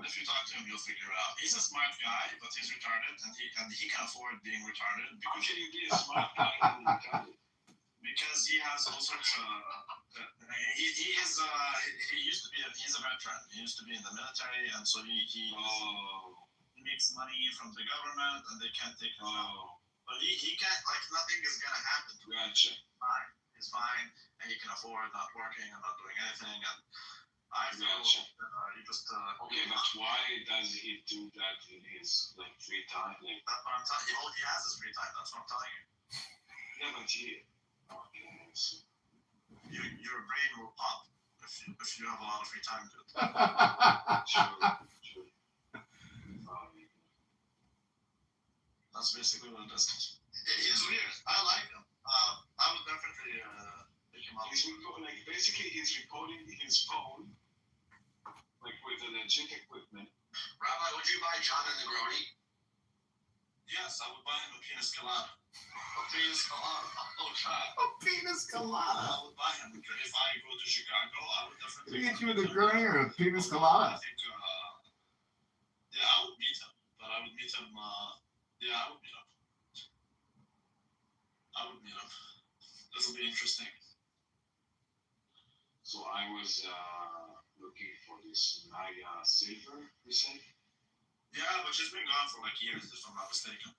If you talk to him, you'll figure it out. He's a smart guy, but he's retarded, and he can afford being retarded. How can you be a smart guy and retarded? Because he has all sorts of. He's a veteran. He used to be in the military, and so he makes money from the government, and they can't take him out. But he can't, nothing is gonna happen to him. Gotcha. Fine. He's fine, and he can afford not working and not doing anything. And I feel he just. Okay, but why does he do that in his free time? That's what I'm telling you. He has his free time. That's what I'm telling you. Yeah, but he. Okay. Your brain will pop if you have a lot of free time to it. True. That's basically what it equipment. Rabbi, would you buy John and Negroni? Yes, I would buy him a penis colada. A penis colada. Oh, God. A penis colada. I would buy him because if I go to Chicago, I would definitely. Get you a Negroni or a penis colada? I think, yeah, I would meet him, but I would meet him. Yeah, I would meet him. This will be interesting. So I was looking for this Maya Silver, you said? Yeah, but she's been gone for like years, if I'm not mistaken.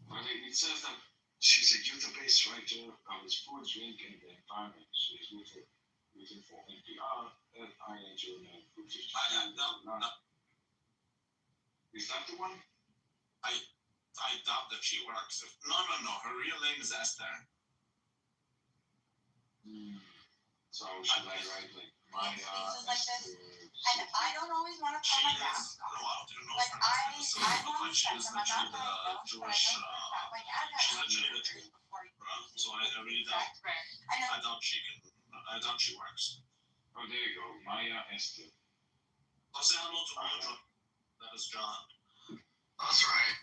Well, it says that she's a youth-based writer on this food, drink, and the environment. She's written for NPR, IN Journal, Food 52. No. Is that the one? I doubt that she works. No. Her real name is Esther. So should I write like Maya? Pieces like this, and I don't always want to call my mask on. Like I want to check them. I'm not going to go, but I don't like I'd have to Jewish. So I really doubt. I doubt she works. Oh, there you go, Maya Esther. I'll say hello to Mojo. That is John. That's right.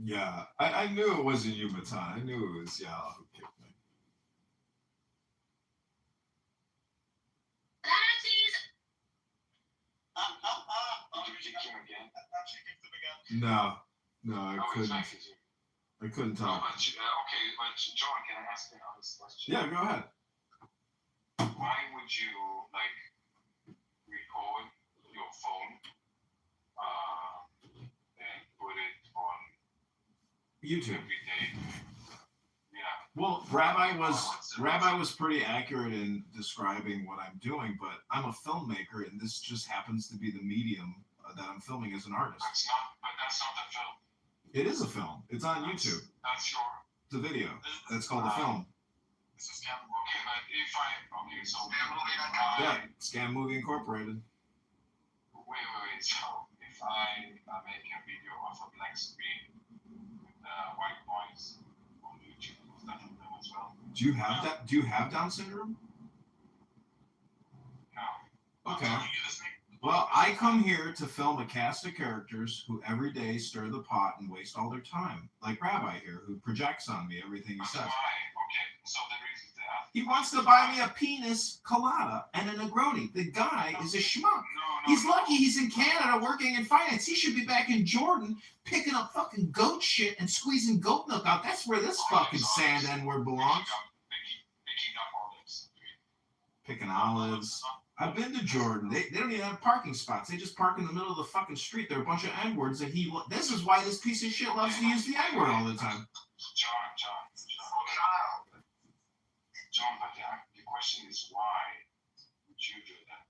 Yeah, I knew it wasn't you, Matan. I knew it was Yala who kicked me. No, I couldn't. I couldn't talk. No, but John, can I ask you another question? Yeah, go ahead. Why would you record your phone and put it on YouTube every day? Yeah. Well, Rabbi was pretty accurate in describing what I'm doing, but I'm a filmmaker, and this just happens to be the medium that I'm filming as an artist. That's not a film. It is a film. It's on YouTube. That's your. It's a video. That's called a film. This is Scam. Okay, but so. Yeah, Scam Movie Incorporated. Wait. So if I make a video of a black screen with white noise on YouTube, is that a film as well? Do you have that? Do you have Down syndrome? No. Okay. Well, I come here to film a cast of characters who every day stir the pot and waste all their time, like Rabbi here, who projects on me everything he says. Okay, so the reason that he wants to buy me a penis colada and a Negroni. The guy is a schmuck. He's lucky he's in Canada working in finance. He should be back in Jordan picking up fucking goat shit and squeezing goat milk out. That's where this fucking sand N-word belongs. Picking olives. I've been to Jordan. They don't even have parking spots. They just park in the middle of the fucking street. They're a bunch of N-words that this is why this piece of shit loves to use the N-word all the time. John, but the question is why would you do that?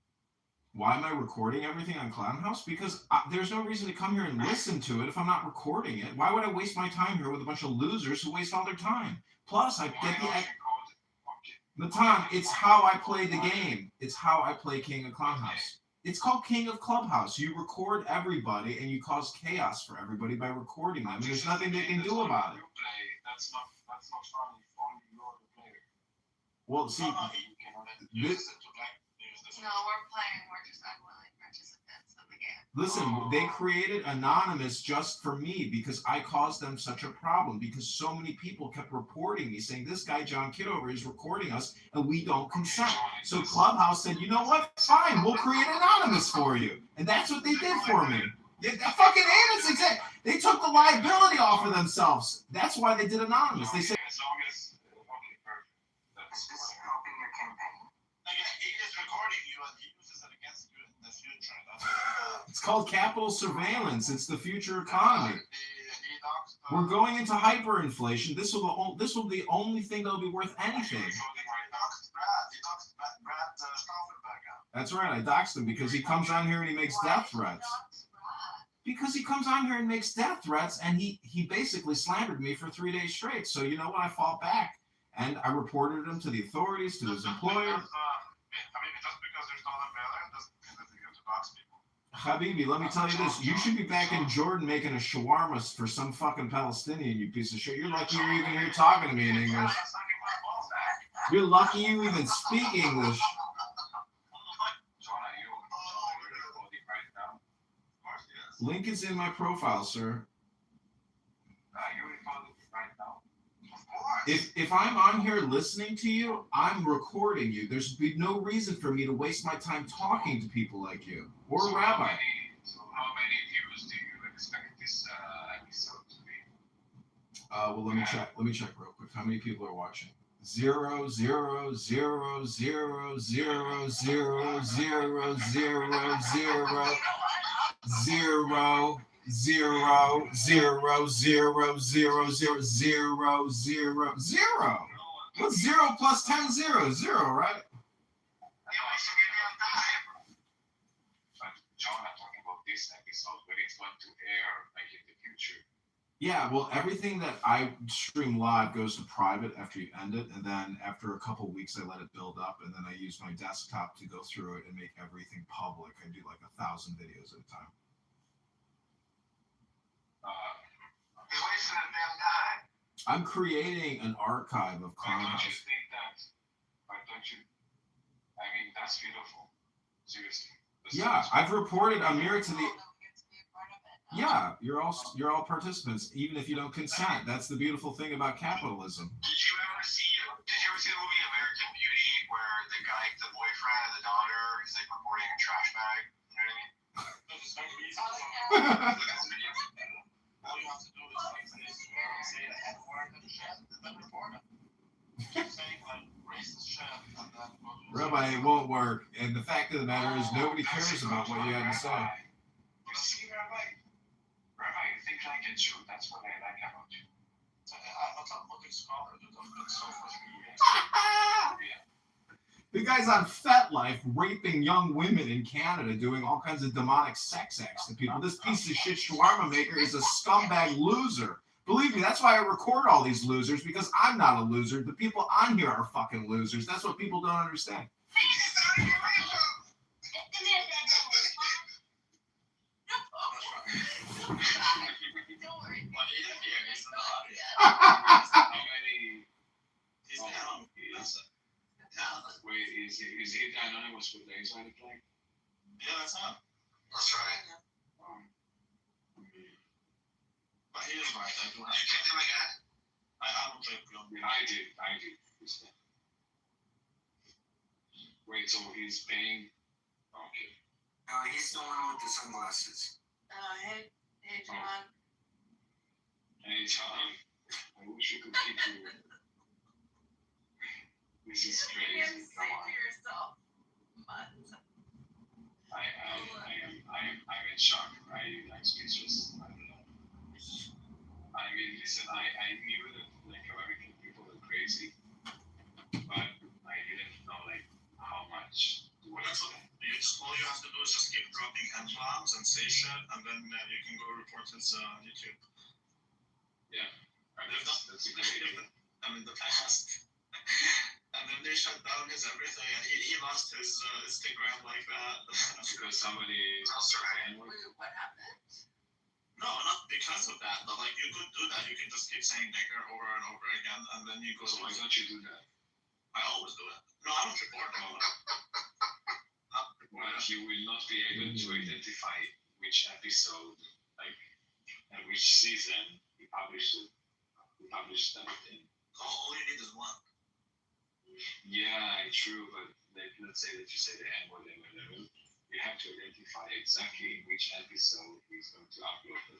Why am I recording everything on Clown House? Because there's no reason to come here and listen to it if I'm not recording it. Why would I waste my time here with a bunch of losers who waste all their time? Plus, I get the... Matan, it's how I play the game. It's how I play King of Clown House. It's called King of Clubhouse. You record everybody and you cause chaos for everybody by recording them. And there's nothing they can do about it. That's not funny. Only you're the player. Well, see, this... No, we're playing. We're just unwilling participants of the game. Listen, they created Anonymous just for me because I caused them such a problem because so many people kept reporting me saying this guy, John Kitover, is recording us and we don't consent. So Clubhouse said, you know what? Fine, we'll create Anonymous for you. And that's what they did for me. Fucking Anonymous, exactly. They took the liability off of themselves. That's why they did Anonymous. They said, as long as This is helping your campaign. He is recording you and he uses it against you in the future. it's called capital surveillance. It's the future economy. We're going into hyperinflation. This will be the only thing that'll be worth anything. That's right. I doxed him because he comes on here and he makes death threats. Because he comes on here and makes death threats, and he basically slandered me for 3 days straight. So you know what? I fought back, and I reported him to the authorities, to his employer. Habibi, let me tell you this. You should be back in Jordan making a shawarma for some fucking Palestinian, you piece of shit. You're lucky you're even here talking to me in English. You're lucky you even speak English. Link is in my profile, sir. If I'm on here listening to you, I'm recording you. There's be no reason for me to waste my time talking to people like you or a rabbi. So how many views do you expect this episode to be? Well, let me check. Let me check real quick. How many people are watching? 0, 0, 0, 0, 0, 0, 0, 0, 0, 0, 0, 0, 0, 0, 0, 0, 0, 0, 0. What's 0 plus 10? 0, 0, right? John, I'm talking about this episode when it's going to air, like in the future. Yeah, well, everything that I stream live goes to private after you end it, and then after a couple weeks, I let it build up, and then I use my desktop to go through it and make everything public. I do like 1,000 videos at a time. I'm creating an archive of Clown Don't you House. think that? But don't you? I mean, that's beautiful. Seriously. Yeah, I've reported Amir to the. Yeah, you're all participants, even if you don't consent. That's the beautiful thing about capitalism. Did you ever see the movie American Beauty where the boyfriend and the daughter is like reporting a trash bag? You know what I mean? All you have to do is like say the N word and shit, and then report it. Keep saying like racist shit, and then Rabbi, it won't work. And the fact of the matter is, nobody cares about what you had to say. You see, Rabbi, you think like a Jew. That's what I like about you. I'm not a looking scholar, dude. I've been so for 3 years. Yeah. The guy's on FetLife raping young women in Canada, doing all kinds of demonic sex acts to people. This piece of shit shawarma maker is a scumbag loser. Believe me, that's why I record all these losers, because I'm not a loser. The people on here are fucking losers. That's what people don't understand. Is he anonymous with the inside flag? Yeah, that's him. That's right. But he is right. I do have. You kicked him again? I don't play beyond. I did. Wait, so he's paying? Okay. He's the one with the sunglasses. Hey, John. Hey, John. I wish you could keep you. This is crazy. Come on. Yourself. I'm in shock. I'm speechless. I don't know. I mean, listen, I knew that like American people are crazy, but I didn't know like how much. That's okay. All you have to do is just keep dropping N-bombs and say shit, and then you can go report his YouTube. Yeah. That's a good idea. I mean, the past. And then they shut down his everything, and he lost his Instagram like that. Because somebody. What happened? No, not because of that, but like you could do that. You can just keep saying nigger over and over again, and then you go. So why don't you do that? I always do it. No, I don't report all that. Well, you will not be able to identify which episode, like, and which season he published it. He published that thing. All you need is one. Yeah, true, but like, let's say that you say the N word, you have to identify exactly which episode he's going to upload it,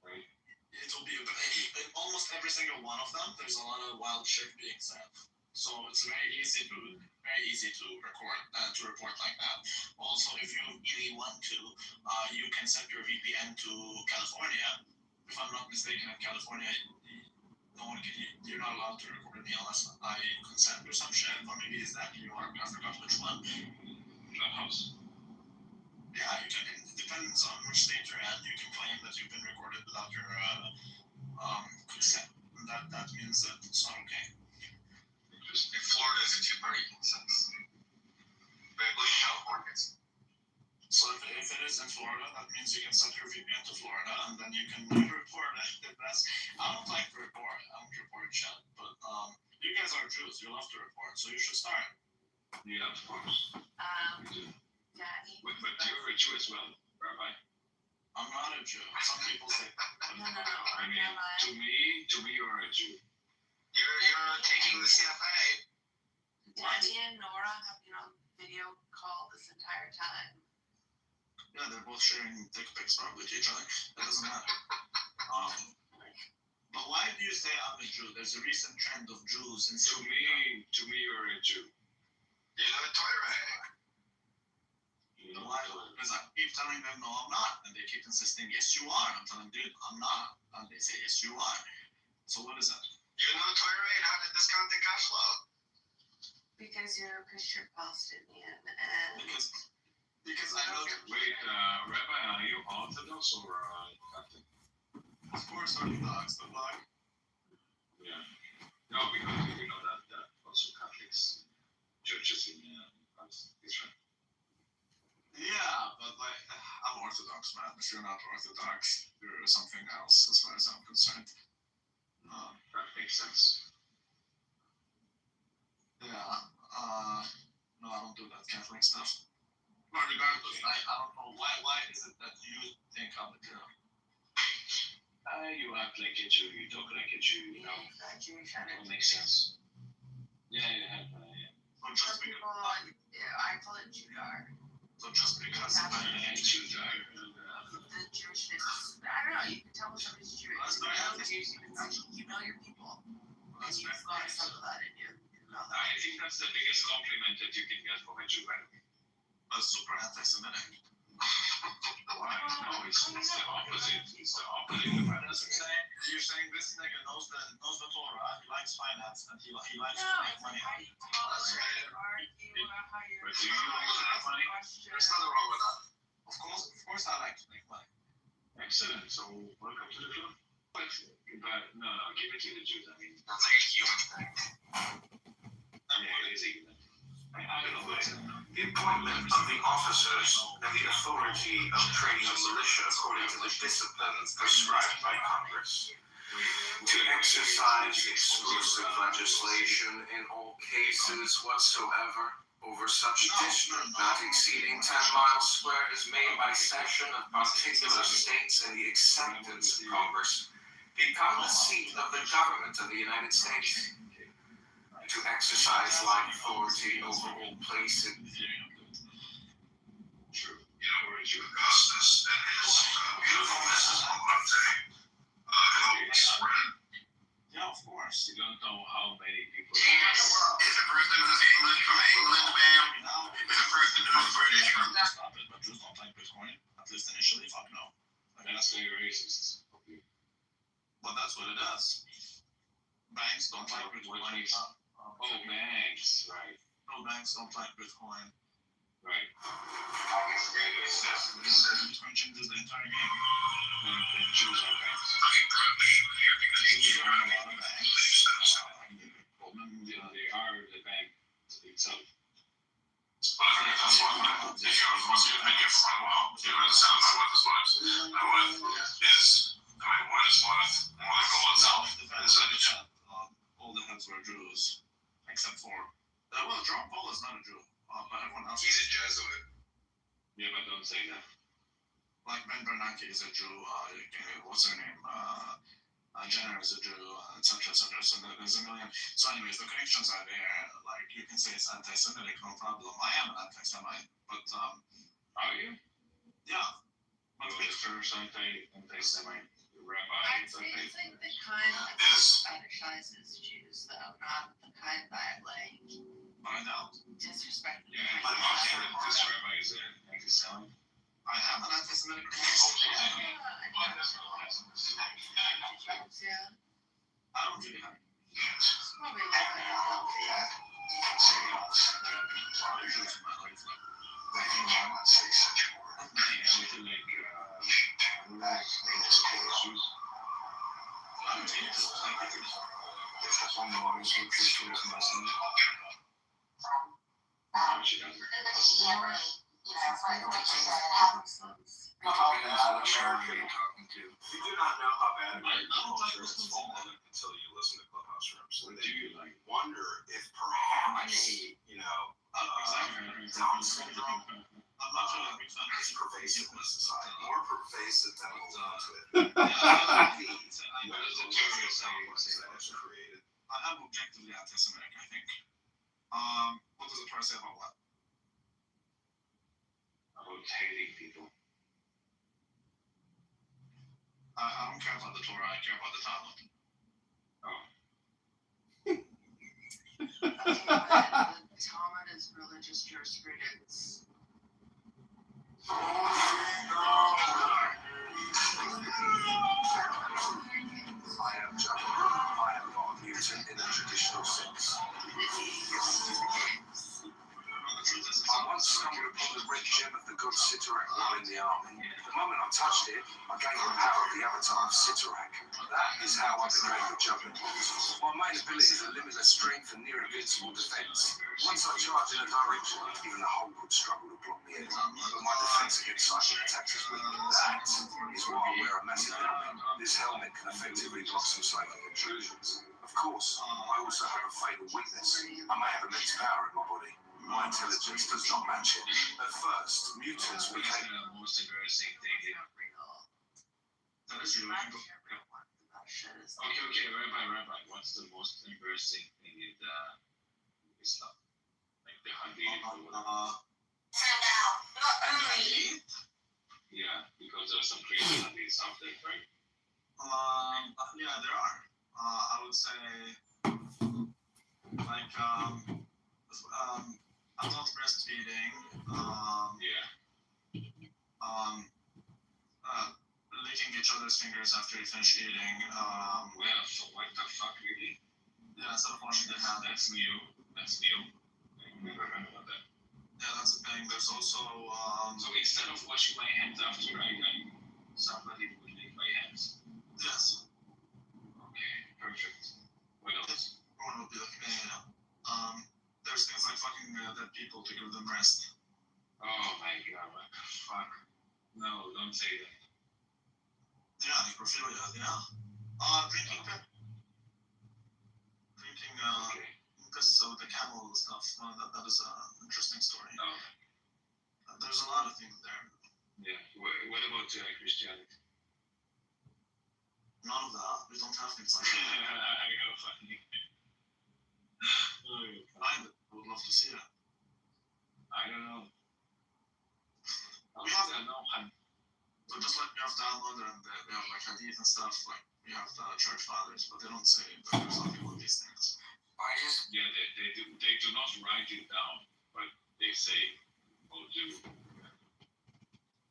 right? It will be in almost every single one of them. There's a lot of wild shit being said, so it's very easy to record to report like that. Also, if you really want to, you can set your VPN to California. If I'm not mistaken, in California, you're not allowed to record me unless I consent or some shit, or maybe it's that New York. I forgot which one. Clubhouse. Yeah, you can. It depends on which state you're at. You can claim that you've been recorded without your consent. And that means that it's not okay. Interesting. Florida is a two-party consensus. But California is. So if it is in Florida, that means you can set your VPN to Florida, and then you can report it. I don't like to report. I don't report shit, but you guys are Jews. You love to report, so you should start. Yeah, of course. Daddy. But you're a Jew as well, Rabbi. I'm not a Jew. Some people say. No. I mean, to me, you're a Jew. You're taking the CFA. Daddy and Nora have been on video call this entire time. Yeah, they're both sharing dick pics probably to each other. That doesn't matter. But why do you say I'm a Jew? There's a recent trend of Jews in To me, you're a Jew. You know the Torah. You know why? Because I keep telling them, no, I'm not. And they keep insisting, yes, you are. I'm telling them, dude, I'm not. And they say, yes, you are. So what is that? You know the Torah and how to discount the cash flow. Because you're Palestinian and because I know that. Wait, Rabbi, are you Orthodox or Catholic? Of course, Orthodox, but like. Yeah. No, because you know that also Catholics, churches in Israel. Yeah, but like, I'm Orthodox, man. If you're not Orthodox, you're something else, as far as I'm concerned. That makes sense. Yeah. No, I don't do that Catholic stuff. But regardless, I don't know why is it that you think I'm a Jew? You act like a Jew, you talk like a Jew, you know. That makes sense. Yeah, you have. So just because I call it Judar. So just because Judar. The Jewishness. I don't know. You can tell when somebody's Jewish. You know your people. And you've got some of that in you. I think that's the biggest compliment that you can get from a Jew. That's super anti-Semitic. Why? No, it's the opposite. It's the opposite. You're saying this nigga knows the Torah, he likes finance, and he likes to make money. But do you like to make money? There's nothing wrong with that. Of course I like to make money. Excellent. So welcome to the club. But no, give it to the Jews. I mean, that's like a human thing. Yeah, it is a human. The appointment of the officers and the authority of training a militia according to the disciplines prescribed by Congress, to exercise exclusive legislation in all cases whatsoever over such district not exceeding 10 miles square is made by session of particular states and the acceptance of Congress become the seat of the government of the United States. To exercise like authority over all places. True. You know, we're Jew Augustus and his beautiful Mrs. Malante. Yeah, of course. You don't know how many people. Is a person who's English from England, ma'am? Is a person who's British from. Stop it, but Jews don't like Bitcoin. At least initially, fuck no. That's very racist. But that's what it does. Banks don't like Bitcoin. Banks, right. No, banks don't like Bitcoin. Right. Bitcoin changes the entire game. And Jews are banks. Jews are a lot of banks. They are the bank itself. Well, I think that's one of if you're forcing your opinion from, you know, the sound of what is worth. And what is, what is worth more than gold itself? All the heads were Jews. Except for, well, John Paul is not a Jew, but everyone else is a Jesuit. Yeah, but don't say that. Like Ben Bernanke is a Jew, what's her name? Jenner is a Jew, etc., etc. So there's a million. So anyways, the connections are there. Like, you can say it's anti-Semitic, no problem. I am an anti-Semite, but, are you? Yeah. But the first anti-Semite rabbi. I'd say it's like the kind that fetishizes Jews, though, not the kind that, like, I know. Disrespect. Yeah, this rabbi is an anti-Semite. I am an anti-Semitic. Yeah. I don't really have. It's probably like that. do. You do not know how bad American culture has fallen until you listen to Clubhouse Rooms. And then you wonder if perhaps, you know, Down syndrome is pervasive in society. More pervasive than we'll go into it. I'm objectively anti-Semitic, I think. What does the Torah say about what? About hating people. I don't care about the Torah, I care about the Talmud. The Talmud is religious jurisprudence. I am not a mutant in a traditional sense. I once stumbled upon the red gem of the god Sitarak while in the army. The moment I touched it, I gained the power of the avatar of Sitarak. That is how I became the Juggernaut. My main ability is a limitless strength and near invincible defense. Once I charge in a direction, even the Hulk would struggle to block me in. But my defense against psychic attacks is weak. That is why I wear a massive helmet. This helmet can effectively block some psychic intrusions. Of course, I also have a fatal weakness. I may have immense power in my body. My intelligence does not match it. At first, mutants became the most embarrassing thing. That is real. Okay, Rabbi. What's the most embarrassing thing in Islam? Like the hadith or whatever? Yeah, because there's some crazy hadiths out there, right? Yeah, there are. I would say, like, adult breastfeeding, licking each other's fingers after you finish eating. Well, so what the fuck, really? Yeah, instead of washing your hands. That's new. I've never heard about that. Yeah, that's a thing. There's also, So instead of washing my hands after somebody would lick my hands. Yes. Okay, perfect. What else? One would be like, there's things like fucking dead people to give them rest. Oh my god, what the fuck? No, don't say that. Yeah, necrophilia, yeah. Drinking piss with the camel stuff. That is an interesting story. Oh. There's a lot of things there. Yeah. What about Christianity? None of that. We don't have things like that. I would love to see it. I don't know. We have but just like we have Talmud and we have like Hadith and stuff, like we have the church fathers, but they don't say that there's nothing with these things. Yeah, they do not write it down, but they say, do.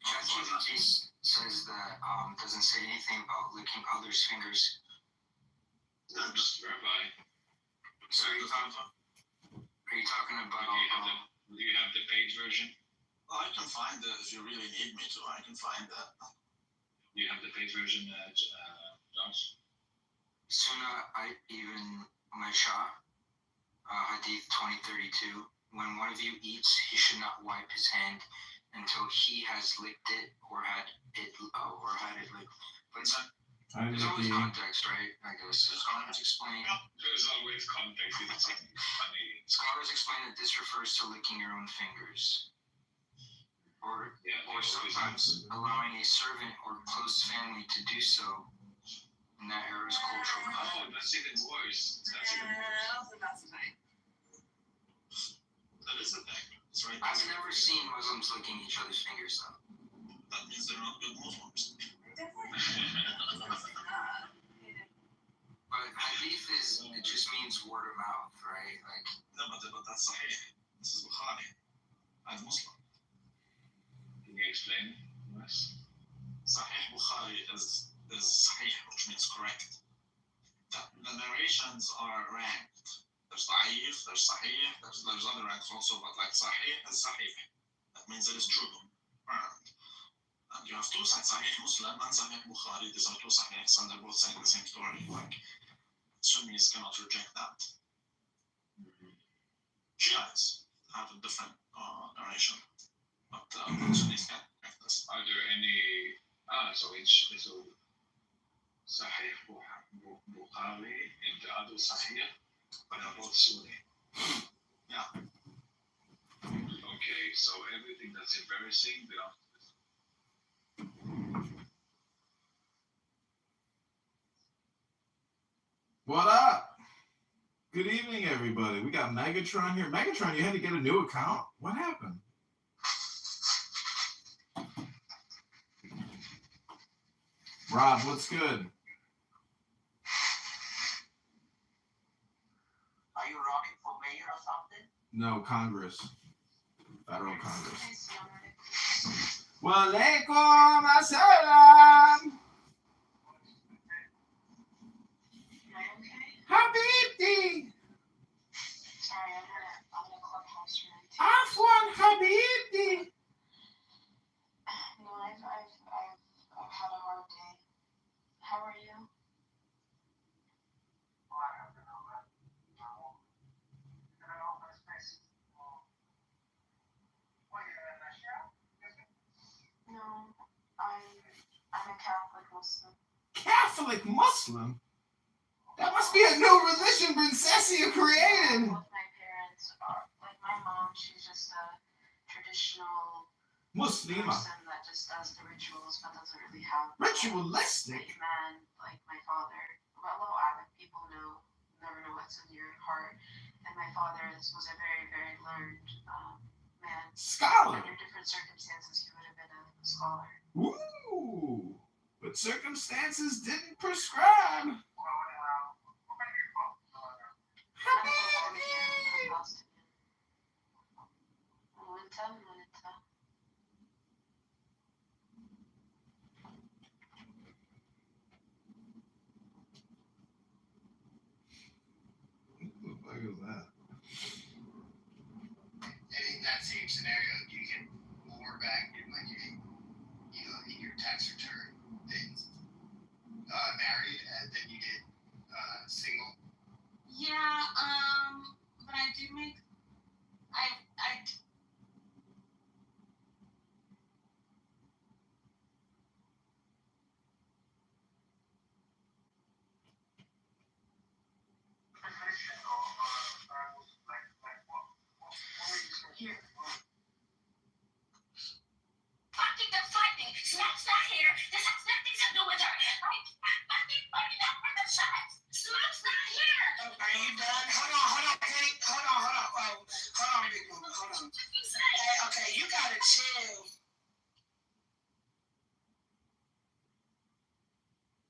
ChatGPT says that doesn't say anything about licking others' fingers. Yeah, just Rabbi. So are you talking about? Do you have the paid version? I can find it if you really need me to. I can find that. You have the paid version, Josh? Sunnah Ibn Masha, Hadith 2032. When one of you eats, he should not wipe his hand until he has licked it or had it licked. But there's always context, right? I guess. Scholars explain. There's always context. It's funny. Scholars explain that this refers to licking your own fingers. Or sometimes allowing a servant or close family to do so in that era's cultural context. That's even worse. That is a thing. That's right. I've never seen Muslims licking each other's fingers, though. That means they're not good Muslims. But hadith it just means word of mouth, right? Like. No, but that's Sahih. This is Bukhari. I'm Muslim. Can you explain this? Sahih Bukhari is Sahih, which means correct. The narrations are ranked. There's Da'if, there's Sahih, there's other ranks also, but like Sahih is Sahih. That means it is true. And you have two sides, Sahih Muslim and Sahih Bukhari. These are two Sahihs, and they're both saying the same story. Like, Sunnis cannot reject that. Shiites have a different narration, but Sunnis can't reject this. Are there any So Sahih Bukhari and the other Sahih, but they're both Sunni. Yeah. Okay, so everything that's embarrassing belongs to this. What up? Good evening, everybody. We got Megatron here. Megatron, you had to get a new account. What happened? Rob, what's good? Are you running for mayor or something? No, Congress. Federal Congress. Walaikum assalam. Habibti. Sorry, I'm gonna clubhouse really too. Afwan Habibti. No, I've had a hard day. How are you? No, I'm a Catholic Muslim. Catholic Muslim? That must be a new religion Princessi you created. Both my parents are, like my mom, she's just a traditional Muslima. person that just does the rituals but doesn't really have Ritualistic? like man, like my father. Well, like people never know what's in your heart. And my father was a very, very learned man. Scholar. Under different circumstances, he would have been a scholar. Ooh. But circumstances didn't prescribe. What the fuck is that? In that same scenario, you get more back in like in your tax return than married than you did single. Yeah, but I do make here. Fucking deflecting. Smoke's not here. This has nothing to do with her. I'm fucking up for the shots. Smoke's not here. Are you done? Hold on, Kate. Hold on, big woman. Hold on. Hey, okay, you gotta chill.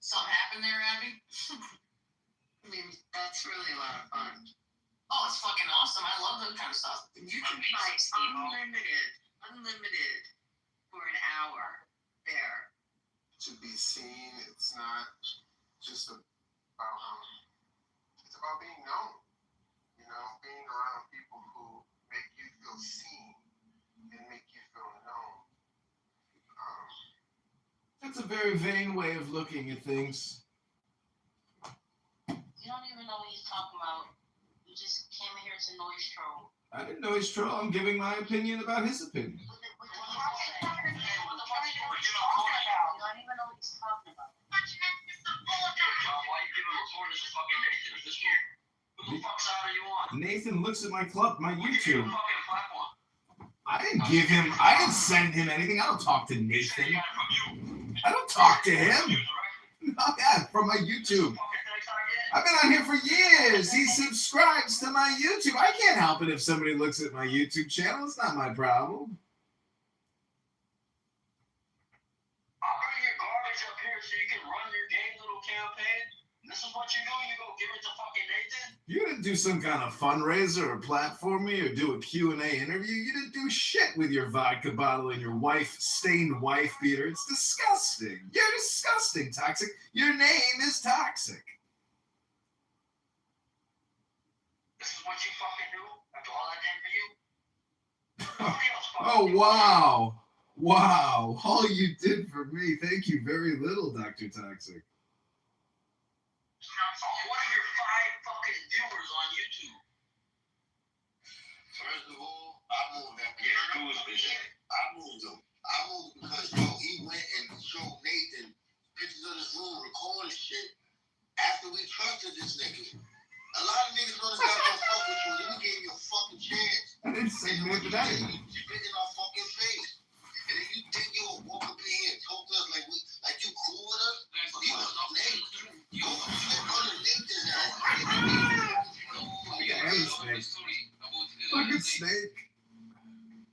Something happened there, Abby? I mean, that's really a lot of fun. Oh, it's fucking awesome. I love that kind of stuff. You can try unlimited for an hour there. To be seen, it's not just about it's about being known. You know, being around people who make you feel seen and make you feel known. That's a very vain way of looking at things. You don't even know what he's talking about. You just came here to know he's troll. I didn't know he's troll. I'm giving my opinion about his opinion. You don't even know what he's talking about. Why are you giving reporters a fucking Nathan at this point? Who the fuck's out are you on? Nathan looks at my club, my YouTube. Fucking platform. I didn't send him anything. I don't talk to Nathan. I don't talk to him. No, yeah, from my YouTube. I've been on here for years. He subscribes to my YouTube. I can't help it if somebody looks at my YouTube channel. It's not my problem. I'll bring your garbage up here so you can run your gay little campaign. This is what you do. You go give it to fucking Nathan. You didn't do some kind of fundraiser or platform me or do a Q&A interview. You didn't do shit with your vodka bottle and your stained wife beater. It's disgusting. You're disgusting, Toxic. Your name is Toxic. This is what you fucking do after all I did for you. Oh, wow. Wow. All you did for me. Thank you very little, Dr. Toxic. What are your 5 fucking viewers on YouTube? First of all, I moved that. I moved him. I moved because he went and showed Nathan corn shit after we trusted this nigga. A lot of niggas know this guy gonna fuck with you, and then we gave you a fucking chance. I didn't say And no what to you that. did, you spit in our fucking face. And then you think you'll walk up in here and talk to us like you cool with us? You a snake. Go slip underneath his ass. Yeah, I'm a snake. Fucking snake.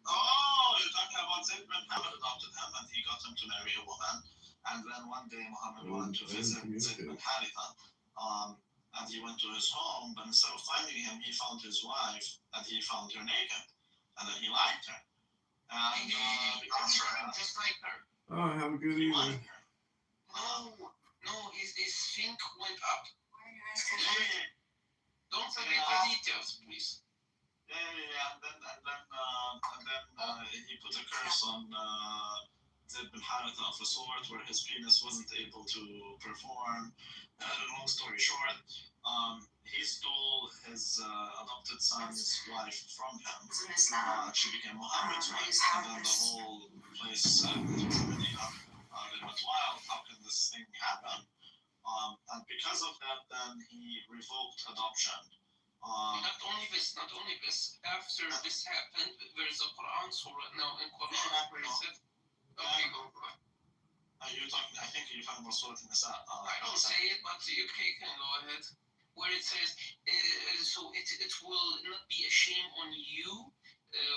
Oh, you're talking about Zayd bin Hamad adopted him and he got him to marry a woman. And then one day Muhammad wanted to visit Zayd bin Haritha. And he went to his home, but instead of finding him, he found his wife and he found her naked. And then he liked her. And that's right, just like her. Oh, have a good evening. No, his think went up. Don't forget Yeah. the details, please. Yeah. And then he put a curse on Zayd bin Haritha of a sort where his penis wasn't able to perform. Long story short, he stole his adopted son's wife from him. She became Muhammad's wife, and then the whole place they went wild. How can this thing happen? And because of that, then he revoked adoption. Not only this. After this happened, there is a Quran surah now in Quran where it says, okay, go. You're talking. I think you're talking about Surah Nisa. I don't say it, but you can go ahead. Where it says, so it will not be a shame on you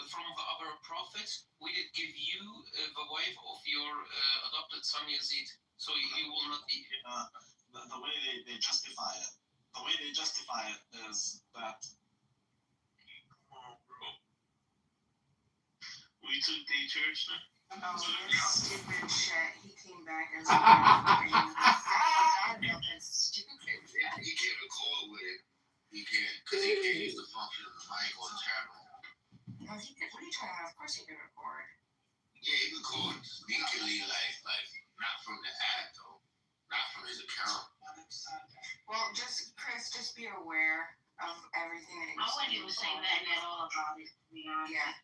from the other prophets. We did give you the wife of your adopted son Yazid, so you will not be. The way they justify it. The way they justify it is that we took the church now. Oh, this stupid shit. He came back as stupid. He can't record with it. He can't, because he can't use the function of the mic on the channel. No, he could. What are you talking about? Of course he can record. Yeah, he records legally, like not from the app though, not from his account. Well, Chris, just be aware of everything that you're I wouldn't even say nothing at all about it, to be honest. Yeah.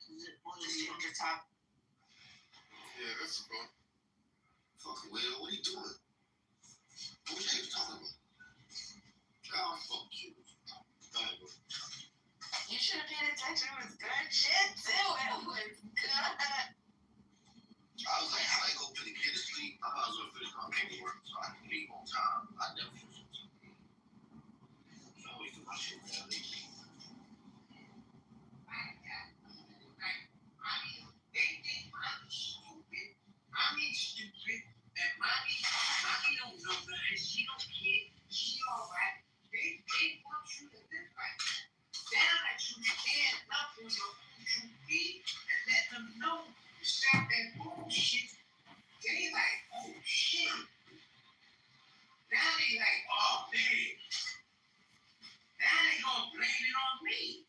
Just change your top. Yeah, that's fun. Fucking Will, what are you doing? What was you talking about? Oh, fuck you. You should have paid attention. It was good shit, too. It was good. I was like, how I go put the kid to sleep? I might as well finish my paperwork so I can leave on time. I never finish on time. I always do my shit early. Stupid. And mommy don't know that, and she don't care. She all right. They want you to live right. Down that you stand up for your own true beat and let them know to stop that bullshit. They like, oh shit. Now they like, oh man. Now they gonna blame it on me.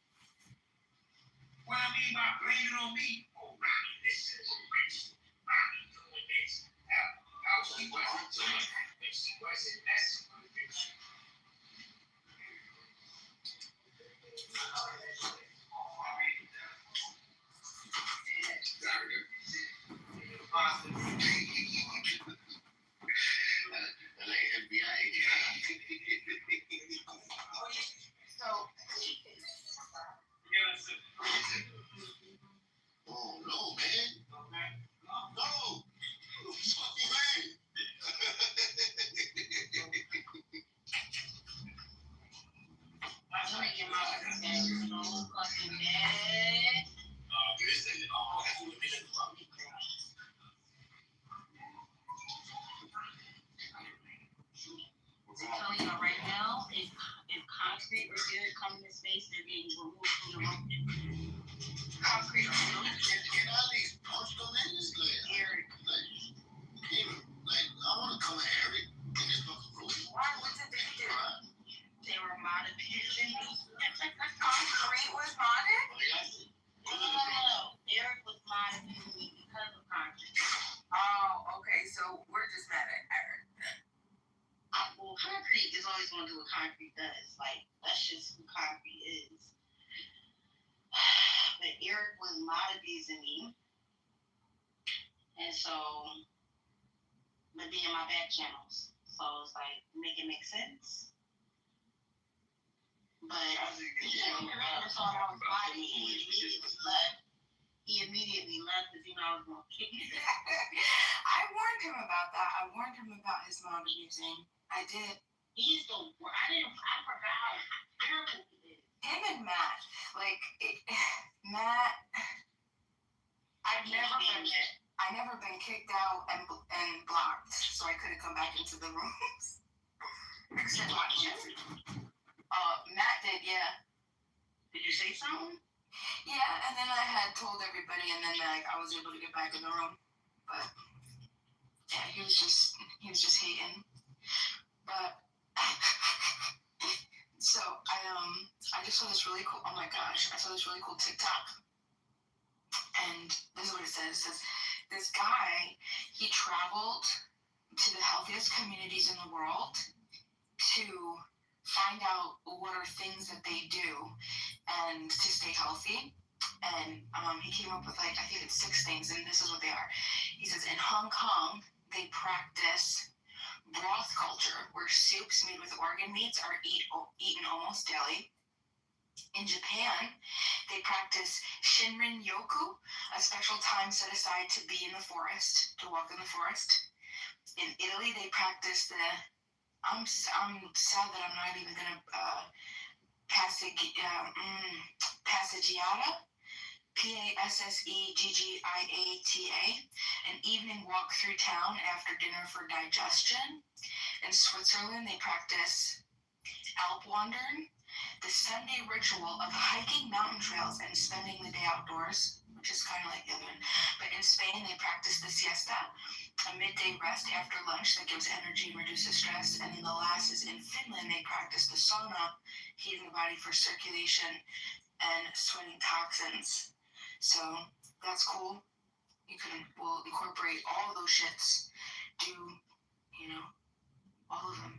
What I mean by blame it on me? Oh, mommy, this is rich. Mommy doing this. She wasn't doing that, but she wasn't messing with it. Oh, no, man. No. Fuck you, man. I'm gonna get my understanding so fucking bad. I'm telling y'all right now, if concrete or dirt come in this space, they're being removed from the room. Concrete or dirt. Can I at least punch them in this glass? Eric. I want to come at Eric in this fucking room. Why? What did they do? They were modifications. Concrete was modded? No, Eric was modified because of concrete. Oh, okay. So we're just mad at Eric. Well, concrete is always going to do what concrete does. Like, that's just who concrete is. But Eric was modifying me. And so, but be in my back channels. So it's like, make it make sense. But he immediately left because he knew I was going to kick him. I warned him about that. I warned him about his mom abusing. I did. He's the worst. I forgot how terrible he is. Him and Matt. Matt, I never been kicked out and blocked, so I couldn't come back into the rooms. Except Matt did, yeah. Did you say something? Yeah, and then I had told everybody, and then I was able to get back in the room. But yeah, he was just hating. But so I just saw this really cool. Oh my gosh, I saw this really cool TikTok, and this is what it says. It says this guy, he traveled to the healthiest communities in the world to find out what are things that they do and to stay healthy. And he came up with I think it's 6 things, and this is what they are. He says in Hong Kong, they practice broth culture, where soups made with organ meats are eaten almost daily. In Japan, they practice Shinrin Yoku, a special time set aside to be in the forest, to walk in the forest. In Italy, they practice the I'm sad that I'm not even gonna passeggiata, Passeggiata, an evening walk through town after dinner for digestion. In Switzerland, they practice Alpwandern, the Sunday ritual of hiking mountain trails and spending the day outdoors, which is kind of like the other one. But in Spain, they practice the siesta, a midday rest after lunch that gives energy and reduces stress. And then the last is in Finland, they practice the sauna, heating the body for circulation and sweating toxins. So that's cool. We'll incorporate all of those shits. All of them.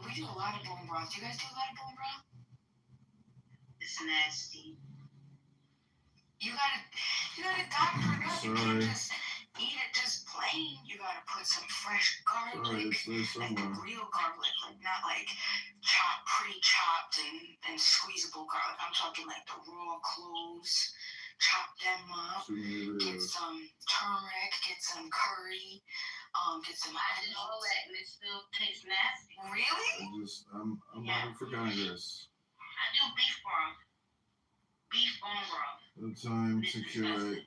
We do a lot of bone broth. Do you guys do a lot of bone broth? It's nasty. You gotta doctor it up. You can't just eat it just plain. You gotta put some fresh garlic, like the real garlic, like not like pre-chopped and squeezable garlic. I'm talking like the raw cloves. Chop them up. Get some turmeric. Get some curry. Get some. I did all that and it still tastes nasty. Really? I'm running for Congress. I do beef broth. Beef bone broth. No time to curate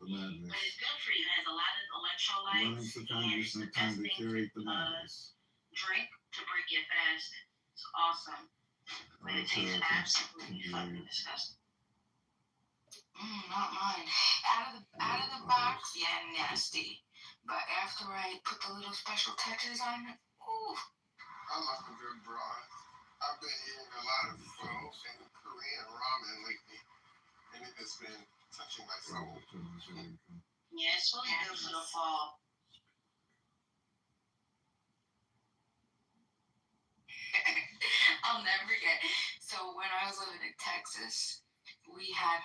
the madness. But it's good for you. It has a lot of electrolytes. Running for Congress, no time to curate the madness. Drink to break your fast. It's awesome. But it tastes absolutely fucking disgusting. Not mine. Out of the box, yeah, nasty. But after I put the little special touches on it, ooh. I love a good broth. I've been eating a lot of pho and Korean ramen lately, and it has been touching my soul. Yeah, it's really good for the fall. I'll never forget. So when I was living in Texas, we had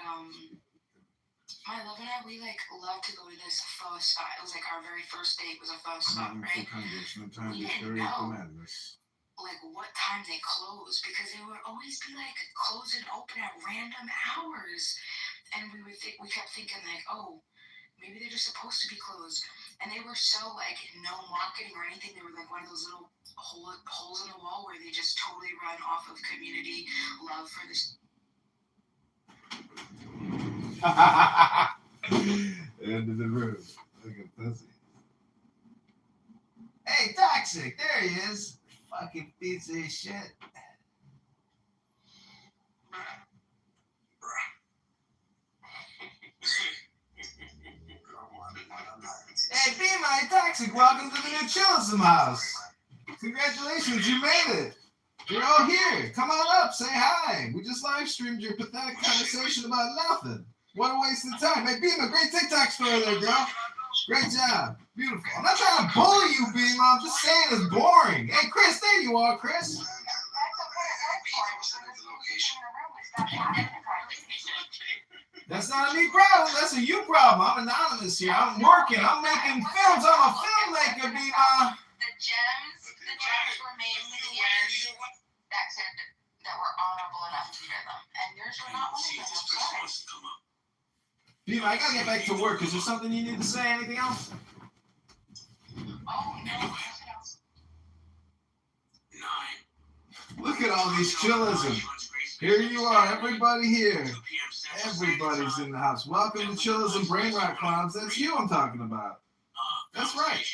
my love and I, we love to go to this pho spot. It was like our very first date was a pho spot, right? No time to curate the madness. Like what time they close, because they would always be like closed and open at random hours, and we kept thinking like, oh, maybe they're just supposed to be closed. And they were so like no marketing or anything. They were like one of those little holes in the wall where they just totally run off of community love for this. End of the room. Look at pussy. Hey, Toxic, there he is. Fucking piece of shit. Hey, be my Toxic, welcome to the new Chillism house. Congratulations, you made it. You're all here. Come on up, say hi. We just live streamed your pathetic conversation about nothing. What a waste of time. Hey, Beema, great TikTok story there, girl. Great job. Beautiful. I'm not trying to bully you, Beema. I'm just saying it's boring. Hey, Chris, there you are, Chris. That's not a me problem. That's a you problem. I'm anonymous here. I'm working. I'm making films. I'm a filmmaker, Beema. The jet lawyers are not one See of if them. this I'm person sorry. wants to come up. Beaver, I gotta get back to work. Is there something you need to say? Anything else? Oh, no. Look at all these chillism. Here you are, everybody here. Everybody's in the house. Welcome to Chillism Brain Rot Clowns. That's you I'm talking about. That's right.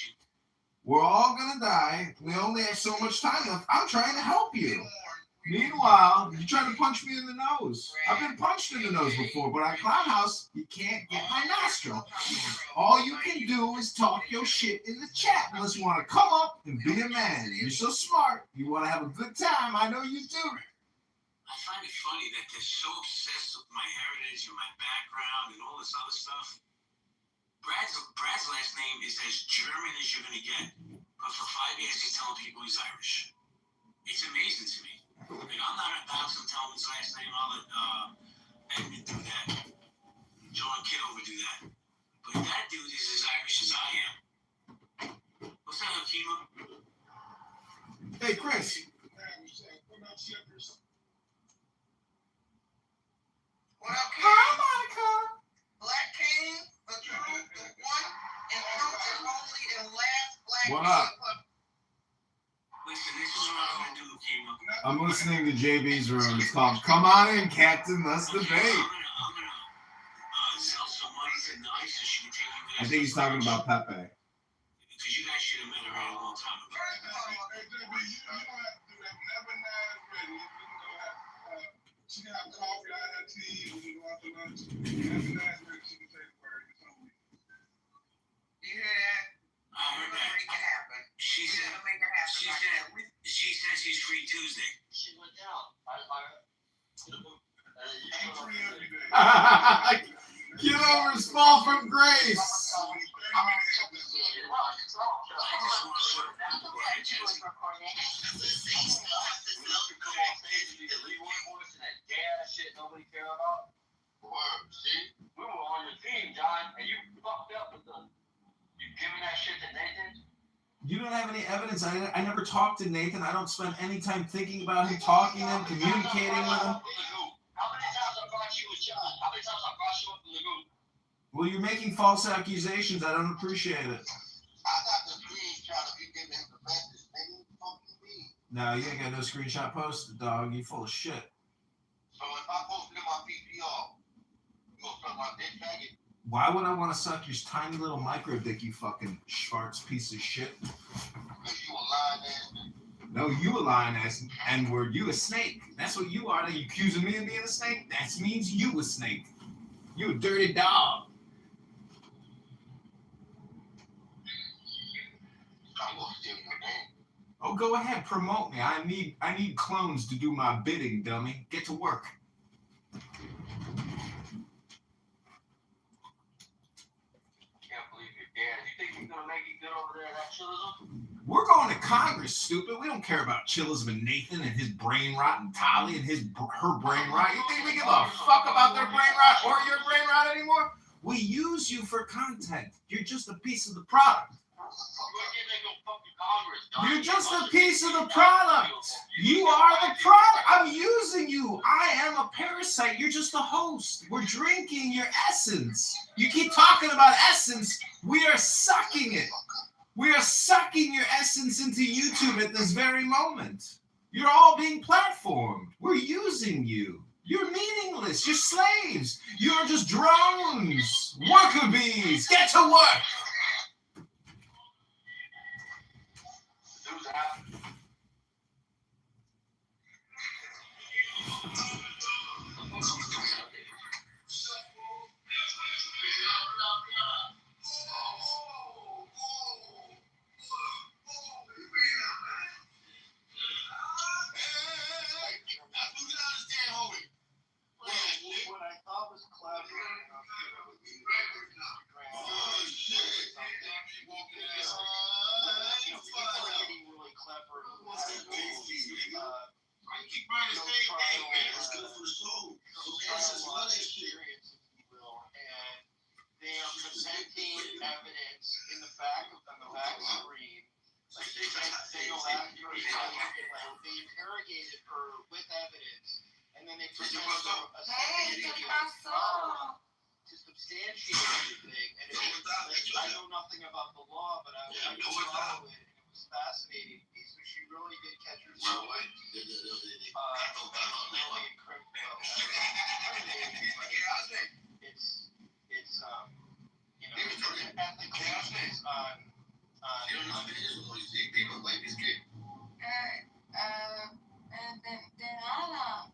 We're all gonna die. We only have so much time left. I'm trying to help you. Meanwhile, you're trying to punch me in the nose. I've been punched in the nose before, but at Clown House, you can't get my nostril. All you can do is talk your shit in the chat unless you want to come up and be a man. You're so smart. You want to have a good time. I know you do. I find it funny that they're so obsessed with my heritage and my background and all this other stuff. Brad's last name is as German as you're gonna get, but for 5 years he's telling people he's Irish. It's amazing to me. Like, I'm not about to tell him his last name. I'll let Edmund do that. John Kitover do that. But that dude is as Irish as I am. What's that, Hakima? Hey, Chris. Hi, Monica. Black King, the truth, the one and truth and only and last Black What King. up? Listen, this is what I'm gonna do, Hakima. I'm listening to JB's room. It's called Come On In, Captain. Let's debate. I'm gonna sell some money to Nice so she can take you guys. I think he's talking about Pepe. Because you guys should have met her a long time ago. She can have coffee, I have tea, we can go out to lunch. Every night, she can take a word. You hear that? I heard that. Make it happen. She We're said gonna make it happen. she said she's free Tuesday. She went down. Kitover's fall from grace. Nobody cared about. See, we were on your team, John, and you fucked up with them. You giving that shit to Nathan? You don't have any evidence. I never talked to Nathan. I don't spend any time thinking about him, talking to him, communicating with him. How many times I brought you with John? How many times I brought you up the lagoon? Well, you're making false accusations. I don't appreciate it. No, you ain't got no screenshot posted, dog. You full of shit. So if I post it in my PPR, you gonna suck my dick faggot? Why would I want to suck your tiny little micro dick, you fucking Schwartz piece of shit? Because you a lying ass nigga. No, you a lying ass N-word. You a snake. That's what you are. Are you accusing me of being a snake? That means you a snake. You a dirty dog. I'm gonna steal your name. Oh, go ahead, promote me. I need clones to do my bidding, dummy. Get to work. Can't believe you're dead. You think you're gonna make it good over there at that chillism? We're going to Congress, stupid. We don't care about Chillism and Nathan and his brain rot and Tali and her brain rot. You think we give a fuck about their brain rot or your brain rot anymore? We use you for content. You're just a piece of the product. You're just a piece of the product. You are the product. I'm using you. I am a parasite. You're just a host. We're drinking your essence. You keep talking about essence. We are sucking it. We are sucking your essence into YouTube at this very moment. You're all being platformed. We're using you. You're meaningless. You're slaves. You're just drones. Worker bees. Get to work. What I thought was clever enough really clever. I keep buying this thing, man. It's good for the soul. Experience, if you will, and they are presenting evidence in the back screen. Like they go after her, they interrogated her with evidence, and then they Hey, present ¿qué pasó? to substantiate everything. And it was, I know nothing about the law, but I follow it, and it was fascinating piece. So she really did catch herself. It's you know, ethics on people like this kid. De nada.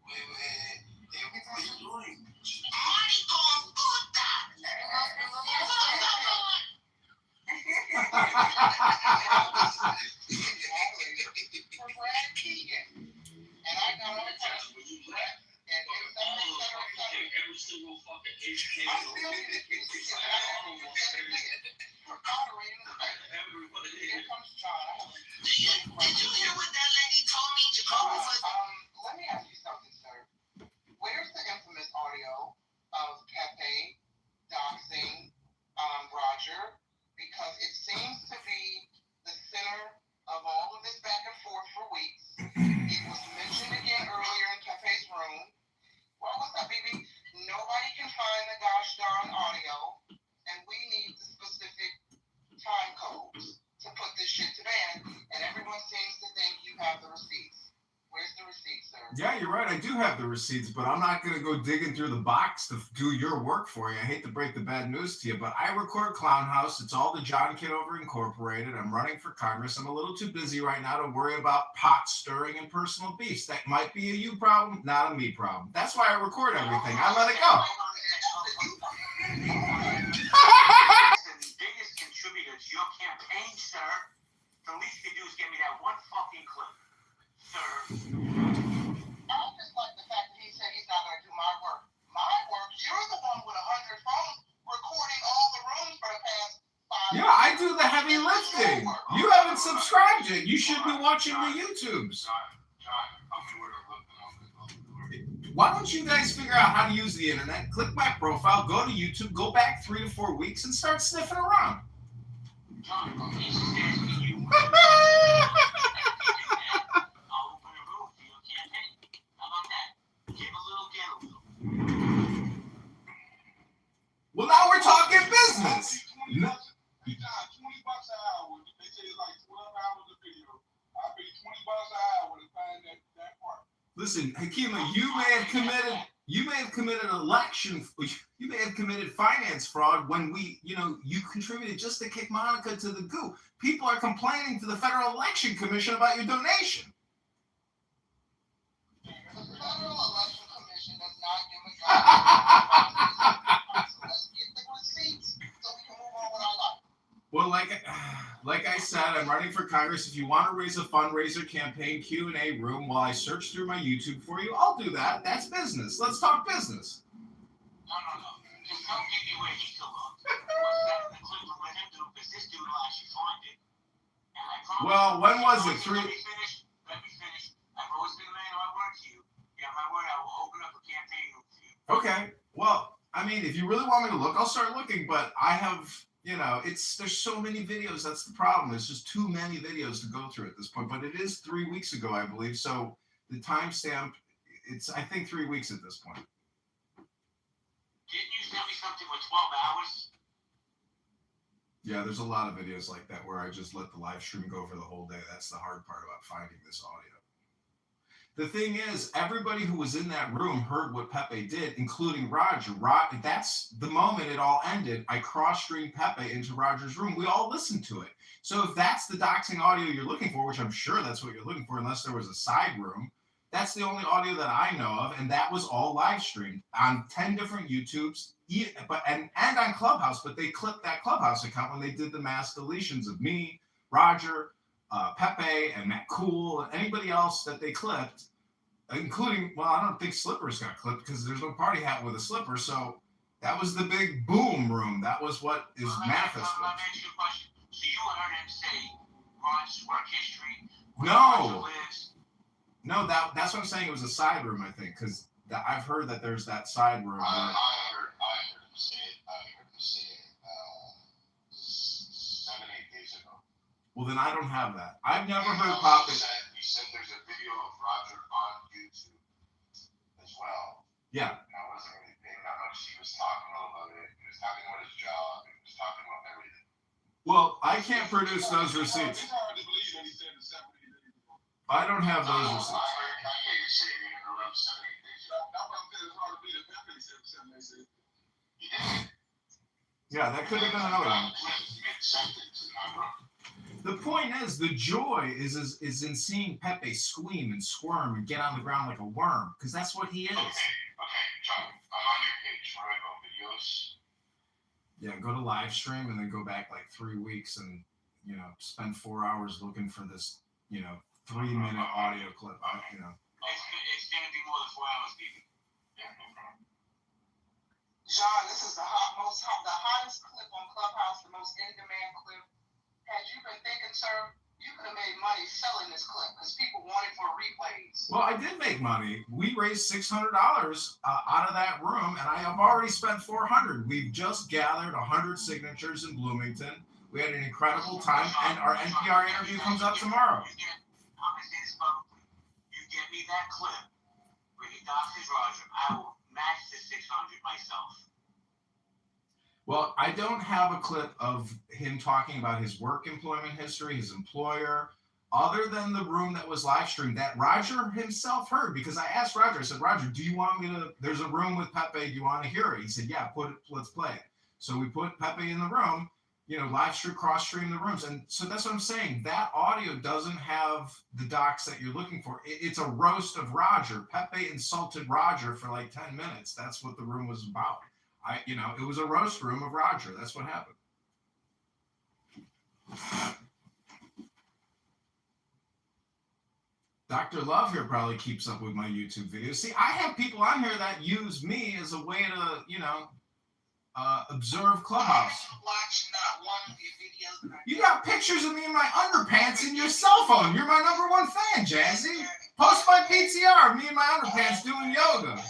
What are you doing? Maricón, puta! and I got all the time. And every single fucking HK. I'm feeling it. We're moderating the fact. Here comes John. Did you hear what that lady told me? Jacoby was. Let me ask you something, sir. Where's the infamous audio of Pepe doxing Roger? Because it seems to be the center of all of this back and forth for weeks. It was mentioned again earlier in Pepe's room. Well, what's up, baby? Nobody can find the gosh darn audio, and we need the specific time codes to put this shit to bed, and everyone seems to think you have the receipts. Where's the receipts, sir? Yeah, you're right. I do have the receipts, but I'm not going to go digging through the box to do your work for you. I hate to break the bad news to you, but I record Clown House. It's all the John Kitover Incorporated. I'm running for Congress. I'm a little too busy right now to worry about pot stirring and personal beefs. That might be a you problem, not a me problem. That's why I record everything. I let it go. The biggest contributor to your campaign, sir. The least you can do is give me that one fucking clip, sir. I just like the fact that he said he's not going to do my work. My work? You're the one with 100 phones recording all the rooms for the past 5 years. Yeah, I do the heavy lifting. You haven't subscribed yet. You should be watching the YouTubes. Why don't you guys figure out how to use the internet? Click my profile, go to YouTube, go back 3 to 4 weeks, and start sniffing around. John, he's asking you. Well, now we're talking business. $20 an hour. They say it's like 12 hours of video. I'll pay $20 an hour to find that part. Listen, Hakima, you may have committed election, you may have committed finance fraud when you contributed just to kick Monica to the goo. People are complaining to the Federal Election Commission about your donation. The Federal Election Commission does not give a goddamn. So let's get the receipts so we can move on with our life. Well, like I said, I'm running for Congress. If you want to raise a fundraiser campaign Q&A room while I search through my YouTube for you, I'll do that. That's business. Let's talk business. No. Just don't give you where he's so long. What's that in the clip from him do? Because this dude will actually find it. And I promise. Well, when was it? Let me finish. I've always been a man of my word to you. Yeah, my word, I will open up a campaign room for you. Okay. Well, I mean, if you really want me to look, I'll start looking. But I have, there's so many videos. That's the problem. There's just too many videos to go through at this point. But it is 3 weeks ago, I believe. So the timestamp, it's, I think, 3 weeks at this point. Didn't you send me something with 12 hours? Yeah, there's a lot of videos like that where I just let the live stream go for the whole day. That's the hard part about finding this audio. The thing is, everybody who was in that room heard what Pepe did, including Roger. That's the moment it all ended. I cross-streamed Pepe into Roger's room. We all listened to it. So if that's the doxing audio you're looking for, which I'm sure that's what you're looking for, unless there was a side room, that's the only audio that I know of, and that was all live streamed on 10 different YouTubes, and on Clubhouse. But they clipped that Clubhouse account when they did the mass deletions of me, Roger, Pepe, and Matt Cool, and anybody else that they clipped, including, well, I don't think Slippers got clipped because there's no party hat with a slipper. So that was the big boom room. That was what is manifest. Let me ask you a question. So you heard him say Roger's work history? No, that's what I'm saying. It was a side room, I think, because I've heard that there's that side room. I heard him say it. 7-8 days ago. Well, then I don't have that. I've never heard Pop. He said there's a video of Roger on Yeah. And I wasn't really thinking. I noticed he was talking about it. He was talking about his job. He was talking about everything. Well, I can't produce those receipts. It's hard to believe that he said the 7 days ago. I don't have those I receipts. heard you say it in the room 7 days ago. That's what I'm saying. It's hard to believe that Pepe said the 7 days ago. He did. Yeah, that could have been another one. Mid-sentence in my room. The point is, the joy is in seeing Pepe scream and squirm and get on the ground like a worm, because that's what he is. Okay, John, I'm on your page. Where do I go? Videos? Yeah, go to live stream and then go back like 3 weeks and, spend 4 hours looking for this, 3-minute audio clip. It's going to be more than 4 hours, baby. Yeah, no problem. John, this is the hottest clip on Clubhouse, the most in-demand clip. Had you been thinking, sir, you could have made money selling this clip because people want it for replays. Well, I did make money. We raised $600 out of that room, and I have already spent $400. We've just gathered 100 signatures in Bloomington. We had an incredible time, and our NPR interview comes out tomorrow. I'm going to say this publicly. You get me that clip where he doxes Roger, I will match the 600 myself. Well, I don't have a clip of him talking about his work employment history, his employer, other than the room that was live streamed that Roger himself heard, because I asked Roger, I said, Roger, do you want me to, there's a room with Pepe, do you want to hear it? He said, yeah, let's play it. So we put Pepe in the room, live stream, cross stream the rooms. And so that's what I'm saying. That audio doesn't have the docs that you're looking for. It's a roast of Roger. Pepe insulted Roger for like 10 minutes. That's what the room was about. It was a roast room of Roger. That's what happened. Dr. Love here probably keeps up with my YouTube videos. See, I have people on here that use me as a way to, observe Clubhouse. Watch not one of your videos. You got pictures of me in my underpants in your cell phone. You're my number one fan, Jazzy. Post my PTR of me in my underpants doing yoga.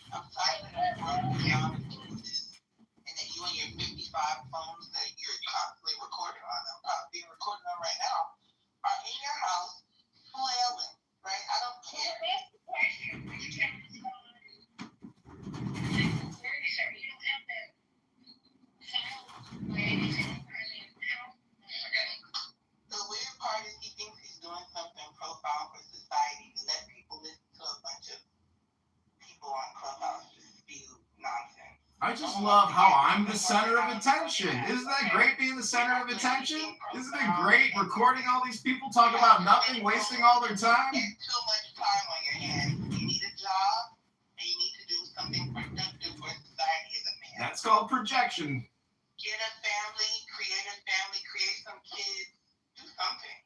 I'm tired of that, bro. And then you and your 55 phones that you're constantly recording on, being recorded on right now, are in your house flailing, right? I don't care. That's the question. You can't respond. You don't have that sound or anything. The weird part is he thinks he's doing something profound for society to let people listen to a bunch of people on Clubhouse just spew nonsense. I just love how I'm the center of attention. Isn't that great being the center of attention? Isn't it great recording all these people talk about nothing, wasting all their time? You get too much time on your hands. You need a job, and you need to do something productive for society as a man. That's called projection. Get a family, create some kids, do something.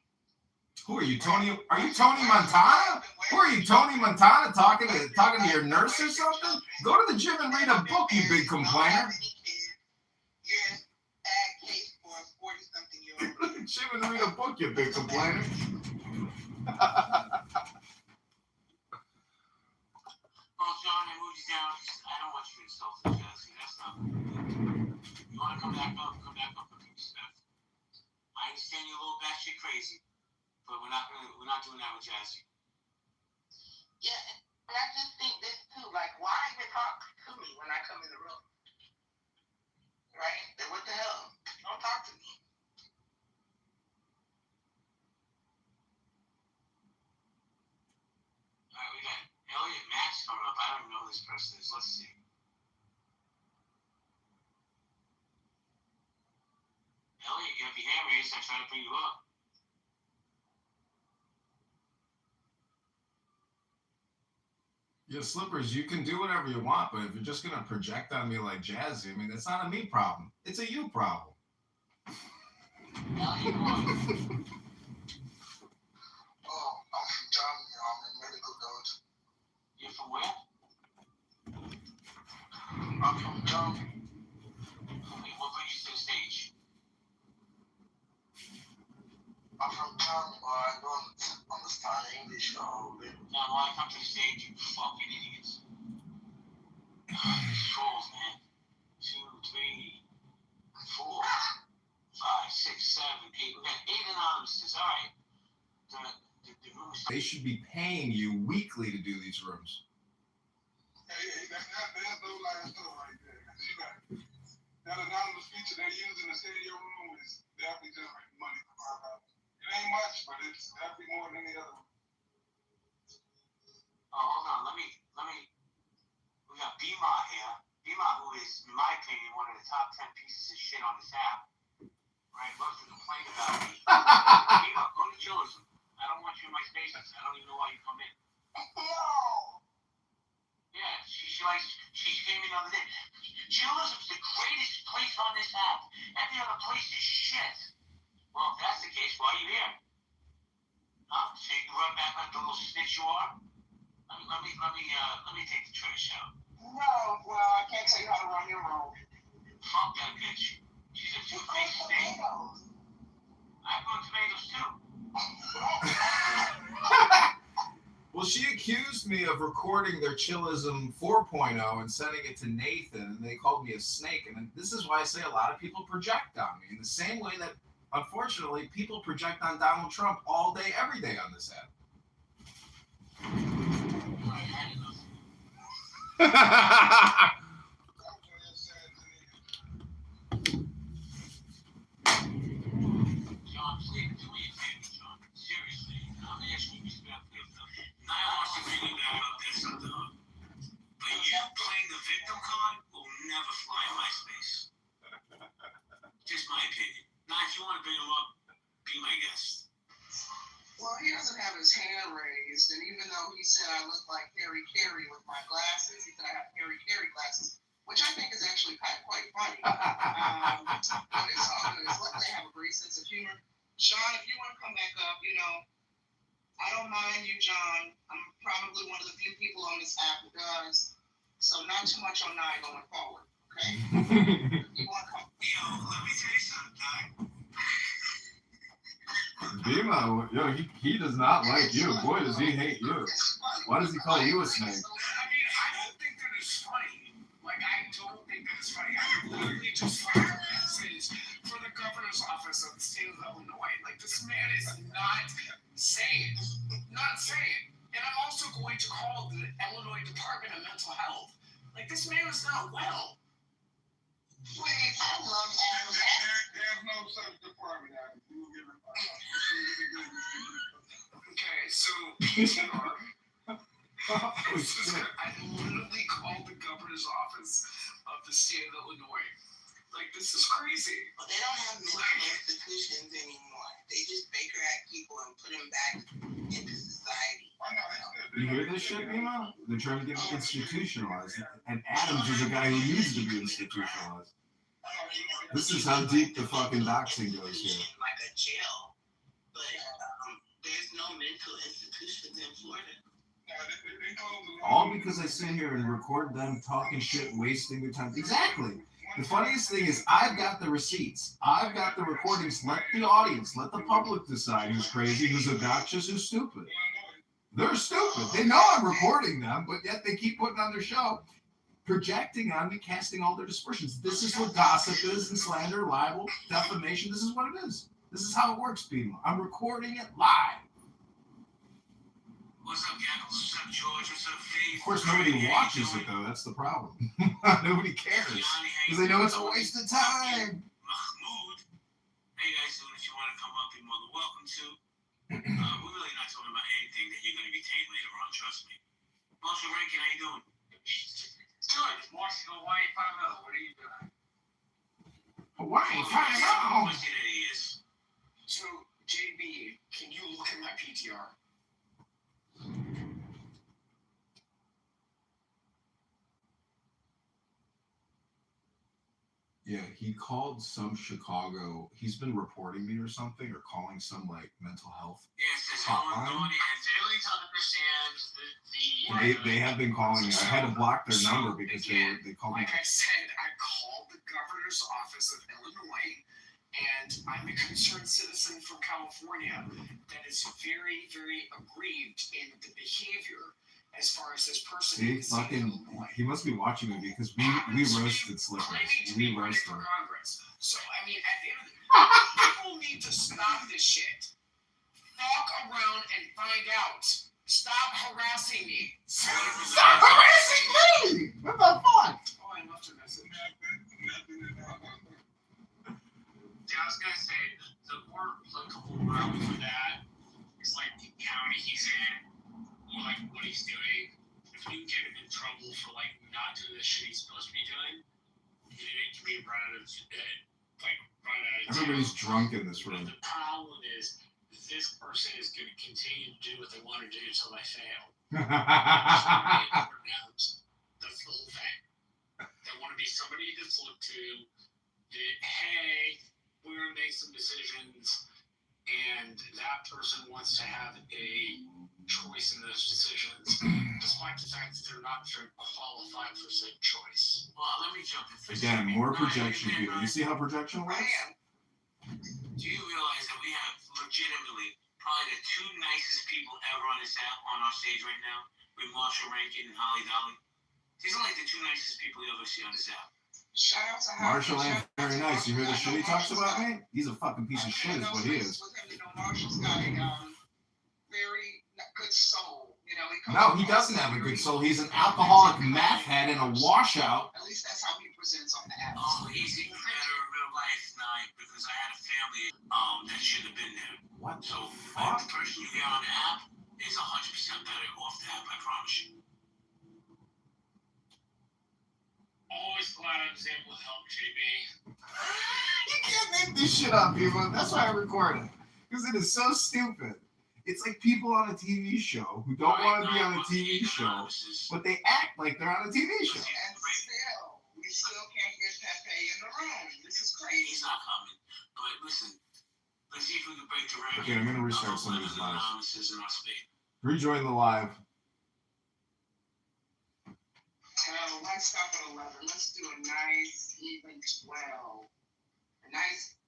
Who are you, Tony? Are you Tony Montana? Who are you, Tony Montana, talking to your nurse or something? Go to the gym and read a book, you big complainer. You're a bad case for a 40-something-year-old. Go to the gym and read a book, you big complainer. Well, John, I moved you down. I don't want you to insult the Jesse. That's not good. You want to come back up with me, Steph. I understand you're a little batshit crazy, but we're not doing that with Jazzy. Yeah, and I just think this too. Like, why even talk to me when I come in the room? Right? Then what the hell? Don't talk to me. All right, we got Elliot Max coming up. I don't even know who this person is. Let's see. Elliot, you have your hand raised. I'm trying to bring you up. Yeah, Slippers, you can do whatever you want, but if you're just going to project on me like Jazzy, I mean, that's not a me problem. It's a you problem. Now you want. Oh, I'm from Germany. I'm in medical code. You're from where? I'm from Germany. Okay, what brings you to the stage? I'm from Germany, but I don't understand English a whole bit. Now, why come to the stage, you fucking idiots? These trolls, man. 2, 3, 4, 5, 6, 7, 8. We got 8 anonymouses. All right. The room is... They should be paying you weekly to do these rooms. there's no last thought right there. You got that anonymous feature they're using in the studio room is definitely generating money for $5. It ain't much, but it's definitely more than any other one. Oh, hold on. Let me. We got Bima here. Bima, who is, in my opinion, one of the top 10 pieces of shit on this app. Right? Loves to complain about me. Bima, go to chillism. I don't want you in my spaces. I don't even know why you come in. No. Yeah, she came in the other day. Chillism's the greatest place on this app. Every other place is shit. Well, if that's the case, why are you here? Huh? So you can run back like the little snitch you are? Let me take the trash out. No, well, I can't tell you how to run your room. Fuck that bitch. She's a two-faced snake. I grow tomatoes too. Well, she accused me of recording their Chillism 4.0 and sending it to Nathan, and they called me a snake. And this is why I say a lot of people project on me in the same way that, unfortunately, people project on Donald Trump all day, every day on this app. John, please do me a favor, John. Seriously, I'm asking you respectfully. I want to really bad about this, but you playing the victim card will never fly in my space. Just my opinion. Now, if you want to bring him up, be my guest. Well, he doesn't have his hand raised, and even though he said I look like Harry Carey with my glasses, he said I have Harry Carey glasses, which I think is actually quite funny. But it's all good. It's like they have a great sense of humor. Sean, if you want to come back up, I don't mind you, John. I'm probably one of the few people on this app who does. So not too much on Nye going forward, okay? You want to come? Yo, let me tell you something, Doc. Bima, he does not like you. Boy, does he hate you. Why does he call you a snake? I mean, I don't think that it's funny. Like, I don't think that it's funny. I literally just filed essays for the governor's office of the state of Illinois. Like, this man is not sane. Not sane. And I'm also going to call the Illinois Department of Mental Health. Like, this man is not well. Wait, I love Adam. There's no such department, Adam. You will give it Okay, so PTR. I literally called the governor's office of the state of Illinois. Like, this is crazy. Well, they don't have mental institutions anymore. They just Baker Act people and put them back into society. You hear this shit, Bima? They're trying to get it institutionalized. And Adams is a guy who needs to be institutionalized. This is how deep the fucking doxing goes here. Like a jail. But there's no mental institutions in Florida. All because I sit here and record them talking shit, wasting their time. Exactly. The funniest thing is I've got the receipts. I've got the recordings. Let the audience, let the public decide who's crazy, who's obnoxious, who's stupid. They're stupid. They know I'm recording them, but yet they keep putting on their show, projecting on me, casting all their dispersions. This is what gossip is, and slander, libel, defamation. This is what it is. This is how it works, people. I'm recording it live. What's up, Gackles? What's up, George? What's up, Faith? Of course, nobody watches it, though. That's the problem. Nobody cares. Because they know it's a waste of time. Mahmoud. Hey, guys, so if you want to come up, you're more than welcome to. We're really not talking about anything that you're going to be tamed later on, trust me. Marshall Rankin, how you doing? Good. Marshall, Hawaii 5-0. What are you doing? Hawaii 5-0? So, JB, can you look at my PTR? Yeah, he called some Chicago. He's been reporting me or something, or calling some mental health hotline. They have been calling me. I had to block their number because they called me. Like I said, I called the governor's office of Illinois, and I'm a concerned citizen from California that is very, very aggrieved in the behavior as far as this person. See, he must be watching me because we roasted Slippers. We roasted him. So, I mean, at the end of the day, people need to stop this shit. Walk around and find out. Stop harassing me. Stop harassing me! What the fuck? not doing the shit he's supposed to be doing, it can be run out of Everybody's drunk in this room. The problem is this person is going to continue to do what they want to do until they fail. The full thing. They want to be somebody that's looked to that, hey, we're going to make some decisions, and that person wants to have a choice in those decisions, despite the fact that they're not very qualified for said choice. Well, let me jump in. Again, more projection, Peter. You see how projection works? Do you realize that we have legitimately probably the two nicest people ever on this app on our stage right now? With Marshall Rankin and Holly Dolly. These are like the two nicest people you ever see on this app. Shout out to Marshall ain't very nice. You hear the shit he talks about, man? He's a fucking piece of shit is what he is. Marshall's got a very good soul. You know, No, he doesn't have a good soul. He's an alcoholic meth head and a washout. At least that's how he presents on the app. Oh, he's even better in real life tonight because I had a family that should have been there. What so the fuck? The person you hear on the app is 100% better off the app, I promise you. Always glad I was able to help JB. You can't make this shit up, people. That's why I record it. Because it is so stupid. It's like people on a TV show who don't want to be on a TV show, but they act like they're on a TV show. And still, we still can't get Pepe in the room. This is crazy. He's not coming. But listen, let's see if we can break the record. Okay, I'm going to restart some of these lives. Rejoin the live. Let's stop at 11. Let's do a nice, even 12. A nice.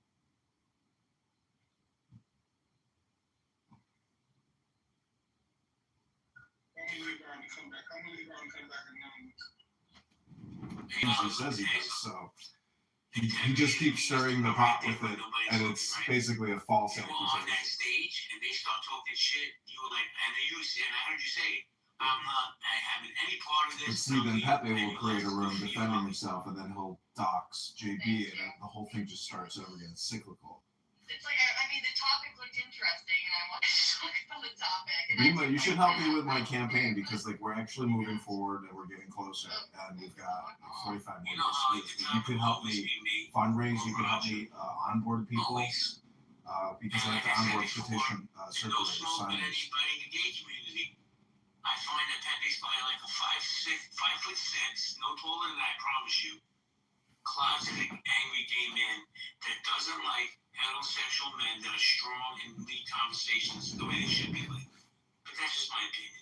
He usually says he does, so he just keeps stirring the pot with it, and it's basically a false accusation. On that stage, and they start talking shit, you were like, and I heard you say, I'm not having any part of this. But see, then Pepe will create a room defending himself, and then he'll dox JB, and the whole thing just starts over again. It's cyclical. It's like, I mean, the topic looked interesting, and I wanted to talk about the topic. Rima, you should help me with my campaign because, like, we're actually moving forward and we're getting closer, and we've got 45 more days. You could help me fundraise. You could help me onboard people because I have to onboard petition circulators, signers. I find that Pepe's probably like a 5'6", no taller than that, I promise you. Closeted, angry gay man that doesn't like heterosexual men that are strong and lead conversations the way they should be like. But that's just my opinion.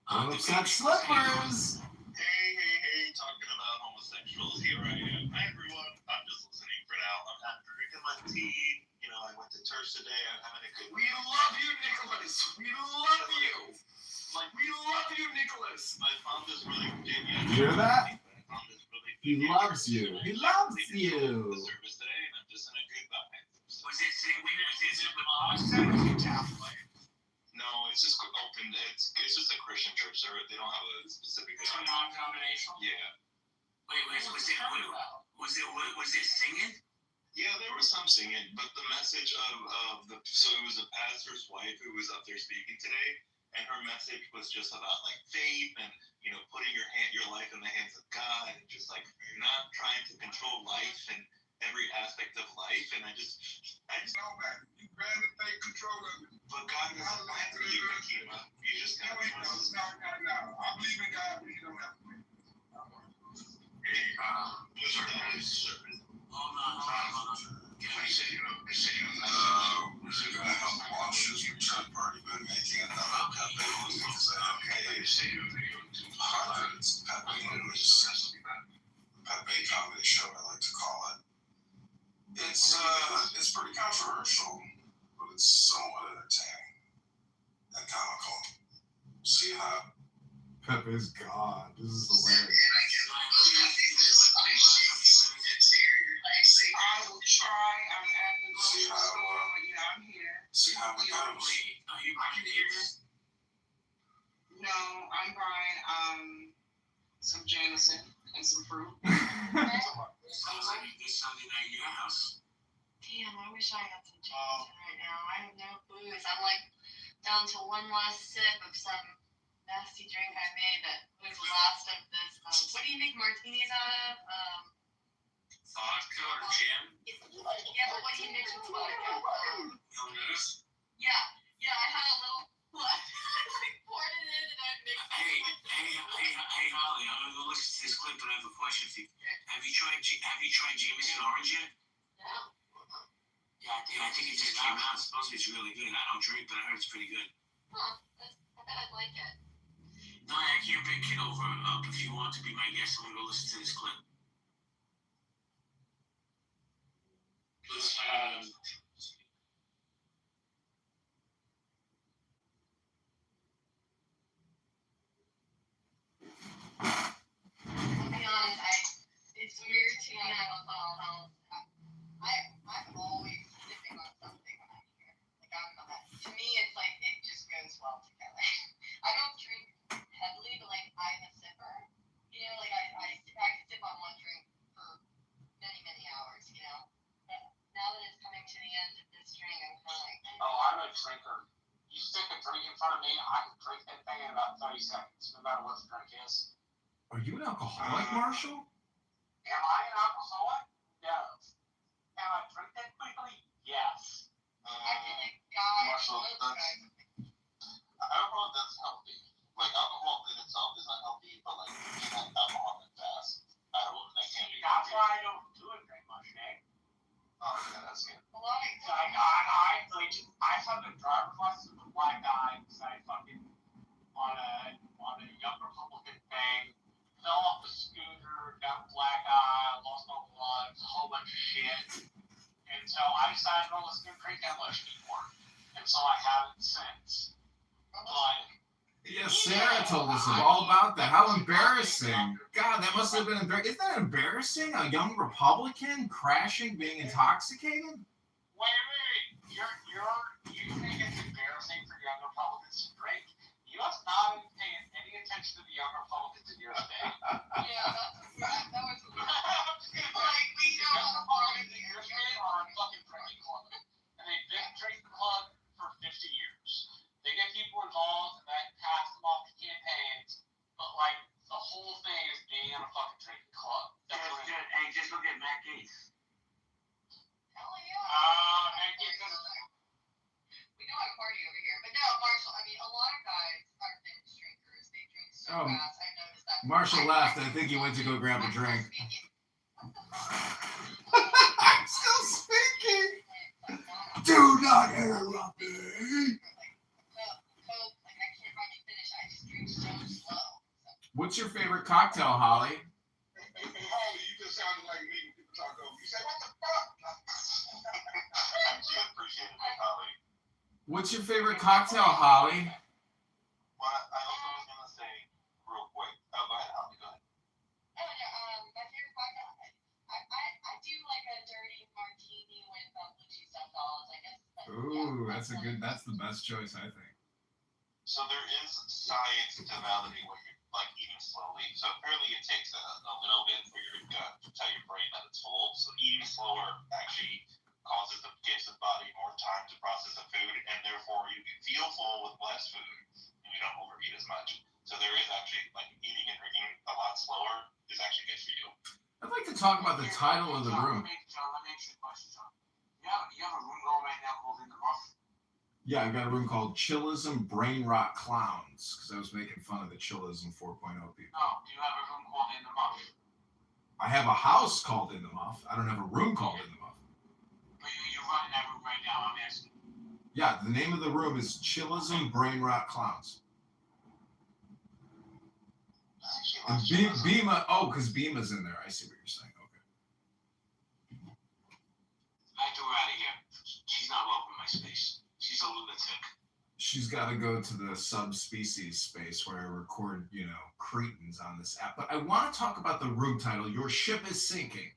Don't upset slippers! Hey, talking about homosexuals, here I am. Hi everyone, I'm just listening for now. I'm not drinking my tea. You know, I went to church today, I'm having a good We love you, Nicholas! We love you! Like, we love you, Nicholas! I found this really You hear that? He loves you. He loves you. service today, and I'm just in a good vibe. Was it with Catholic? No, it's just open. It's just a Christian church. They don't have a specific. It's a non-denominational. Yeah. Wait, was it singing? Yeah, there was some singing, but the message of so it was a pastor's wife who was up there speaking today. And her message was just about like faith and, you know, putting your life in the hands of God and just like not trying to control life and every aspect of life. And I just know that you rather take control of it. But God doesn't plan for you, Akima. You just gotta trust. No. I believe in God, but you don't have to. We're gonna help launch this return party by making another Pepe movie. Hundreds of Pepe movies. Pepe comedy show, I like to call it. It's pretty controversial, but it's somewhat entertaining and comical. See how Pepe's God. This is hilarious. I will try. I'm at the grocery store, but yeah, I'm here. See how it goes. Are you buying beers? No, I'm buying some Jameson and some fruit. Sounds like this Sunday night at your house. Damn, I wish I had some Jameson right now. I have no booze. I'm like down to one last sip of some nasty drink I made that was the last of this. What do you make martinis out of? Vodka or gin? Yeah, but what do you mix with vodka? Notice? Yeah, I had a little left. I poured it in and I mixed it. Hey, Holly, I'm gonna go listen to this clip, but I have a question for you. Have you tried Jameson Orange yet? No. Yeah, I think it just came out. Supposedly it's really good. I don't drink, but I heard it's pretty good. Huh, I bet I'd like it. No, I can't pick Kitover up. If you want to be my guest, I'm gonna go listen to this clip. I'll be honest, it's weird to me. I'm always sipping on something when I'm here. To me, it's like it just goes well together. I don't drink heavily, but I'm a sipper. I can sip on one drink for many, many hours. But now that it's coming to the end of this drink, I'm kind of Oh, I'm a drinker. You stick a drink in front of me, I can drink that thing in about 30 seconds, no matter what the drink is. Are you an alcoholic, Marshall? Am I an alcoholic? No. Can I drink that quickly? Yes. Marshall, I don't know if that's healthy. Alcohol in itself is not healthy, but drinking alcohol that fast, I can't be. That's why I don't do it very much, Nick. Oh, yeah, that's good. I fucking driver's license with a black guy because I fucking on a young Republican thing, fell off the scooter, got a black eye, lost my blood, a whole bunch of shit. And so I decided, well, let's not drink that much anymore. And so I haven't since. But Yes, Sarah told us all about that. How embarrassing. God, that must have been embarrassing. Isn't that embarrassing? A young Republican crashing, being intoxicated? Wait. You think it's embarrassing for young Republicans to drink? You have not been paying any attention to the young Republicans in your state. that was We young Republicans in your state are a fucking drinking club. And they've been a drinking club for 50 years. They get people involved and that pass them off to campaigns, but the whole thing is being in a fucking drinking club. That's what it is. Hey, just look at Matt Gaetz. hell yeah. Matt Gaetz is. We know I party over here, but no, Marshall. I mean, a lot of guys are binge drinkers. They drink so fast. I noticed that. Marshall left. I think he went to go grab a drink. I'm still speaking. Do not interrupt me. What's your favorite cocktail, Holly? Holly, you just sounded like me when people talk over. You said, what the fuck? I appreciate it, Holly. What's your favorite cocktail, Holly? Well, I also was going to say, real quick. Oh, go ahead, Holly, go ahead. My favorite cocktail, I do like a dirty martini with blue cheese stuffed olives, I guess. Ooh, that's the best choice, I think. So there is science to validate what you're eating slowly. So apparently it takes a little bit for your gut to tell your brain that it's full. So eating slower actually gives the body more time to process the food, and therefore you can feel full with less food, and you don't overeat as much. So there is actually eating and drinking a lot slower is actually good for you. I'd like to talk about the title of the room. John, let me ask you a question, John. You have a room going right now called In the Muff? Yeah, I've got a room called Chillism Brain Rot Clowns, because I was making fun of the Chillism 4.0 people. No, you have a room called In the Muff. I have a house called In the Muff. I don't have a room called In the Muff. But you're running that room right now, I'm asking. Yeah, the name of the room is Chillism Brain Rot Clowns. And Bima, because Bima's in there. I see what you're saying. Okay. I threw her out of here. She's not welcome in my space. She's a lunatic. She's got to go to the subspecies space where I record, cretins on this app. But I want to talk about the room title, Your Ship is Sinking.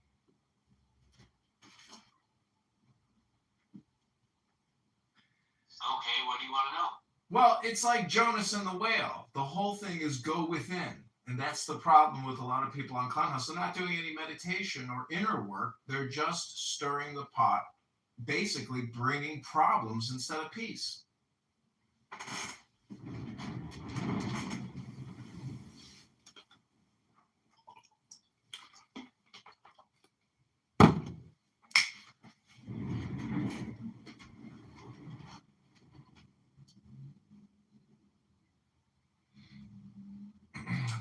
Okay, what do you want to know? Well, it's like Jonas and the whale. The whole thing is go within. And that's the problem with a lot of people on Clubhouse. They're not doing any meditation or inner work. They're just stirring the pot, basically bringing problems instead of peace.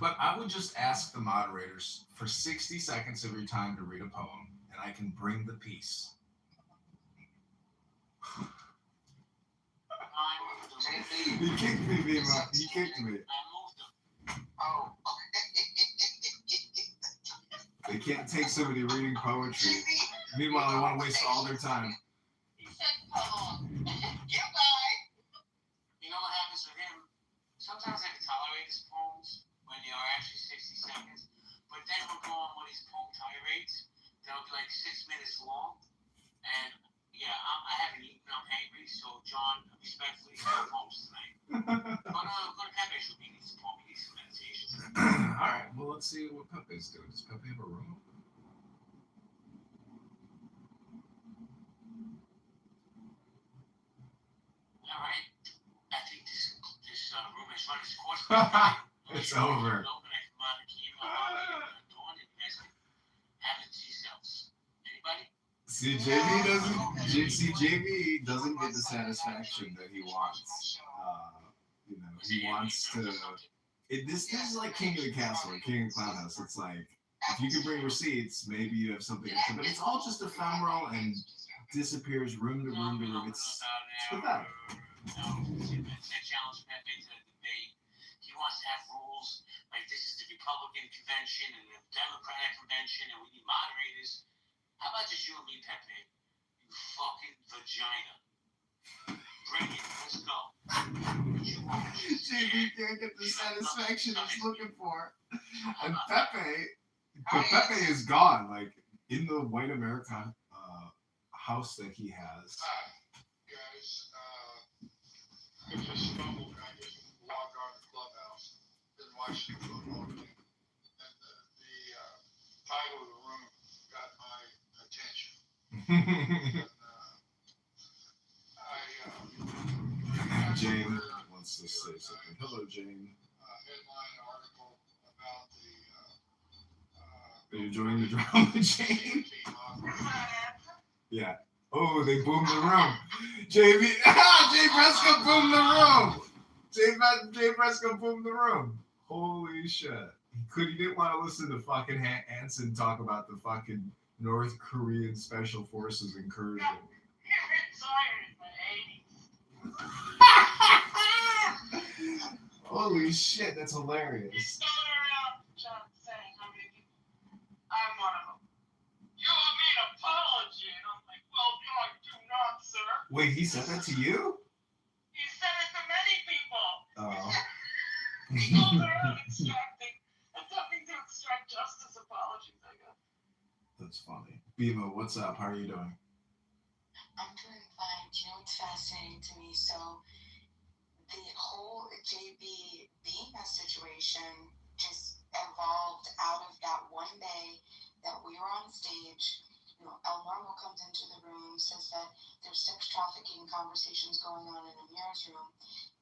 But I would just ask the moderators for 60 seconds every time to read a poem, and I can bring the peace. He kicked me, Bima. He kicked me. Oh. They can't take somebody reading poetry. Meanwhile, they want to waste all their time. He said poem. You guys. You know what happens with him? Sometimes I can tolerate his poems when they are actually 60 seconds, but then we'll go on with his poem tirades. They'll be like 6 minutes long, and yeah, I haven't eaten. I'm hangry, so John, respectfully, no poems tonight. But Pepe should be needs a poem. He needs some meditation. All right, well, let's see what Pepe's doing. Does Pepe have a room? All right, I think this room has run its course. It's over. See, JB doesn't get the satisfaction that he wants. He wants to. This is like King of the Castle or King of the Clown House. It's like, if you can bring receipts, maybe you have something extra. But it's all just ephemeral and disappears room to room to room. It's pathetic. Challenge Pepe to debate. He wants to have rules. Like, this is the Republican convention and the Democratic convention, and we need moderators. How about just you and me, Pepe? You fucking vagina. Bring it. Let's go. JB can't get the satisfaction he's looking for. And Pepe is gone. Like, in the white America house that he has. Hi, guys. I just stumbled. I just logged on the Clubhouse. Been watching the football game. And the title of the room got my attention. Jane wants to say something. Hello, Jane. Headline article about Are you enjoying the drama, Jane? Yeah. Oh, they boomed the room. Jay Prescott boomed the room. Jay Prescott boomed the room. Holy shit. He didn't want to listen to fucking Hansen talk about the fucking North Korean Special Forces incursion. Holy shit, that's hilarious. I'm one of them. You owe me an apology. And I'm like, well, no, I do not, sir. Wait, he said that to you? He said it to many people. Oh. People are attempting to extract justice apologies, I guess. That's funny. Bima, what's up? How are you doing? I'm doing fine. Do you know what's fascinating to me? So, the whole JB being that situation just evolved out of that one day that we were on stage. You know, El Normo comes into the room, says that there's sex trafficking conversations going on in Amir's room,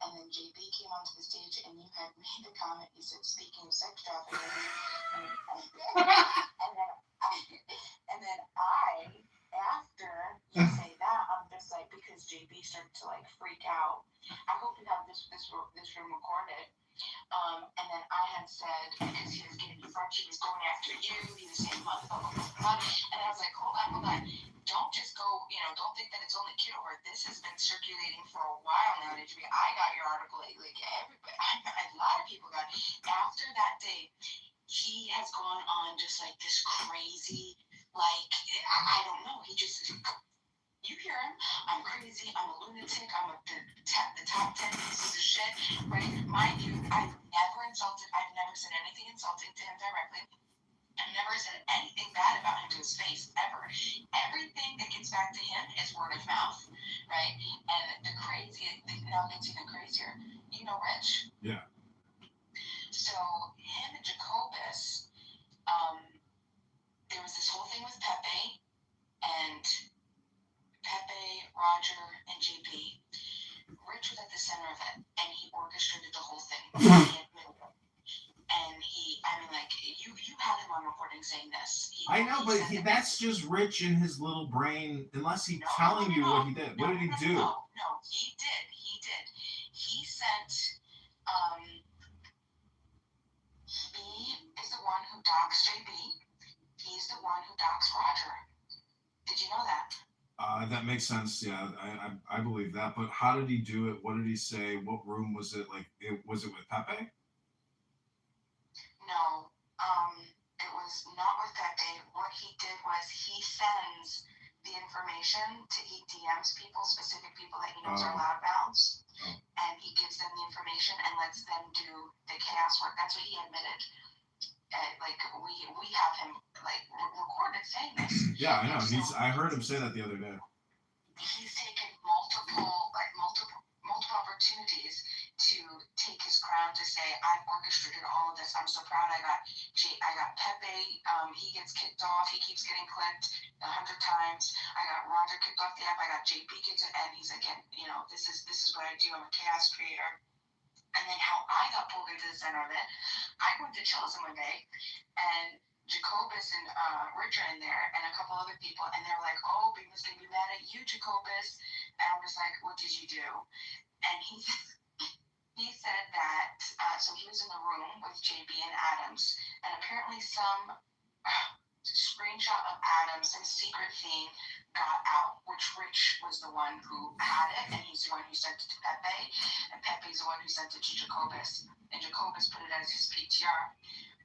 and then JB came onto the stage and you had made the comment, you said, speaking of sex trafficking, and then I, after you say that, I'm just like, because JB started to like freak out. I hope you have this room recorded. And then I had said, because he was getting front, he was going after you, he was saying, blah, blah, blah, blah. And I was like, hold on. Don't just go, don't think that it's only Kitover. This has been circulating for a while now. I got your article, like everybody, a lot of people got it. After that day, he has gone on just like this crazy, like, I don't know, he just, you hear him, I'm crazy, I'm a lunatic, I'm the top 10 pieces of shit, right? Mind you, I've never said anything insulting to him directly. I've never said anything bad about him to his face, ever. Everything that gets back to him is word of mouth, right? And now it's even crazier. You know Rich? Yeah. So, him and Jacobus, there was this whole thing with Pepe, and Pepe, Roger, and JP. Rich was at the center of it, and he orchestrated the whole thing. You had him on recording saying this. I know, but that's just Rich in his little brain, unless he's telling you what he did. What did he do? No, he did. He sent, who docks JB, he's the one who docks Roger. Did you know that? That makes sense. Yeah, I believe that. But how did he do it? What did he say? What room was it? Like, was it with Pepe? No, it was not with Pepe. What he did was he sends the information he DMs people, specific people that he knows are loudmouths, and he gives them the information and lets them do the chaos work. That's what he admitted. Like we have him like recorded saying this. Yeah, I know. I heard him say that the other day. He's taken multiple opportunities to take his crown to say, I've orchestrated all of this. I'm so proud. I got Pepe. He gets kicked off. He keeps getting clipped 100 times. I got Roger kicked off the app. I got JP kicked it, and he's again, this is what I do. I'm a chaos creator. And then how I got pulled into the center of it, I went to Chillism one day, and Jacobus and Rich are in there, and a couple other people, and they're like, oh, Bigman's going to be mad at you, Jacobus. And I'm just like, what did you do? And he said that, so he was in the room with JB and Adams, and apparently some screenshot of Adams, some secret thing got out, which Rich was the one who had it, and he's the one who sent it to Pepe, and Pepe's the one who sent it to Jacobus, and Jacobus put it as his PTR.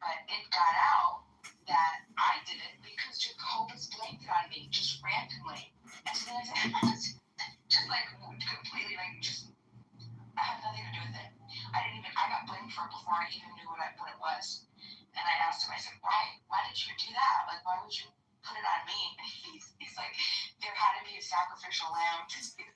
But it got out that I did it because Jacobus blamed it on me, just randomly. And so then I said, just like completely, like just, I had nothing to do with it. I got blamed for it before I even knew what it was. And I asked him, I said, why did you do that? Like, why would you put it on me? And he's like, there had to be a sacrificial lamb to save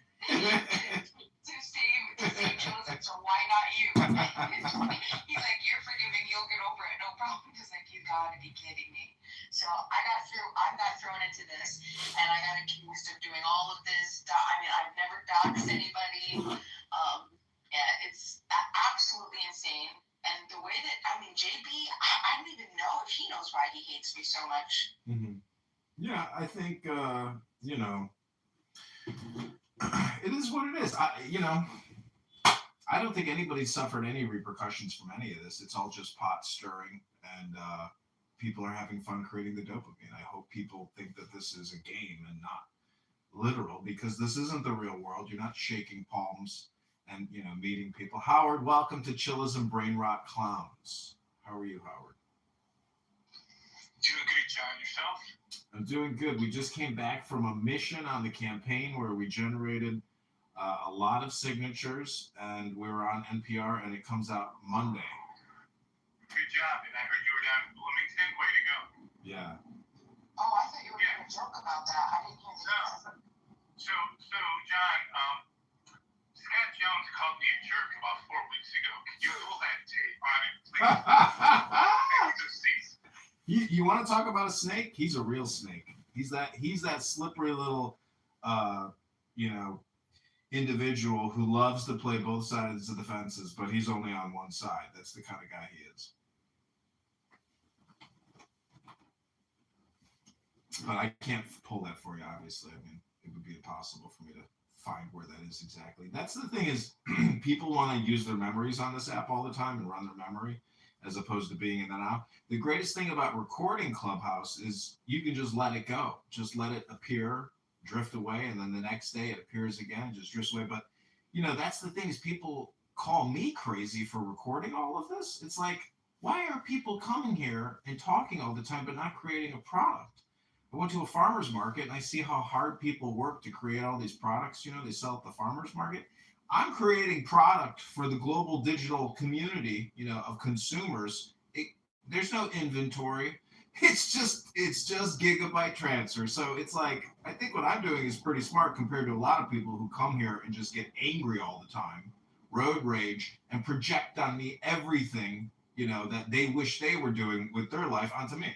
Joseph, so why not you? He's like, you're forgiving, you'll get over it, no problem. He's like, you gotta be kidding me. So I got thrown into this, and I got accused of doing all of this. I mean, I've never doxed anybody. Yeah, it's absolutely insane. And the way that, JB, I don't even know if he knows why he hates me so much. Mm-hmm. Yeah, I think, it is what it is. I don't think anybody suffered any repercussions from any of this. It's all just pot stirring, and people are having fun creating the dopamine. I hope people think that this is a game and not literal, because this isn't the real world. You're not shaking palms and, meeting people. Howard, welcome to Chillism Brain Rot Clowns. How are you, Howard? Doing good, John. Yourself? I'm doing good. We just came back from a mission on the campaign where we generated a lot of signatures, and we were on NPR, and it comes out Monday. Good job. And I heard you were down in Bloomington. Way to go. Yeah. Oh, I thought you were going to joke about that. I didn't hear that. So, John, Scott Jones called me a jerk about 4 weeks ago. Can you pull that tape on it, please? You want to talk about a snake? He's a real snake. He's that slippery little, individual who loves to play both sides of the fences, but he's only on one side. That's the kind of guy he is. But I can't pull that for you, obviously. I mean, it would be impossible for me to find where that is exactly. That's the thing is, people want to use their memories on this app all the time and run their memory, as opposed to being in that app. The greatest thing about recording Clubhouse is you can just let it go. Just let it appear, drift away, and then the next day it appears again, just drifts away. But, that's the thing is people call me crazy for recording all of this. It's like, why are people coming here and talking all the time but not creating a product? I went to a farmer's market and I see how hard people work to create all these products, they sell at the farmer's market. I'm creating product for the global digital community, of consumers. There's no inventory. It's just gigabyte transfer. So it's like, I think what I'm doing is pretty smart compared to a lot of people who come here and just get angry all the time, road rage, and project on me everything, that they wish they were doing with their life onto me.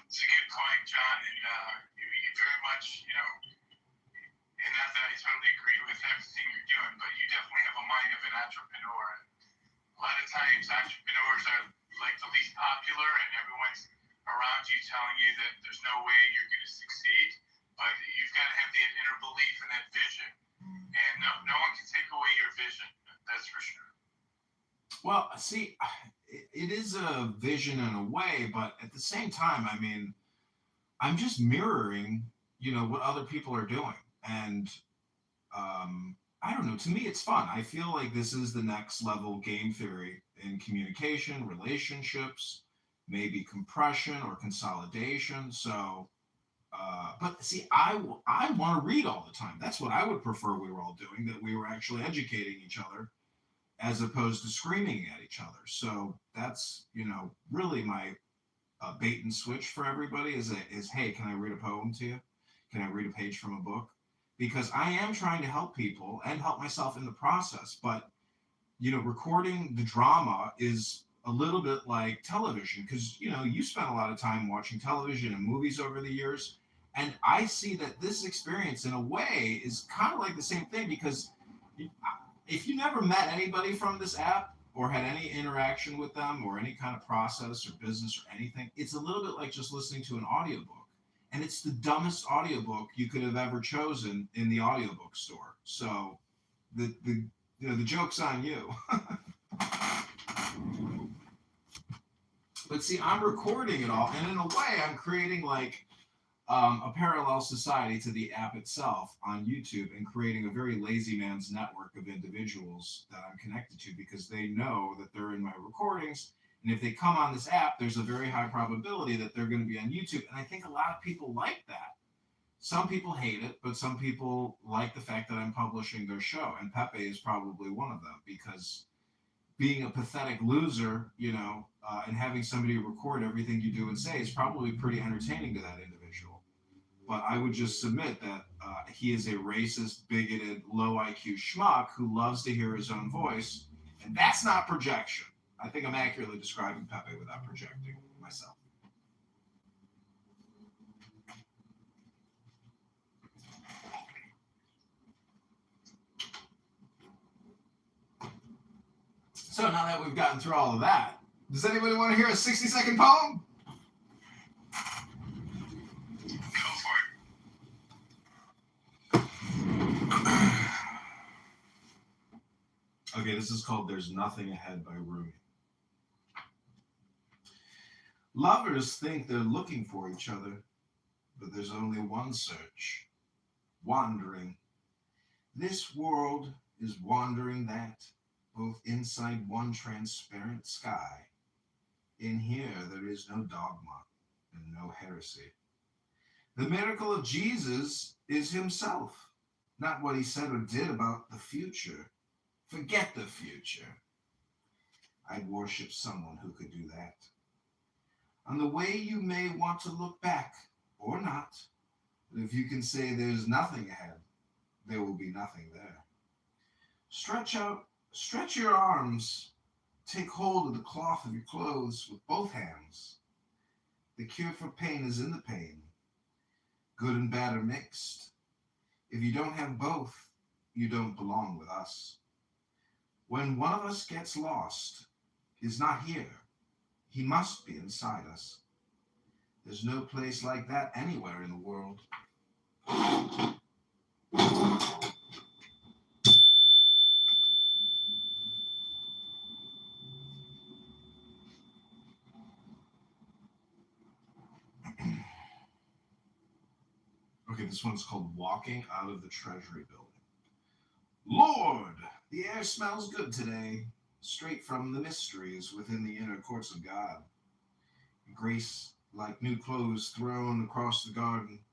It's a good point, John, and you very much, and not that I totally agree with everything you're doing, but you definitely have a mind of an entrepreneur. A lot of times entrepreneurs are like the least popular, and everyone's around you telling you that there's no way you're going to succeed, but you've got to have that inner belief and that vision, and no one can take away your vision, that's for sure. Well, see, it is a vision in a way, but at the same time, I mean, I'm just mirroring, what other people are doing. And I don't know, to me, it's fun. I feel like this is the next level game theory in communication, relationships, maybe compression or consolidation. So, but see, I want to read all the time. That's what I would prefer we were all doing, that we were actually educating each other as opposed to screaming at each other. So that's, really my bait and switch for everybody is, hey, can I read a poem to you? Can I read a page from a book? Because I am trying to help people and help myself in the process. But, recording the drama is a little bit like television because, you spent a lot of time watching television and movies over the years. And I see that this experience, in a way, is kind of like the same thing because if you never met anybody from this app or had any interaction with them or any kind of process or business or anything, it's a little bit like just listening to an audiobook. And it's the dumbest audiobook you could have ever chosen in the audiobook store. So the joke's on you. But see, I'm recording it all, and in a way, I'm creating like a parallel society to the app itself on YouTube and creating a very lazy man's network of individuals that I'm connected to because they know that they're in my recordings. And if they come on this app, there's a very high probability that they're going to be on YouTube. And I think a lot of people like that. Some people hate it, but some people like the fact that I'm publishing their show. And Pepe is probably one of them because being a pathetic loser, and having somebody record everything you do and say is probably pretty entertaining to that individual. But I would just submit that he is a racist, bigoted, low IQ schmuck who loves to hear his own voice. And that's not projection. I think I'm accurately describing Pepe without projecting myself. So now that we've gotten through all of that, does anybody want to hear a 60-second poem? Go for it. Okay, this is called There's Nothing Ahead by Rumi. Lovers think they're looking for each other, but there's only one search, wandering. This world is wandering that, both inside one transparent sky. In here there is no dogma and no heresy. The miracle of Jesus is himself, not what he said or did about the future. Forget the future. I'd worship someone who could do that. On the way you may want to look back, or not, but if you can say there's nothing ahead, there will be nothing there. Stretch your arms, take hold of the cloth of your clothes with both hands. The cure for pain is in the pain. Good and bad are mixed. If you don't have both, you don't belong with us. When one of us gets lost, he's not here. He must be inside us. There's no place like that anywhere in the world. Okay, this one's called Walking Out of the Treasury Building. Lord, the air smells good today, straight from the mysteries within the inner courts of God. Grace like new clothes thrown across the garden.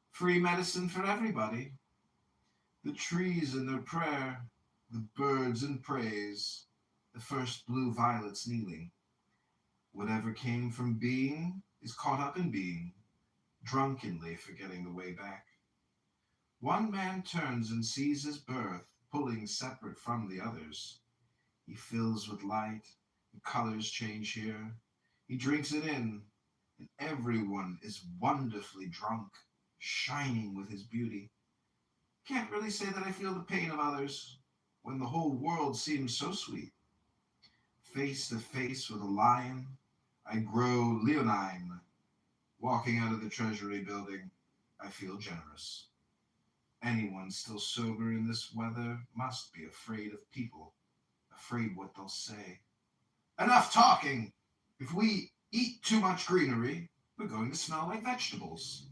Free medicine for everybody. The trees in their prayer, the birds in praise, the first blue violets kneeling. Whatever came from being is caught up in being, drunkenly forgetting the way back. One man turns and sees his birth, pulling separate from the others. He fills with light, the colors change here. He drinks it in, and everyone is wonderfully drunk, shining with his beauty. Can't really say that I feel the pain of others, when the whole world seems so sweet. Face to face with a lion, I grow leonine. Walking out of the Treasury building, I feel generous. Anyone still sober in this weather must be afraid of people, afraid what they'll say. Enough talking. If we eat too much greenery, we're going to smell like vegetables.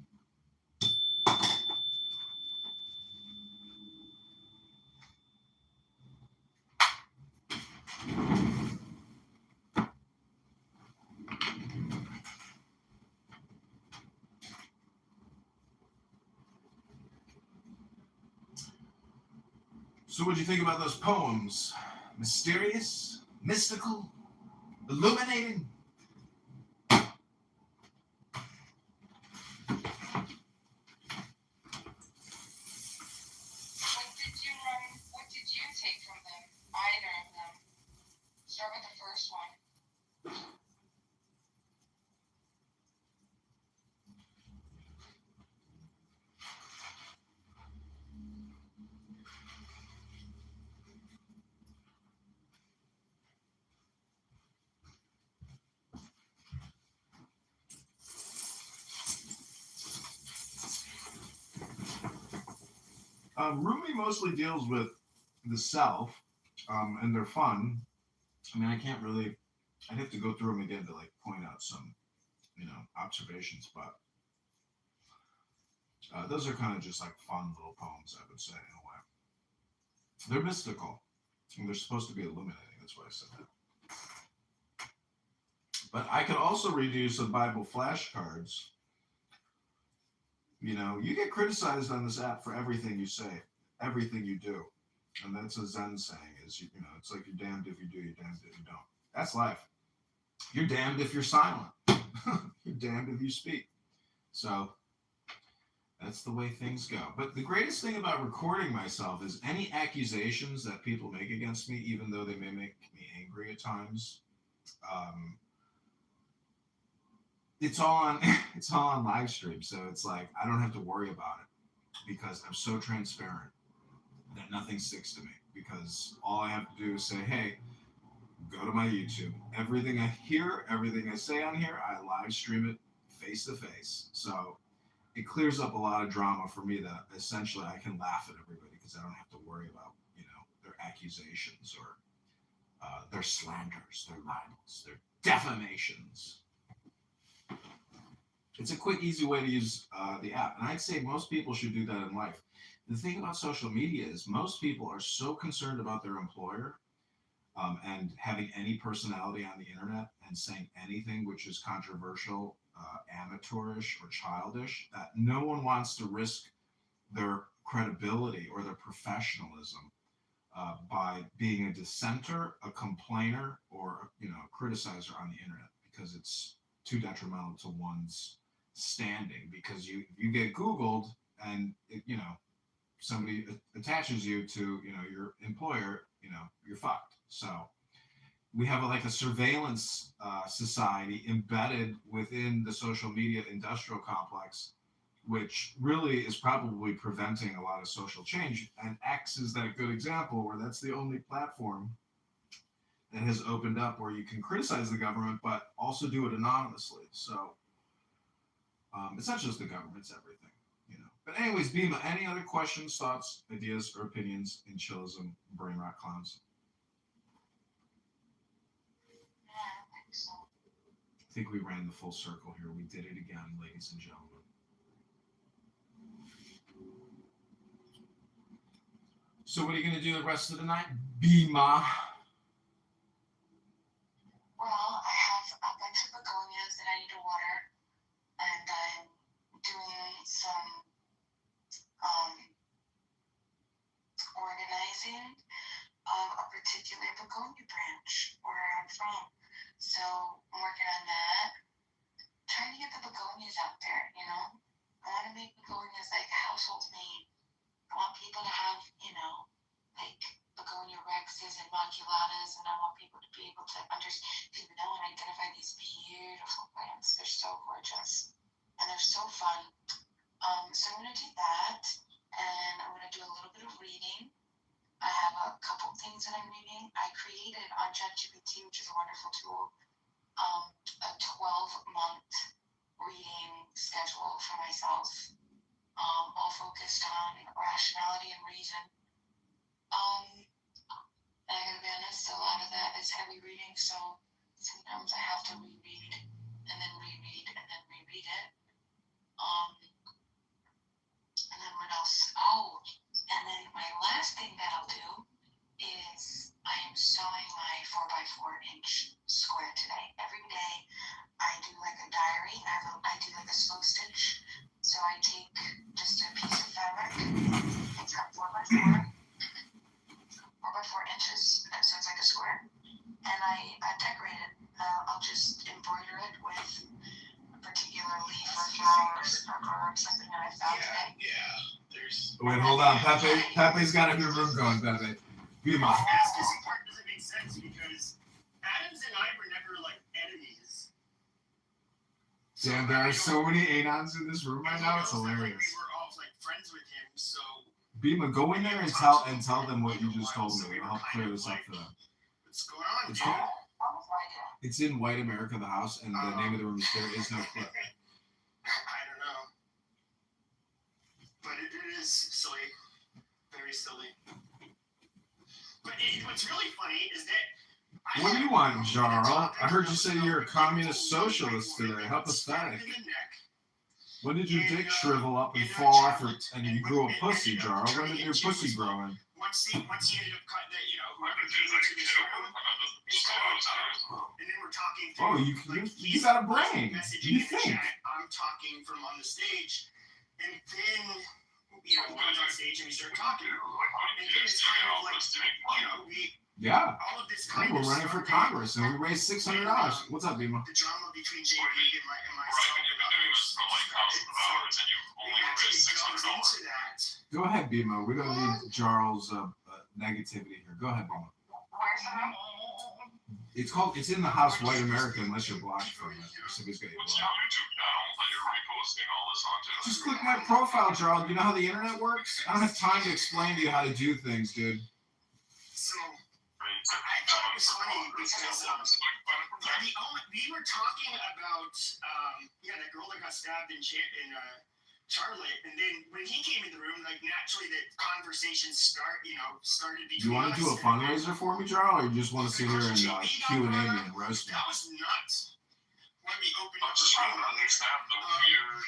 So what do you think about those poems? Mysterious? Mystical? Illuminating? What did you take from them? Either of them. Start with the first one. Rumi mostly deals with the self, and they're fun. I mean, I'd have to go through them again to like point out some, observations, but those are kind of just like fun little poems, I would say, in a way. They're mystical, and they're supposed to be illuminating. That's why I said that. But I could also read you some Bible flashcards. You get criticized on this app for everything you say, everything you do. And that's a Zen saying is, it's like you're damned if you do, you're damned if you don't. That's life. You're damned if you're silent. You're damned if you speak. So that's the way things go. But the greatest thing about recording myself is any accusations that people make against me, even though they may make me angry at times, it's all on live stream. So it's like I don't have to worry about it because I'm so transparent that nothing sticks to me, because all I have to do is say, hey, go to my YouTube. Everything I hear, everything I say on here, I live stream it face to face. So it clears up a lot of drama for me that essentially I can laugh at everybody because I don't have to worry about, their accusations or their slanders, their libels, their defamations. It's a quick, easy way to use the app. And I'd say most people should do that in life. The thing about social media is most people are so concerned about their employer and having any personality on the internet and saying anything which is controversial, amateurish, or childish, that no one wants to risk their credibility or their professionalism by being a dissenter, a complainer, or a criticizer on the internet, because it's too detrimental to one's standing. Because you get Googled and somebody attaches you to your employer, you're fucked. So we have a surveillance society embedded within the social media industrial complex, which really is probably preventing a lot of social change. And X is that good example where that's the only platform that has opened up where you can criticize the government, but also do it anonymously. So it's not just the government, it's everything. But anyways, Bima, any other questions, thoughts, ideas, or opinions in chillism, brain rot clowns? I think we ran the full circle here. We did it again, ladies and gentlemen. So what are you going to do the rest of the night, Bima? Well, I have a bunch of begonias that I need to water, and I'm doing some organizing of a particular begonia branch where I'm from. So I'm working on that, trying to get the begonias out there, I want to make begonias like a household name. I want people to have, like begonia rexes and macula Wait, hold on. Pepe's got a new room going, Pepe. Bima. This part doesn't make sense because Adams and I were never like enemies. Damn, there are so many Anons in this room right now. It's hilarious. We were all like friends with him, so. Bima, go in there and tell them what you just told me. I'll clear this up for them. What's going on, It's dude? called. It's in White America, the house, and the name of the room is There Is No Clip. I don't know. But it is silly. Very silly. But what's really funny is that. What do you want, Jarl? I heard you say you're a communist socialist today. Pathetic. When did your dick shrivel up and fall off, and you grew a pussy, Jarl? When did your pussy grow in? Once he ended up cutting that, whoever came into this room, and then we're talking through. Oh, you got a brain. You think? I'm talking from on the stage, and then he comes on stage and we start talking, and then it's kind of like we. Yeah. All of this We're running for Congress, and we raised $600. What's up, Bima? The drama between JP and myself and others. Into that. Go ahead, Bima. We don't need Jarl's negativity here. Go ahead, Bima. It's in the house White America unless you're blocked from it. Somebody's gonna get blocked. Just click my profile, Jarl. You know how the internet works? I don't have time to explain to you how to do things, dude. So I thought it was funny because we were talking about that girl that got stabbed in Charlotte, and then when he came in the room, like naturally the conversation started between. You want to do a fundraiser for me, Jarl, or you just want to sit here and Q&A me and roast me? That was nuts. When we opened up just trying to understand the weird,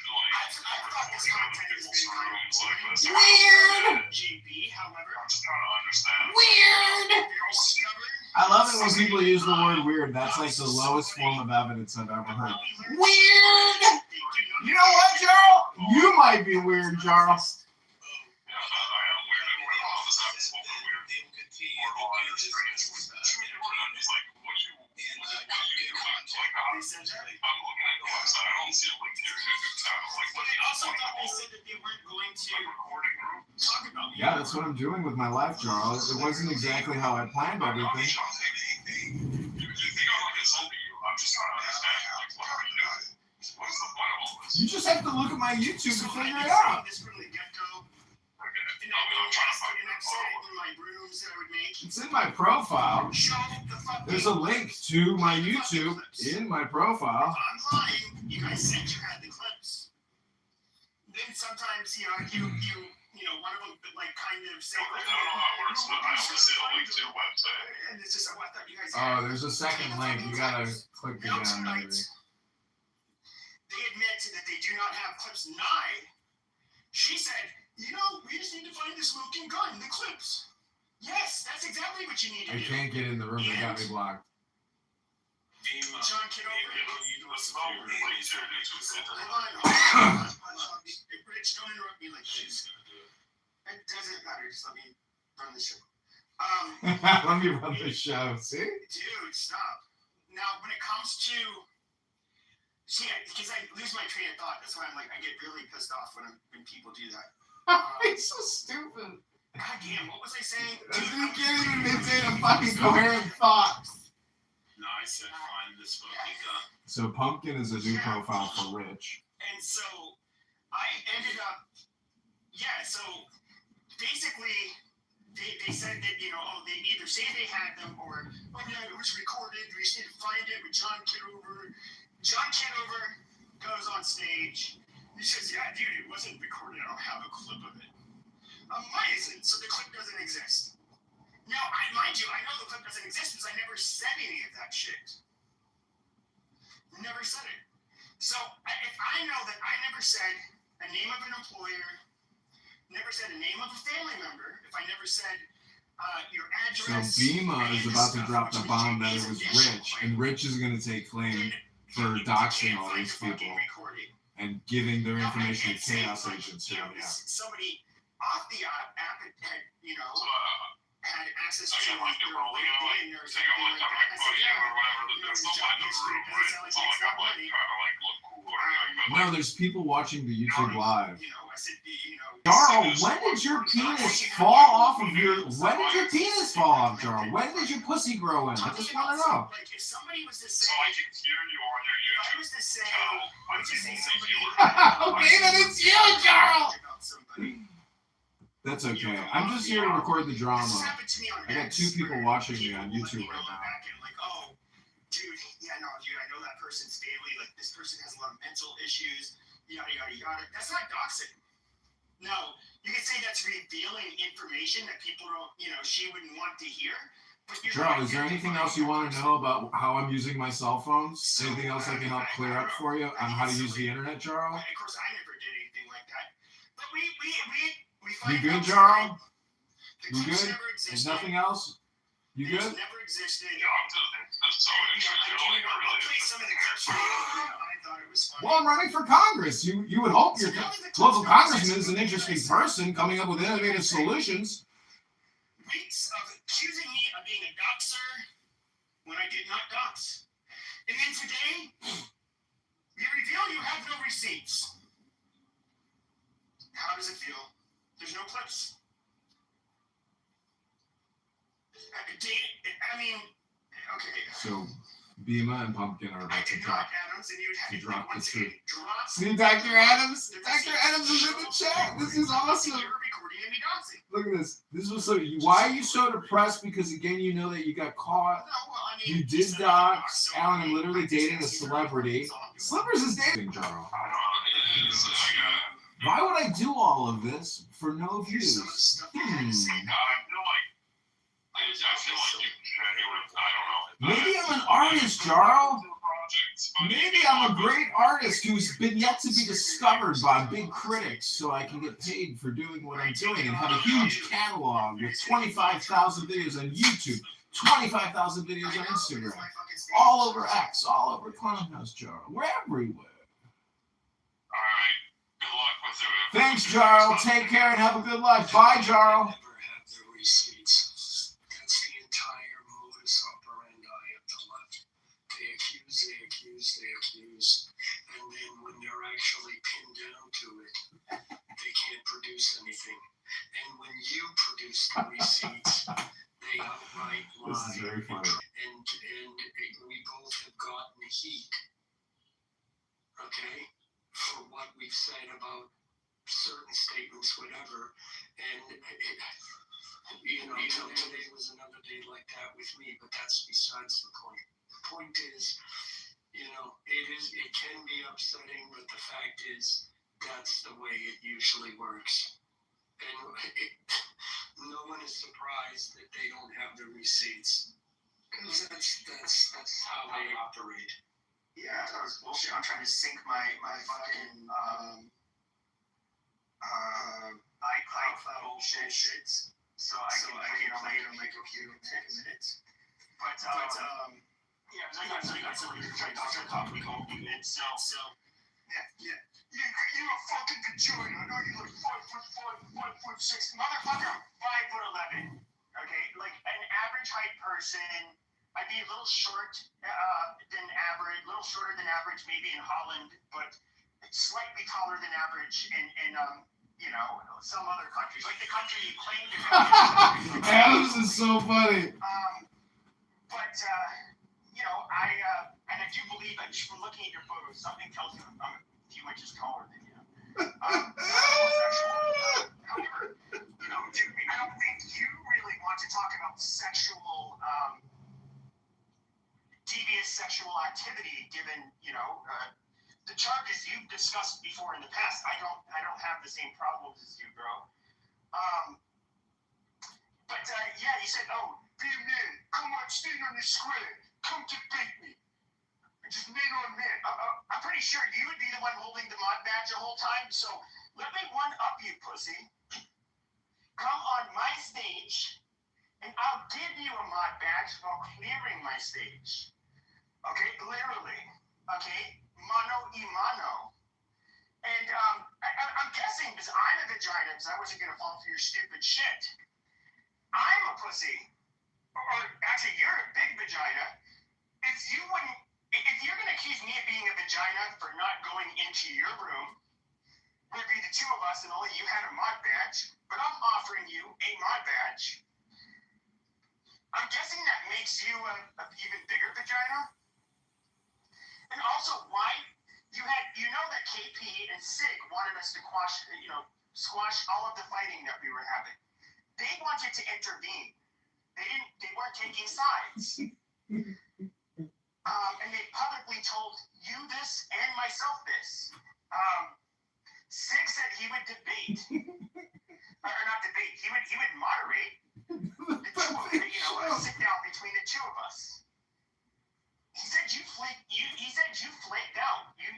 weird. JB, however, I'm just trying to understand. Weird. I love it when people use the word weird. That's like the lowest form of evidence I've ever heard. Weird. You know what, Jarl? You might be weird, Jarl. Yeah, that's what I'm doing with my life, Jarl. It wasn't exactly how I planned everything. I'm just trying to understand, what are you doing? What is the point of all this? You just have to look at my YouTube to figure it out. It's in my profile. There's a link to my YouTube in my profile. Online, you guys said you had the clips. Then sometimes, you one of them like kind of say, I don't know how it works, but I don't see a link to your website. And it's just, I thought you guys Oh, there's a second link. You gotta click it down, maybe. They admit that they do not have clips 9. She said, we just need to find the smoking gun, the clips. Yes, that's exactly what you need to do. I can't get in the room. They got me blocked. John Kitover. Rich, don't interrupt me like this. It doesn't matter. Just let me run the show. Let me run the show. See? Dude, stop. Now, when it comes to... See, because I lose my train of thought. That's why I get really pissed off when people do that. It's so stupid. God damn, what was I saying? You can't even maintain a fucking coherent thought. No, I said find the smoking gun. So Pumpkin is a new profile for Rich. And so I ended up, so basically they said that, they either say they had them or, it was recorded. We just need to find it with John Kitover. John Kitover goes on stage. He says, yeah, dude, it wasn't recorded. I don't have a clip of it. Why isn't? So the clip doesn't exist. Now, mind you, I know the clip doesn't exist because I never said any of that shit. Never said it. So if I know that I never said a name of an employer, never said a name of a family member, if I never said your address. So Bima is about to drop the bomb that it was Rich, and Rich is going to take claim for doxing all these people and giving their information to chaos agents. So, yeah. Somebody off the app had, had access to their LinkedIn or something like that. I said, no, there's people watching the YouTube live. I said, Jarl, when did your penis fall off of your... When did your penis fall off, Jarl? When did your pussy grow in? I just want to know. Like, if somebody was to say, So I can hear you on your if I YouTube was to say, channel. I let's just say can somebody. Okay, then it's you, Jarl! About somebody. That's okay. I'm just here to record the drama. This happened to me on I got X, 2 people where watching me people on will let YouTube me right know now. back and like, oh, dude, yeah, no, dude, I know that person's daily. Like, this person has a lot of mental issues. Yada yada yada. That's not doxing. No, you can say that's revealing information that people don't, she wouldn't want to hear. But you're Jarl, not is there anything identifying else you that want to person. know about how I'm using my cell phones? So, Anything else I can help clear up for you on how to use the internet, Jarl? Of course, I never did anything like that. But we You find good, out Jarl? the You clips good? never There's existed. nothing else? You They just good? never existed. Yeah, I'm just so interested. I'll play some of the clips for you. I thought it was funny. Well, I'm running for Congress. You would hope your local congressman is an interesting person coming up with innovative solutions. Weeks of accusing me of being a doxer when I did not dox. And then today, you reveal you have no receipts. How does it feel? There's no clips. I mean, okay. So, Bima and Pumpkin are about to drop Adams, and you'd have the to truth. drop. See, Dr. Adams? Dr. Adams is in the chat. This is awesome. You're recording me doxing. Look at this. This was so. Why are you so depressed? Because again, you know that you got caught. No, well, I mean, You did dox. Alan, I'm literally dating a celebrity. Slippers is dating Jarl. Why would I do all of this for no views? Maybe I'm an artist, Jarl. Maybe I'm a great artist who's been yet to be discovered by big critics, so I can get paid for doing what I'm doing and have a huge catalog with 25,000 videos on YouTube, 25,000 videos on Instagram, all over X, all over Clubhouse, Jarl. We're everywhere. Thanks, Jarl. Take care and have a good life. Bye, Jarl. Never have the receipts. That's the entire modus operandi of the left. They accuse, and then when they're actually pinned down to it, they can't produce anything. And when you produce the receipts, they outright lie. This is very funny. And we both have gotten heat, okay, for what we've said about certain statements, whatever, and today was another day like that with me, but that's besides the point. The point is, it can be upsetting, but the fact is, that's the way it usually works. And no one is surprised that they don't have the receipts, because that's how they operate. Yeah, that was bullshit. I'm trying to sync my fucking iCloud bullshit. So I can play it on my computer in 10 minutes. But yeah, I got somebody who's trying to talk to me called you. And so yeah. You're a fucking vagina. I know you look 5'5", 5'6", motherfucker. 5'11". Okay, like an average height person. I'd be a little short than average, a little shorter than average, maybe in Holland, but slightly taller than average in some other countries, like the country you claim to have. Adams is so funny. But I do believe that just from looking at your photos, something tells you I'm a few inches taller than you. However, I don't think you really want to talk about sexual, devious sexual activity, given the charges you've discussed before in the past. I don't have the same problems as you, bro. But yeah, you said, oh, be a man, come on, stand on the square, come debate me. Just man on man. I'm pretty sure you would be the one holding the mod badge the whole time, so let me one up you, pussy. Come on my stage, and I'll give you a mod badge while clearing my stage. Okay, literally. Okay, mano y mano. And I'm guessing, because I'm a vagina, because I wasn't going to fall for your stupid shit. I'm a pussy. Or actually, you're a big vagina. If you're going to accuse me of being a vagina for not going into your room would be the two of us, and only you had a mod badge. But I'm offering you a mod badge. I'm guessing that makes you an even bigger vagina. And also, why you know that KP and SIG wanted us to squash all of the fighting that we were having. They wanted to intervene. They weren't taking sides. And they publicly told you this and myself this. SIG said he would debate, or not debate. He would moderate a sit down between the two of us. He said you flaked out. You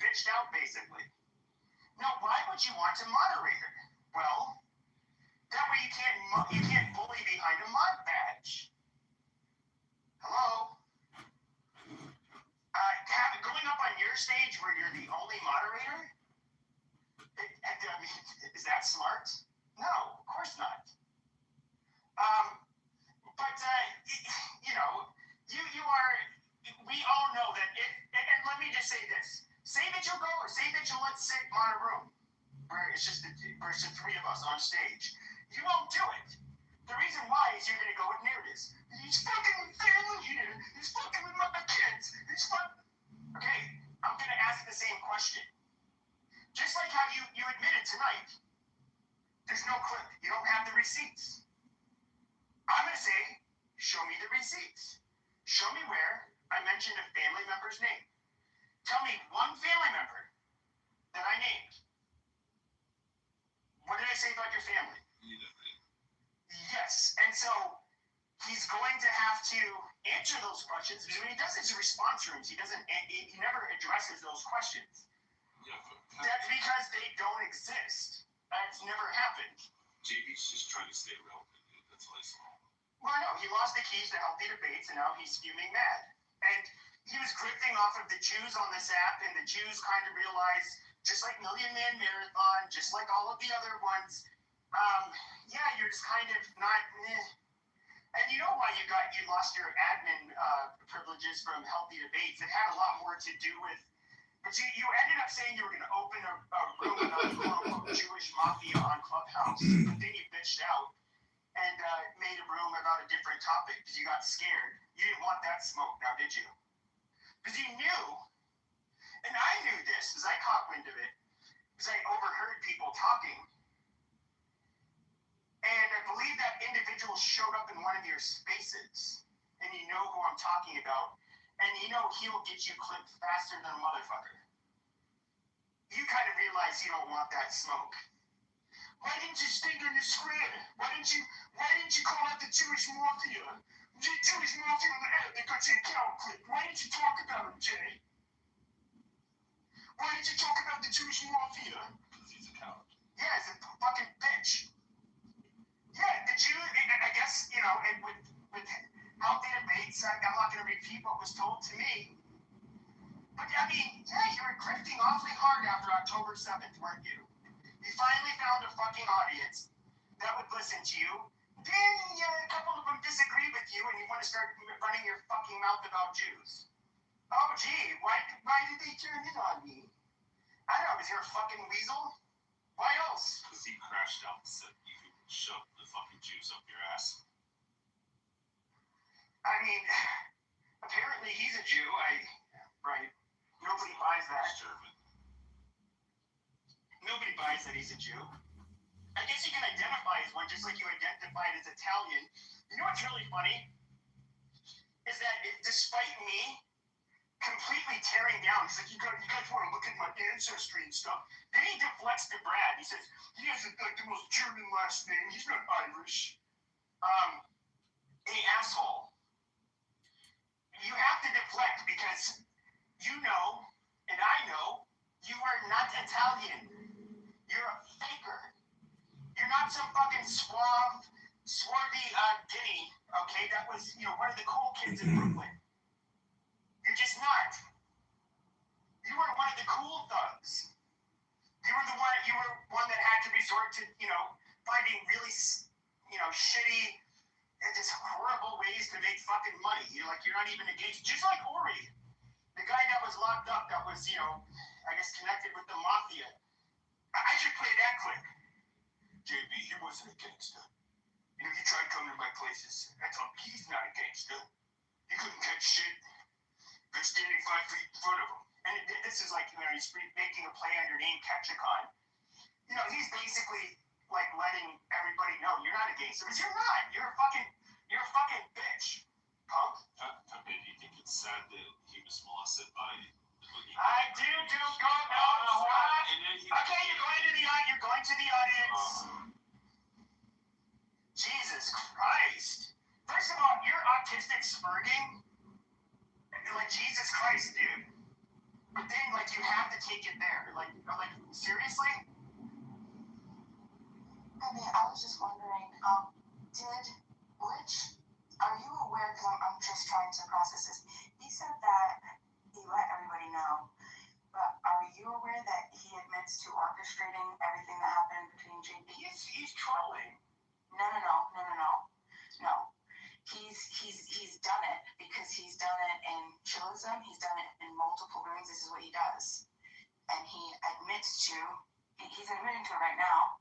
bitched out basically. Now why would you want a moderator? Well, that way you can't bully behind a mod badge. Hello? Going up on your stage where you're the only moderator? Is that smart? No, of course not. You are. We all know that. And let me just say this: say that you'll go, or say that you'll let SIG on a room where it's just the three of us on stage. You won't do it. The reason why is you're gonna go with narratives. He's fucking with family here. He's fucking with my kids. He's fucking. Okay, I'm gonna ask the same question. Just like how you admitted tonight. There's no clip. You don't have the receipts. I'm gonna say, show me the receipts. Show me where I mentioned a family member's name. Tell me one family member that I named. What did I say about your family? Yes, and so he's going to have to answer those questions. Because when he does his response rooms, he never addresses those questions. That's because they don't exist. That's never happened. JB's just trying to stay relevant. That's all I saw. Well, I know. He lost the keys to healthy debates, and now he's fuming mad. And he was grifting off of the Jews on this app, and the Jews kind of realized, just like Million Man Marathon, just like all of the other ones, you're just kind of not. And you know why you lost your admin privileges from healthy debates? It had a lot more to do with. But you ended up saying you were going to open a room about quote-unquote Jewish mafia on Clubhouse, but then you bitched out and made a room about a different topic because you got scared. You didn't want that smoke now, did you? Because you knew, and I knew this because I caught wind of it, because I overheard people talking. And I believe that individual showed up in one of your spaces, and you know who I'm talking about. And you know he'll get you clipped faster than a motherfucker. You kind of realize you don't want that smoke. Why didn't you stay on your square? Why didn't you call out the Jewish mafia? The Jewish mafia on the air, they got your account clipped. Why didn't you talk about him, Jay? Why didn't you talk about the Jewish mafia? Because he's a coward. Yeah, he's a fucking bitch. Yeah, the Jew, I guess, and with healthy debates, I'm not going to repeat what was told to me. But, you were grifting awfully hard after October 7th, weren't you? You finally found a fucking audience that would listen to you. Then, a couple of them disagree with you, and you want to start running your fucking mouth about Jews. Oh, gee, why did they turn in on me? I don't know, is there a fucking weasel? Why else? Because he crashed out and said you could shove the fucking Jews up your ass. Apparently he's a Jew. Right. Nobody buys that. Nobody buys that he's a Jew. I guess you can identify as one just like you identified as Italian. You know what's really funny? Is that despite me completely tearing down, he's like, you guys want to look at my ancestry and stuff. Then he deflects to Brad. He says, he has the most German last name. He's not Irish. Hey, asshole. You have to deflect because you know, and I know, you are not Italian. You're a faker. You're not some fucking swarthy ditty, okay? That was, one of the cool kids in Brooklyn. You're just not. You were one of the cool thugs. You were one that had to resort to, finding really, shitty and just horrible ways to make fucking money. You're not even engaged. Just like Ori, the guy that was locked up that was, I guess connected with the mafia. I should play that clip. JB, he wasn't a gangster. You know, he tried coming to my places. I told him he's not a gangster. He couldn't catch shit. They're standing 5 feet in front of him. And this is like, you know, he's making a play on your name, Ketchikon. You know, he's basically like letting everybody know you're not a gangster, because you're not. You're a fucking bitch, punk. Pepe, do you think it's sad that he was molested by? I do. Go no. Okay, you're going to the audience. Jesus Christ. First of all, you're autistic spurging. Like, Jesus Christ, dude. But then, like, you have to take it there. Like seriously? I mean, I was just wondering, did Rich, are you aware, because I'm just trying to process this, he said that he let everybody know, but are you aware that he admits to orchestrating everything that happened between JB? He's trolling. No. He's done it, because he's done it in chillism, he's done it in multiple rooms, this is what he does. And he admits to, he's admitting to it right now.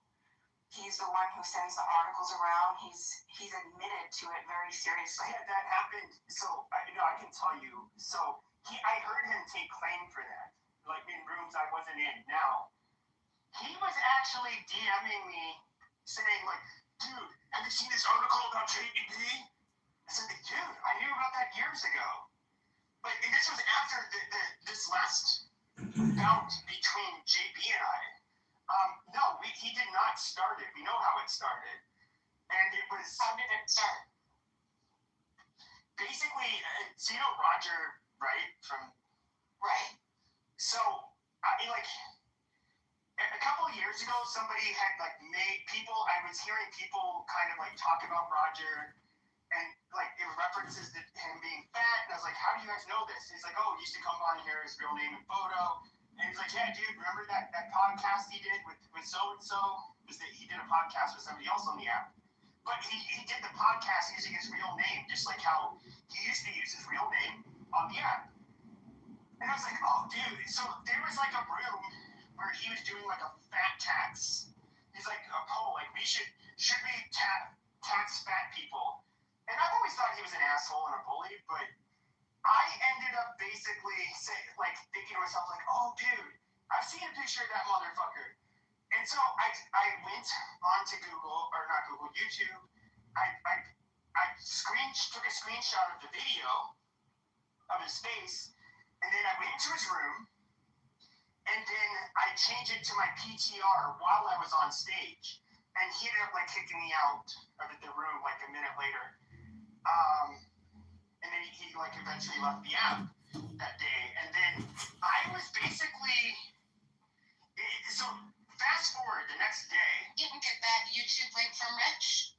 He's the one who sends the articles around. He's admitted to it very seriously. Yeah, that happened. So, I can tell you. So, I heard him take claim for that. Like, in rooms I wasn't in. Now, he was actually DMing me saying, like, dude, have you seen this article about JB? I said, dude, I knew about that years ago. But and this was after this last bout between JB and I. No, he did not start it. We know how it started. And it was... How did it start? Basically, so you know Roger, right? Right. So, a couple of years ago, somebody had, like, I was hearing people kind of, like, talk about Roger, and, like, it references to him being fat, and I was like, how do you guys know this? And he's like, oh, he used to come on here, his real name and photo. And he's like, yeah, dude, remember that podcast he did with so-and-so? He did a podcast with somebody else on the app. But he did the podcast using his real name, just like how he used to use his real name on the app. And I was like, oh, dude. So there was like a room where he was doing like a fat tax. He's like, oh, like should we tax fat people? And I've always thought he was an asshole and a bully, but I ended up basically thinking to myself, like, oh, dude, I've seen a picture of that motherfucker. And so I went onto YouTube. I took a screenshot of the video of his face, and then I went into his room, and then I changed it to my PTR while I was on stage. And he ended up, like, kicking me out of the room, like, a minute later. And then he like eventually left the app that day. And then I was basically so fast forward the next day. You didn't get that YouTube link from Rich?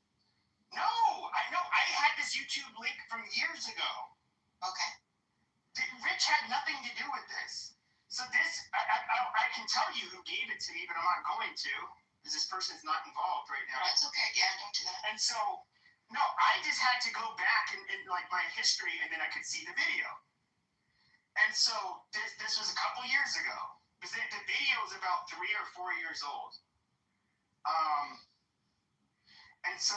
No, I had this YouTube link from years ago. Okay. Rich had nothing to do with this. So this I can tell you who gave it to me, but I'm not going to, because this person's not involved right now. That's okay. Yeah, don't do that. And so no, I just had to go back in like my history, and then I could see the video. And so this was a couple years ago. Because the video is about 3 or 4 years old. And so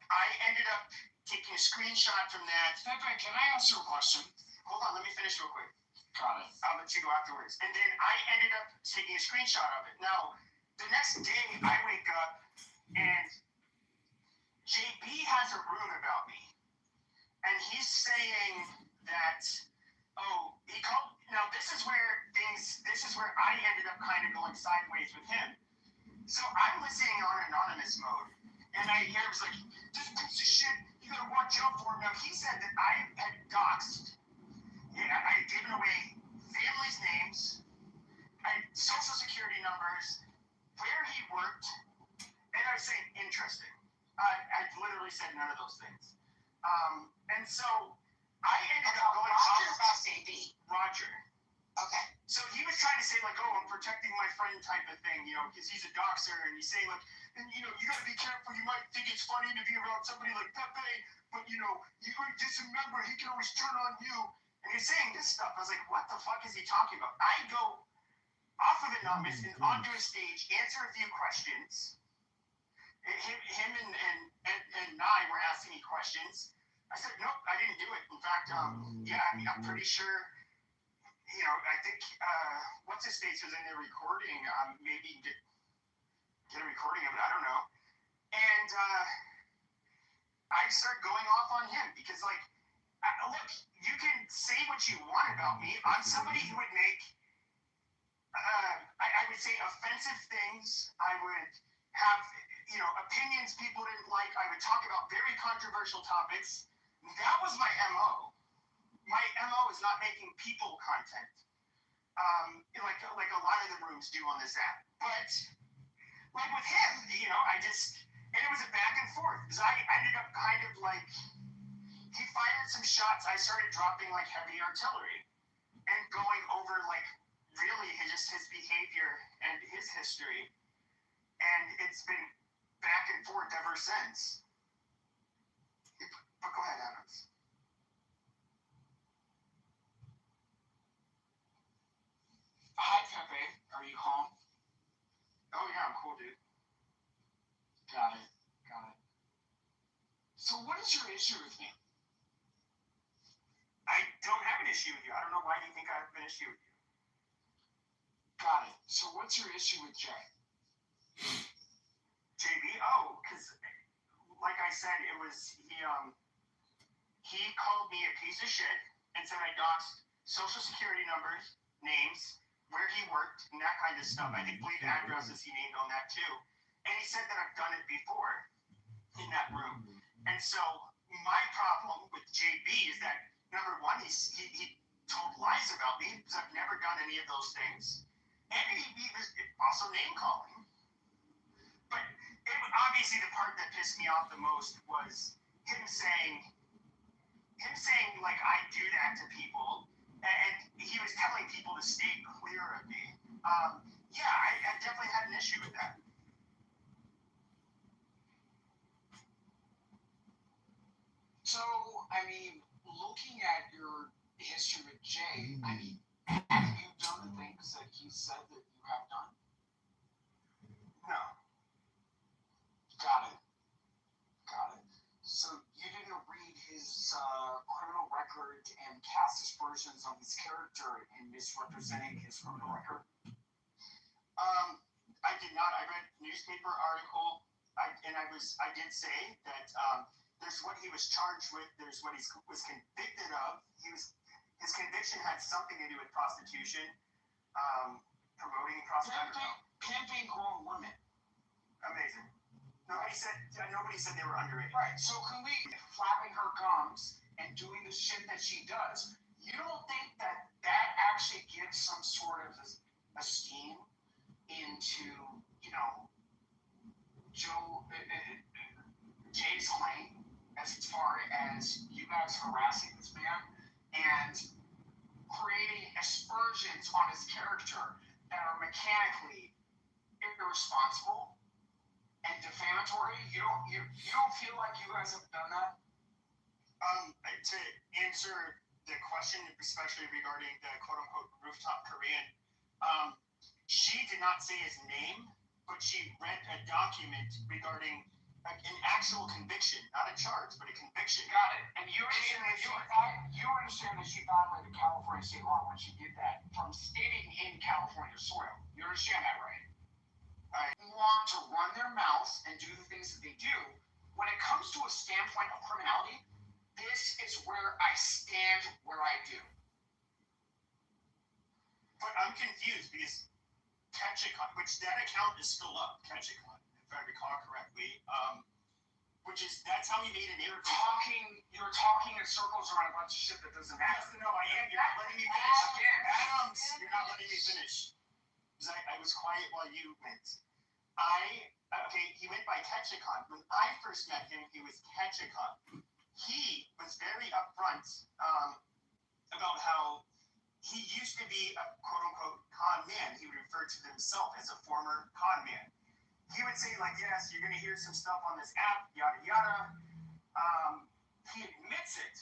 I ended up taking a screenshot from that. Pepe, can I ask you a question? Hold on, let me finish real quick. Got it. I'll let you go afterwards. And then I ended up taking a screenshot of it. Now, the next day I wake up and JB has a room about me, and he's saying that, now this is where I ended up kind of going sideways with him. So I'm listening on anonymous mode, and I hear it's like, this piece of shit, you gotta watch out for him. Now he said that I had doxed, and I had given away families' names, social security numbers, where he worked, and I was saying, interesting. I literally said none of those things. And so I ended up going Roger about JB. Roger. Okay. So he was trying to say, like, oh, I'm protecting my friend type of thing, you know, because he's a doxer, and he's saying, like, and, you know, you got to be careful. You might think it's funny to be around somebody like Pepe, but, you know, you just remember he can always turn on you. And he's saying this stuff. I was like, what the fuck is he talking about? I go off of it onto a stage, answer a few questions. Him and I were asking me questions. I said, nope, I didn't do it. In fact, I'm pretty sure, I think, what's his face was in there recording, maybe get a recording of it, I don't know. And I started going off on him because, look, you can say what you want about me. I'm somebody who would make, I would say, offensive things. I would have, opinions people didn't like. I would talk about very controversial topics. That was my MO. My MO is not making people content, like a lot of the rooms do on this app. But like with him, and it was a back and forth because I ended up kind of like, he fired some shots. I started dropping like heavy artillery and going over like really his behavior and his history. And it's been back and forth ever since. But go ahead, Adams. Hi, Pepe. Are you home? Oh, yeah, I'm cool, dude. Got it. So what is your issue with me? I don't have an issue with you. I don't know why you think I have an issue with you. Got it. So what's your issue with Jay? JB? Oh, because like I said, it was he called me a piece of shit and said I doxed social security numbers, names, where he worked, and that kind of stuff. I believe addresses he named on that too. And he said that I've done it before in that room. And so my problem with JB is that, number one, he told lies about me because I've never done any of those things. And he was also name calling. But obviously the part that pissed me off the most was him saying like I do that to people, and he was telling people to stay clear of me. I definitely had an issue with that. So, looking at your history with Jay, have you done the things that he said that you have done? No. Got it. So you didn't read his criminal record and cast aspersions on his character in misrepresenting his criminal record? I did not. I read a newspaper article, I did say that there's what he was charged with, there's what he was convicted of. His conviction had something to do with prostitution, promoting prostitution. Pimping grown women. Amazing. Nobody said they were underage. Right. So can we, flapping her gums and doing the shit that she does, you don't think that actually gives some sort of esteem into, Jay's claim as far as you guys harassing this man and creating aspersions on his character that are mechanically irresponsible and defamatory? You don't feel like you guys have done that? To answer the question, especially regarding the quote-unquote rooftop Korean, she did not say his name, but she read a document regarding an actual conviction, not a charge, but a conviction. Got it. And you understand that she violated California state law when she did that from standing in California soil. You understand that, right? I want to run their mouths and do the things that they do. When it comes to a standpoint of criminality, this is where I stand where I do. But I'm confused because Ketchikon, which that account is still up, Ketchikon, if I recall correctly, that's how he made an interview. You're talking in circles around a bunch of shit that doesn't matter. No, I am. You're not letting me finish. Adams, you're not letting me finish. Because I was quiet while you went. He went by Ketchikon. When I first met him, he was Ketchikon. He was very upfront about how he used to be a quote-unquote con man. He would refer to himself as a former con man. He would say, like, yes, you're going to hear some stuff on this app, yada, yada. He admits it.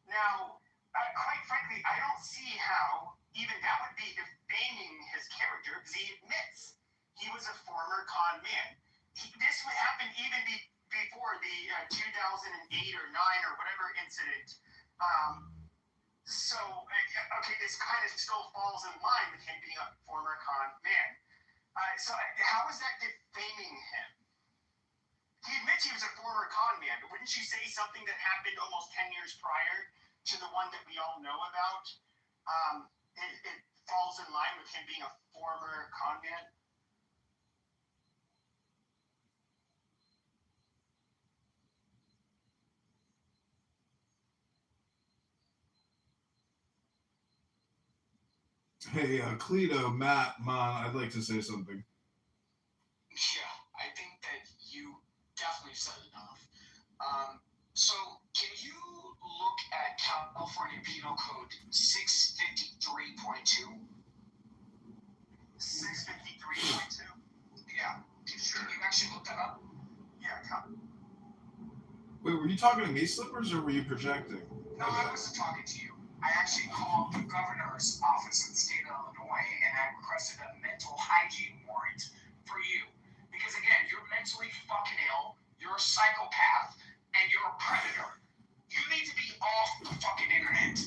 Now, quite frankly, I don't see how, even that would be defaming his character because he admits he was a former con man. This would happen even before the 2008 or 9 or whatever incident. Okay, this kind of still falls in line with him being a former con man. So how is that defaming him? He admits he was a former con man, but wouldn't you say something that happened almost 10 years prior to the one that we all know about? It falls in line with him being a former con man? Hey, Cleto, Matt, Mon, I'd like to say something. Yeah, I think that you definitely said enough. So, can you look at California Penal Code 653.2? 653.2? Yeah. Can you actually look that up? Yeah, come. Wait, were you talking to me, Slippers, or were you projecting? No, I wasn't talking to you. I actually called the governor's office in the state of Illinois and I requested a mental hygiene warrant for you. Because again, you're mentally fucking ill, you're a psychopath, and you're a predator. You need to be off the fucking internet.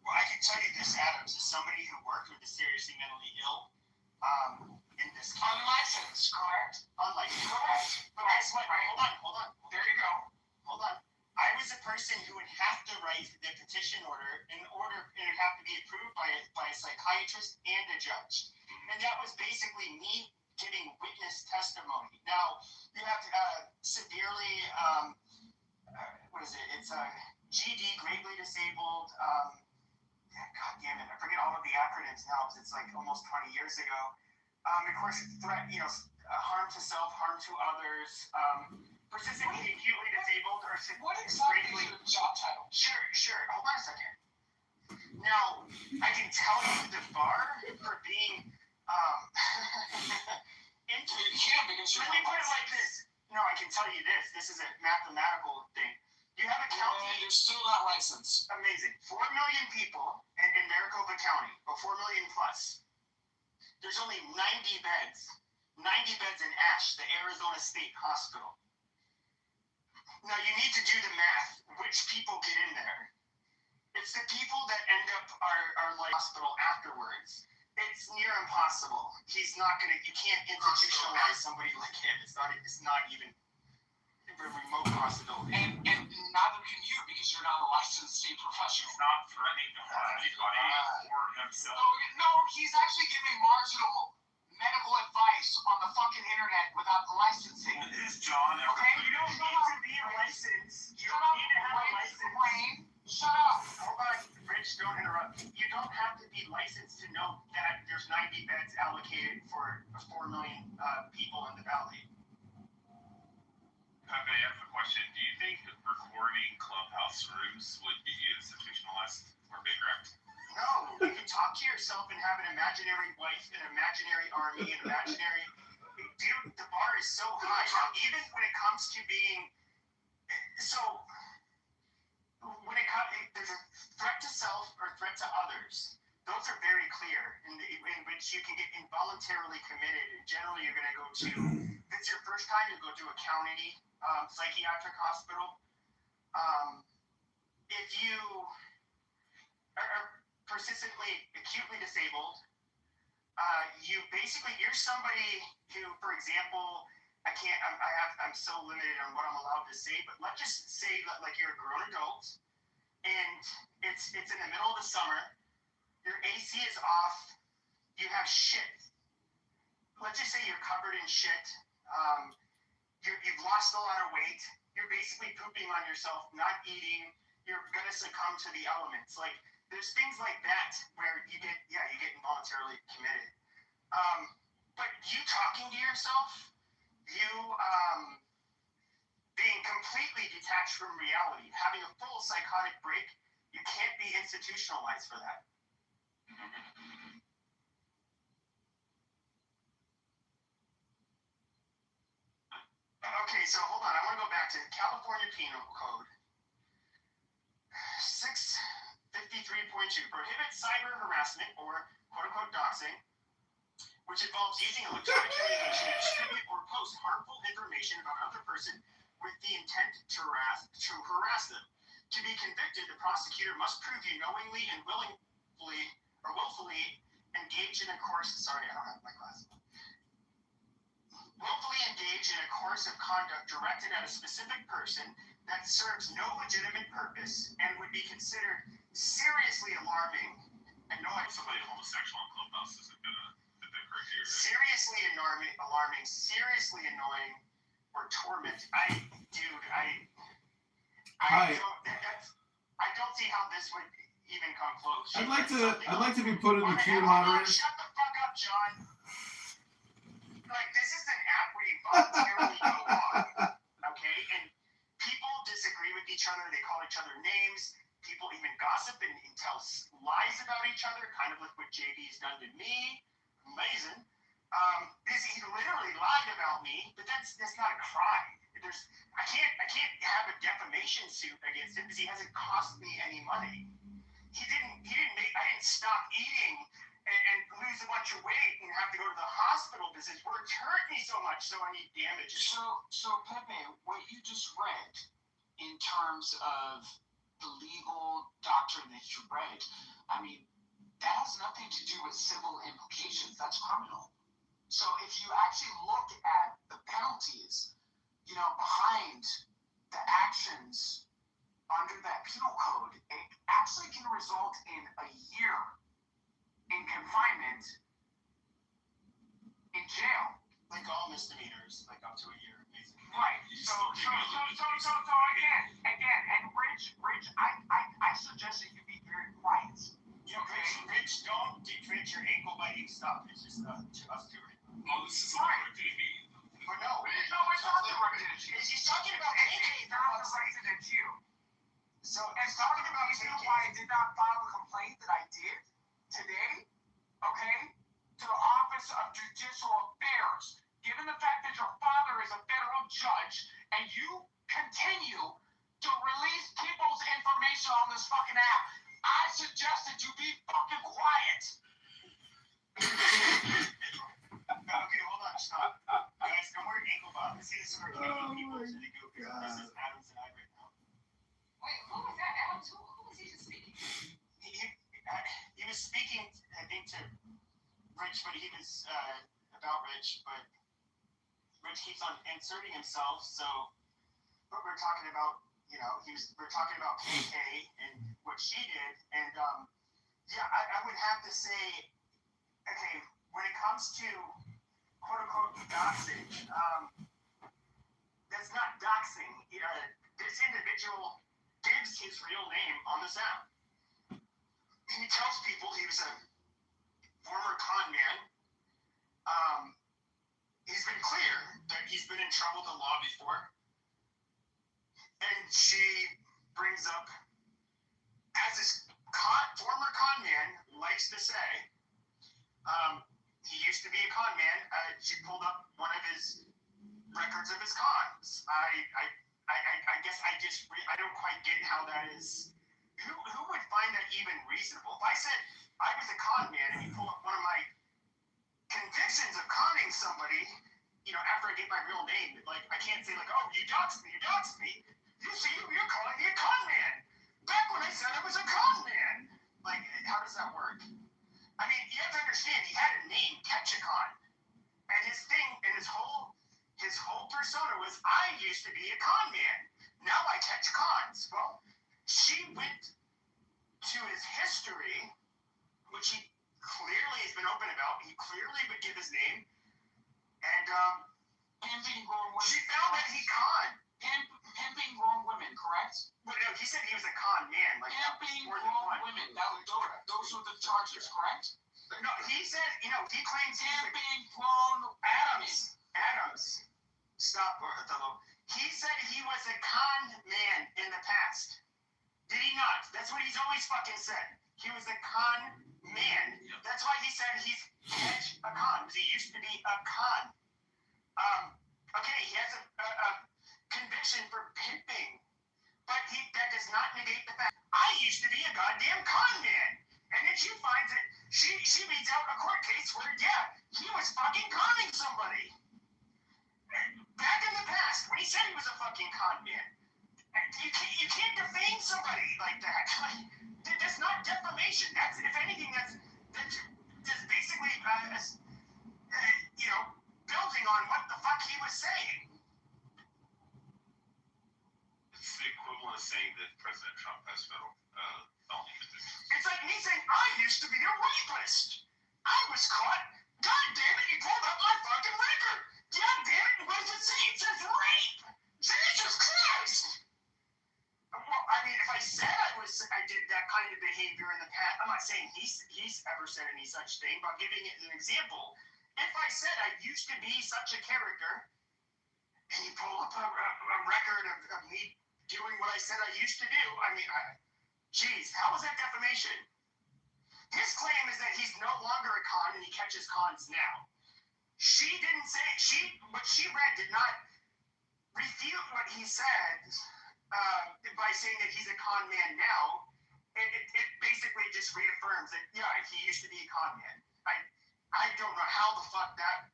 Well, I can tell you this, Adams, as somebody who worked with the seriously mentally ill, in this case. Unlicensed, correct? Unlicensed. Correct. But guess what? Hold on. There you go. Hold on. I was a person who would have to write the petition order and it would have to be approved by a psychiatrist and a judge. And that was basically me giving witness testimony. Now, you have to severely, what is it? It's GD, gravely disabled. God damn it, I forget all of the acronyms now because it's like almost 20 years ago. Of course, threat, harm to self, harm to others. Persistently acutely disabled or what exactly is your job title? Sure. Hold on a second. Now, I can tell you the bar for being into. You can't because you're. Let me put it like this. No, I can tell you this. This is a mathematical thing. You have a county. You're still not licensed. Amazing. 4 million people in Maricopa County, or 4 million plus. There's only 90 beds. 90 beds in Ash, the Arizona State Hospital. Now, you need to do the math. Which people get in there? It's the people that end up are like hospital afterwards. It's near impossible. He's not gonna. You can't institutionalize somebody like him. It's not even a remote possibility. And neither can you because you're not a licensed state professional. He's not threatening to harm anybody or himself. No, he's actually giving marginal medical advice on the fucking internet without the licensing. Is John ever? Okay, you don't need to be licensed. You don't need to have a license. Wayne, shut up. Hold on, Rich, don't interrupt. You don't have to be licensed to know that there's 90 beds allocated for 4 million people in the valley. Pepe, I have a question. Do you think recording clubhouse rooms would be institutionalized or big wrecked? No, you can talk to yourself and have an imaginary wife, an imaginary army, an imaginary. Dude, the bar is so high. Now, even when it comes to being. So, there's a threat to self or threat to others. Those are very clear, in which you can get involuntarily committed. And generally, you're going to go to. If it's your first time, you go to a county psychiatric hospital. If you are persistently acutely disabled, you're somebody who, for example, I'm so limited on what I'm allowed to say, but let's just say that like you're a grown adult and it's in the middle of the summer, your AC is off, you have shit. Let's just say you're covered in shit, you've lost a lot of weight, you're basically pooping on yourself, not eating, you're gonna succumb to the elements. Like, there's things like that where you get involuntarily committed. But you talking to yourself, you being completely detached from reality, having a full psychotic break, you can't be institutionalized for that. Okay, so hold on. I want to go back to California Penal Code 653.2. 53.2 prohibits cyber harassment or quote-unquote doxing, which involves using electronic communication to distribute or post harmful information about another person with the intent to harass them. To be convicted, the prosecutor must prove you knowingly and willfully engage in a course. Sorry, I don't have my glasses. Willfully engage in a course of conduct directed at a specific person that serves no legitimate purpose and would be considered seriously alarming, annoying. Somebody homosexual on Clubhouse isn't gonna fit that criteria. Seriously alarming, seriously annoying, or torment. I don't see how this would even come close. I'd like to be put in the queue, moderator. Shut the fuck up, John. Like, this is an app where you voluntarily go on, okay? And people disagree with each other. They call each other names. People even gossip and tell lies about each other, kind of like what JB's done to me. Amazing. He literally lied about me, but that's not a crime. I can't have a defamation suit against him because he hasn't cost me any money. I didn't stop eating and lose a bunch of weight and have to go to the hospital because his words hurt me so much, so I need damages. So Pepe, what you just read in terms of the legal doctrine that you read, I mean, that has nothing to do with civil implications. That's criminal. So if you actually look at the penalties, behind the actions under that penal code, it actually can result in a year in confinement in jail. Like all misdemeanors, like up to a year, basically. Right. So again, and Rich, I suggest that you be very quiet. Rich, don't defend your ankle biting stuff. It's just us two right now. Oh, this is directed at me. But no, it's not directed at you. He's talking about it's not directed at you. So it's talking about the reason why I did not file a complaint that I did today, okay, to the Office of Judicial Affairs. Given the fact that your father is a federal judge and you continue to release people's information on this fucking app, I suggest that you be fucking quiet. Okay, hold on, stop. Guys, no more ankle bottom. This is for people to the goop. This is Adams and I right now. Wait, who was that? Adams? Who was he just speaking? He was speaking, I think, to Rich, but he was about Rich, but Rich keeps on inserting himself, so what we're talking about, we're talking about KK and what she did, and I would have to say, okay, when it comes to quote-unquote doxing, that's not doxing. This individual gives his real name on the sound. He tells people he was a former con man. He's been clear that he's been in trouble with the law before. And she brings up, as this former con man likes to say, he used to be a con man. She pulled up one of his records of his cons. I guess I don't quite get how that is. Who would find that even reasonable? If I said I was a con man and you pull up one of my convictions of conning somebody, after I get my real name, like I can't say like, oh, you doxed me. You see, you're calling me a con man. Back when I said I was a con man. Like, how does that work? I mean, you have to understand, he had a name, Ketchicon. And his thing, and his whole persona was, I used to be a con man. Now I catch cons. Well, she went to his history, which he clearly has been open about. He clearly would give his name. And she found that he conned. Pimping grown women, correct? But no, he said he was a con man. Like pimping grown women. Those were the charges, correct? No, he said, he claims pimping grown Adams. Stop, Othello. He said he was a con man in the past. Did he not? That's what he's always fucking said. He was a con man. That's why he said he's catch a con, because he used to be a con. Okay, he has a conviction for pimping But that does not negate the fact I used to be a goddamn con man. And then she finds it. She reads out a court case where, yeah, he was fucking conning somebody. Back in the past, when he said he was a fucking con man, you can't defame somebody like that. That's not defamation. That's, if anything, that's basically, building on what the fuck he was saying. It's the equivalent of saying that President Trump has felony convictions. It's like me saying, I used to be a rapist. I was caught. God damn it, you pulled up my fucking record. God damn it, what does it say? It says rape. Jesus Christ. Well, I mean, if I said I did that kind of behavior in the past, I'm not saying he's ever said any such thing, but giving it an example. If I said I used to be such a character, and you pull up a record of me doing what I said I used to do, I mean, geez, how is that defamation? His claim is that he's no longer a con and he catches cons now. She didn't say, what she read did not refute what he said by saying that he's a con man now. It basically just reaffirms that, yeah, he used to be a con man. I don't know how the fuck that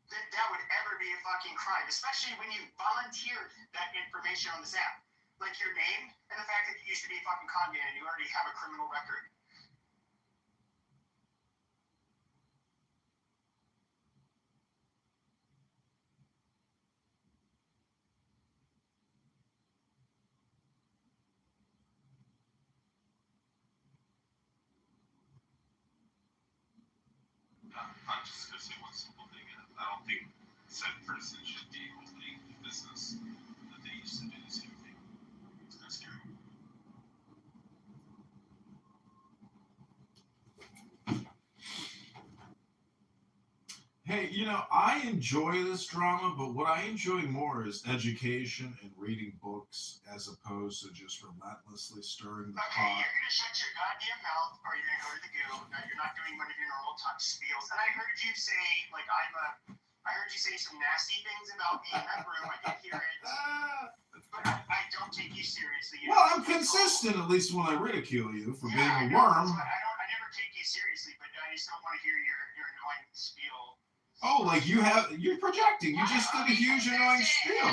would ever be a fucking crime, especially when you volunteered that information on this app. Like your name and the fact that you used to be a fucking con man and you already have a criminal record. I'm just going to say one simple thing. I don't think said person should be holding the business that they used to do the same thing. It's kind of scary. Hey, I enjoy this drama, but what I enjoy more is education and reading books as opposed to just relentlessly stirring the pot. Okay, you're going to shut your goddamn mouth or you're going to go to the goo. No, you're not doing one of your normal touch spiels. And I heard you say, like, I heard you say some nasty things about me in that room. I did hear it. But I don't take you seriously. Well, I'm consistent, at least when I ridicule you for being a worm. I never take you seriously, but I just don't want to hear your annoying spiel. Oh, like you're projecting. You just did a huge annoying spiel.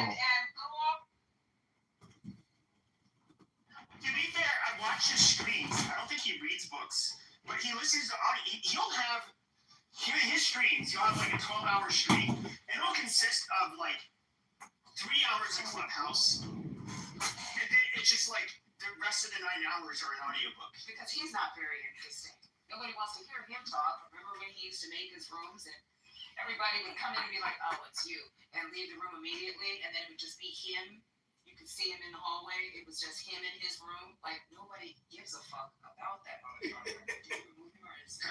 To be fair, I watch his streams. I don't think he reads books, but he listens to audio. He'll have his streams. You'll have like a 12-hour stream, and it'll consist of like 3 hours of Clubhouse, and then it's just like the rest of the 9 hours are an audiobook. Because he's not very interesting. Nobody wants to hear him talk. Remember when he used to make his rooms and everybody would come in and be like, oh, it's you, and leave the room immediately, and then it would just be him. You could see him in the hallway. It was just him in his room. Like, nobody gives a fuck about that motherfucker.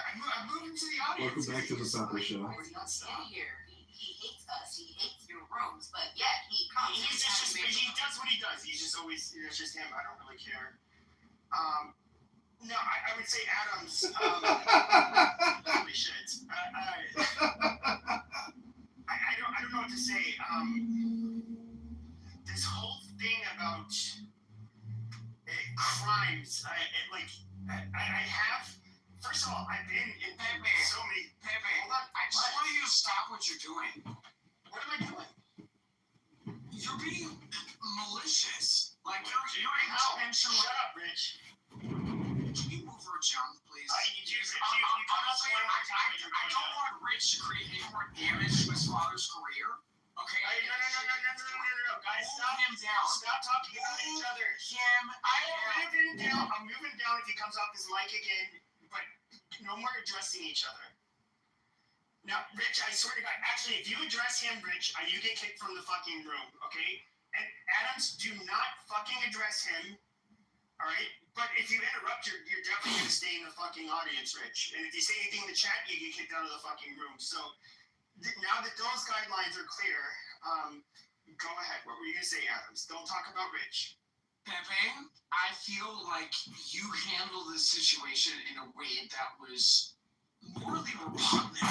I'm moving to the audience. Welcome back to the Supper Show. He's not stay here. He hates us. He hates your rooms, but yet he comes. He does what he does. He's just always, it's just him. I don't really care. No, I would say Adams. Holy shit. I don't know what to say. This whole thing about crimes, I have. First of all, I've been in so many. Pepe, hold on. I just want you to stop what you're doing. What am I doing? You're being malicious. Like you're intentionally. Shut up, Rich. Can you move her jump, please? Honestly, I don't want Rich to create any more damage to his father's career. Okay? No. Guys, stop him down. Stop talking about each other. I'm moving down if he comes off his mic again, but no more addressing each other. Now, Rich, I swear to God, actually, if you address him, Rich, you get kicked from the fucking room, okay? And Adams, do not fucking address him, all right? But if you interrupt, you're definitely going to stay in the fucking audience, Rich. And if you say anything in the chat, you get kicked out of the fucking room. So now that those guidelines are clear, go ahead. What were you going to say, Adams? Don't talk about Rich. Pepe, I feel like you handled this situation in a way that was morally repugnant.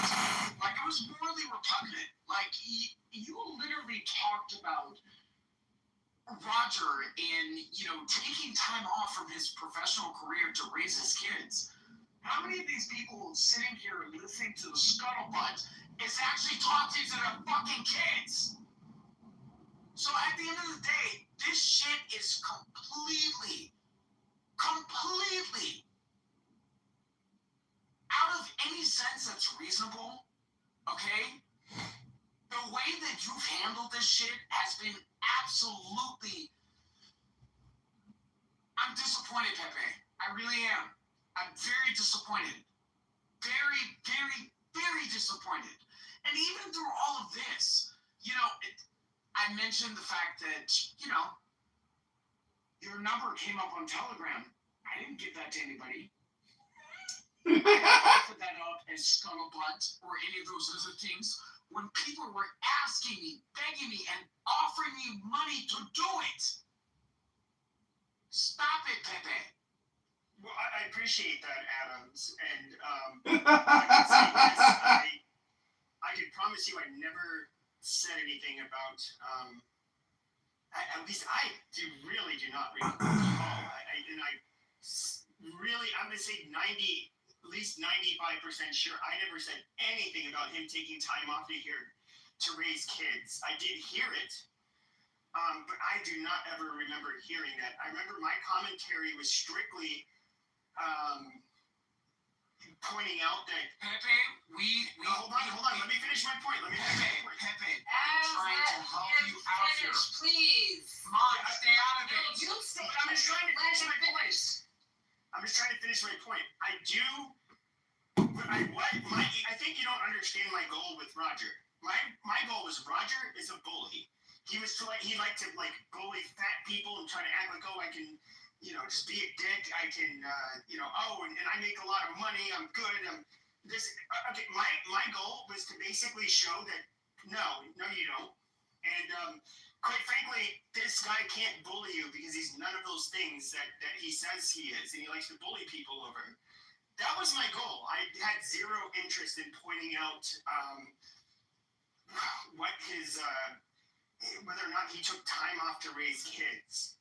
Like, it was morally repugnant. Like, you literally talked about Roger in, taking time off from his professional career to raise his kids. How many of these people sitting here listening to the scuttlebutt is actually talking to their fucking kids? So at the end of the day, this shit is completely out of any sense that's reasonable, okay? The way that you've handled this shit has been absolutely... I'm disappointed, Pepe. I really am. I'm very disappointed. Very, very, very disappointed. And even through all of this, I mentioned the fact that, your number came up on Telegram. I didn't give that to anybody. I didn't offer that up as scuttlebutt or any of those other things when people were asking me, begging me, and offering me money to do it. Stop it, Pepe. Well, I appreciate that, Adams, and I can say this. I can promise you I never said anything about, at least I really do not recall. I'm going to say at least 95% sure I never said anything about him taking time off of here to raise kids. I did hear it, but I do not ever remember hearing that. I remember my commentary was strictly pointing out that Pepe, hold on. Let me finish my point. Pepe, I'm trying to help you out here. Please. Mom, stay out of it. You stay. I'm just trying to finish my point. I think you don't understand my goal with Roger. My goal was Roger is a bully. He liked to bully fat people and try to act like, oh, I can, just be a dick. I can, and I make a lot of money. I'm good. Okay. My goal was to basically show that no, you don't. And quite frankly, this guy can't bully you because he's none of those things that he says he is, and he likes to bully people over. That was my goal. I had zero interest in pointing out what his whether or not he took time off to raise kids.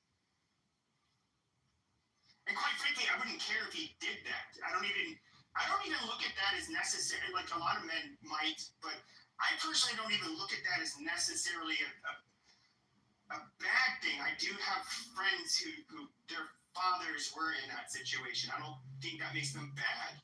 And quite frankly, I wouldn't care if he did that. I don't even look at that as necessary, like a lot of men might, but I personally don't even look at that as necessarily a bad thing. I do have friends who their fathers were in that situation. I don't think that makes them bad.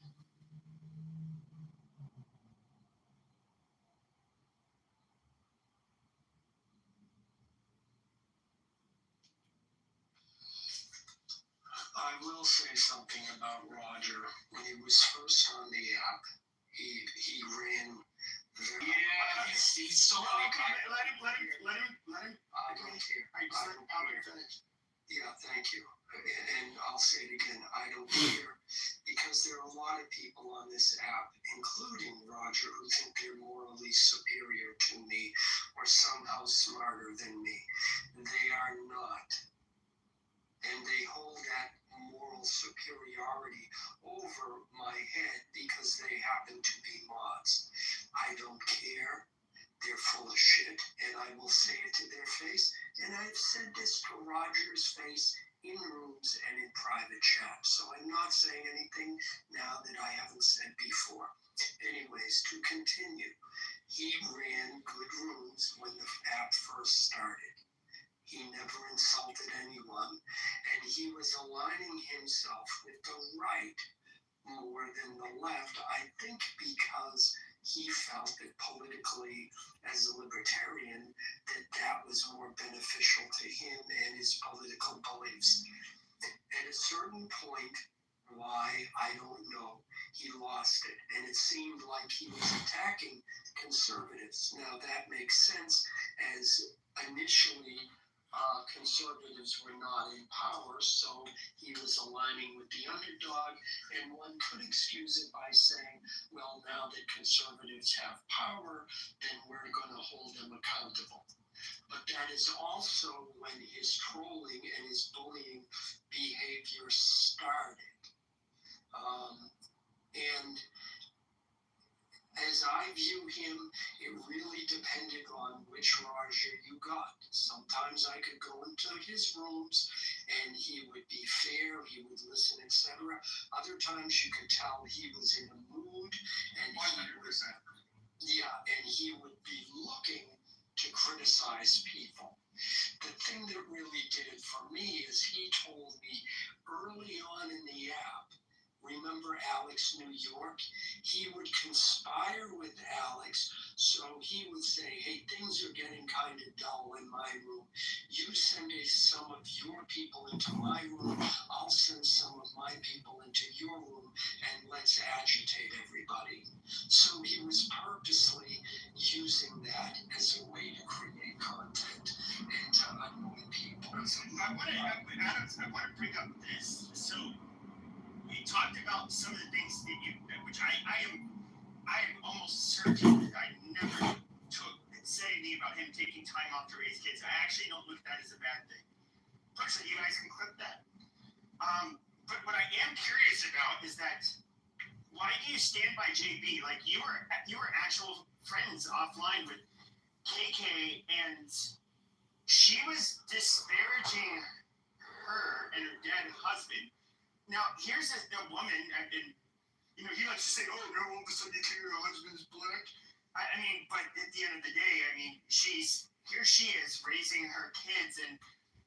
I will say something about Roger. When he was first on the app, he ran very... Yeah, he's so... Okay, let him. I don't care. I'm finished. Yeah, thank you. And I'll say it again, I don't care. Because there are a lot of people on this app, including Roger, who think they're morally superior to me or somehow smarter than me. They are not. And they hold that moral superiority over my head because they happen to be mods. I don't care. They're full of shit, and I will say it to their face. And I've said this to Roger's face in rooms and in private chat. So I'm not saying anything now that I haven't said before. Anyways, to continue, he ran good rooms when the app first started. He never insulted anyone, and he was aligning himself with the right more than the left, I think because he felt that politically, as a libertarian, that was more beneficial to him and his political beliefs. At a certain point, why, I don't know, he lost it, and it seemed like he was attacking conservatives. Now, that makes sense, as initially conservatives were not in power, so he was aligning with the underdog, and one could excuse it by saying, well, now that conservatives have power, then we're going to hold them accountable. But that is also when his trolling and his bullying behavior started. And as I view him, it really depended on which Roger you got. Some Sometimes I could go into his rooms and he would be fair, he would listen, etc. Other times you could tell he was in a mood and 100%. he would be looking to criticize people. The thing that really did it for me is he told me early on in the app, remember Alex New York? He would conspire with Alex, so he would say, hey, things are getting kind of dull in my room. You send some of your people into my room, I'll send some of my people into your room, and let's agitate everybody. So he was purposely using that as a way to create content and to annoy people. So I want to bring up this. So we talked about some of the things that which I am almost certain that I never said anything about him taking time off to raise kids. I actually don't look at that as a bad thing. Personally, you guys can clip that. But what I am curious about is that why do you stand by JB? Like you were actual friends offline with KK, and she was disparaging her and her dead husband. Now, here's a woman, and he likes to say, oh, no, all of a sudden your husband's black. I mean, but at the end of the day, I mean, here she is raising her kids, and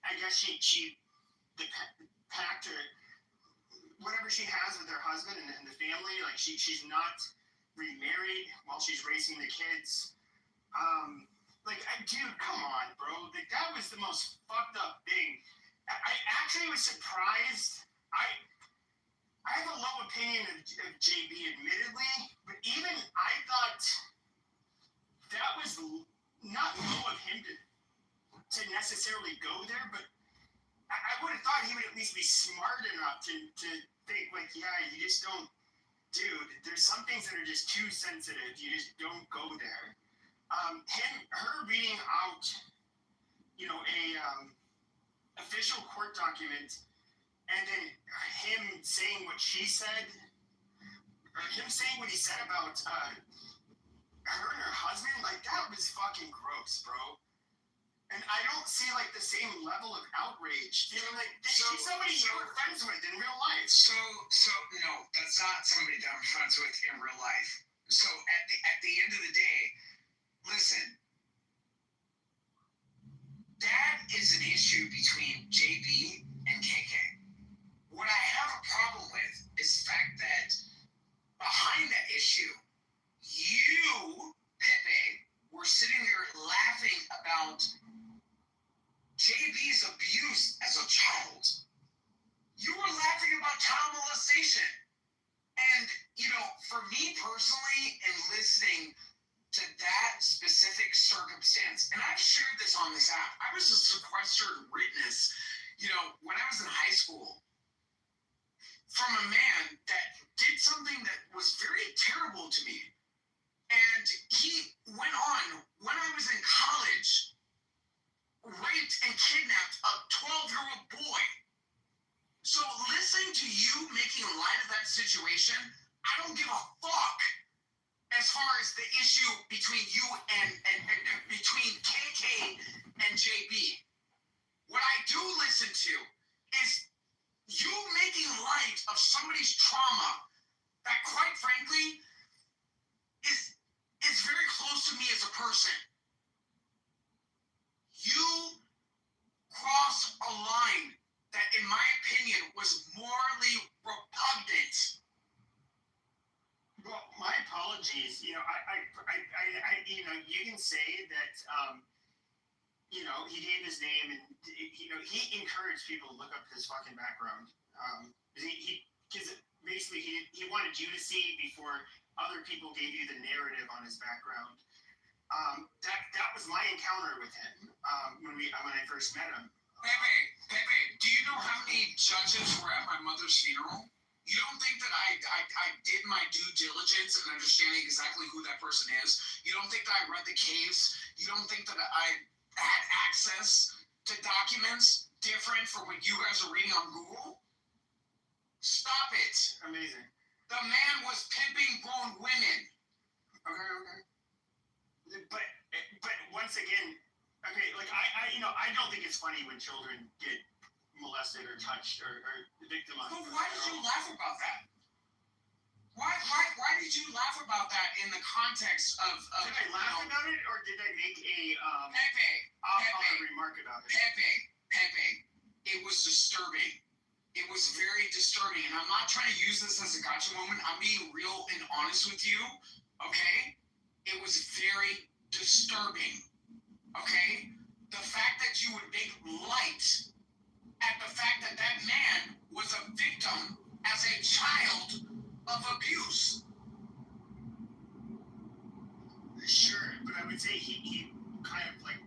I guess the pact or whatever she has with her husband and the family, like she's not remarried while she's raising the kids. Dude, come on, bro. Like, that was the most fucked up thing. I actually was surprised. I have a low opinion of JB, admittedly, but even I thought that was not low of him to necessarily go there, but I would have thought he would at least be smart enough to think, like, yeah, you just don't, dude, there's some things that are just too sensitive. You just don't go there. Her reading out, a official court document, and then him saying what she said, or him saying what he said about her and her husband, like, that was fucking gross, bro. And I don't see, like, the same level of outrage. She's somebody you were friends with in real life. So no, that's not somebody that I'm friends with in real life. So at the end of the day, listen, that is an issue between JB and KK. What I have a problem with is the fact that behind that issue, you, Pepe, were sitting there laughing about JB's abuse as a child. You were laughing about child molestation. And, for me personally, and listening to that specific circumstance, and I've shared this on this app, I was a sequestered witness, when I was in high school, from a man that did something that was very terrible to me. And he went on, when I was in college, raped and kidnapped a 12-year-old boy. So listening to you making light of that situation, I don't give a fuck as far as the issue between you and between KK and JB. What I do listen to is you making light of somebody's trauma that, quite frankly, is very close to me as a person. You cross a line that, in my opinion, was morally repugnant. Well, my apologies. You can say that, he gave his name, and, he encouraged people to look up his fucking background. Because basically he wanted you to see before other people gave you the narrative on his background. That was my encounter with him when I first met him. Pepe, do you know how many judges were at my mother's funeral? You don't think that I did my due diligence in understanding exactly who that person is? You don't think that I read the case? You don't think that I had access to documents different from what you guys are reading on Google? Stop it. Amazing. The man was pimping grown women. Okay. But once again, Okay, like I don't think it's funny when children get molested or touched or victimized. But why did you laugh about that? Why did you laugh about that in the context of did I laugh about it or did I make a remark about it? Pepe, it was disturbing. It was very disturbing, and I'm not trying to use this as a gotcha moment. I'm being real and honest with you, okay? It was very disturbing, okay? The fact that you would make light at the fact that that man was a victim as a child of abuse. Sure, but I would say he kind of like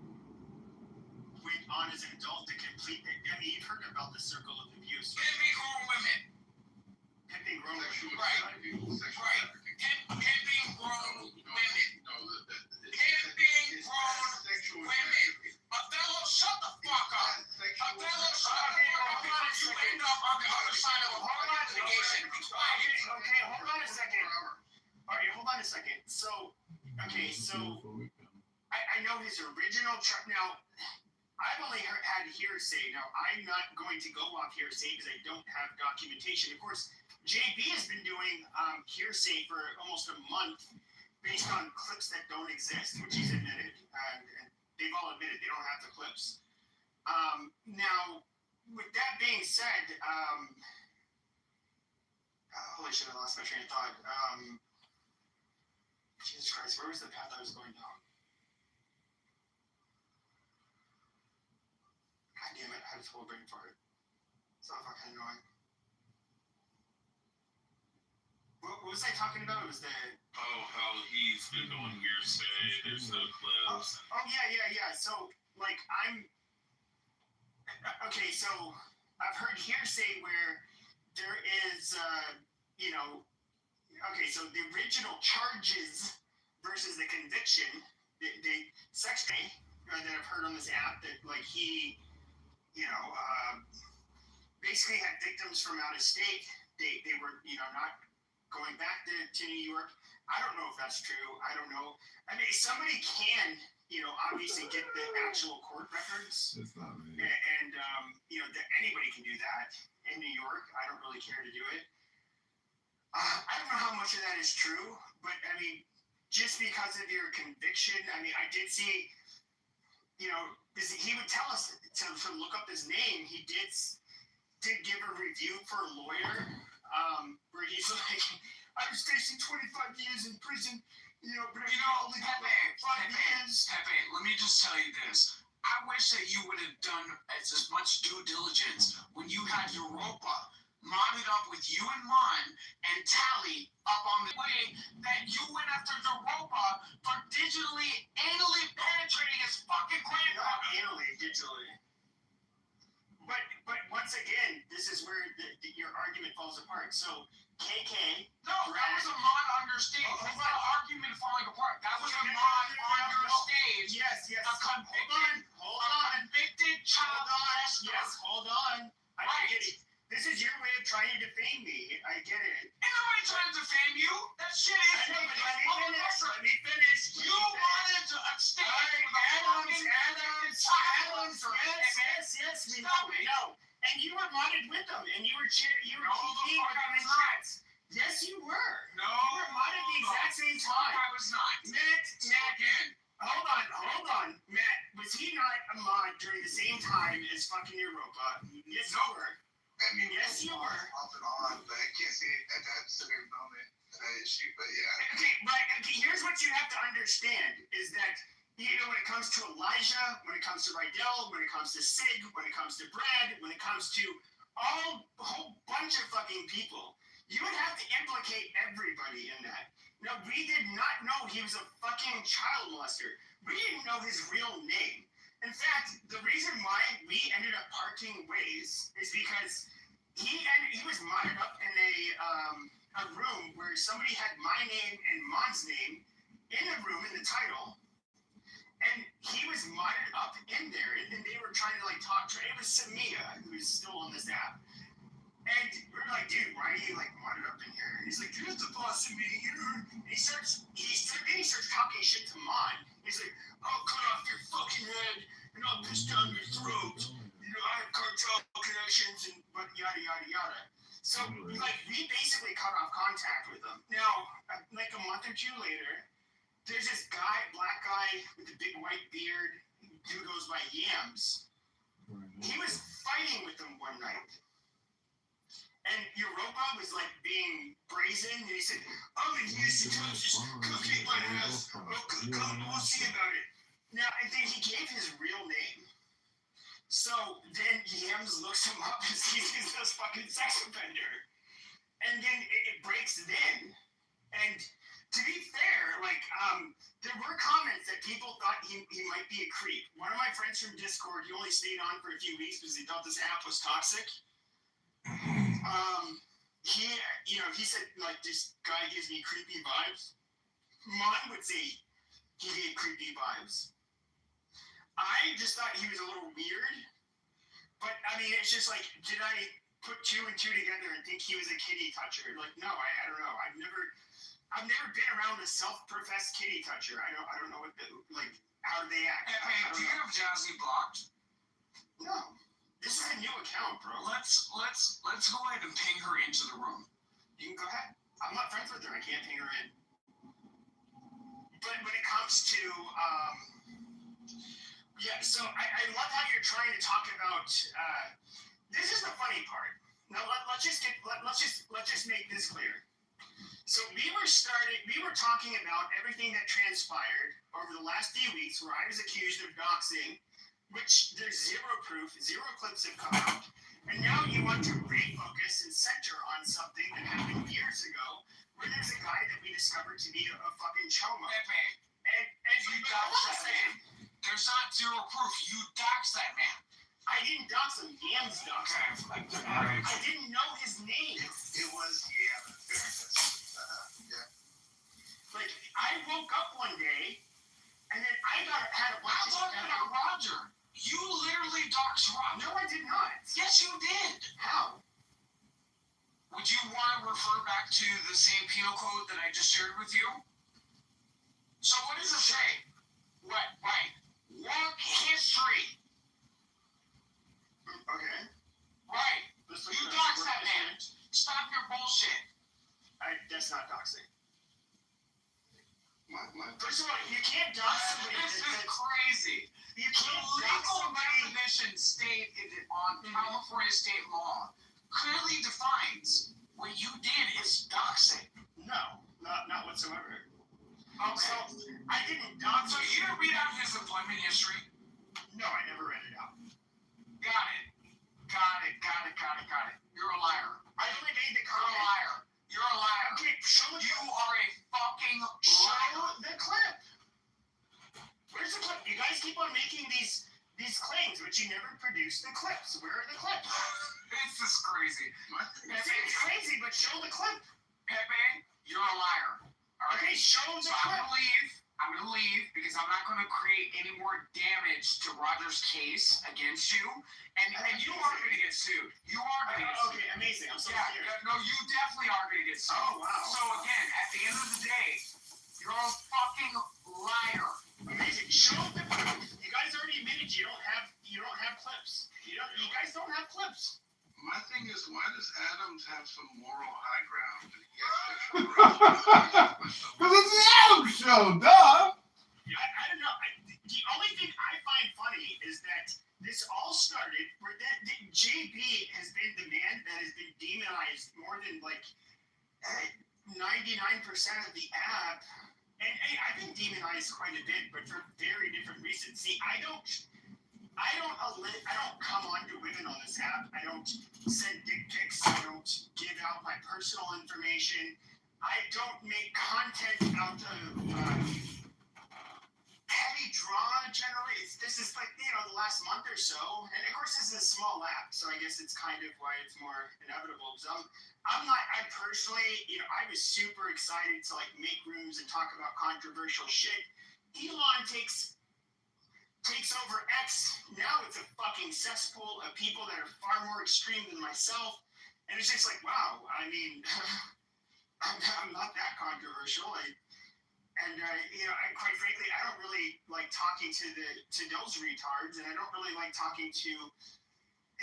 went on as an adult to complete it. I mean, you've heard about the circle of abuse. Pimping grown women. Pimping grown women. Right. Pimping grown women. Pimping grown women. Othello, shut the fuck up. Othello, shut the fuck up because you end up on the other side of a litigation. Okay, hold on a second. All right, hold on a second. So, I know his original now. I've only had hearsay. Now, I'm not going to go off hearsay because I don't have documentation. Of course, JB has been doing hearsay for almost a month based on clips that don't exist, which he's admitted. And they've all admitted they don't have the clips. Now, with that being said, holy shit, I lost my train of thought. Jesus Christ, where was the path I was going down? God damn it, I had a total brain fart. So fucking annoying. What was I talking about? It was the... Oh, how he's been doing hearsay, there's no clips. Oh, yeah. So, like, okay, so I've heard hearsay where there is, okay, so the original charges versus the conviction, the sex day that I've heard on this app that, like, he, basically had victims from out of state. They were, not going back to New York. I don't know if that's true. I don't know. I mean, somebody can, obviously get the actual court records. It's not me. And anybody can do that in New York. I don't really care to do it. I don't know how much of that is true, but I mean, just because of your conviction, I mean, I did see, he would tell us to look up his name. He did give a review for a lawyer, where he's like, I was facing 25 years in prison, but only got 5 years. Pepe, let me just tell you this. I wish that you would have done as much due diligence when you had Europa modded up with you and Mon and Tally up on the way that you went after Europa for digitally, anally penetrating his fucking grandfather. Not anally, digitally. But once again, this is where your argument falls apart. So KK. No, that was a mod on your stage. That's not an argument falling apart. That was a mod on your stage. Yes. A convicted child molester. Yes, hold on. I get it. This is your way of trying to defame me. I get it. Ain't nobody trying to defame you. That shit is fake. Let me finish. You wanted to abstain. Adams. Yes. We know. And you were modded with them, and you were keeping with them in chats. Yes, you were. No. You were modded at the exact same time. I was not. Matt. Again. Hold on. Matt, was he not a mod during the same time as fucking Europa? Yes, you were. I mean, yes, you were. Off and on, but I can't say at that specific moment that issue, but yeah. Okay, but here's what you have to understand is that, when it comes to Elijah, when it comes to Rydell, when it comes to Sig, when it comes to Brad, when it comes to a whole bunch of fucking people, you would have to implicate everybody in that. Now, we did not know he was a fucking child molester. We didn't know his real name. In fact, the reason why we ended up parting ways is because he was modded up in a room where somebody had my name and Mon's name in the room in the title, and he was modded up in there, and they were trying to talk to. It was Samia, who is still on this app. And we're like, dude, why are you like modded up in here? And he's like, here's the boss of me, you know. And he starts talking shit to Mod. He's like, I'll cut off your fucking head and I'll piss down your throat. You know, I have cartel connections and but yada yada yada. So like we basically cut off contact with him. Now, like a month or two later, there's this guy, black guy with a big white beard, who goes by Yams. He was fighting with them one night. And Europa was like being brazen, and he said, I'm in Houston, Texas, come kick my ass. Oh, come, we'll see about it. Now, and then he gave his real name. So then Yams looks him up and sees he's this fucking sex offender. And then it breaks then. And to be fair, like, there were comments that people thought he might be a creep. One of my friends from Discord, he only stayed on for a few weeks because he thought this app was toxic. He said, like, this guy gives me creepy vibes. Mine would say he gave creepy vibes. I just thought he was a little weird. But, I mean, it's just like, did I put two and two together and think he was a kitty toucher? Like, no, I don't know. I've never been around a self-professed kitty toucher. I don't know what how do they act? Hey, do you have Jazzy blocked? No. This is a new account, bro. Let's go ahead and ping her into the room. You can go ahead. I'm not friends with her. I can't ping her in. But when it comes to so I love how you're trying to talk about. This is the funny part. Now let's just make this clear. So we were talking about everything that transpired over the last few weeks where I was accused of doxing, which there's zero proof, zero clips have come out. And now you want to refocus and center on something that happened years ago where there's a guy that we discovered to be a fucking choma. And you doxed that man. There's not zero proof. You doxed that man. I didn't dox him. Yams doxed him. I didn't know his name. It was, Like, I woke up one day, and then had a bunch of... I'm talking about Roger. You literally doxed Roger. No, I did not. Yes, you did. How? Would you want to refer back to the same penal code that I just shared with you? So what does it say? What? Right. Work history. Okay. Right. You doxed that man. Stop your bullshit. That's not doxing. First of all, you can't dox somebody. This is crazy. You can't dox somebody. The legal definition state on California state law clearly defines what you did is doxing. No, not whatsoever. Okay. So I didn't dox. So you didn't read out his employment history? No, I never read it out. Got it. You're a liar. I only made the comment. You're a liar. Okay, show me. You are a fucking liar. Show the clip. Where's the clip? You guys keep on making these claims, but you never produce the clips. Where are the clips? This is crazy. It's crazy, but show the clip. Pepe, you're a liar. All right? Okay, show the clip. I'm gonna leave because I'm not gonna create any more damage to Roger's case against you. And you are gonna get sued. You are gonna get sued. Okay, amazing. I'm so scared. No, you definitely are gonna get sued. Oh, wow. So again, at the end of the day, you're a fucking liar. Amazing. Show the proof. You guys already admitted you don't have clips. You guys don't have clips. My thing is, why does Adams have some moral high ground? Because it's the Adams show, duh! I don't know. The only thing I find funny is that this all started where that JB has been the man that has been demonized more than 99% of the app. And I've been demonized quite a bit, but for very different reasons. See, I don't come on to women on this app. I don't send dick pics. I don't give out my personal information. I don't make content out of heavy drama generally. This is the last month or so. And of course, this is a small app, so I guess it's kind of why it's more inevitable. Because I personally, I was super excited to make rooms and talk about controversial shit. Elon takes over X. Now it's a fucking cesspool of people that are far more extreme than myself. And it's just like, wow, I mean, I'm not that controversial. Quite frankly, I don't really like talking to those retards, and I don't really like talking to,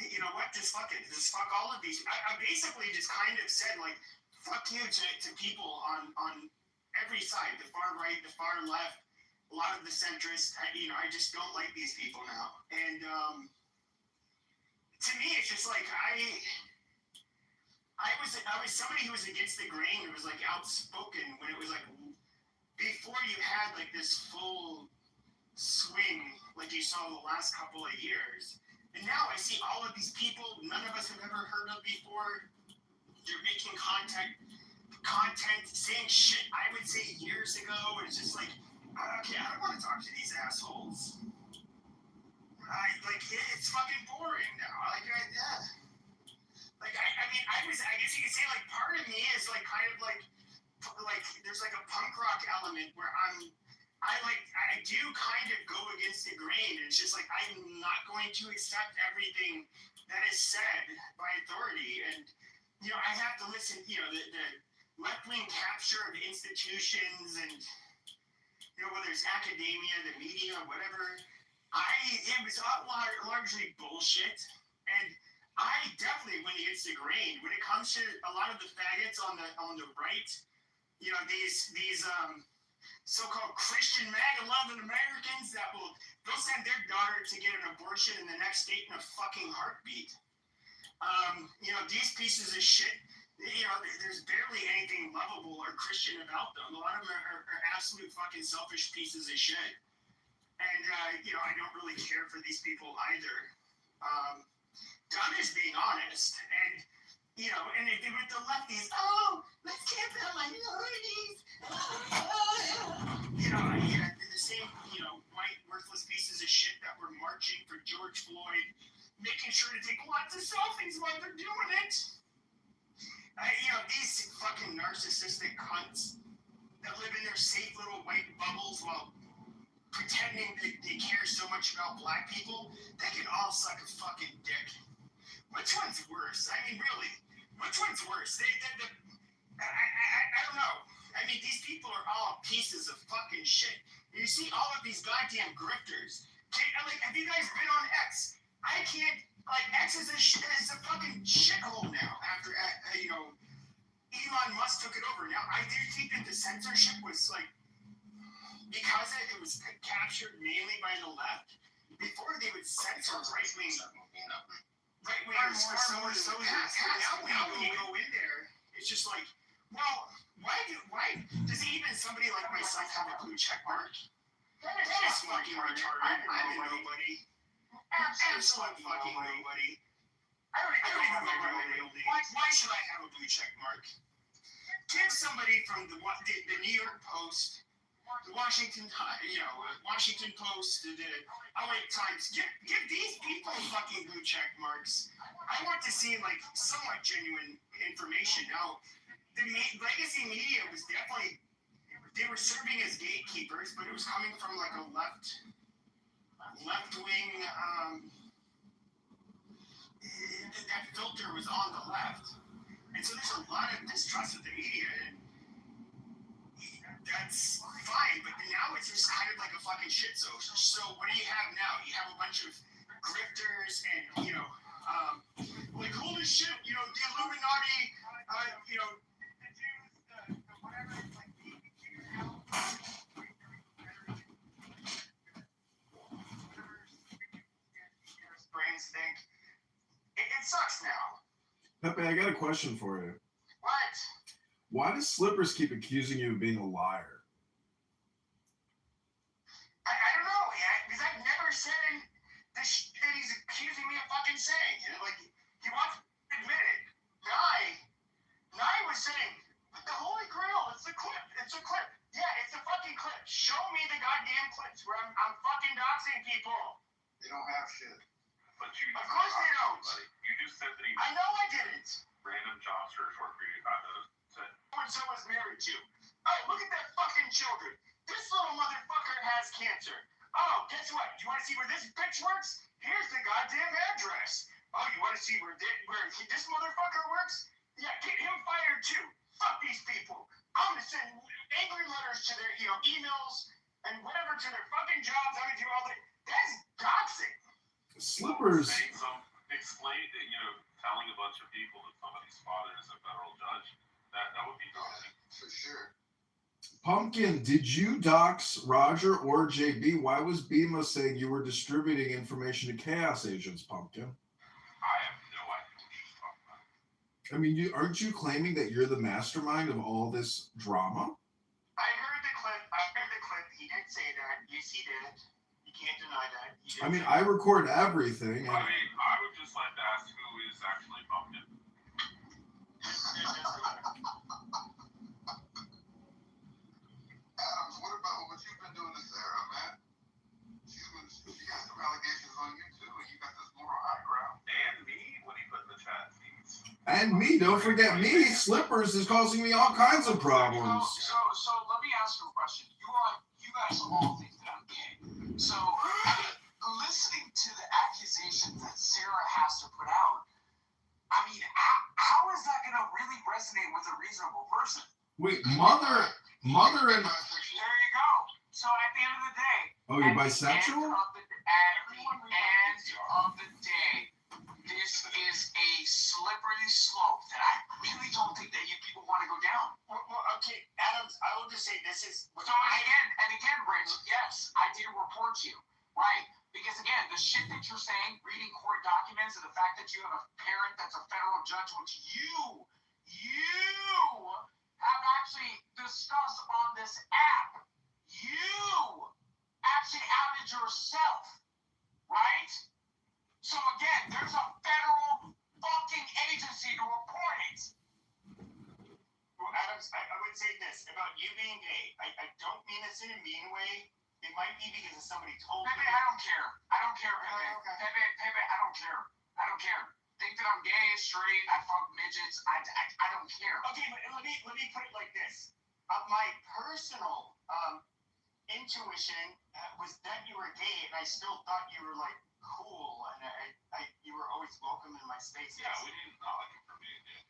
you know what, just fuck it, just fuck all of these. I basically just kind of said, like, fuck you to people on every side, the far right, the far left, a lot of the centrists. I just don't like these people now. And to me, it's just like I was somebody who was against the grain, who was like outspoken when it was like before you had like this full swing like you saw the last couple of years. And now I see all of these people none of us have ever heard of before. They're making content, saying shit I would say years ago. And it's just like, okay, I don't want to talk to these assholes. It's fucking boring now. I guess you could say like part of me is like kind of like there's like a punk rock element where I do kind of go against the grain. It's just like I'm not going to accept everything that is said by authority, and I have to listen. The left wing capture of institutions, and whether it's academia, the media, whatever. It was largely bullshit, and I definitely went against the grain when it comes to a lot of the faggots on the right. These so-called Christian MAGA-loving Americans they'll send their daughter to get an abortion in the next state in a fucking heartbeat. These pieces of shit. There's barely anything lovable or Christian about them. A lot of them are absolute fucking selfish pieces of shit. And, I don't really care for these people either. Done is being honest. And, and with the lefties, let's camp out minorities. The same, white, worthless pieces of shit that were marching for George Floyd, making sure to take lots of selfies while they're doing it. These fucking narcissistic cunts that live in their safe little white bubbles while pretending that they care so much about black people, they can all suck a fucking dick. Which one's worse? I mean, really, which one's worse? I don't know. I mean, these people are all pieces of fucking shit. You see all of these goddamn grifters. Have you guys been on X? I can't. X is a fucking shithole now. After Elon Musk took it over. Now, I do think that the censorship was because it was captured mainly by the left. Before they would censor right wingers for so now when you go in there, it's just like, well, why does even somebody like myself have a blue check mark? That is fucking retarded. I'm a nobody. Absolute fucking nobody. I don't even know my real name. Why should I have a blue check mark? Give somebody from the New York Post, the Washington Post, the LA Times, give these people fucking blue check marks. I want to see somewhat genuine information. Now, the legacy media was definitely, they were serving as gatekeepers, but it was coming from a left wing. That filter was on the left, and so there's a lot of distrust of the media. And that's fine, but now it's just kind of like a fucking shit show. So what do you have now? You have a bunch of grifters and, holy shit, the Illuminati, the Jews, the whatever, brains think. It sucks now. Pepe, I got a question for you. What? Why does Slippers keep accusing you of being a liar? I don't know, because I've never said the shit that he's accusing me of fucking saying. He wants to admit it. Nye was saying, the Holy Grail, it's a clip. Yeah, it's a fucking clip. Show me the goddamn clips where I'm fucking doxing people. They don't have shit. But of course they don't. Buddy. You just said that he I know I didn't. Random jobs for a short period of time. So was married to. Oh, look at that fucking children. This little motherfucker has cancer. Oh, guess what? Do you want to see where this bitch works? Here's the goddamn address. Oh, you want to see where this motherfucker works? Yeah, get him fired too. Fuck these people. I'm gonna send angry letters to their, emails and whatever to their fucking jobs. I'm gonna do all that. That's doxing. Slippers. Telling a bunch of people that somebody's father is a federal judge, that would be doxing. For sure. Pumpkin, did you dox Roger or JB? Why was Bima saying you were distributing information to Chaos Agents, Pumpkin? I have no idea what she's talking about. I mean, aren't you claiming that you're the mastermind of all this drama? I heard the clip. He did say that. Yes, he did. You can't deny that. I mean, I record everything. I mean, I would just like to ask who is actually Pumpkin. Adams, what about what you've been doing to Sarah, man? She got some allegations on you too, and you got this moral high ground. And me? What do you put in the chat feeds? And me, don't forget me. Slippers is causing me all kinds of problems. So let me ask you a question. You guys all think that I'm gay. So listening to the accusations that Sarah has to put out, I mean, how is that going to really resonate with a reasonable person? Wait, mother and... There you go. So at the end of the day... Oh, you're bisexual? At the end of the day, this is a slippery slope that I really don't think that you people want to go down. Well, okay, Adams, I will just say this is... So again, Rich, yes, I did report you. Right. Because again, the shit that you're saying, reading court documents, and the fact that you have a parent that's a federal judge, which you have actually discussed on this app. You actually outed yourself. Right? So again, there's a federal fucking agency to report it. Well, Adams, I would say this about you being gay. I don't mean this in a mean way. It might be because somebody told me. Pepe, I don't care. Pepe, I don't care. Think that I'm gay, straight, I fuck midgets. I don't care. Okay, but let me put it like this. My personal intuition was that you were gay, and I still thought you were like cool, and you were always welcome in my space. Yeah, we didn't know you for being gay.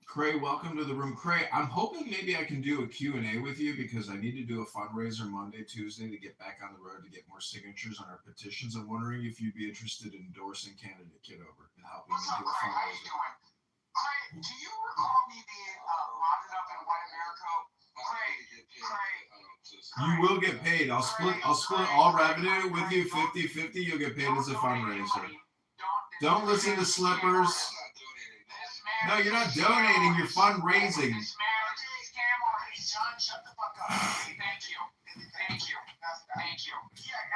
Cray, welcome to the room. Cray, I'm hoping maybe I can do a Q&A with you because I need to do a fundraiser Monday, Tuesday to get back on the road to get more signatures on our petitions. I'm wondering if you'd be interested in endorsing candidate Kitover and helping me do a Cray, how you fundraiser. doing? Cray, do you recall me being modded up in White America? Cray. You will get paid. I'll split all revenue with you 50-50. You'll get paid as a fundraiser. Don't listen to Slippers. No, you're not donating, you're fundraising. John, shut the fuck up. Thank you.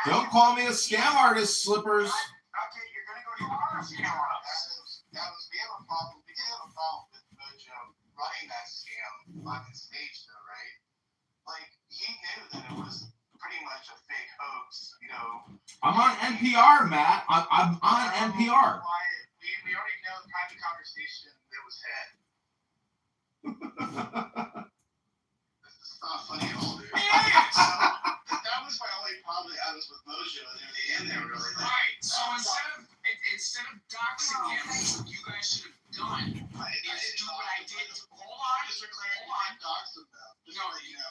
Don't call me a scam artist, Slippers. Okay, you're gonna go to your scam artist. We have a problem. We did have a problem with Mojo running that scam on his stage, though, right? Like, he knew that it was pretty much a fake hoax, I'm on NPR, Matt. I'm on NPR. We already know the kind of conversation that was had. This is not funny at all, dude. So, that was my only problem I was with Mojo near the end there, really. Right. So instead of doxing him, what you guys should have done is do what I did. Hold on. Dox him, though. No,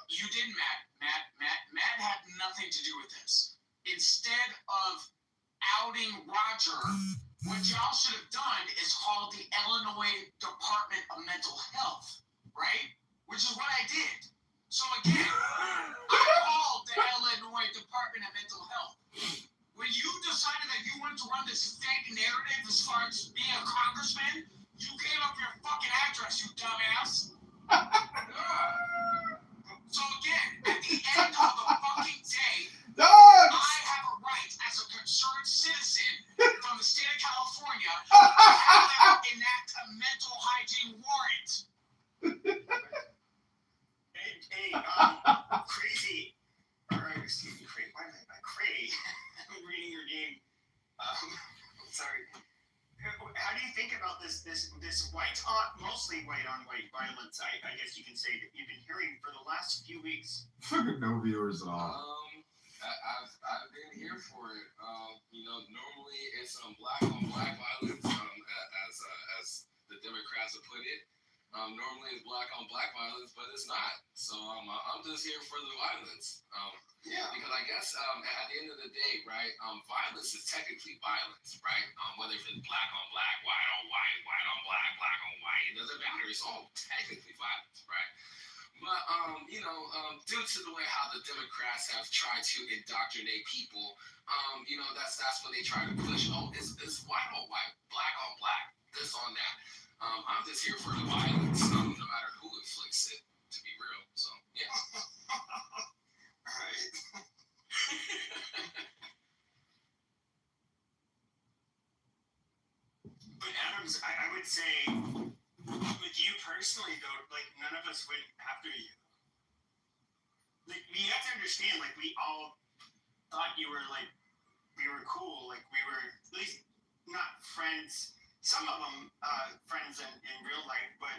you didn't, Matt had nothing to do with this. Instead of outing Roger, what y'all should have done is called the Illinois Department of Mental Health, right? Which is what I did. So again, I called the Illinois Department of Mental Health. When you decided that you wanted to run this fake narrative as far as being a congressman, you gave up your fucking address, you dumbass. So again, at the end of the fucking day, Dogs! I have a right as a concerned citizen from the state of California to have them enact a mental hygiene warrant. Hey, crazy. Excuse me, Cray. Why am I Cray? I'm reading your name. Sorry. How do you think about this mostly white on white violence? I guess you can say that you've been hearing for the last few weeks. No viewers at all. I've been hearing here for it. Normally it's black on black violence, as the Democrats have put it. Normally it's black on black violence, but it's not. So I'm just here for the violence. Because I guess at the end of the day, right, violence is technically violence, right? Whether it's black on black, white on white, white on black, black on white, it doesn't matter. It's all technically violence, right? But due to the way how the Democrats have tried to indoctrinate people, that's when they try to push, it's white on white, black on black, this on that. I'm just here for the violence, no matter who inflicts it, to be real. So yeah. All right. But Adams, I would say, with you personally though, like none of us went after you. Like you have to understand, like we all thought you were like we were cool, like we were at least not friends. Some of them friends in real life, but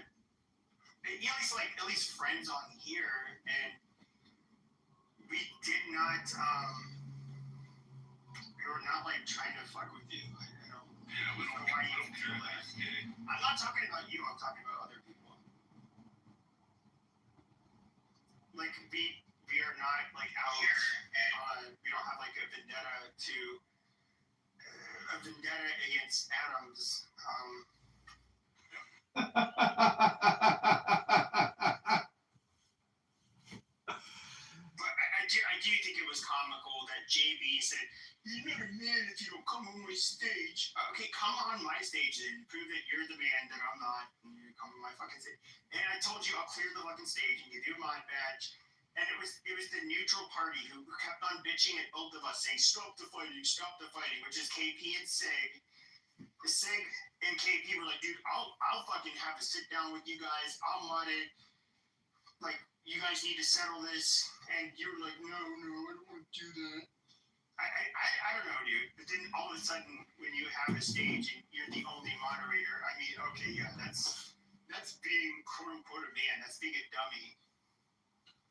at least friends on here, and we did not. We were not like trying to fuck with you. I don't. Yeah, we don't know why you feel that. I'm not talking about you. I'm talking about other people. Like we are not like out. We don't have like a vendetta against Adams. But I do think it was comical that JB said, "You're not a man if you don't come on my stage." Okay, come on my stage and prove that you're the man that I'm not. And you come on my fucking stage. And I told you I'll clear the fucking stage and give you a mod badge. And it was the neutral party who kept on bitching at both of us, saying, stop the fighting, which is KP and Sig. Sig and KP were like, dude, I'll fucking have to sit down with you guys. I'll mod it. Like, you guys need to settle this. And you were like, no, I don't want to do that. I don't know, dude. But then all of a sudden, when you have a stage and you're the only moderator, I mean, okay, yeah, that's being quote unquote a man. That's being a dummy.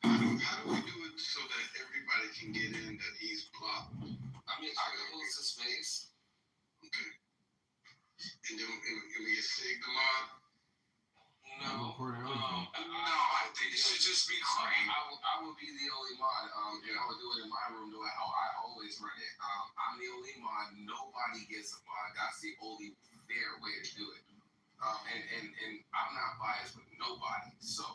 How do we do it so that everybody can get in that he's blocked? I mean, I can lose the space. Okay. And then we get Sig the mod? No. No, I think it should just be Craig. I would be the only mod, and I would do it in my room the way how I always run it. I'm the only mod. Nobody gets a mod. That's the only fair way to do it. And I'm not biased with nobody. So,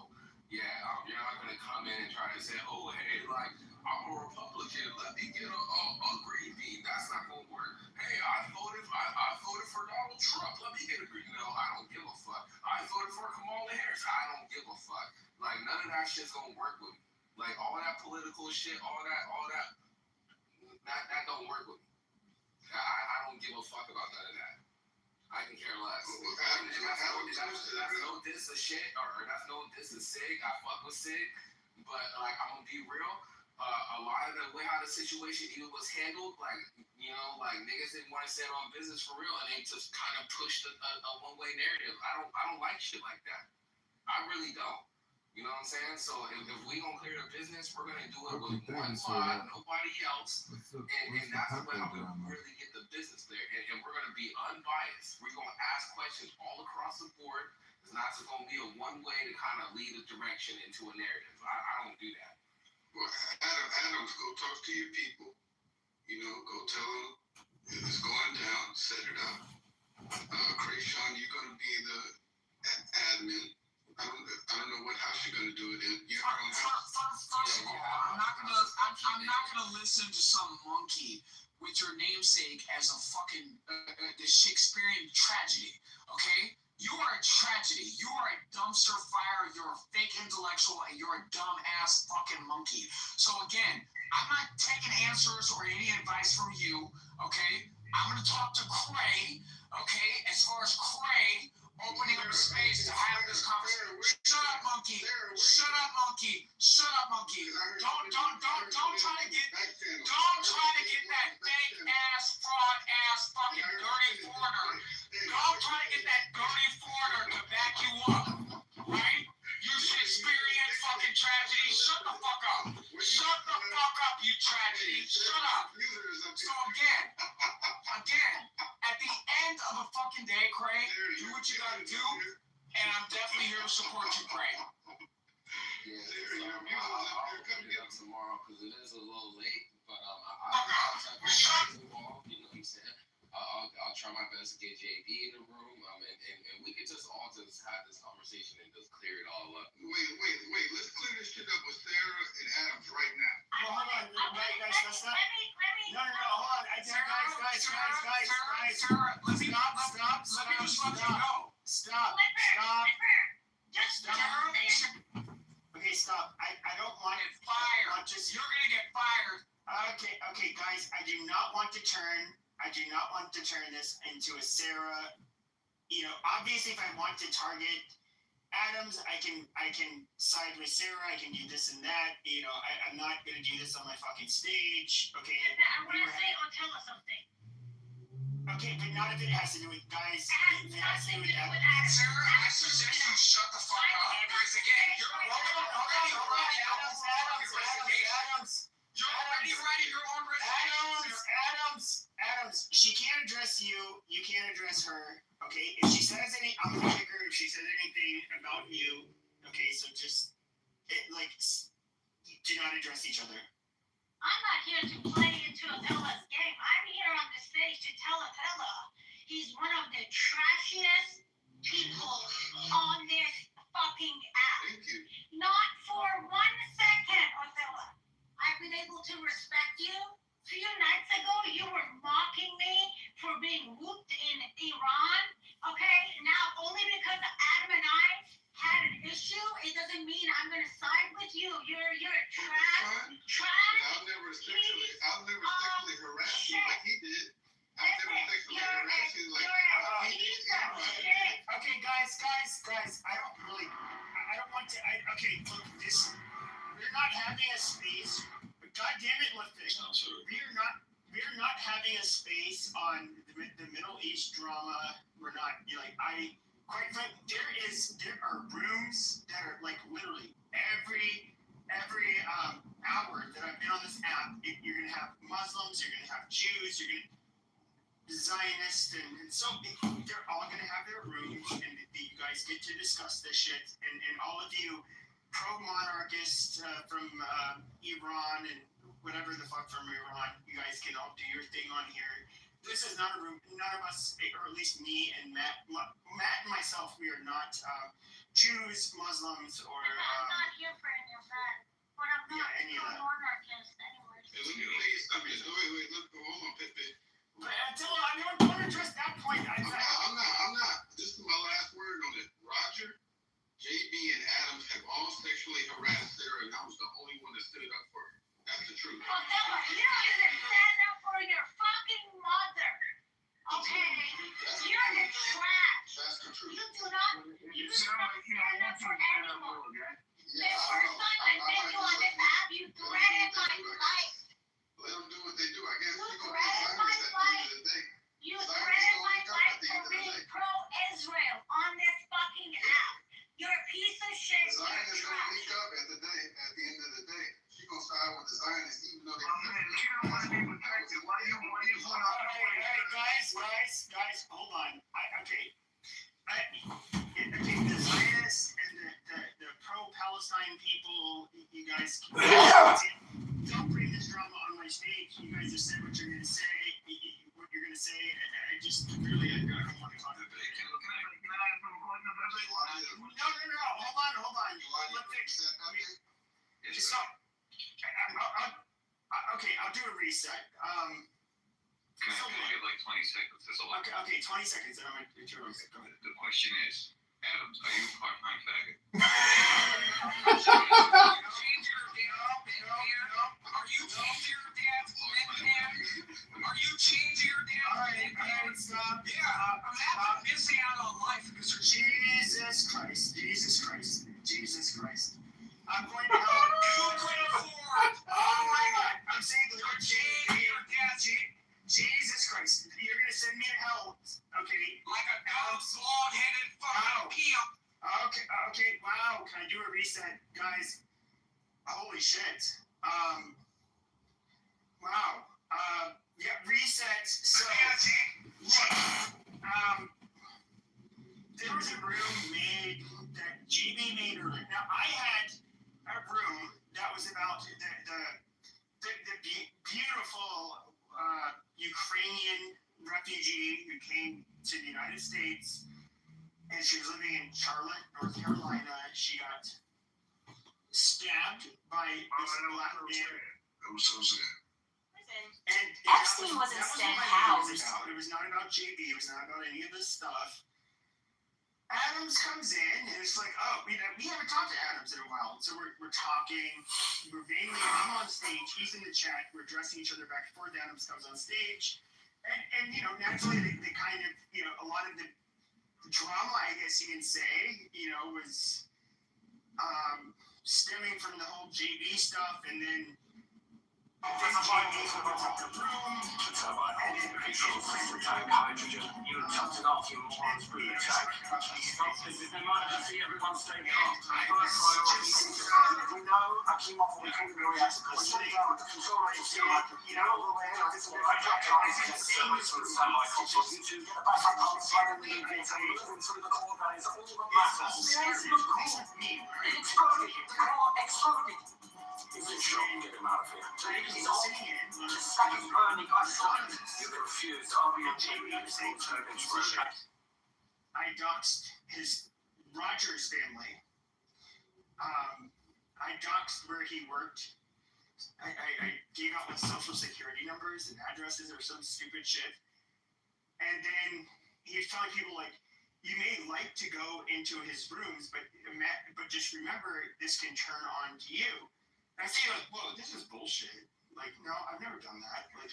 yeah, you're not going to come in and try to say, oh, hey, like, I'm a Republican. Let me get a green bean. That's not going to work. Hey, I voted for Donald Trump. Let me get a green. No, I don't give a fuck. I voted for Kamala Harris. I don't give a fuck. Like, none of that shit's going to work with me. Like, all that political shit, all that don't work with me. I don't give a fuck about none of that. I can care less. That's no diss of shit, or that's no diss of Sig. I fuck with Sig, but like I'm gonna be real. A lot of the way how the situation even was handled, like niggas didn't want to stand on business for real, and they just kind of pushed a one-way narrative. I don't like shit like that. I really don't. You know what I'm saying? So if we gonna clear the business, we're gonna do it with one mod, nobody else, and that's the way how we really get the business there. And we're gonna be unbiased. We're gonna ask questions all across the board. It's not just gonna be a one way to kind of lead a direction into a narrative. I don't do that. Well, Adams, go talk to your people. Go tell them it's going down. Set it up. Krayshawn, you're gonna be the admin. I don't know what house you're gonna do it in. First of all, I'm not gonna listen to some monkey with your namesake as a fucking the Shakespearean tragedy. Okay, you are a tragedy. You are a dumpster fire. You're a fake intellectual, and you're a dumb ass fucking monkey. So again, I'm not taking answers or any advice from you. Okay, I'm gonna talk to Cray. Okay, as far as Cray opening up a space to have this conversation. Shut up, monkey. Shut up, monkey. Shut up, monkey. Don't try to get that fake ass, fraud ass, fucking dirty foreigner. Don't try to get that dirty foreigner to back you up, right? You Shakespearean fucking tragedy. Shut the fuck up. Shut the fuck up, you tragedy. Shut up. So again, at the end of the fucking day, Craig, do what you gotta do, and I'm definitely here to support you, Craig. Yeah, I'll come down tomorrow because it is a little late, but I'll contact you involved. You know what I'm saying? I'll try my best to get JB in the room, and we could just all just have this conversation and just clear it all up. Wait. Let's clear this shit up with Sarah and Adams right now. Well, hold on, guys. Let's not. No, hold on. Guys. Sarah, let me just let you know. Stop. Okay, stop. I don't want to get fired. You're gonna get fired. Okay, guys. I do not want to turn this into a Sarah. You know, obviously, if I want to target Adams, I can side with Sarah. I can do this and that. You know, I'm not gonna do this on my fucking stage. Okay. I want to say or tell us something. Okay, but not if it has to do with guys. It has nothing to do with Adams. Sarah, I suggest you shut the fuck up. Because again, you're Adams. You're already writing your own resignation. Adams. She can't address you. You can't address her. Okay. If she says I'm gonna kick her. If she says anything about you, okay. So just do not address each other. I'm not here to play into Attila's game. I'm here on the stage to tell Attila he's one of the trashiest people on this fucking app. Thank you. Not for 1 second, Attila. I've been able to respect you. A few nights ago, you were mocking me for being whooped in Iran. Okay? Now, only because Adam and I had an issue, it doesn't mean I'm going to side with you. You're a trash. I'll never sexually harass you like he did. I'll never sexually harass you like he did. Okay, guys. I don't want to. Okay, look, we're not having a space. But God damn it, Lifting. We're not having a space on the Middle East drama. We're not. Quite frankly, there are rooms that are like literally every hour that I've been on this app. You're gonna have Muslims, you're gonna have Jews, you're gonna Zionists, and so they're all gonna have their rooms, and you guys get to discuss this shit. And all of you pro-monarchists from Iran and whatever the fuck from Iran, you guys can all do your thing on here. This is not a room. None of us, or at least me and Matt and myself, we are not Jews, Muslims, or. I'm not here for any of that. But I'm not a monarchist, anyways. Hey, let me tell you something. Wait, hold on, Pepe. But until I don't address that point. I'm not. This is my last word on it. Roger, JB, and Adams have all sexually harassed Sarah, and I was the only one that stood up for her. That's the truth. Well, Stella, you don't even stand up for your fucking mother. Okay? You're the trash. That's the truth. You do not stand up for anyone. The first time I met you on this app, you threatened my life. Let them do what they do. I guess you threatened my life. You threatened my life for being pro-Israel on this fucking app. You're a piece of shit. The Zionists gonna wake up at the end of the day. She gonna side with the Zionists, even though they. She don't want to be protected. Why you going out? Guys, hold on. The Zionists and the pro-Palestine people, you guys don't bring this drama on my stage. You guys just said what you're gonna say. And I just really I don't want to talk about it. No. Hold on. Let's fix it. I'll do a reset. Can I get like 20 seconds? That's all. Okay, 20 seconds. And I'm going to do a reset. Go ahead. The question is, Adams, are you a part-time faggot? Are you changing your damn Stop. Yeah, I'm missing out on life because you're Jesus Christ. I'm going to help. Oh my God. I'm saying the Lord Jesus Christ. You're going to send me to hell. Okay. Like a bald-headed fucking pimp. Okay. Wow. Can I do a reset? Guys, holy shit. Ukrainian refugee who came to the United States, and she was living in Charlotte, North Carolina. She got stabbed by this black man. That was so sad. And Epstein wasn't that said what housed. it was not about JB. It was not about any of this stuff. Adams comes in, and it's like, oh, we haven't talked to Adams in a while. So we're talking. I'm on stage. He's in the chat. We're addressing each other back and forth. Adams comes on stage. And naturally, they kind of, a lot of the drama, I guess you can say, was stemming from the whole JB stuff. And then JB opens up the room. And then hydrogen. You jumped off your morons through the attack. Stop this is an emergency. Everyone stay calm. First priority. We know Akimov will come to the reactor. Sit down with the control room. See like, this will radicalize the service with semi-conscious. You two get back up on side of the UVC. Moving through the core. That is all that matters. It exploded. The core exploded. Is it sure you get him out of here? He's all the stack is burning. I'm sorry. You refused. I'll be on TV. I doxed Roger's family. I doxed where he worked. I gave out my social security numbers and addresses or some stupid shit. And then he was telling people like, you may like to go into his rooms, but just remember this can turn on to you. And I say like, whoa, this is bullshit. Like, no, I've never done that. Like,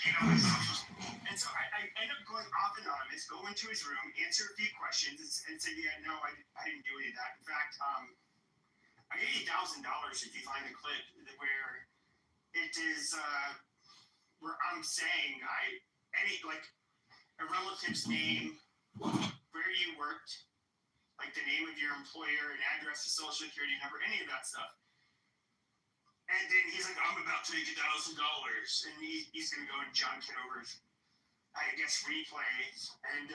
and so I end up going off anonymous, go into his room, answer a few questions, and say, yeah, no, I didn't do any of that. In fact, I gave you $1,000 if you find a clip where it is where I'm saying a relative's name, where you worked, like the name of your employer, an address, a social security number, any of that stuff. And then he's like, I'm about to make $1,000, and he's gonna go in John Kitover's, I guess, replay. And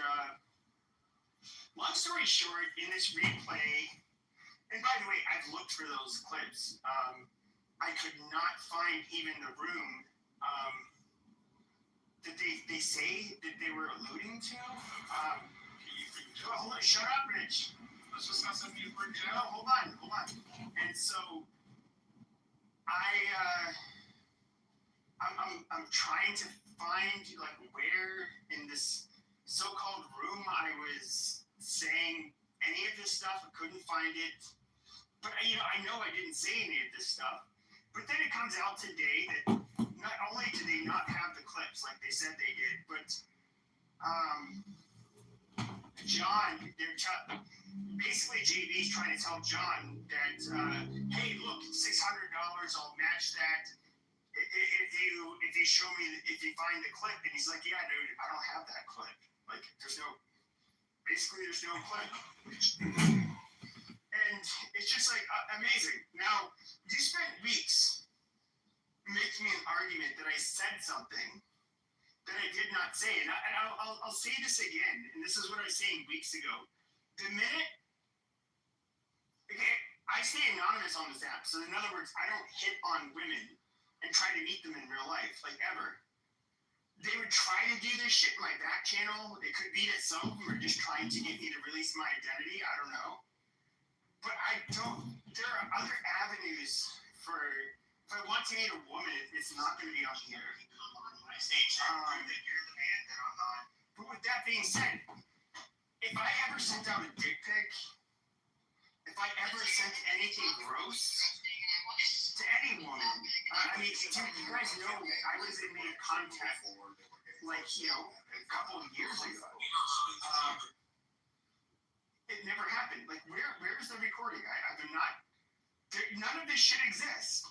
long story short, in this replay, and by the way, I've looked for those clips. I could not find even the room that they say that they were alluding to. Hold on, shut up, Rich. Let's just not something you bring down. No, hold on. And so I'm trying to find like where in this so-called room I was saying any of this stuff. I couldn't find it, but I know I didn't say any of this stuff. But then it comes out today that not only do they not have the clips like they said they did, but John, basically JB's trying to tell John that, hey, look, $600, I'll match that if you show me, if you find the clip. And he's like, yeah, dude, I don't have that clip. Like, there's no clip. And it's just like amazing. Now, you spent weeks making me an argument that I said something that I did not say. And I'll say this again, and this is what I was saying weeks ago. The minute, okay, I stay anonymous on this app. So in other words, I don't hit on women and try to meet them in real life, like ever. They would try to do this shit in my back channel. It could be that some of them are just trying to get me to release my identity. I don't know. But there are other avenues for, if I want to meet a woman, it's not going to be on here. That you're the man that I'm not. But with that being said, if I ever sent out a dick pic, if I ever sent anything gross to any woman, I mean, you guys know I was in made contact like, a couple of years ago. It never happened. Like, where's the recording? None of this shit exists.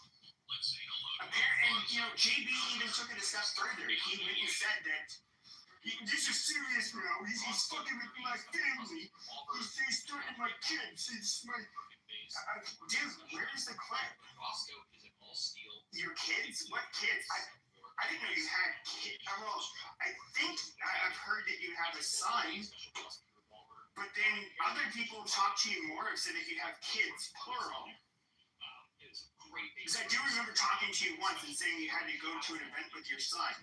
And JB even took it a step further. He went and said that this is serious now. He's fucking with my family. He's threatening my kids. It's my dude. Where's the clip? Your kids? What kids? I didn't know you had kids. Well, I think I've heard that you have a son. But then other people talk to you more and say that you have kids, plural. Because I do remember talking to you once and saying you had to go to an event with your son.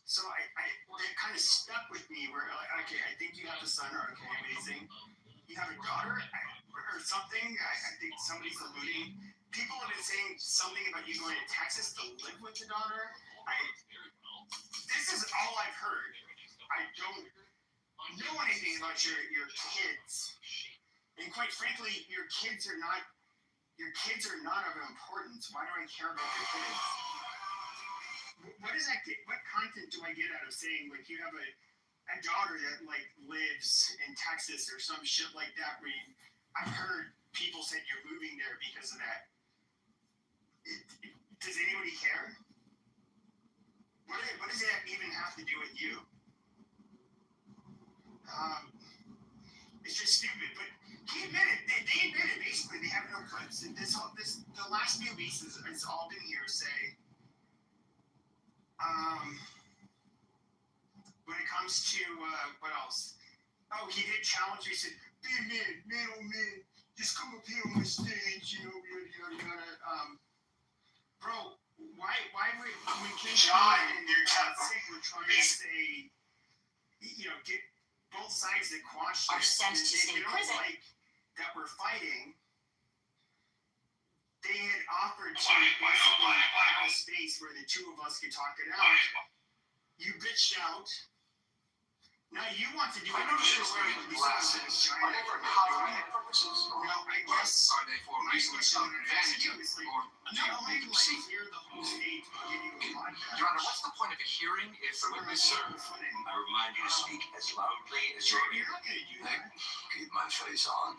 So that kind of stuck with me where, like, okay, I think you have a son, or okay, amazing. You have a daughter or something. I think somebody's alluding. People have been saying something about you going to Texas to live with the daughter. This is all I've heard. I don't know anything about your kids. And quite frankly, your kids are not of importance. Why do I care about your kids? What does that get? What content do I get out of saying, like, you have a daughter that, like, lives in Texas or some shit like that? Where I've heard people say you're moving there because of that. Does anybody care? What does that even have to do with you? It's just stupid. But he admitted, they admitted basically they have no clips. And the last few weeks it's all been hearsay. When it comes to what else? Oh, he did challenge me. He said, "Be a man, oh man, just come up here on my stage, you know, yada yada yada." Bro, why would when John and their Sig were trying to say, you know, get both sides that quash this, and they don't like that we're fighting. They had offered to basically have a space where the two of us could talk it out. You bitched out. Now you want to do it. I noticed you're wearing glasses. Are they for cosmetic purposes? No, I guess. Are they for reasons of vanity? Or no, I can see here the whole state to give you a podcast. Your Honor, what's the point of a hearing if the witness, sir? I remind you to speak as loudly as you're able. You're not going to do that. Keep my face on.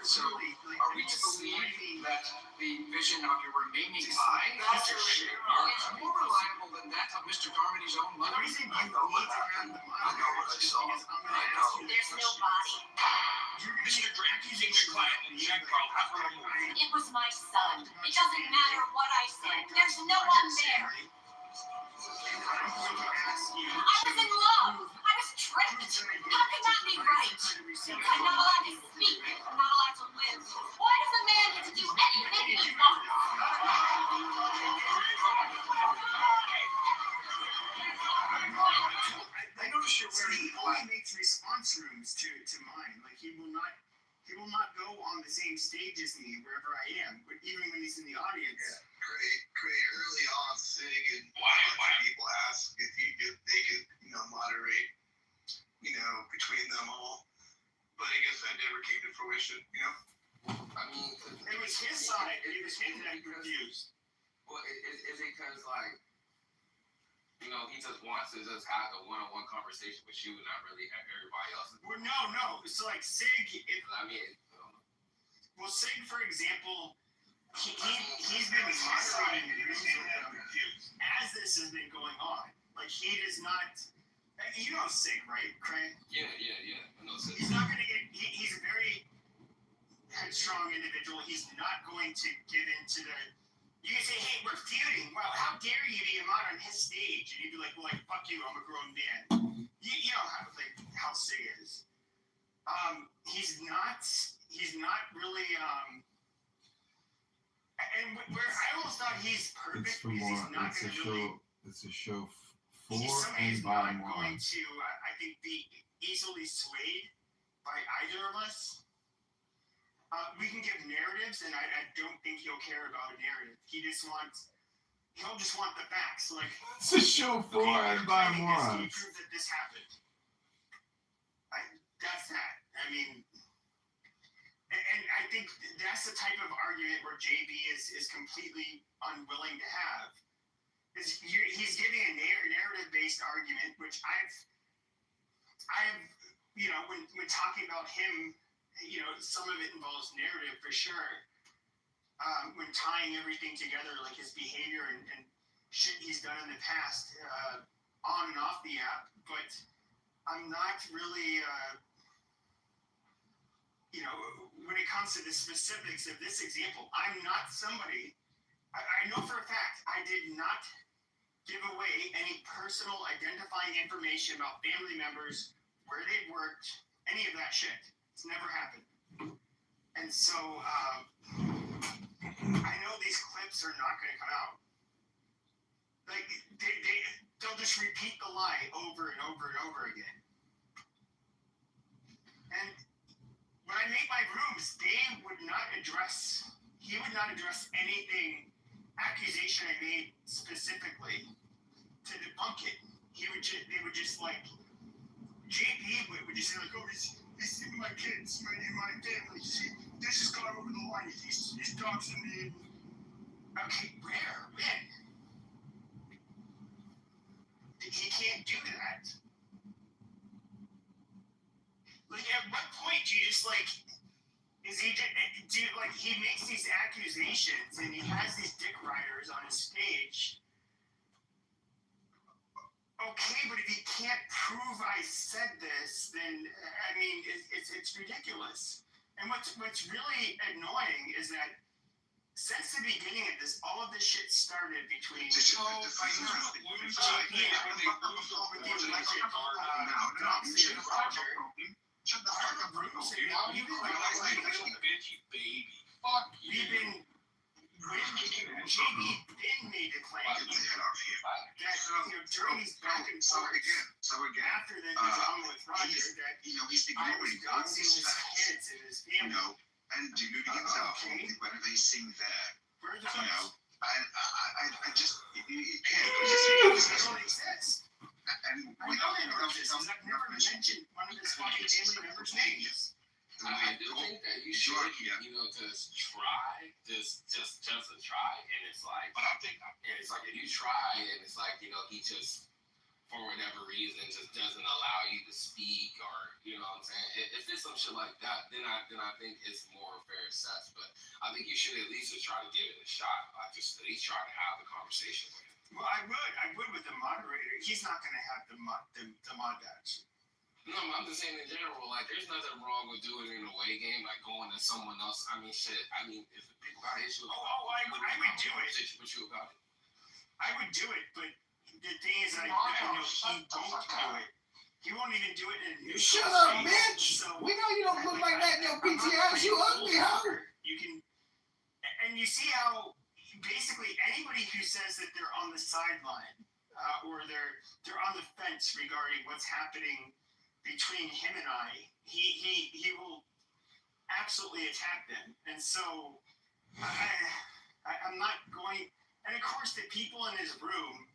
So, are we to believe that the vision of your remaining eye is more reliable than that of Mr. Carmody's own mother? I know what happened. I know what I saw. I know. There's no body. Mr. Grant, keep your quiet and check It was my son. It doesn't matter what I said. There's no one there. I was in love. I was tricked. How can that be right? I'm not allowed to speak. I'm not allowed to live. Why does a man get to do anything he wants? I noticed you're wearing. He only makes response rooms to mine. Like he will not go on the same stage as me wherever I am, but even when he's in the audience. Yeah, great. Early on, Sig and a bunch of people asked if they could, moderate, between them all. But I guess that never came to fruition, I mean, it was his side, and it was him that refused. Well, is it because, like, he just wants to just have a one-on-one conversation with you and not really have everybody else? Well, no. So, like, Sig, well, Sig, for example, he's been moderating rooms with them as this has been going on. Like, he does not. You know Sig, right, Craig? Yeah. I know Sig. He's not going to get. He's a very headstrong individual. He's not going to get into the. You can say, "Hey, we're feuding." Well, how dare you be a mod on his stage? And he'd be like, "Well, fuck you. I'm a grown man." You know how Sig is. He's not really. And where I almost thought he's perfect It's for because more. he's not going to really. It's a show for Somebody's and by not more. going to, I think, be easily swayed by either of us. We can give narratives, and I don't think he'll care about a narrative. He'll just want the facts. Like, It's a show for and by morons. He proved that this happened. That's that. I mean, and I think that's the type of argument where JB is completely unwilling to have. He's giving a narrative-based argument, which I've when talking about him, some of it involves narrative for sure. When tying everything together, like his behavior and shit he's done in the past, on and off the app, but I'm not really, when it comes to the specifics of this example, I'm not somebody, I know for a fact, I did not give away any personal identifying information about family members, where they worked, any of that shit. It's never happened. And so, I know these clips are not going to come out. Like, they'll just repeat the lie over and over and over again. And when I made my rooms, he would not address anything, accusation I made specifically to debunk it. They would just like, JP would just say like, oh, he's my kids, my family, this has gone over the line, he's doxing me. Okay, where? When? He can't do that. Like, at what point do you just like, he makes these accusations and he has these dick riders on his stage. Okay, but if he can't prove I said this, then I mean it's ridiculous. And what's really annoying is that since the beginning of this, all of this shit started between Shut the fuck up, Bruce. You're not even like a bitchy baby. Fuck you. JB then made a claim that during his back and forth after the drama with Roger that he's I was doxing his kids and his family. And deluding himself whenever he's seen there. I just you can't. They don't exist. And I know they don't exist. I've never mentioned one of his fucking family members' names. I do think that you should, just try, just to try, and it's like, if you try, and it's like, he just, for whatever reason, just doesn't allow you to speak, or, you know what I'm saying? If it's some shit like that, then I think it's more fair assessed, but I think you should at least just try to give it a shot, like just at least try to have the conversation with him. Well, I would with the moderator. He's not going to have the mod badge. No, I'm just saying in general, like, there's nothing wrong with doing it in a away game, like going to someone else. I mean, shit. I mean, if people got an issue, I would do it. With you about it. I would do it, but the thing is, I know he won't do it. He won't even do it in. You shut up, bitch! So, we know you don't look like that in your PTRs. You ugly hoe. You can, and you see how basically anybody who says that they're on the sideline or they're on the fence regarding what's happening between him and he will absolutely attack them. And so I'm not going. And of course, the people in his room,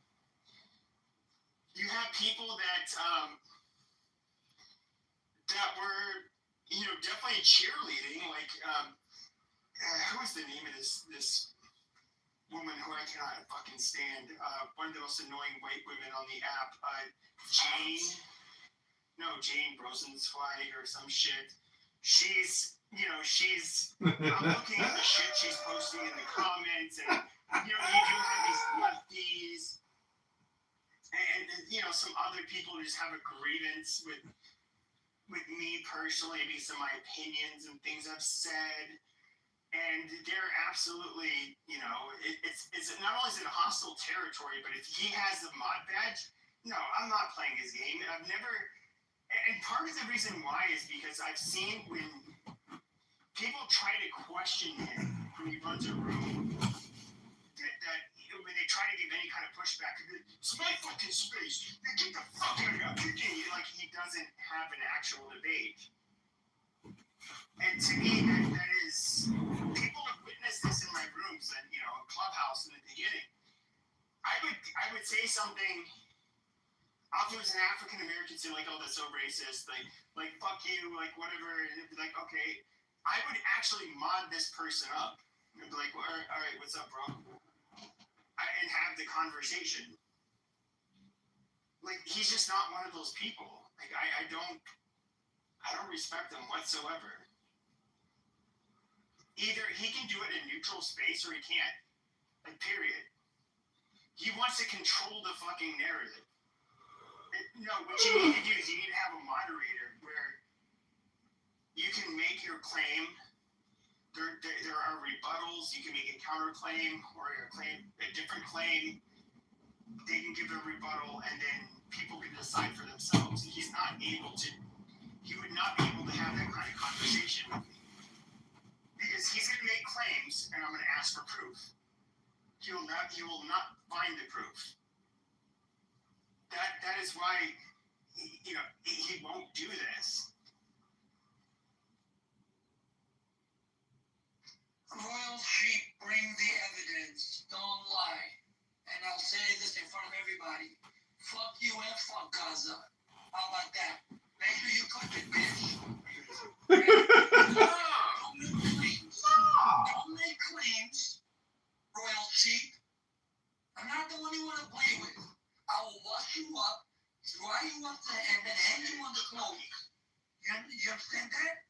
you have people that were, definitely cheerleading. Like, who is the name of this woman who I cannot fucking stand? One of the most annoying white women on the app, Jane Rosenzweig or some shit. She's I'm looking at the shit she's posting in the comments, and you do have these lefties, and some other people who just have a grievance with me personally, maybe some of my opinions and things I've said, and they're absolutely, it's not only is it a hostile territory, but if he has the mod badge, no, I'm not playing his game. I've never. And part of the reason why is because I've seen when people try to question him when he runs a room, that when they try to give any kind of pushback, it's my fucking space. Get the fuck out of here. I'm kicking you. Like he doesn't have an actual debate. And to me, that is, people have witnessed this in my rooms and, Clubhouse in the beginning. I would say something. Often as an African American say like, oh, that's so racist, like fuck you, like whatever, and it'd be like, okay, I would actually mod this person up and be like, well, all right, what's up, bro? And have the conversation. Like he's just not one of those people. Like I don't respect him whatsoever. Either he can do it in neutral space or he can't. Like period. He wants to control the fucking narrative. No, what you need to do is you need to have a moderator where you can make your claim. There are rebuttals. You can make a counterclaim or a different claim. They can give a rebuttal, and then people can decide for themselves. He would not be able to have that kind of conversation with me because he's going to make claims, and I'm going to ask for proof. He will not find the proof. is why, he won't do this. Royal sheep, bring the evidence. Don't lie. And I'll say this in front of everybody. Fuck you and fuck Gaza. How about that? Make sure you clip it, bitch. Don't make claims, royal sheep. I'm not the one you want to play with. I will wash you up, dry you up, and then hang you on the clothes. You understand that?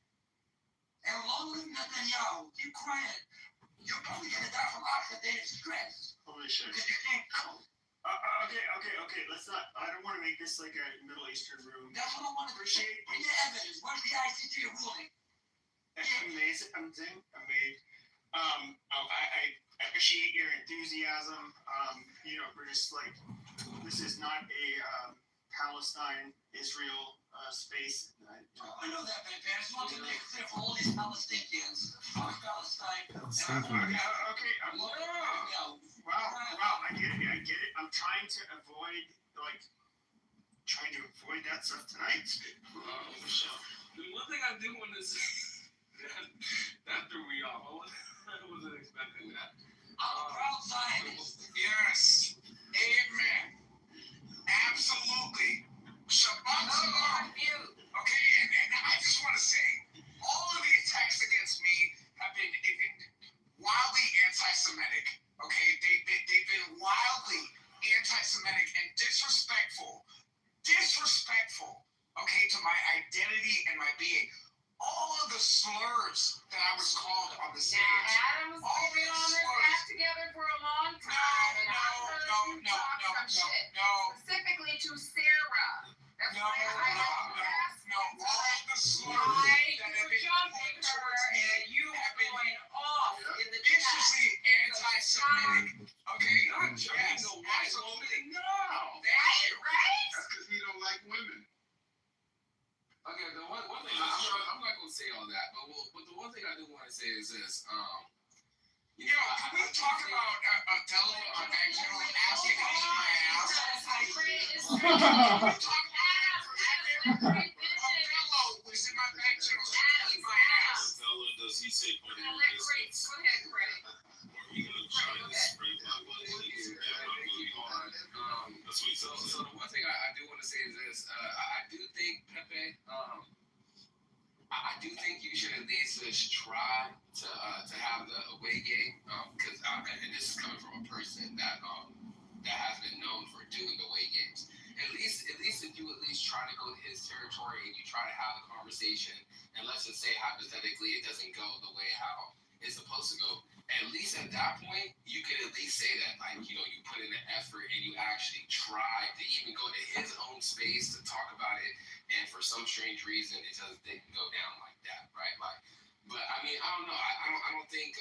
And long live Netanyahu. Keep quiet. You're probably going to die from oxidative stress. Holy shit. Because you can't cope. Okay. Let's not. I don't want to make this like a Middle Eastern room. That's what I want to appreciate. Bring your evidence. Where's the ICJ ruling? Amazing. I appreciate your enthusiasm. We're just like, this is not a Palestine, Israel space. I know that, man. I just want to make it clear for all these Palestinians. Fuck Palestine. Okay. Wow. I get it. I'm trying to avoid that stuff tonight. The one thing I do want to say, that threw me off. I wasn't expecting that. I'm a proud Zionist. Yes. Amen. Absolutely. Shabbat shalom. Okay, and I just want to say, all of the attacks against me have been wildly anti-Semitic. Okay, they've been wildly anti-Semitic and disrespectful. Okay, to my identity and my being. All of the slurs that I was called on the stage. Now, Adam's been on this act together for a long time, and I've heard you talk some shit. Specifically to Sarah. That's why I have asked all the slurs why that you have been jumping put her towards me and you have been going off in the viciously anti-Semitic. Okay? Not jumping Yes, the white absolutely. woman. No. Thank you. right? That's because he don't like women. Okay, the one thing I'm not gonna say all that, but the one thing I do want to say is this. Can we talk about Othello on back channel and asking how to my ass? Othello was in my back channel asking my ass. Does he say Go ahead, Craig. Are we gonna try to spread my beliefs and get my booty hard? That's what he said. So the one thing I do want to say is this. I do think Pepe. I do think you should at least just try to have the away game, because and this is coming from a person that has been known for doing away games. At least if you at least try to go to his territory and you try to have a conversation, and let's just say hypothetically it doesn't go the way how it's supposed to go. At least at that point, you could at least say that, you put in the effort and you actually try to even go to his own space to talk about it, and for some strange reason, it just didn't go down like that, right? But I mean, I don't know. I don't think,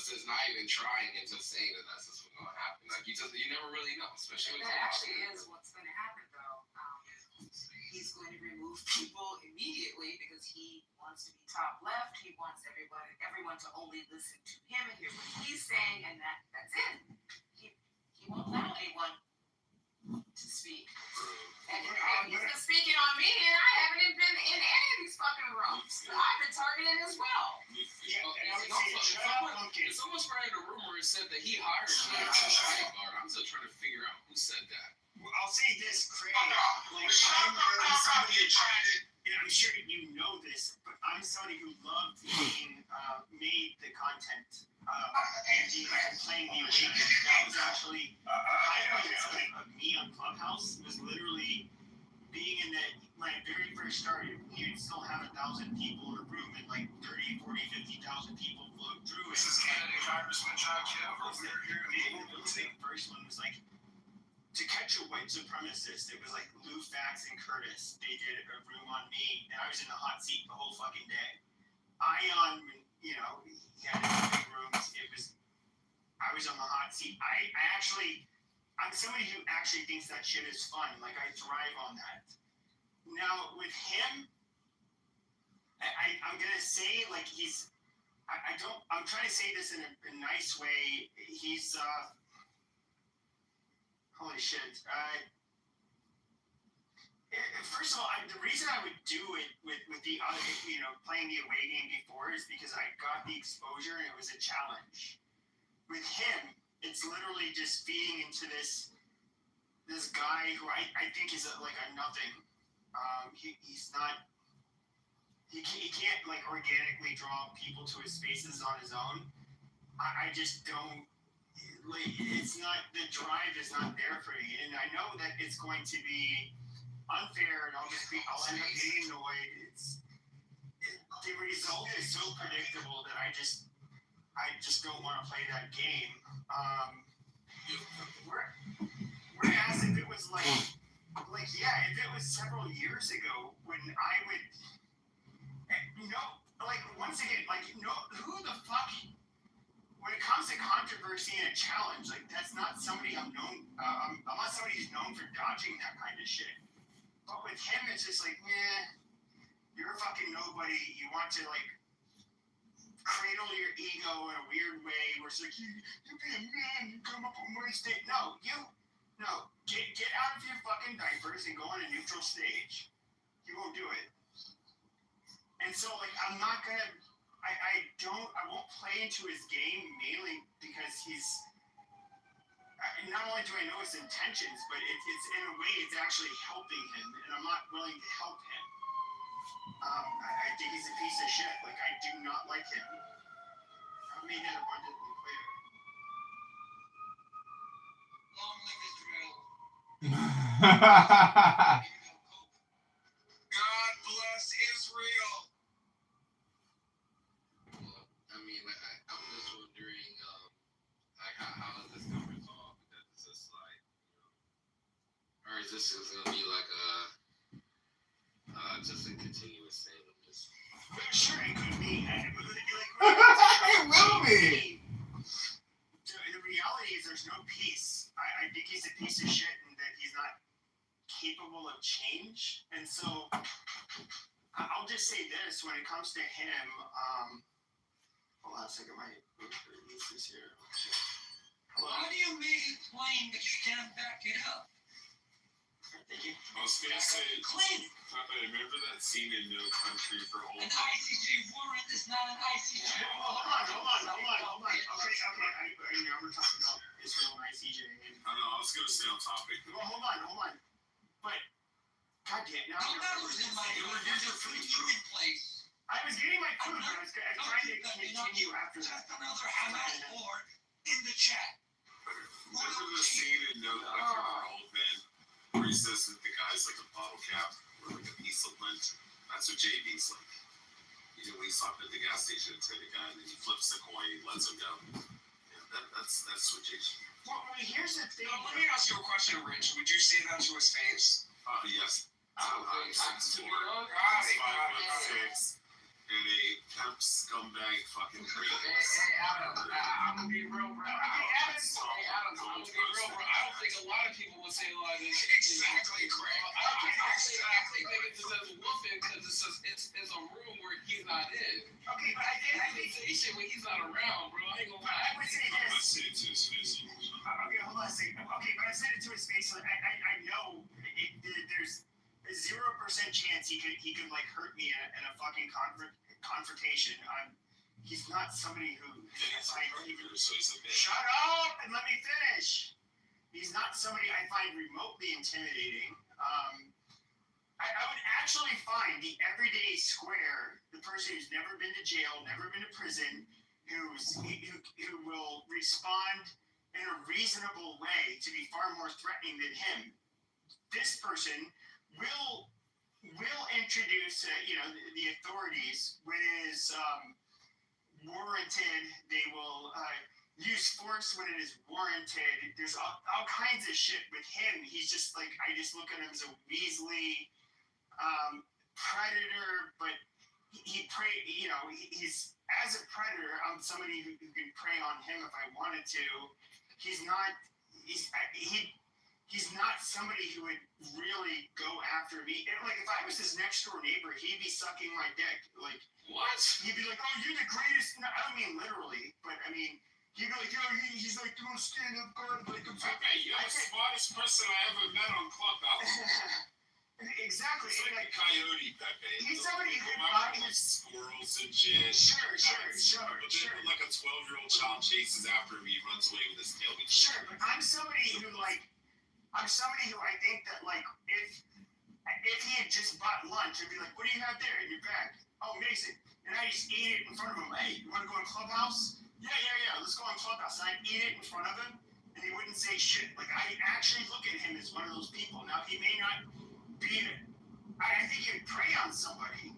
just not even trying and just saying that that's just what's going to happen. You never really know, especially when That actually is what's going to happen, though. He's going to remove people immediately because he wants to be top left. He wants everyone to only listen to him and hear what he's saying, and that's it. He won't allow anyone to speak. And he's been speaking on me, and I haven't even been in any of these fucking rooms. I've been targeted as well. Someone spread a rumor and said that he hired me. I'm still trying to figure out who said that. I'll say this, Craig. I'm somebody I'm sure you know this, but I'm somebody who loved being made the content and playing the awakening. That was actually highlights of me on Clubhouse. Was literally being in my very first start. You'd still have 1,000 people in a room, and 30, 40, 50,000 people flowed through. This is Kennedy Congressman John Kitover. The first one was to catch a white supremacist. It was Lou Fax and Curtis. They did a room on me, and I was in the hot seat the whole fucking day. Ion, he had big rooms. I was on the hot seat. I'm somebody who actually thinks that shit is fun. I thrive on that. Now with him, I'm gonna say he's. I'm trying to say this in a nice way. He's. Holy shit. First of all, the reason I would do it with the other, playing the away game before is because I got the exposure and it was a challenge. With him, it's literally just feeding into this guy who I think is like a nothing. He's not. He can't like organically draw people to his spaces on his own. I just don't. Like, it's not, the drive is not there for me, and I know that it's going to be unfair, and I'll end up getting annoyed. The result is so predictable that I just don't want to play that game. Whereas if it was if it was several years ago when I would, once again, who the fuck. When it comes to controversy and a challenge, that's not somebody I'm known. I'm not somebody who's known for dodging that kind of shit. But with him, it's just you're a fucking nobody. You want to cradle your ego in a weird way, where it's like you be a man, you come up on my stage. No, get out of your fucking diapers and go on a neutral stage. You won't do it. And so I'm not gonna. I won't play into his game mainly because he's. Not only do I know his intentions, but it's in a way it's actually helping him, and I'm not willing to help him. I think he's a piece of shit. I do not like him. I made that abundantly clear. Long live Israel. Yeah. God bless Israel. Well, I mean, I'm just wondering, how does this come resolved? Because it's just or is this just gonna be just a continuous thing of just? Sure, it could be. It will be. The reality is, there's no peace. I think he's a piece of shit, and that he's not capable of change. And so, I'll just say this: when it comes to him, hold on a second, this is here. Hello. How do you make it plain that you can't back it up? Thank you. I was gonna say, Claim it. Papa, remember that scene in No Country for Old An Men? ICJ warrant is not an ICJ Hold on. Okay. Now we're talking about Israel and ICJ. I know, I was gonna stay on topic. Well, hold on. But, goddamn, now no numbers in my door. There's a free in place. I was getting my food, but I was trying to continue after that. Just another Hamas war in the chat. Remember the scene in No Country for Old Men where he says that the guy's like a bottle cap or like a piece of lint? That's what JB's like. When he's stopped at the gas station to the guy, and then he flips the coin, he lets him go. Yeah, that's what JB. Well, here's the thing. Let me ask you a question, Rich. Would you say that to his face? Yes. I'm 6'4", 5'6", and a pimp scumbag fucking creep. Adam, I'm gonna be real, bro. I don't think a lot of people would say a lot of this. Exactly, Craig. I think it's just as woofing because it's a room where he's not in. Okay, but I think say shit when he's not around, bro. I ain't gonna I lie. would say I'm gonna this. say it to his face. Okay, hold on a second. Okay, but I said it to his face. I know there's a 0% chance he could hurt me in a fucking confrontation. He's not somebody who. Shut up and let me finish. He's not somebody I find remotely intimidating. I would actually find the everyday square, the person who's never been to jail, never been to prison, who will respond in a reasonable way to be far more threatening than him. This person will introduce, the authorities when it is warranted. They will use force when it is warranted. There's all kinds of shit with him. He's just I just look at him as a Weasley predator, but he's as a predator. I'm somebody who can prey on him if I wanted to. He's not somebody who would really go after me. If I was his next door neighbor, he'd be sucking my dick. What? He'd be like, "Oh, you're the greatest." No, I don't mean literally, but I mean, he'd be like, "Yo, he's like doing stand-up guard." Okay, you're the smartest person I ever met on Clubhouse. Exactly. It's like a coyote, Pepe. He's somebody who like buys squirrels and shit. Sure. But then like a 12-year-old child chases after him, he runs away with his tail between. Sure, but I'm somebody who I think that like if he had just bought lunch, I'd be like, what do you have there in your bag? Oh, Mason. And I just eat it in front of him. Hey, you want to go in Clubhouse? Yeah. Let's go in Clubhouse. And I'd eat it in front of him, and he wouldn't say shit. Like, I actually look at him as one of those people. Now, he may not be, I think he would prey on somebody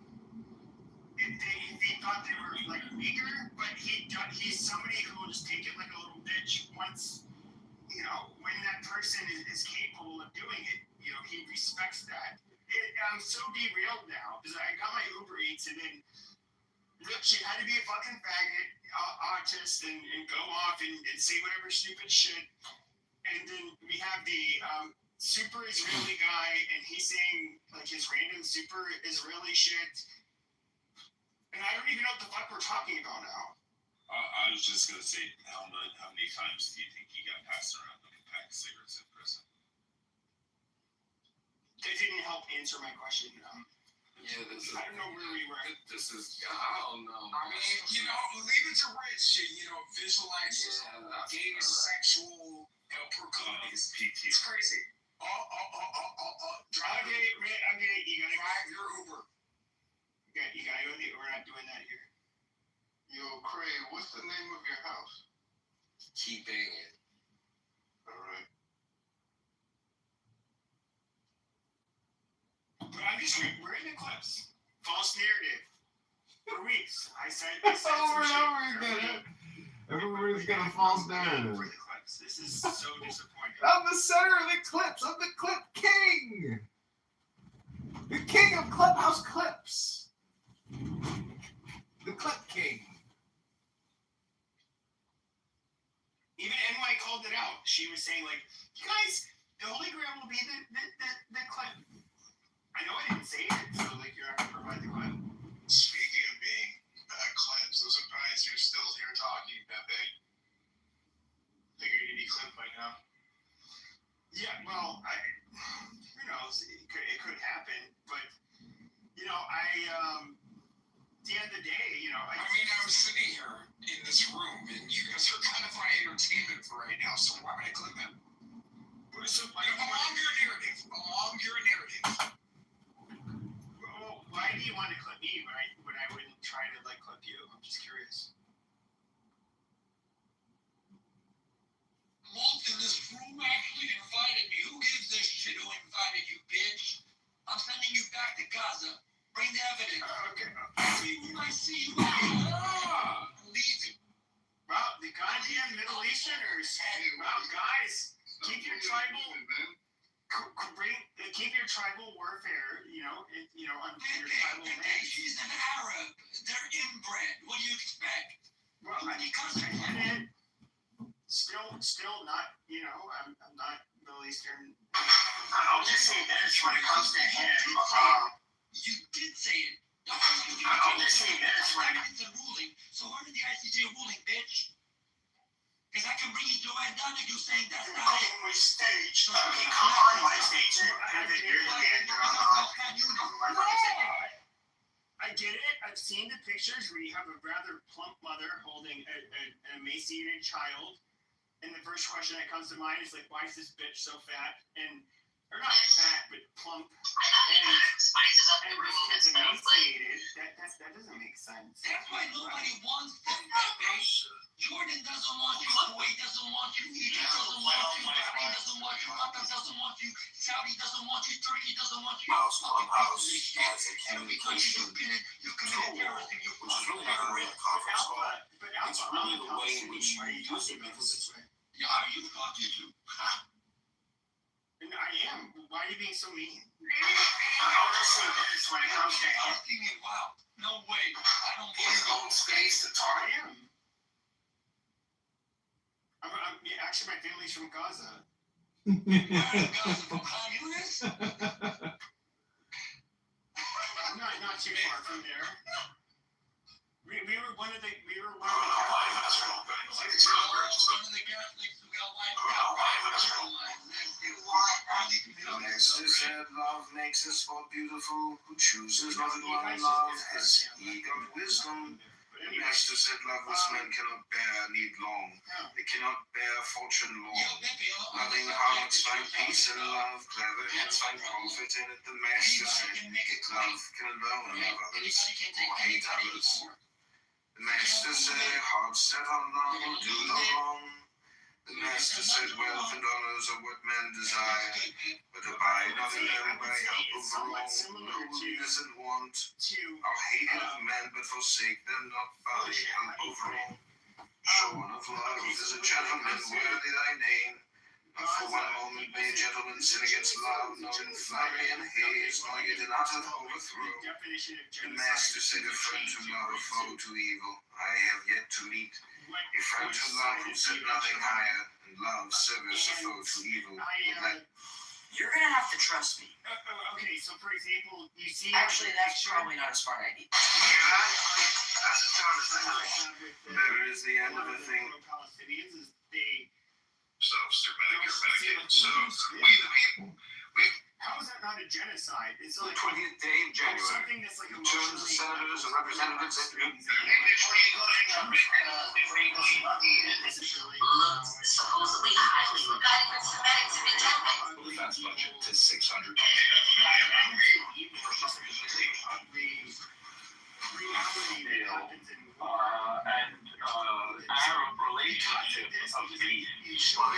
if he thought they were, like, weaker, but he's somebody who will just take it like a little bitch once, you know, when that person is capable of doing it. You know, he respects that. I'm so derailed now because I got my Uber Eats and then she had to be a fucking faggot, autist, and go off and say whatever stupid shit. And then we have the super Israeli guy and he's saying like his random super Israeli shit. And I don't even know what the fuck we're talking about now. I was just gonna say, how many times do you think he got passed around like a pack of cigarettes in prison? That didn't help answer my question. Yeah, I don't know where we were. I don't know. I mean, you know, leave it to Rich. You know, visualize his gay sexual proclivities. It's crazy. Drive it. You gotta drive your Uber. You gotta go. We're not doing that here. Yo, Craig, what's the name of your house? Keep banging. All right. But I'm just we're in the clips. False narrative. For weeks. I said Over some and shit. over again. Everybody's got a false narrative. For the clips. This is so disappointing. I'm the center of the clips. I'm the clip king. The king of Clubhouse clips. The clip king. Even NY called it out. She was saying, like, you guys, the Holy Grail will be the clip. I know I didn't say it, so, like, you're not going to provide the clip. Speaking of being clips, I'm surprised you're still here talking, Pepe. Figured you'd be clipped by now. Yeah, well, who knows? It could happen, but, you know, at the end of the day, you know, I mean, I was sitting here in this room, and you guys are kind of my entertainment for right now, so why would I clip him? So, along your narrative. Well, why do you want to clip me when I wouldn't try to, like, clip you? I'm just curious. Wolf in this room actually invited me. Who gives this shit who invited you, bitch? I'm sending you back to Gaza. Bring the evidence. Okay. I see you. I'm leaving. Well, the goddamn Middle Easterners. Well, guys, keep your tribal warfare, on your tribal land. She's an Arab. They're inbred. What do you expect? Well, I get it. Still not, I'm not Middle Eastern. I'll just say this when it comes to him. You did say it. I'll just say this when it comes to ruling. So where did the ICJ ruling, bitch? Because I can bring you Joanne Donahue saying that's not it. My stage. Okay, come on my stage. I get it. I've seen the pictures where you have a rather plump mother holding an emaciated child. And the first question that comes to mind is like, why is this bitch so fat? Or not fat, but plump. And spices up the room and stuff. That doesn't make sense. That's why nobody wants them that way. Jordan doesn't want you, Kuwait doesn't want you, Egypt doesn't want you, Bahrain doesn't want you, Qatar doesn't want you, Saudi doesn't want you, Turkey doesn't want you. And because you've committed terrorism, you fucking terrorist. But Alpha, I'm a Palestinian. Why are you talking about this way? Yeah, you fucking do. And I am. Why are you being so mean? I'll just say this when it comes to asking me, wow, no way. I don't get his own space to talk. I am. Actually, my family's from Gaza. Gaza from Khan Yunis? Not too far from there. We were one of the Catholics who got life. said love makes his sport beautiful. Who chooses not to love has he got wisdom. The master said loveless men cannot bear need long. They cannot bear fortune long. Loving hearts find peace in love. Clever heads find profit in it. The master said love can alone love others or hate others. The master said hearts set on love will do no wrong. The master said wealth and honors are what men desire, but abide not in them by help of wrong. Lowliness and want are hated of men, but forsake them not by help of wrong. Shorn of love is a gentleman worthy thy name. Not for one moment may a gentleman sin against love, nor in flurry and haze, nor yet in utter overthrow. The master said a friend to love, a foe to evil. I have yet to meet a friend to love who said nothing higher, and love service a foe to evil. You're gonna have to trust me. Okay, so for example, you see. Actually, that's probably not a smart idea. Better is the end of a thing. Palestinians is they. Medicare. So we the people. How is that not a genocide? It's The like 20th day in January. something that's like Turns the senators and representatives into Supposedly highly regarded and Semitic to begin with. Defense budget to 600. Arab relationship of peace by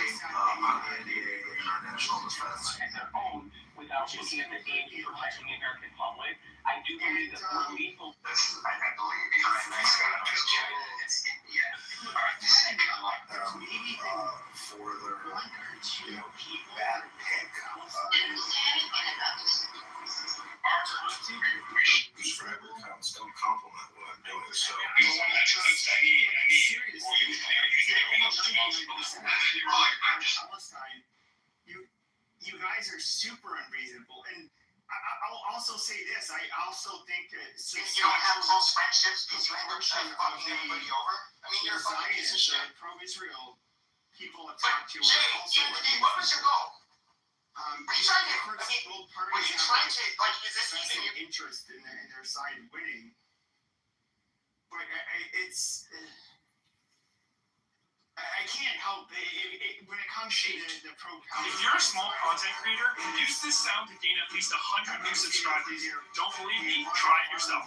international defense. and their own without looking at the aim to protecting the American public. I do believe that more lethal. I believe behind this guy is India. For their, bad pick. These tribal accounts don't compliment what I'm doing, so. Palestine, you guys are super unreasonable, and I'll also say this. I also think that If you don't have close friendships, because you end up fucking everybody over. I mean, you're a fucking piece of shit. Pro-Israel people have talked to Jay, what was your goal? Are you trying to? I mean, were you trying to like? Is this even your interest in their side winning? But it's. I can't help it, when it comes to the pro-Palestine. If you're a small content creator, use this sound to gain at least 100 new subscribers. Don't believe me? Try it yourself.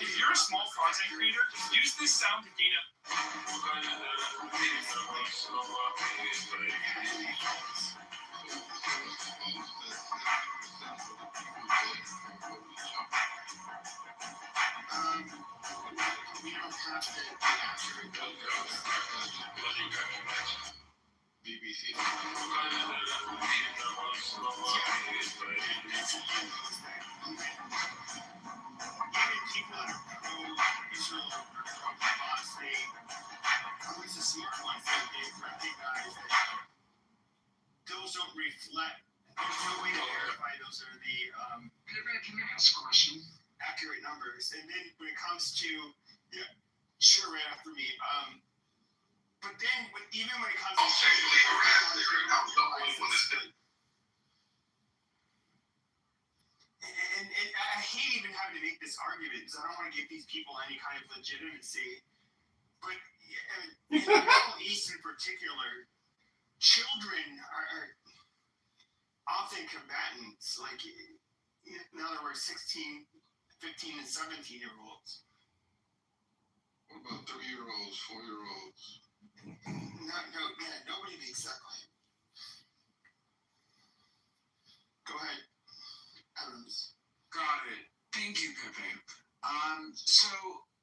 If you're a small content creator, use this sound to gain a... We don't have to be accurate. BBC. People that are pro-Israel or pro-Hamas, at least the smart ones, they recognize that those don't reflect. There's no way to verify those are the accurate numbers. And then when it comes to, sure, right after me. But then even when it comes to and I hate even having to make this argument because I don't want to give these people any kind of legitimacy. But in the Middle East in particular, children are often combatants, like in other words, 16, 15, and 17-year-olds. What about 3-year-olds, 4-year-olds? Nobody makes that claim. Go ahead, Adams. Got it. Thank you, Pepe. So,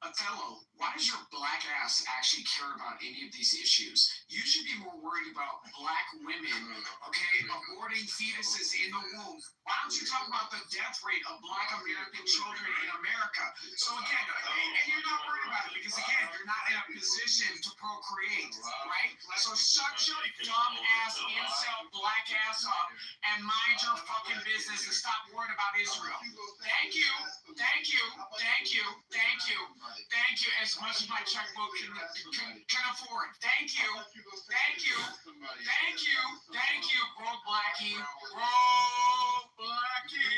Othello, why does your black ass actually care about any of these issues? You should be more worried about black women, okay, aborting fetuses in the womb. Why don't you talk about the death rate of black American children in America? So again, and you're not worried about it because again, you're not in a position to procreate, right? So shut your dumb ass incel black ass up and and mind your fucking business and stop worrying about Israel. Thank you. Thank you. Thank you. Thank you. Thank you. As much as my checkbook can afford. Thank you. Thank you. Thank you. Thank you. Bro Blackie. Bro Blackie.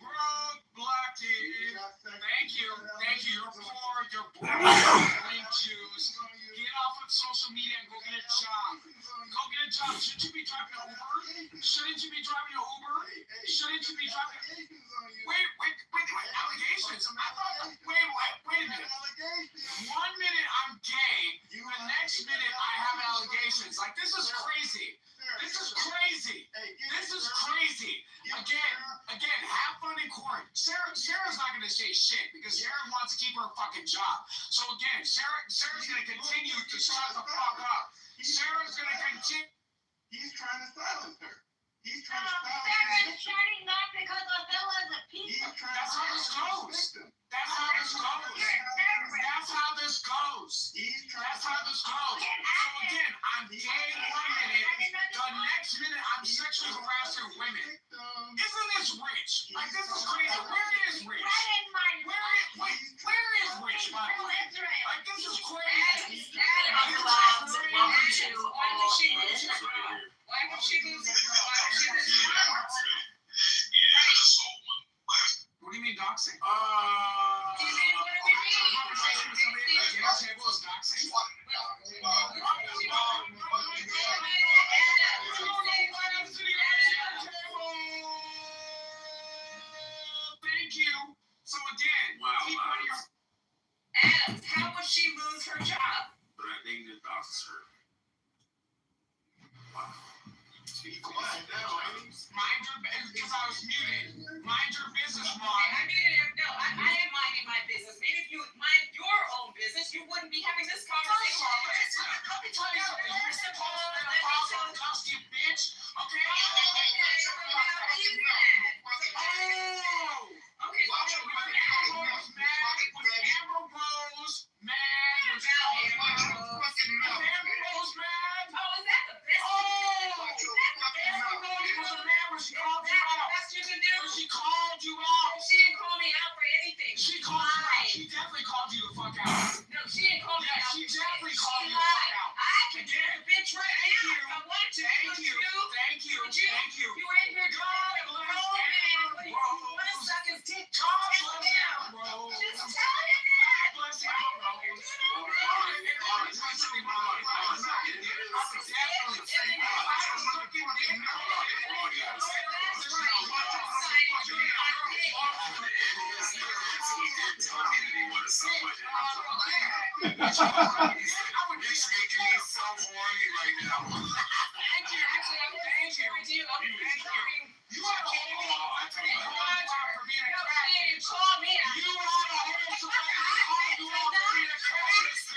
Bro Blackie. Thank you. Thank you. You're poor. You're link Jews. Get off of social media and go get a job. Go get a job. Shouldn't you be driving an Uber? Shouldn't you be driving an Uber? Shouldn't you be driving? Wait. Allegations. I thought. Wait a minute. 1 minute I'm gay. The next minute I have allegations. Like this is crazy. This is crazy. This is crazy. Again, have fun in court. Sarah's not going to say shit because Sarah wants to keep her fucking job. So again, Sarah's going to continue to shut the fuck up. Sarah's going to continue. He's trying to silence her. He's trying to Sarah silence is shutting up because Othello is a piece of That's how this goes. That's how this goes. That's how this goes. That's how this goes. So again, I'm gay 1 minute. The next minute, I'm sexually harassing women. Isn't this rich? Like this is crazy. Where is Rich? Where is Rich? By the way? Like this is crazy. Why would she lose it? What do you mean doxing? Thank you. So again, Adams, how would she lose her job? Threatening to dox her. Wow. Be quiet now, ladies. Mind your business, because I was muted. Mind your business, Ron. I muted him. No, I am minding my business. Maybe if you would mind your own business, you wouldn't be having this conversation. Let me tell you something. You're supposed to be a problem, dusty bitch. Okay? Okay, Amber Rose mad. She called you out. She didn't call me out for anything. She called you out. She definitely called you the fuck out. No, she didn't call me out. She definitely called you the lied. fuck out. I can get the bitch right now if I want to. Thank you. You were in here calling a grown man. You want to suck his dick? Tell him. Just tell him that. It's making me so horny right now. Thank you. Actually, I'm thank you. You had a whole I tell you for being a crack. She didn't call me out. You had a whole to call you out for being a crack, bitch.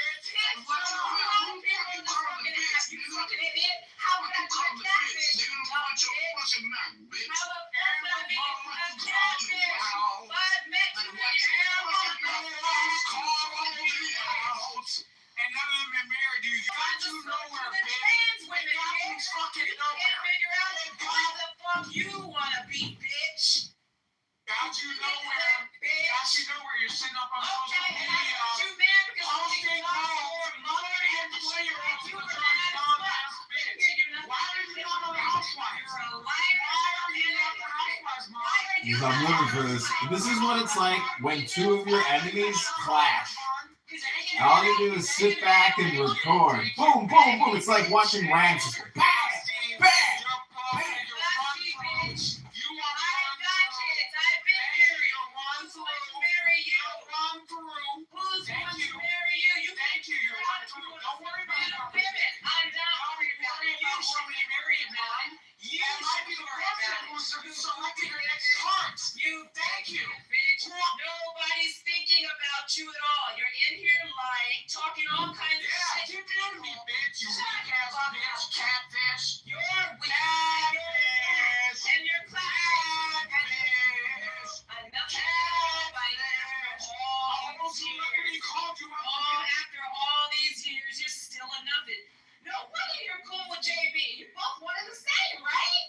You fucking idiot. How would I call that bitch? Nigga, don't watch your fucking mouth, bitch. How the fuck would I be a catfish? But met you and none of them been married to you. Got you nowhere, bitch. trans women, Got you fucking nowhere. figure out why the fuck you wanna be, bitch. Got you nowhere. Got you nowhere. You're sitting up on social Okay, and I media. got you mad because Posting posts. Mother and player of the dumb-ass bitch. Why are you not on the Housewives? You're a liar. Why are you not on the Housewives, Mom? Because I'm living for this. This is what it's like when two of your enemies clash. All you do is sit back and record. Boom, boom, boom. It's like watching rags. Just bang, bang. Nobody's thinking about you at all. You're in here lying, talking all kinds of shit. You do to me, bitch. You weak-ass bitch. Catfish. You're weak. Catfish. And you're clapping. Catfish. Enough after all these years, you're still enough. No wonder you're cool with JB. You both one and the same, right?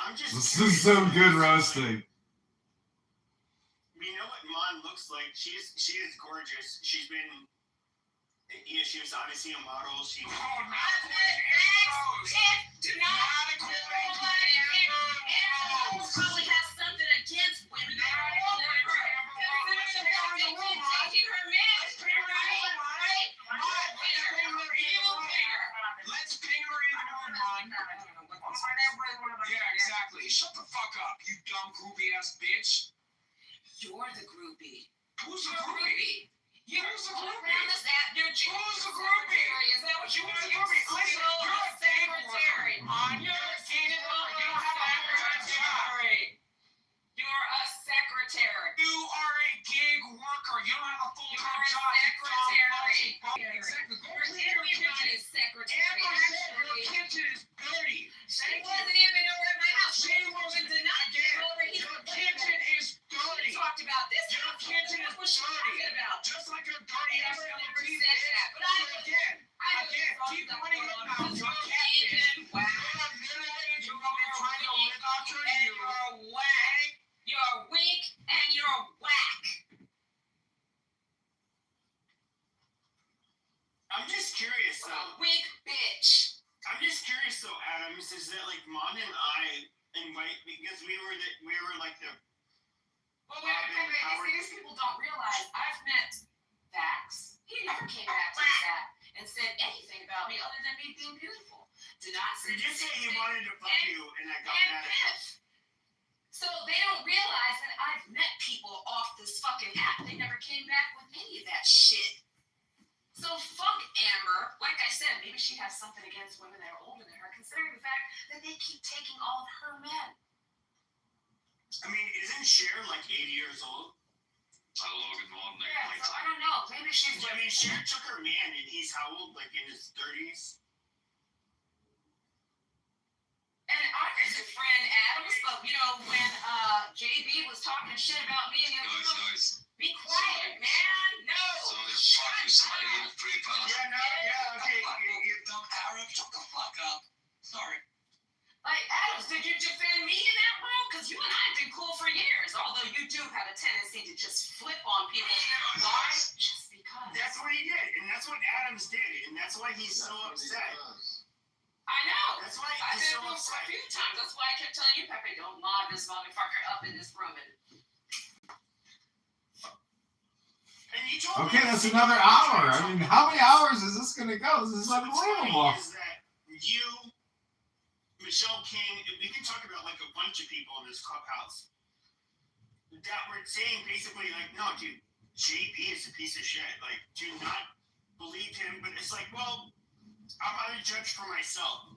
I'm just. This is some good roasting. You know what Mon looks like? She is gorgeous. She's been. Yeah, she was obviously a model. She. Oh, not Do not Amber probably has something against women. Considering the fact that she's taking her man, right? Let's ping her in the room, Mon. Yeah, exactly. Shut the fuck up, you dumb groupie ass bitch. You're the groupie. Who's the groupie? Who's the groupie? Around this app, you're Who's the groupie? Is that what you want to do? Listen, you're a gig secretary. worker. You're a gig worker. You don't have a full-time job. You're a secretary. You are a gig worker. You don't have a full-time You're a job. secretary. Exactly. Go You're clean your kitchen. everybody's secretary. Amber said your kitchen is dirty. She wasn't even over at my house. She wasn't denied over here. Your kitchen is dirty. We talked about this. Your kitchen is What she's talking dirty. about. Just like your dirty ass Never LOT said that. But again, keep running your mouth. You're a catfish. You're a middle-aged woman trying to live out your youth. You're whack. You're weak and you're whack. I'm just curious though. Weak bitch. I'm just curious though, Adams, is that like Mon and I invite because we were like the. Well, wait, these people don't realize I've met Vax. He never came back to this app and said anything about me other than me being beautiful. Did not say. He did say he wanted to fuck you, and I got mad at him. So they don't realize that I've met people off this fucking app. They never came back with any of that shit. So fuck Amber. Like I said, maybe she has something against women that are older than her, considering the fact that they keep taking all of her men. I mean, isn't Cher like 80 years old? Yeah, so I don't know. Maybe she's. I mean, Cher took her man, and he's how old? Like in his 30s? And I'm just a friend, Adams, but you know, when JB was talking shit about me and you be quiet, man. No. Okay. You dumb Arab, shut the fuck up. Sorry. Like, Adams, did you defend me in that room? Because you and I have been cool for years, although you do have a tendency to just flip on people. Why? Just because. That's what he did, and that's what Adams did, and that's why he's so upset. I know. That's why I've he's been so a upset. few times. That's why I kept telling you, Pepe, don't mob this motherfucker up in this room. And you told Okay, me that's another hour. I mean, how many hours is this going to go? This is what's funny unbelievable. is that you, Michelle King, we can talk about like a bunch of people in this clubhouse that were saying basically like, no, dude, JP is a piece of shit. Like, do not believe him. But it's like, well, I'm gonna judge for myself.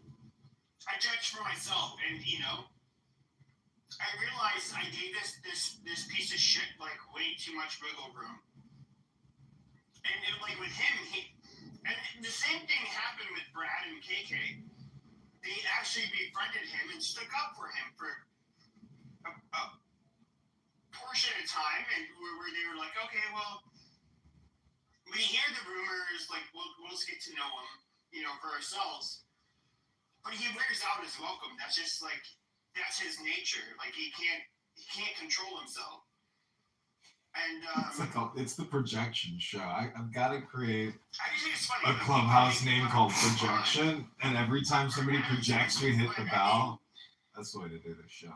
I judge for myself, and you know, I realized I gave this piece of shit like way too much wiggle room. And like with him, and the same thing happened with Brad and KK. They actually befriended him and stuck up for him for a portion of time, and where they were like, okay, well, we hear the rumors, like we'll just get to know him, you know, for ourselves. But he wears out his welcome. That's just like that's his nature. Like he can't control himself. And It's the projection show. I've got to create I just think it's funny. a clubhouse name called Projection, and every time somebody projects, we hit the bell. That's the way to do this show.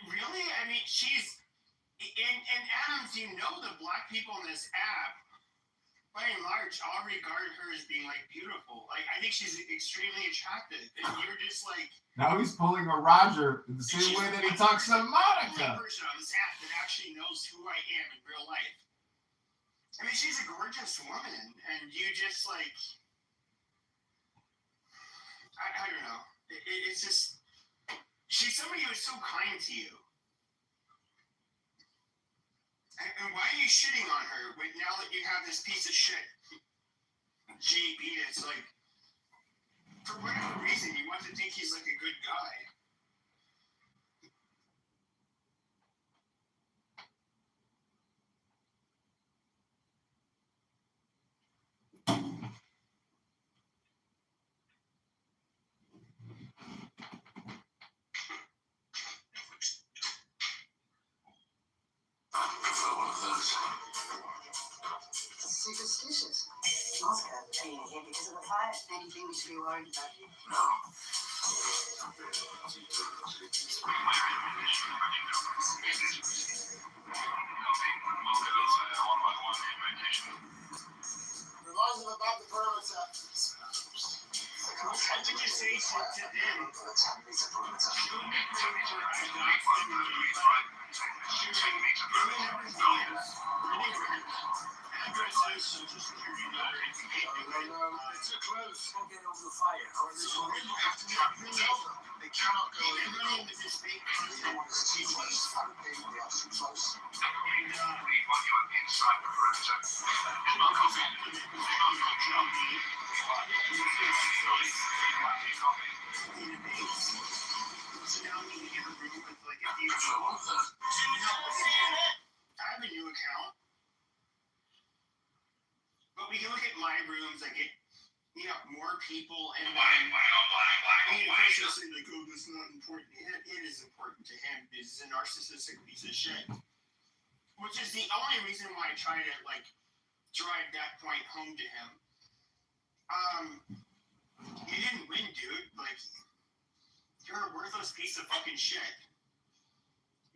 Really? I mean, she's and Adams, you know, the black people in this app, by and large, all regard her as being like beautiful. Like I think she's extremely attractive, and you're just like. Now he's pulling a Roger in the same way that he talks to The Monica. only person on this app that actually knows who I am in real life. I mean, she's a gorgeous woman, and you just like. I don't know. It's just. She's somebody who's so kind to you. And why are you shitting on her now that you have this piece of shit, JB? It's like, for whatever reason, you want to think he's like a good guy. superstitious. Most of being here because of the fire. Anything we should be worried about? No. Reminds them about the perimeter. What did you say to them? Addresses, social security number, It's too close. Won't get over the fire. They cannot go in. They don't want to see close. They are too close. So now we get a room with like a view. I have a new account. But we can look at my rooms, I get more people and say like, oh, that's not important. It is important to him because he's a narcissistic piece of shit. Which is the only reason why I try to like drive that point home to him. You didn't win, dude. Like, you're a worthless piece of fucking shit.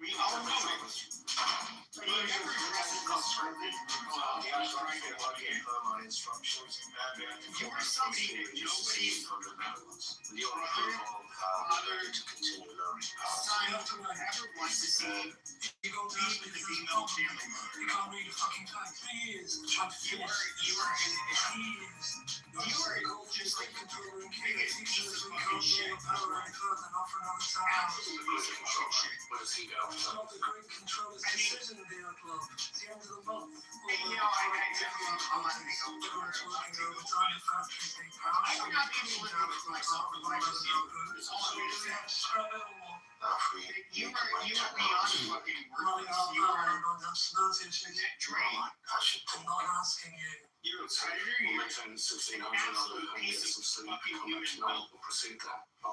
We all know it. But he never addresses this further. You're somebody that nobody's brother, father, son, whoever wants to see. You go be with the female family. You can't read a fucking time. 3 years. You are just like the biggest piece of fucking shit. Absolute piece of fucking shit. Not the great controller's decision to be outlawed. It's the end of the month. I'm not going to go to work. I would not be able to live with myself if I was you. That's all I'm going to say. You are beyond fucking worthless. You are a net drain. I'm not asking you. You're a predator. You're an absolute piece of fucking human will. I'll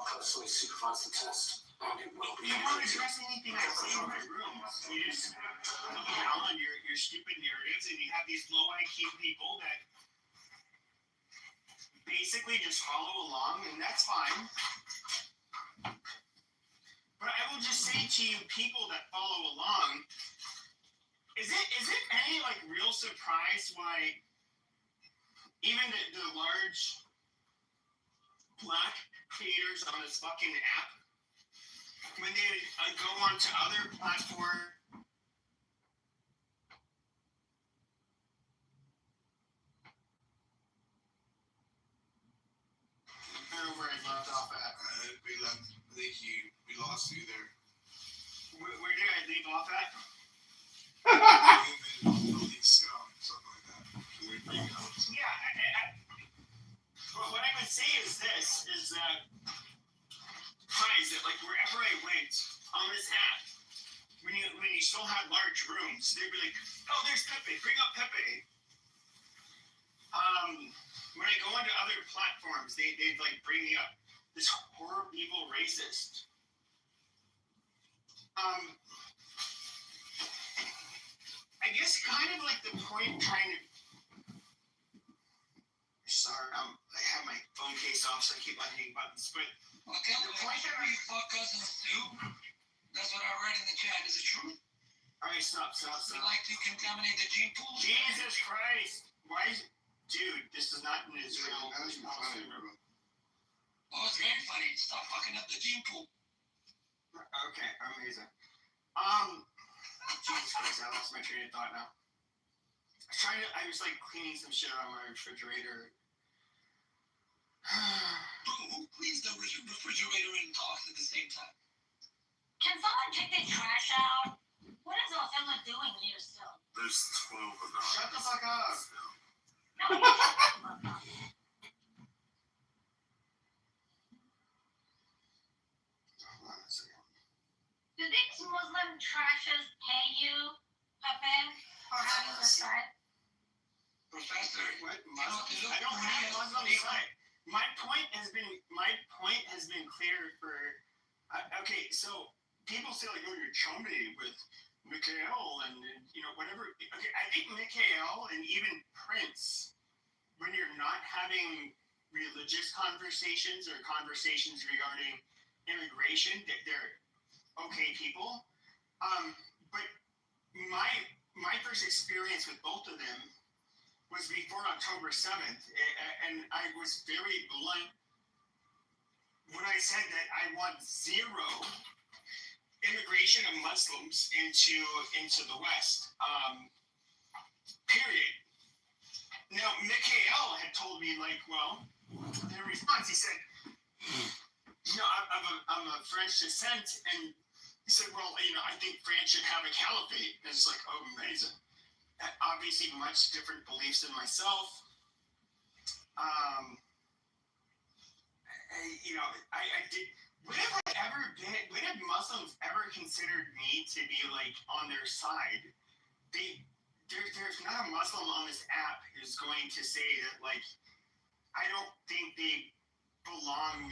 personally supervise the test. You won't address anything I say in my rooms. You just yell on your stupid narratives, and you have these low IQ people that basically just follow along, and that's fine. But I will just say to you, people that follow along, is it any like real surprise why even the large black creators on this fucking app, when they go on to other platforms, I don't know where I left off at. We lost you there. Where did I leave off at? Yeah, what I would say is this, is that, guys, that like wherever I went on this app, when you still had large rooms, they'd be like, oh, there's Pepe, bring up Pepe. When I go onto other platforms, they'd like bring me up this horrible, evil racist. I guess kind of like the point trying to. Sorry, I have my phone case off, so I keep on hitting buttons. But okay, the point that you fuck cousins too. That's what I read in the chat. Is it true? All right, stop. We like to contaminate the gene pool. Jesus Christ! Why is, dude? This is not an Israel. Oh, it's very funny. Stop fucking up the gene pool. Okay, amazing. Jesus Christ, I lost my train of thought now. I was like cleaning some shit on my refrigerator. Boo, please don't reach your refrigerator and talk at the same time. Can someone take the trash out? What is Othello doing here still? There's 12 of them. Shut the fuck up. No, you shut the fuck up. Hold on a second. Do these Muslim trashes pay you, Pepe, for having this side? Professor, what? I don't have Muslim side. My point has been clear for. Okay, so people say like, oh, you're chummy with Mikhail and whatever. Okay, I think Mikhail and even Prince, when you're not having religious conversations or conversations regarding immigration, they're okay people. But my first experience with both of them was before October 7th, and I was very blunt when I said that I want zero immigration of Muslims into the West. Period. Now, Mikhail had told me, like, well, in response, he said, I'm a French descent, and he said, well, I think France should have a caliphate. And it's like, oh, amazing. Obviously, much different beliefs than myself. I did. When have Muslims ever considered me to be like on their side? There's not a Muslim on this app who's going to say that, like, I don't think they belong.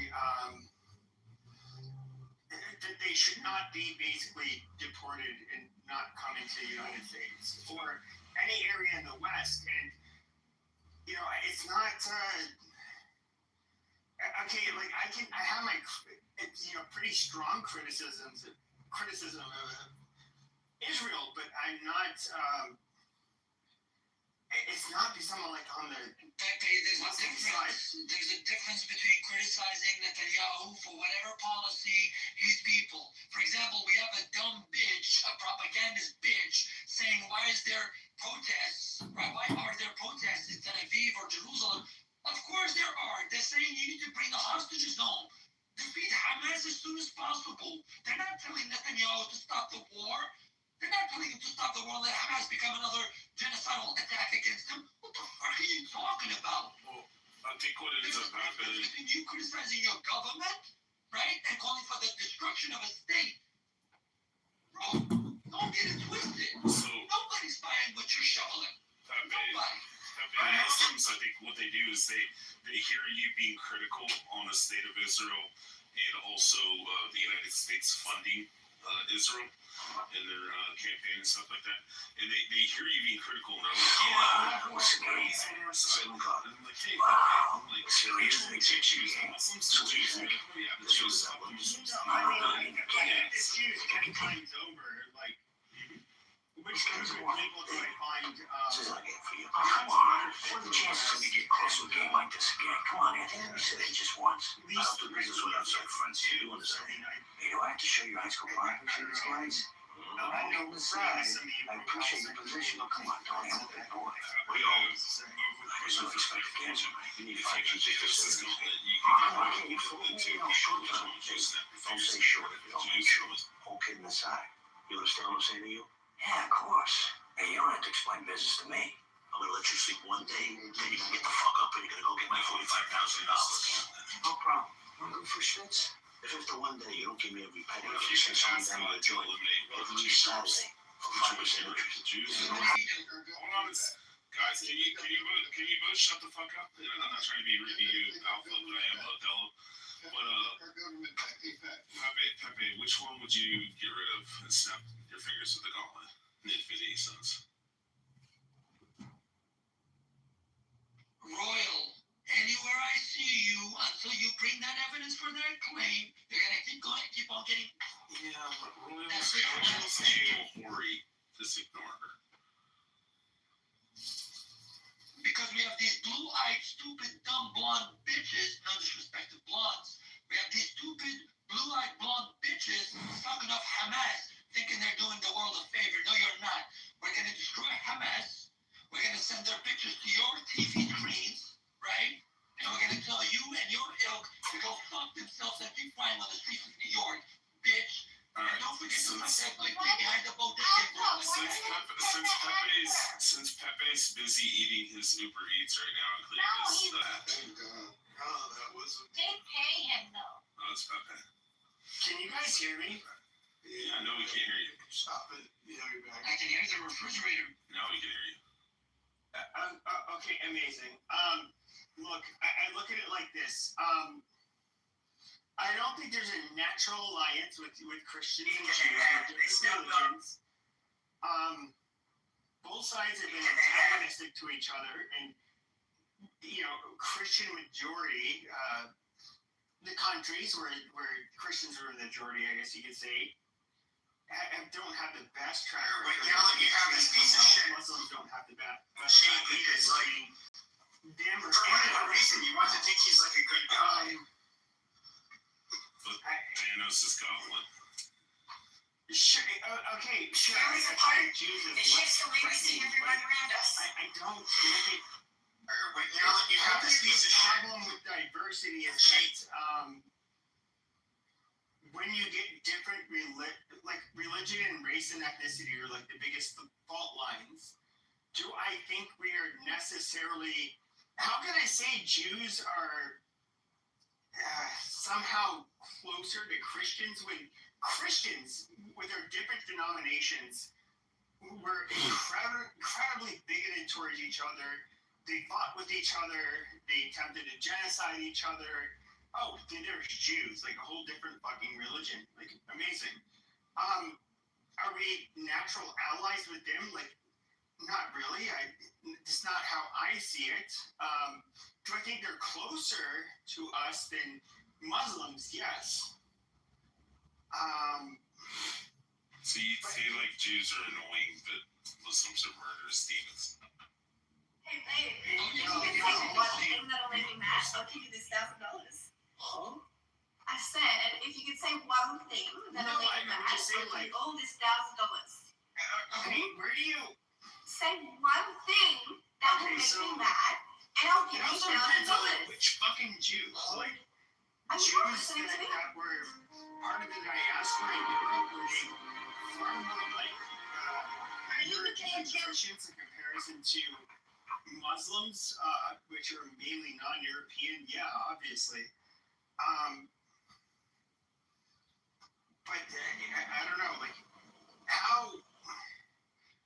That they should not be basically deported and not come into the United States or any area in the West. And it's not. Okay, like I have my pretty strong criticism of Israel, but I'm not. It's not someone like on the Muslim side. There's a difference between criticizing Netanyahu for whatever policy his people. For example, we have a dumb bitch, a propagandist bitch, saying, why is there protests? Right? Why are there protests in Tel Aviv or Jerusalem? Of course there are. They're saying you need to bring the hostages home. Defeat Hamas as soon as possible. They're not telling Netanyahu to stop the war. They're not telling him to stop the war and let Hamas become another genocidal attack against him. What the fuck are you talking about? Well, I think what ends up happening. Between you criticizing your government, right, and calling for the destruction of a state. Bro, don't get it twisted. So nobody's buying what you're shoveling. Nobody. Muslims, I think what they do is they hear you being critical on the state of Israel and also the United States funding Israel in their campaign and stuff like that. And they hear you being critical and they're like, yeah, what's crazy on our side? And I'm like, hey, I'm like, which one would you choose? The Muslims or Jews? And they're like, oh, yeah, the Jews. I mean, the Jews 10 times over, like, which people do I find? This is like it for you. Come on. What are the chances of me getting close to a game like this again? Come on, Anthony. Let me say it just once. I don't do business with outside friends. You understand? Hey, do I have to show you high school biography for these guys? I know inside. I appreciate your position, but come on, Tony. I'm a big boy. We all. There's no respect for cancer. You need to fight you just as good. Come on, I can't fool you. Don't say short if you don't mean short. Whole kidding aside. You understand what I'm saying to you? Yeah, of course. Hey, you don't have to explain business to me. I'm gonna let you sleep one day, then you're gonna get the fuck up and you're gonna go get my $45,000. No problem. Wanna go for schwitz? If after one day you don't give me every penny, if you send someone down to the joint every Saturday for 5% interest. Hold on, guys, can you both shut the fuck up? I'm not trying to be Ricky Alpha, but I am Othello. But Pepe, which one would you get rid of and snap your fingers with the gauntlet? If it made any sense. Royal, anywhere I see you, until you bring that evidence for that claim, you're gonna keep on getting. Yeah, but Royal's too hoary. Just ignore her. Because we have these blue-eyed, stupid, dumb, blonde bitches, no disrespect to blondes. We have these stupid, blue-eyed, blonde bitches sucking up Hamas, thinking they're doing the world a favor. No, you're not. We're going to destroy Hamas. We're going to send their pictures to your TV screens, right? And we're going to tell you and your ilk to go fuck themselves and keep flying on the streets of New York, bitch. And don't forget to put that like behind the boat. Since Pepe's busy eating his Uber Eats right now, including They pay him though. Oh, it's Pepe. Can you guys hear me? Yeah, no, we can't hear you. Stop it. Yeah, you're back. I can hear the refrigerator. No, we can hear you. Okay, amazing. Look, I look at it like this. I don't think there's a natural alliance with Christians and Jews with different religions. both sides have been antagonistic to each other, and Christian majority, the countries where Christians are the majority, I guess you could say, don't have the best track record. But now that you have this piece of shit, Muslims don't have the best Jake track record. is like, Them or for whatever reason, you want to think he's like a good guy. But Thanos is Goblin. Okay, sure. Here's the part. It shifts the way we see everyone around us. I don't look at. But now that you have this piece of The shit, problem with diversity is that when you get different religion and race and ethnicity are like the biggest fault lines. Do I think we are necessarily? How can I say Jews are somehow closer to Christians when Christians, with their different denominations, were incredibly bigoted towards each other? They fought with each other. They attempted to genocide each other. Oh, then there's Jews, like a whole different fucking religion. Like, amazing. Are we natural allies with them? Like, not really. It's not how I see it. Do I think they're closer to us than Muslims? Yes. So you feel like Jews are annoying, but Muslims are murderous demons. Hey, babe, if you can say one thing that'll make me mad, I'll give you this $1,000. Huh? I said, if you could say one thing that'll make me mad, just say, I'll give like, you all this $1,000. Okay, where do you? Say one thing that will make me mad, and I'll give It you also depends on like, $1,000. which fucking Jews. Like, Are you Jews listening to me? that were part of the diaspora in Europe were far more like European Christians in comparison to Muslims, which are mainly non-European. Yeah, obviously. But I don't know, like, how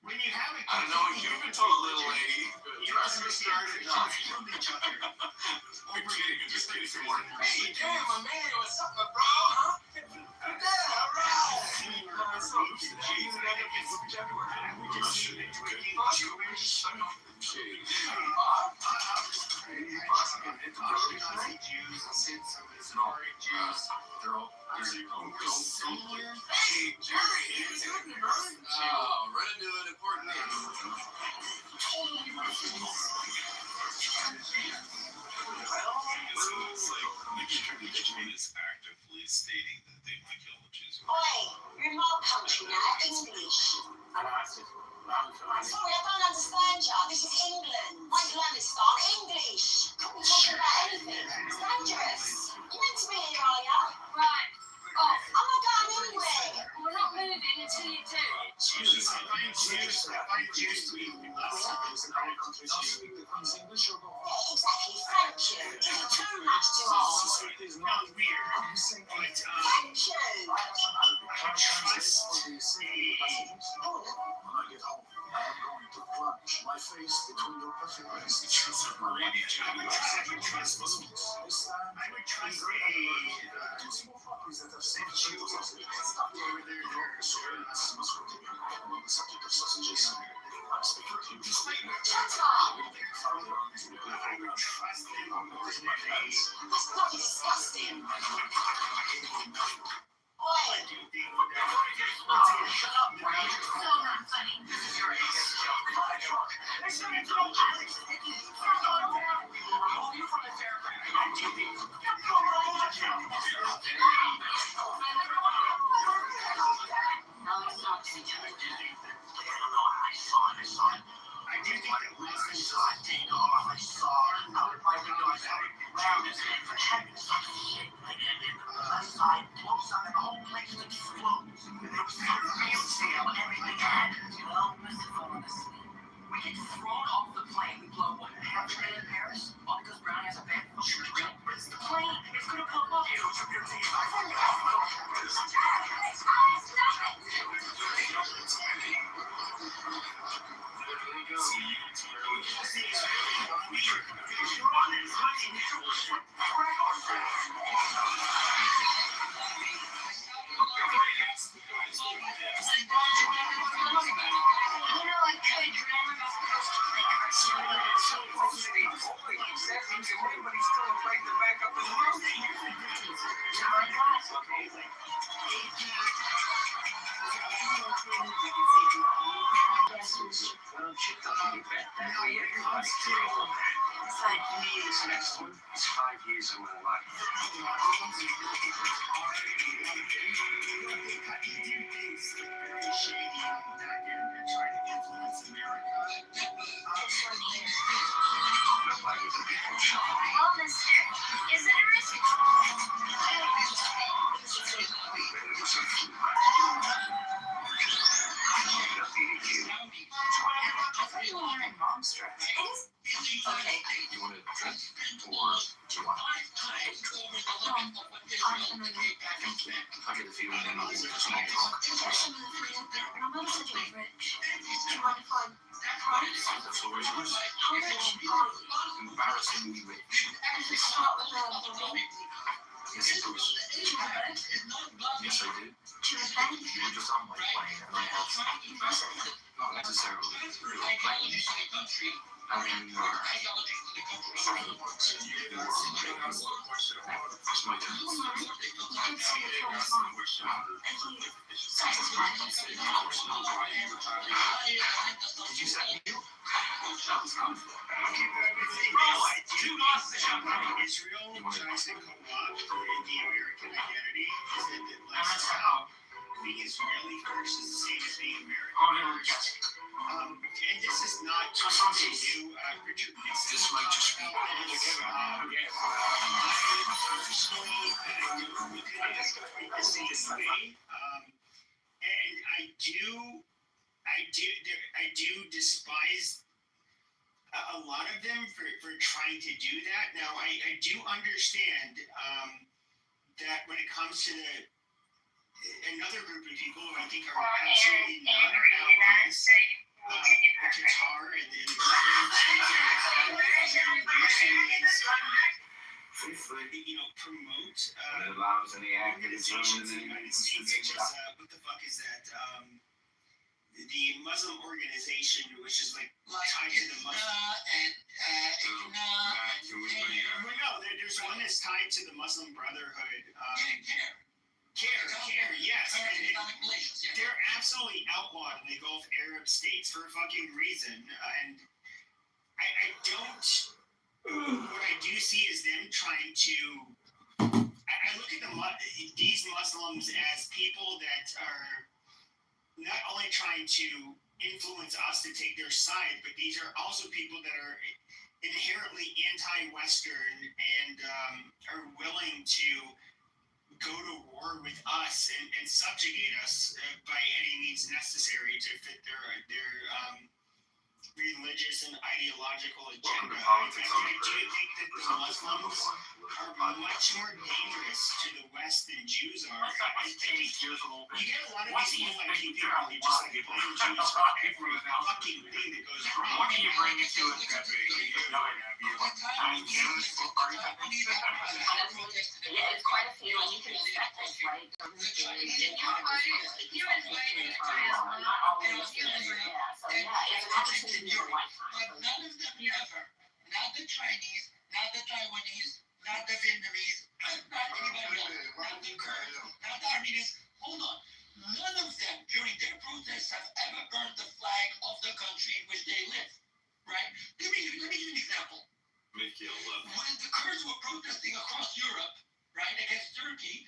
when you have a I don't know if you've been told, little lady. you understand Christians killed each other. I'm kidding. Just say some more. hey, damn, my man, what's up, my bro? Huh? Yeah, all right. Hey, Jerry, here's your run into an important It's like each one is actively stating that they want to kill the Jews. Oi, you're in my country now, English. Sorry, I don't understand you. This is England. My Afghanistan, English. Can't be talking about anything. It's dangerous. You're meant to be here, are you? Right. Oh, I'm not going anywhere. We're not moving until you do. Jesus, I find Jews to be less Yeah, exactly. Thank you. It's too much to ask. It's not weird, but Thank you. I trust Oh, When I get home, I'm going to plunge my face between your perfect eyes. The Jews are Haredi Jews. I would trust Muslims. I would trust that's bloody disgusting. Oi. Shut up, Ray. It's so not funny. This is your biggest joke. My truck. There's no need to know Alex. I'll you from the fairground. I'm TV. Come on, watch out. Alex talks to each other. I saw it. I do think that Muslims I saw another part of the noise. Round his head for heaven's fucking shit. Like, left side It's 5 years of my life. Very shady back end and trying to influence America. Well, mister, is it a risk? Mom's dress. Okay. You want to drink or do you want to I get the feeling that I'm just small talk. I'm not such a rich. Do you mind if I The floor is yours. How rich are you? Embarrassingly rich. It's not the Yes, it is. Yes, I did. To offend? You were just on my plane and I have not necessarily real planes. I mean, you are some of the books. You are that's my dad. Of course not. Did you say you? That was not Israel tries to co-opt the American identity is that like somehow being Israeli first is the same as being American first. And this is not something new. Richard Nixon This might just be personally look at it the same way. And I do despise a lot of them for trying to do that. Now, I do understand that when it comes to another group of people who I think are absolutely not our allies, Qatar and the promote it allows any organizations in the United States such as what the fuck is that? The Muslim organization, which is like tied to the Muslim. Well, no, there's one that's tied to the Muslim Brotherhood. CARE, yes. They're absolutely outlawed in the Gulf Arab states for a fucking reason. And I don't. What I do see is them trying to. I look at these Muslims as people that are not only trying to influence us to take their side, but these are also people that are inherently anti-Western and are willing to go to war with us and subjugate us by any means necessary to fit their religious and ideological agenda. I do think that the Muslims are much more dangerous to the West than Jews are. I think you get a lot of these like people who just like blame Jews for every fucking thing that goes wrong. What do you bring it to it, Pepe? Yeah, it's quite a few, and you can expect this, right? It's an opportunity in your lifetime. But none of them ever, not the Chinese, not the Taiwanese, not the Vietnamese, not anybody else, not the Kurds, not the Armenians. Hold on. None of them during their protests have ever burned the flag of the country in which they live. Right? Let me give you an example. When the Kurds were protesting across Europe, right, against Turkey,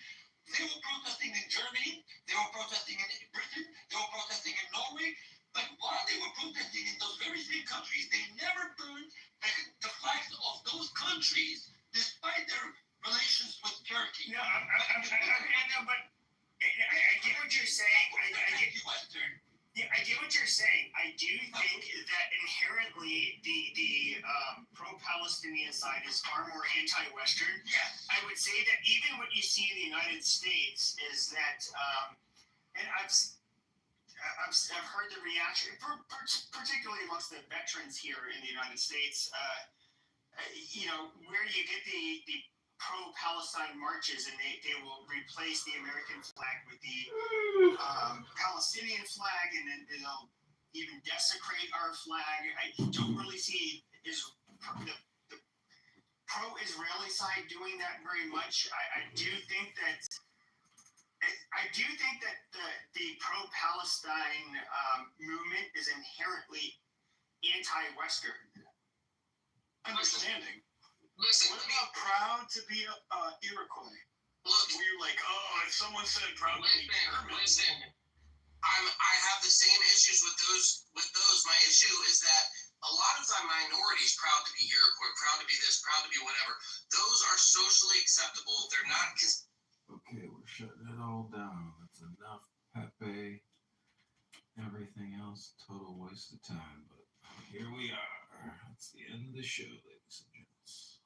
they were protesting in Germany, they were protesting in Britain, they were protesting in Norway. But while they were protesting in those very same countries, they never burned the flags of those countries, despite their relations with Turkey. No, I get what you're saying. I get Western. Yeah, I get what you're saying. I do think that inherently the pro-Palestinian side is far more anti-Western. Yes. I would say that even what you see in the United States is that, and I've heard the reaction, particularly amongst the veterans here in the United States, where you get the pro-Palestine marches and they will replace the American flag with the Palestinian flag, and then they'll even desecrate our flag. I don't really see the pro-Israeli side doing that very much. I do think that the pro-Palestine movement is inherently anti-Western. Understanding. Listen, what about proud to be Iroquois? Look, were you like, oh, if someone said proud to be German? Listen. I have the same issues with those. My issue is that a lot of time minorities proud to be Iroquois, proud to be this, proud to be whatever. Those are socially acceptable. They're not. Okay, we're shutting it all down. That's enough Pepe. Everything else, total waste of time. But here we are. That's the end of the show, ladies and gents.